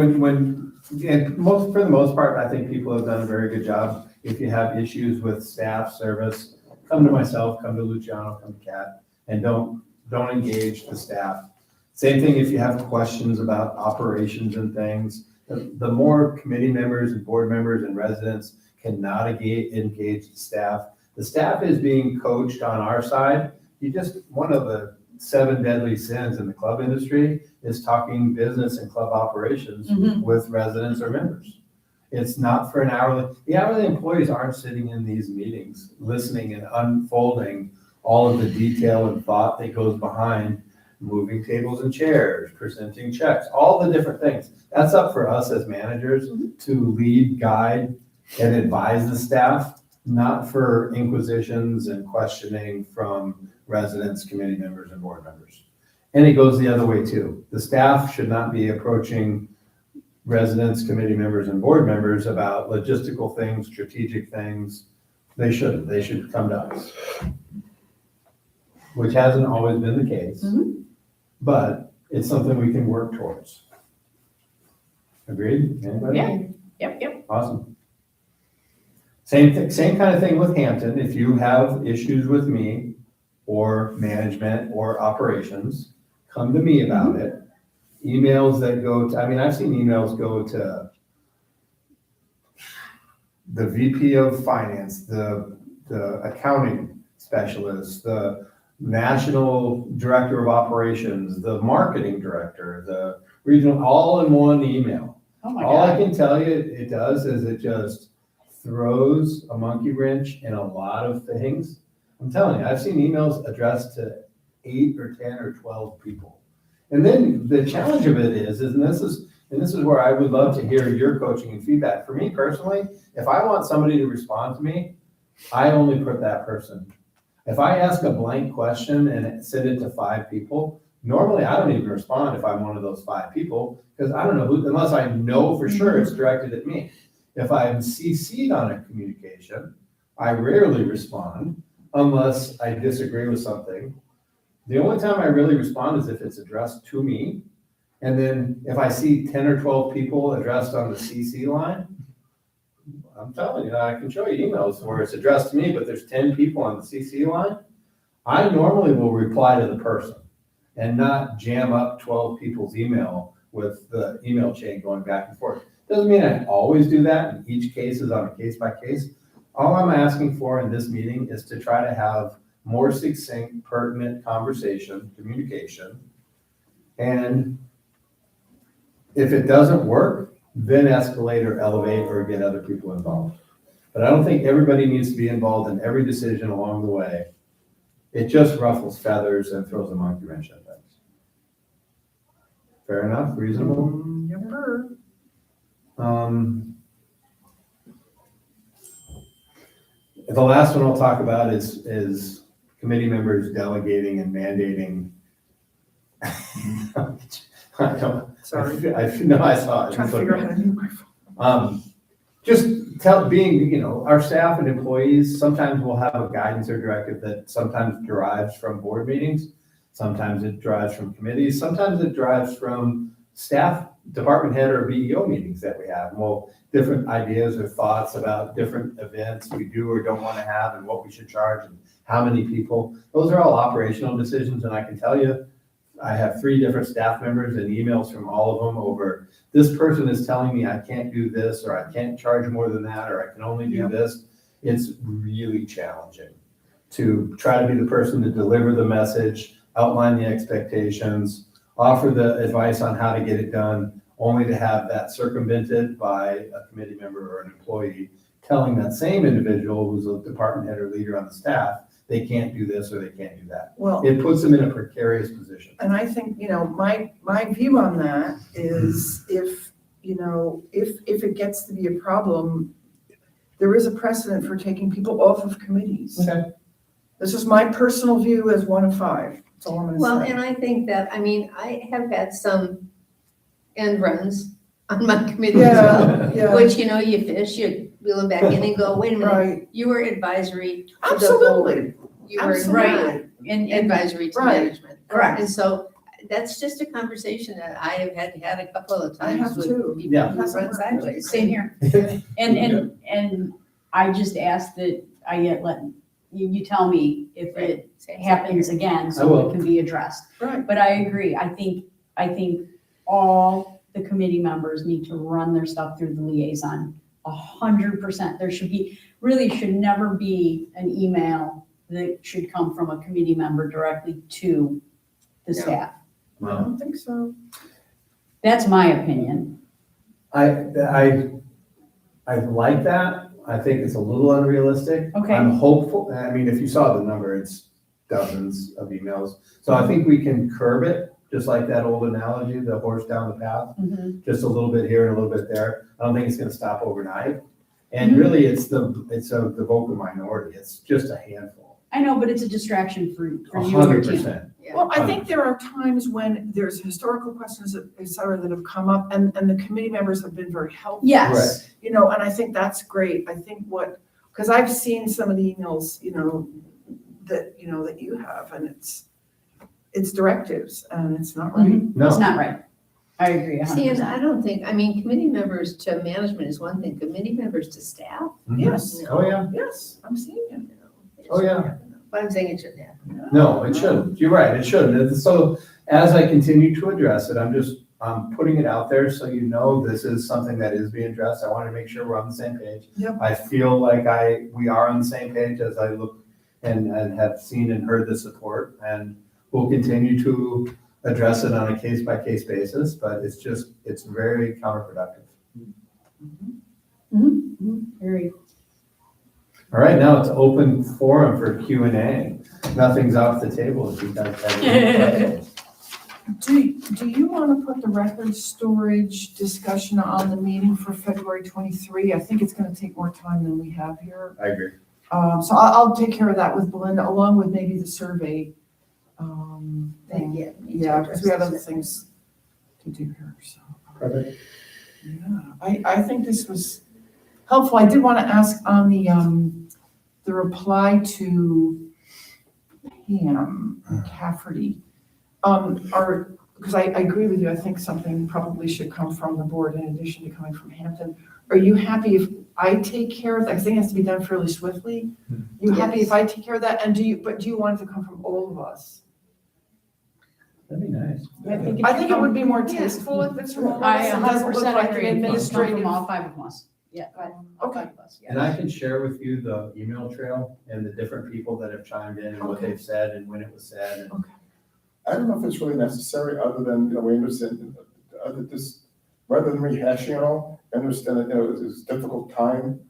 F: the most part, I think people have done a very good job. If you have issues with staff service, come to myself, come to Luciano, come to Kat, and don't engage the staff. Same thing if you have questions about operations and things. The more committee members and board members and residents cannot engage the staff is being coached on our side. One of the 7 deadly sins in the club industry is talking business and club operations with residents or members. It's not for the hourly employees aren't sitting in these meetings, listening and unfolding all of the detail and thought that goes behind moving tables and chairs, presenting checks, all the different things. That's up for us as managers to lead, guide, and advise the staff, not for inquisitions and questioning from residents, committee members, and board members. And it goes the other way too. The staff should not be approaching residents, committee members, and board members about logistical things, strategic things. They shouldn't. They should come to us, which hasn't always been the case, but it's something we can work towards. Agreed? Anybody?
G: Yeah. Yep.
F: Awesome. Same kind of thing with Hampton. If you have issues with me or management or operations, come to me about it. Emails that go to, I've seen emails go to the VP of finance, the accounting specialists, the national director of operations, the marketing director, the regional, all in one email.
G: Oh my
F: All I
G: God.
F: can tell you it does is it just throws a monkey wrench in a lot of things. I'm telling you, I've seen emails addressed to 8 or 10 or 12 people. And then the challenge of it is this is where I would love to hear your coaching and feedback. For me personally, if I want somebody to respond to me, I only put that person. If I ask a blank question and send it to 5 people, normally I don't even respond if I'm one of those 5 people, because I don't know who, unless I know for sure it's directed at me. If I'm CC'd on a communication, I rarely respond unless I disagree with something. The only time I really respond is if it's addressed to me. And then if I see 10 or 12 people addressed on the CC line, I'm telling you, I can show you emails where it's addressed to me, but there's 10 people on the CC line. I normally will reply to the person and not jam up 12 people's email with the email chain going back and forth. Doesn't mean I always do that, and each case is on a case by case. All I'm asking for in this meeting is to try to have more succinct, pertinent conversation, communication. And if it doesn't work, then escalate or elevate or get other people involved. But I don't think everybody needs to be involved in every decision along the way. It just ruffles feathers and throws a monkey wrench at things. Fair enough, reasonable?
A: Yepper.
F: The last one I'll talk about is committee members delegating and mandating. I don't.
A: Sorry.
F: No, I saw it.
A: Trying to figure out how to mute my phone.
F: Just our staff and employees, sometimes we'll have a guidance or directive that sometimes derives from board meetings. Sometimes it derives from committees. Sometimes it derives from staff, department head or BEO meetings that we have. Well, different ideas or thoughts about different events we do or don't want to have and what we should charge and how many people. Those are all operational decisions, and I can tell you, I have 3 different staff members and emails from all of them over, this person is telling me I can't do this, or I can't charge more than that, or I can only do this. It's really challenging to try to be the person to deliver the message, outline the expectations, offer the advice on how to get it done, only to have that circumvented by a committee member or an employee telling that same individual who's a department head or leader on the staff, they can't do this or they can't do that.
A: Well,
F: It puts them in a precarious position.
A: and I think, my view on that is if it gets to be a problem, there is a precedent for taking people off of committees.
F: Okay.
A: This is my personal view as one of 5. That's all I'm gonna
B: Well,
A: say.
B: and I think that, I have had some end runs on my committee as well,
A: Yeah,
B: which, you fish, you wheel them back in and go, wait a minute,
A: right.
B: you were advisory to the
A: Absolutely.
B: board. You were
A: Absolutely.
B: not
G: And
B: advisory to
A: Right.
B: management.
A: Correct.
B: And so that's just a conversation that I have had a couple of
A: I have
B: times
A: too.
B: with people
F: Yeah.
B: who run sideways.
G: same here. And I just ask that I let you tell me if it
B: Same
G: happens
B: here.
G: again,
F: I
G: so
F: will.
G: it can be addressed.
A: Right.
G: But I agree. I think all the committee members need to run their stuff through the liaison 100%. There should never be an email that should come from a committee member directly to the
B: No.
G: staff.
A: I don't think so.
G: That's my opinion.
F: I like that. I think it's a little unrealistic.
G: Okay.
F: I'm hopeful. If you saw the number, it's dozens of emails. So I think we can curb it, just like that old analogy, the horse down the path, just a little bit here and a little bit there. I don't think it's gonna stop overnight. And really, it's the vocal minority. It's just a handful.
G: I know, but it's a distraction for you and your team.
F: 100%.
B: Yeah.
A: Well, I think there are times when there's historical questions, et cetera, that have come up and the committee members have been very helpful.
G: Yes.
A: And I think that's great. I think because I've seen some of the emails, that you have, and it's directives and it's not right.
G: It's
F: No,
G: not right. I agree 100%.
B: See, and I don't think, committee members to management is one thing, committee members to staff?
A: Yes,
B: No.
F: oh, yeah.
A: yes, I'm seeing it.
F: Oh, yeah.
B: But I'm saying it shouldn't happen.
F: No, it shouldn't. You're right, it shouldn't. And so as I continue to address it, I'm putting it out there so this is something that is being addressed. I want to make sure we're on the same page.
A: Yep.
F: I feel like we are on the same page as I look and have seen and heard the support, and we'll continue to address it on a case-by-case basis, but it's very counterproductive.
G: Very.
F: All right, now it's open forum for Q&A. Nothing's off the table if you guys have any questions.
A: Do you want to put the record storage discussion on the meeting for February 23? I think it's going to take more time than we have here.
F: I agree.
A: So I'll take care of that with Belinda, along with maybe the survey thing. Yeah, because we have other things to do here, so.
F: Perfect.
A: Yeah, I think this was helpful. I did want to ask on the reply to Pam Cafferty. Because I agree with you, I think something probably should come from the board in addition to coming from Hampton. Are you happy if I take care of that? I think it has to be done fairly swiftly. You happy if I take care of that? And do you want it to come from all of us?
F: That'd be nice.
A: I think it would be more tasteful if it's from all of us.
G: I
A: It doesn't look
G: 100%
A: like
G: agree.
A: an
G: It must come
A: administrative.
G: from all 5 of us. Yeah, all
A: Okay.
G: 5 of us, yeah.
F: And I can share with you the email trail and the different people that have chimed in and what
A: Okay.
F: they've said and when it was said. And
E: I don't know if it's really necessary, other than, we understand, rather than rehashing it all, I understand that, it's a difficult time.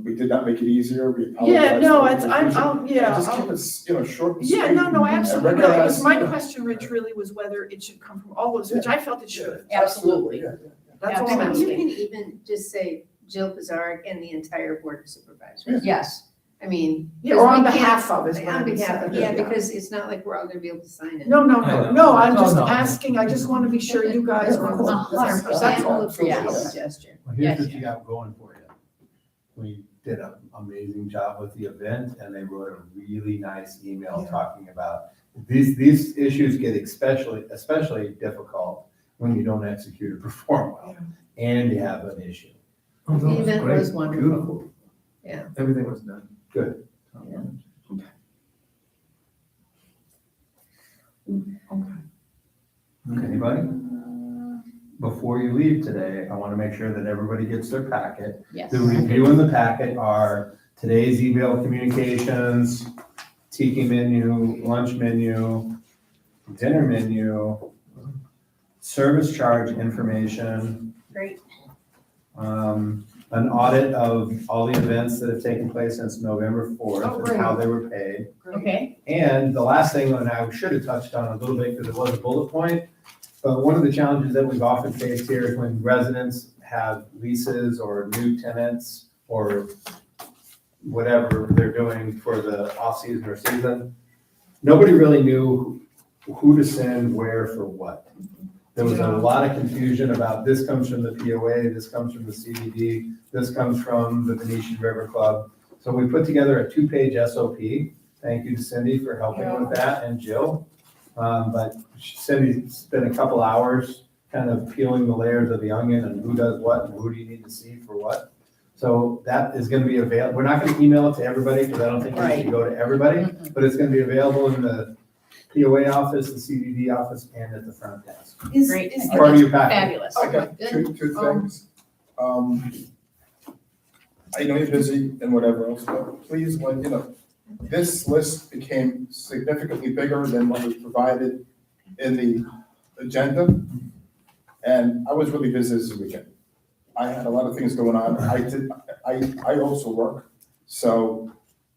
E: We did not make it easier, we apologize.
A: Yeah, no,
E: for
A: it's,
E: the
A: I'll,
E: confusion.
A: yeah.
E: Just
A: I'll-
E: keep it, short and sweet.
A: Yeah, no, absolutely.
E: And
A: No, it was
E: recognize-
A: my question, Rich, really was whether it should come from all of us, which I felt it should.
G: Absolutely.
E: Yeah.
A: That's all I'm
B: And you
A: asking.
B: can even just say Jill Pizarnik and the entire board of supervisors.
G: Yes.
B: I mean.
A: Yeah, or on
B: because we
A: behalf
B: can't-
A: of is what I
B: On
A: would
B: behalf of,
A: say.
B: yeah, because it's not like we're all gonna be able to sign it.
A: No, I'm
K: No,
A: just
K: no.
A: asking, I just want to be sure you guys are on the
G: 100%.
A: That's all.
B: We'll appreciate the
G: Yes.
B: suggestion.
F: Well, here's what
G: Yes.
F: you got going for you. We did an amazing job with the event, and they wrote a really nice email talking about these issues get especially difficult when you don't execute or perform well, and you have an issue.
K: Oh,
B: The event
K: great.
B: was wonderful.
K: Beautiful.
B: Yeah.
K: Everything was done.
F: Good.
B: Yeah.
F: Anybody? Before you leave today, I want to make sure that everybody gets their packet.
G: Yes.
F: The review in the packet are today's email communications, tiki menu, lunch menu, dinner menu, service charge information.
G: Great.
F: An audit of all the events that have taken place since November 4th
A: Oh,
F: and how they were paid.
G: Okay.
F: And the last thing, and I should have touched on a little bit because it was a bullet point, but one of the challenges that we've often faced here is when residents have leases or new tenants or whatever they're doing for the off-season or season, nobody really knew who to send where for what. There was a lot of confusion about this comes from the POA, this comes from the CDD, this comes from the Venetian River Club. So we put together a 2-page SOP. Thank you to Cindy for helping with that, and Jill. But Cindy spent a couple hours kind of peeling the layers of the onion and who does what and who do you need to see for what. So that is going to be available. We're not going to email it to everybody because I don't think it should go to everybody, but it's going to be available in the POA office, the CDD office, and at the front desk.
G: Great.
F: Part of your packet.
G: Fabulous.
E: I got two things. I know you're busy and whatever else, but please, this list became significantly bigger than what was provided in the agenda. And I was really busy this weekend. I had a lot of things going on. I also work. So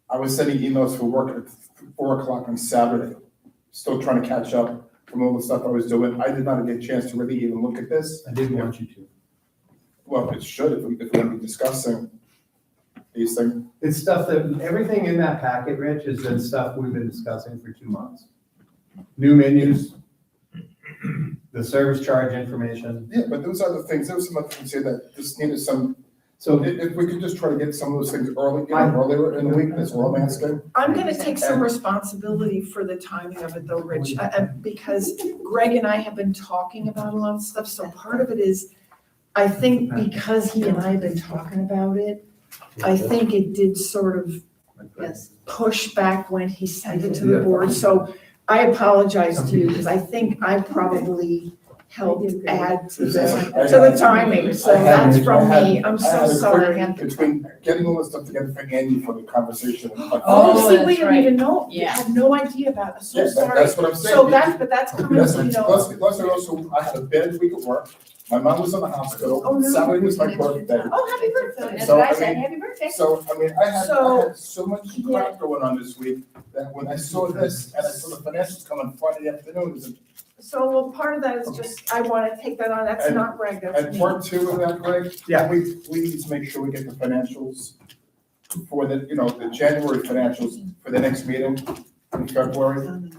E: I was sending emails for work at 4:00 on Saturday, still trying to catch up from all the stuff I was doing. I did not get a chance to really even look at this.
F: I didn't want you to.
E: Well, it should, if we're going to be discussing these things.
F: It's stuff that, everything in that packet, Rich, has been stuff we've been discussing for 2 months. New menus, the service charge information.
E: Yeah, but those other things, there was some other things here that just needed some, so if we could just try to get some of those things earlier in the week, that's all I'm asking.
A: I'm gonna take some responsibility for the timing of it though, Rich, because Greg and I have been talking about a lot of stuff, so part of it is, I think because he and I have been talking about it, I think it did sort of push back when he sent it to the board, so I apologize to you, because I think I probably helped add to
E: I
A: the timing, so that's from me, I'm
E: I
A: so
E: had a
A: sorry.
E: quick between getting all this stuff together for Andy for the conversation.
A: Oh, see, we
G: that's
A: didn't
G: right.
A: even know, we
G: Yeah.
A: had no idea about it, so
E: Yes,
A: sorry.
E: that's what I'm saying.
A: So that's coming,
E: Plus,
A: you know.
E: plus I also, I had a bad week of work. My mom was in the hospital.
A: Oh, no.
E: Saturday was my birthday.
A: Oh, happy birthday.
B: That's
E: So,
B: what I
E: I
B: said,
E: mean-
B: happy birthday.
E: So, I mean, I had so much
A: Yeah.
E: crap going on this week that when I saw this and I saw the financials come on Friday afternoon, it was,
A: So, well, part of that is just, I wanna take that on, that's
E: And-
A: not Greg, that's
E: and
A: me.
E: part two of that, Greg.
K: Yeah.
E: We please make sure we get the financials for the, you know, the January financials for the next meeting in February.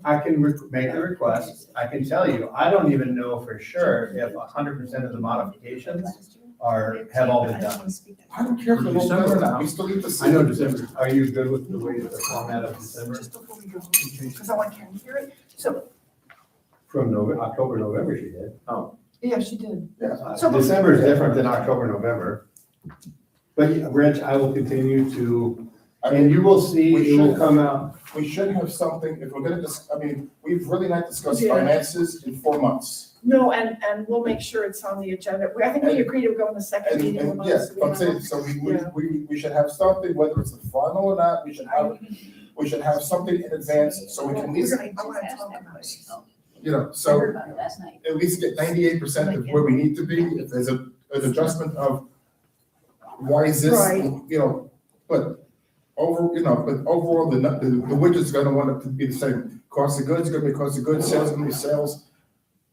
F: I can make the request. I can tell you, I don't even know for sure if 100% of the modifications have all been done.
E: I don't care if they're all done or not, we still need to see.
F: I know December, are you good with the way that the format of December?
A: Just before we go, because I want Karen to hear it, so,
F: From October, November she did.
A: yeah, she did.
E: Yeah.
A: So-
F: December is different than October, November. But yeah, Rich, I will continue to,
E: I
F: and
E: mean,
F: you will see,
E: we
F: it will
E: should-
F: come out.
E: we should have something, if we're gonna I mean, we've really not discussed
A: Yeah.
E: finances in 4 months.
A: No, and we'll make sure it's on the agenda, I think we agreed to go in the second
E: And,
A: meeting. of the month,
E: yes,
A: so we
E: I'm
A: have-
E: saying, so
A: Yeah.
E: we should have something, whether it's the final or not, we should have something in advance, so we can at least,
A: I wanna talk about it.
E: you know,
G: I
E: so
G: heard about it last night.
E: at least get 98% of where we need to be, if there's an adjustment of why is this,
A: Right.
E: you know, but overall, the widget's gonna want it to be the same. Cost of goods is gonna be cost of goods, sales is gonna be sales,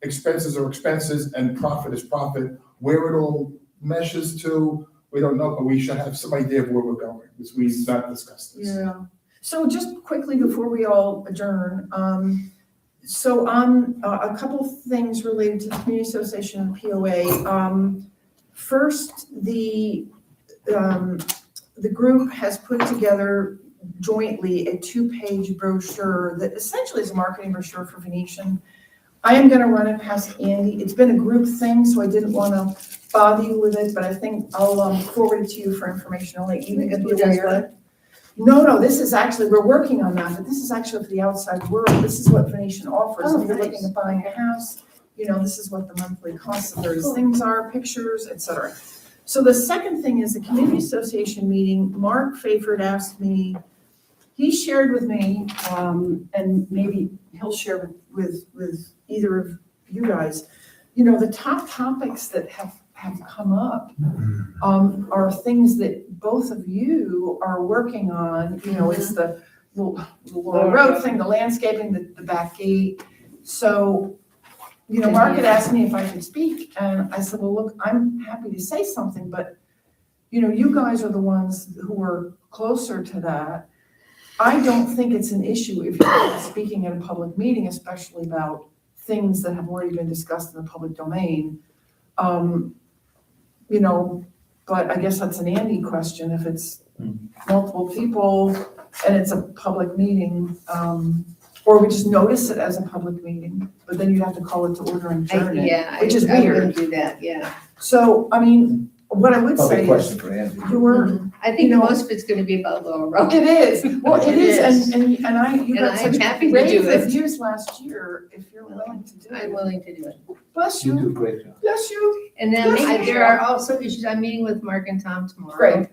E: expenses are expenses, and profit is profit. Where it all meshes to, we don't know, but we should have some idea of where we're going, because we've not discussed this.
A: Yeah, so just quickly before we all adjourn, so on a couple things related to the Community Association and POA. First, the group has put together jointly a 2-page brochure that essentially is a marketing brochure for Venetian. I am gonna run it past Andy. It's been a group thing, so I didn't wanna bother you with it, but I think I'll forward it to you for information only. You can be aware. No, this is actually, we're working on that, but this is actually for the outside world. This is what Venetian offers.
B: Oh,
A: If you're
B: nice.
A: looking at buying a house, you know, this is what the monthly costs of various things are, pictures, et cetera. So the second thing is the Community Association meeting. Mark Fayford asked me, he shared with me, and maybe he'll share with either of you guys, you know, the top topics that have come up are things that both of you are working on. You know, it's the Laurel Road thing, the landscaping, the back gate. So, you know, Mark had asked me if I could speak, and I said, well, look, I'm happy to say something, but, you know, you guys are the ones who are closer to that. I don't think it's an issue if you're speaking at a public meeting, especially about things that have already been discussed in the public domain. You know, but I guess that's an Andy question, if it's multiple people and it's a public meeting, or we just notice it as a public meeting, but then you'd have to call it to order and adjourn it.
B: Yeah,
A: which is
B: I
A: weird.
B: wouldn't do that, yeah.
A: So, I mean, what I would
K: Probably
A: say
K: a
A: is,
K: question for Andy.
A: you're,
B: I think most of it's gonna be about Laurel Road.
A: it is, well, it
G: It
A: is,
G: is.
A: and you
B: And
A: got
B: I'm
A: such
B: happy to
A: great
B: do it.
A: reviews last year, if you're willing to do
B: I'm
A: it.
B: willing to do it.
A: Bless
K: You do
A: you,
K: a great job.
A: bless you.
B: And then
A: Yes.
B: there are also issues, I'm meeting with Mark and Tom tomorrow.
A: Great.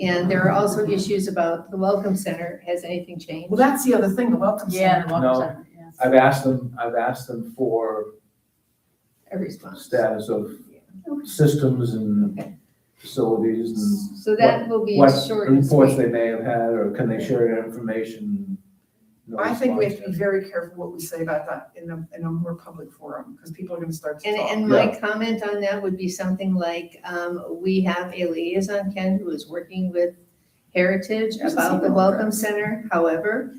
B: And there are also issues about the Welcome Center. Has anything changed?
A: Well, that's the other thing, the welcome
G: Yeah,
A: center.
G: the welcome center, yeah.
K: I've asked them for
B: A response.
K: status of systems and
B: Okay.
K: facilities and
B: So that will be
K: what
B: short and
K: reports
B: sweet.
K: they may have had, or can they share their information? No
A: I think we have to
K: response
A: be very careful what we say about that in a more public forum, because people are gonna start to
B: And,
A: talk.
B: and my comment on that would be something like, we have a liaison, Ken, who is working with Heritage
A: There's a
B: about the
A: email
B: Welcome
A: address.
B: Center. However,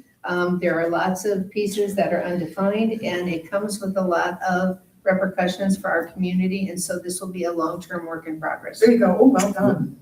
B: there are lots of pieces that are undefined, and it comes with a lot of repercussions for our community, and so this will be a long-term work in progress.
A: There you go, oh, well done.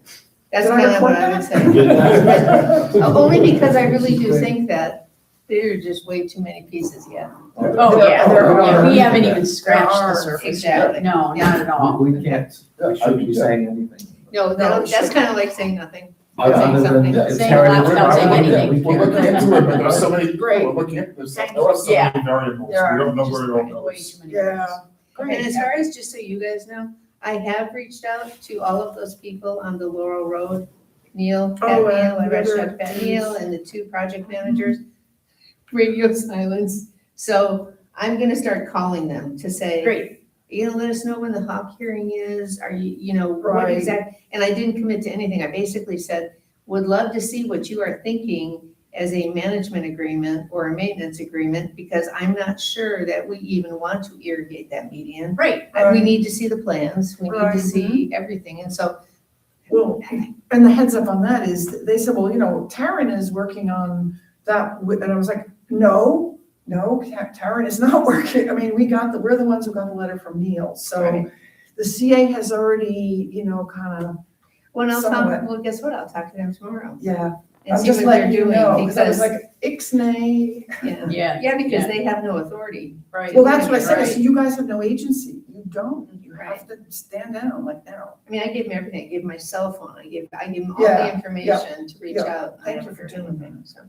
B: That's
A: Did I
B: kind of what
A: report
B: I would
A: that?
B: say. Only because I really do think that there are just way too many pieces yet.
G: Oh, yeah, yeah, we haven't even scratched the
A: are,
G: surface
B: exactly.
G: yet. No, not at all.
K: We can't, we shouldn't be saying anything.
B: No,
A: No,
B: that's kind of like saying nothing. Saying
K: Other than
B: something.
K: that, it's
G: Saying
K: carried
G: loud
K: away.
G: without saying
K: Yeah,
G: anything.
K: we
E: We're
K: can't-
E: looking into it, but there's so many,
G: Great.
E: we're looking at, there are so
G: Yeah.
E: many variables, we
G: There are
E: don't know
G: just
E: where it all
G: way
E: goes.
G: too many
A: Yeah.
G: variables.
B: And as far as, just so you guys know, I have reached out to all of those people on the Laurel Road. Neil, Pat
A: Oh,
B: Neil,
A: and
B: I
A: the
B: reached
A: other
B: out to Pat
A: dudes.
B: Neil and the 2 project managers. Radio silence. So I'm gonna start calling them to say,
G: Great,
B: you know, let us know when the Hawk hearing is, are you, you know, what
A: Right.
B: exact, and I didn't commit to anything, I basically said, would love to see what you are thinking as a management agreement or a maintenance agreement, because I'm not sure that we even want to irrigate that median.
G: great.
B: We need to see the plans, we need
A: Right.
B: to see everything, and so.
A: Well, and the heads up on that is, that they said, well, you know, Taryn is working on that, and I was like, no, Taryn is not working, I mean, we're the ones who got the letter from Neil, so
B: Right.
A: the CA has already, you know, kind of,
B: Well, I'll
A: Somewhat.
B: talk, well, guess what, I'll talk to them tomorrow
A: yeah,
B: and
A: I'm
B: see
A: just
B: what they're
A: letting you
B: doing,
A: know, because I was
B: because,
A: like, ixnay.
B: yeah.
G: Yeah.
B: Yeah, because
G: Yeah.
B: they have no authority.
G: Right.
A: Well, that's what I said, I
G: Right.
A: said, you guys have no agency, you don't, you have
B: Right.
A: to stand down, like, now.
B: I mean, I gave them everything, I gave them my cell phone, I gave them all
A: Yeah,
B: the information to reach
A: yeah.
B: out. I
A: Thank
B: never
A: you for
B: heard
A: doing
B: anything, so.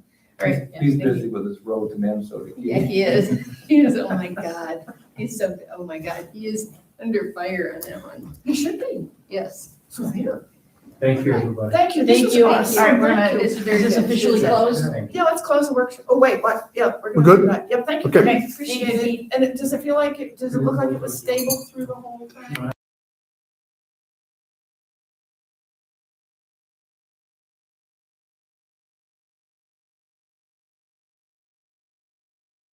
B: All right,
G: Yeah,
K: He's
G: thank you.
K: busy with his road to Minnesota.
B: yeah, he is, he is, oh my God, he's so, oh my God, he is under fire on that one,
A: You should be,
B: yes.
A: so there.
H: Thank you, everybody.
A: Thank you, this
G: Thank
A: was
G: you. All
A: awesome.
G: right, we're
A: Thank
G: gonna,
A: you.
G: is this officially closed?
A: Yeah, let's close the workshop. Oh, wait, what? Yeah, we're
C: We're
A: gonna
C: good?
A: do that. Yep, thank you.
C: Okay.
A: Appreciate it. And does it feel like, does it look like it was stable through the whole thing?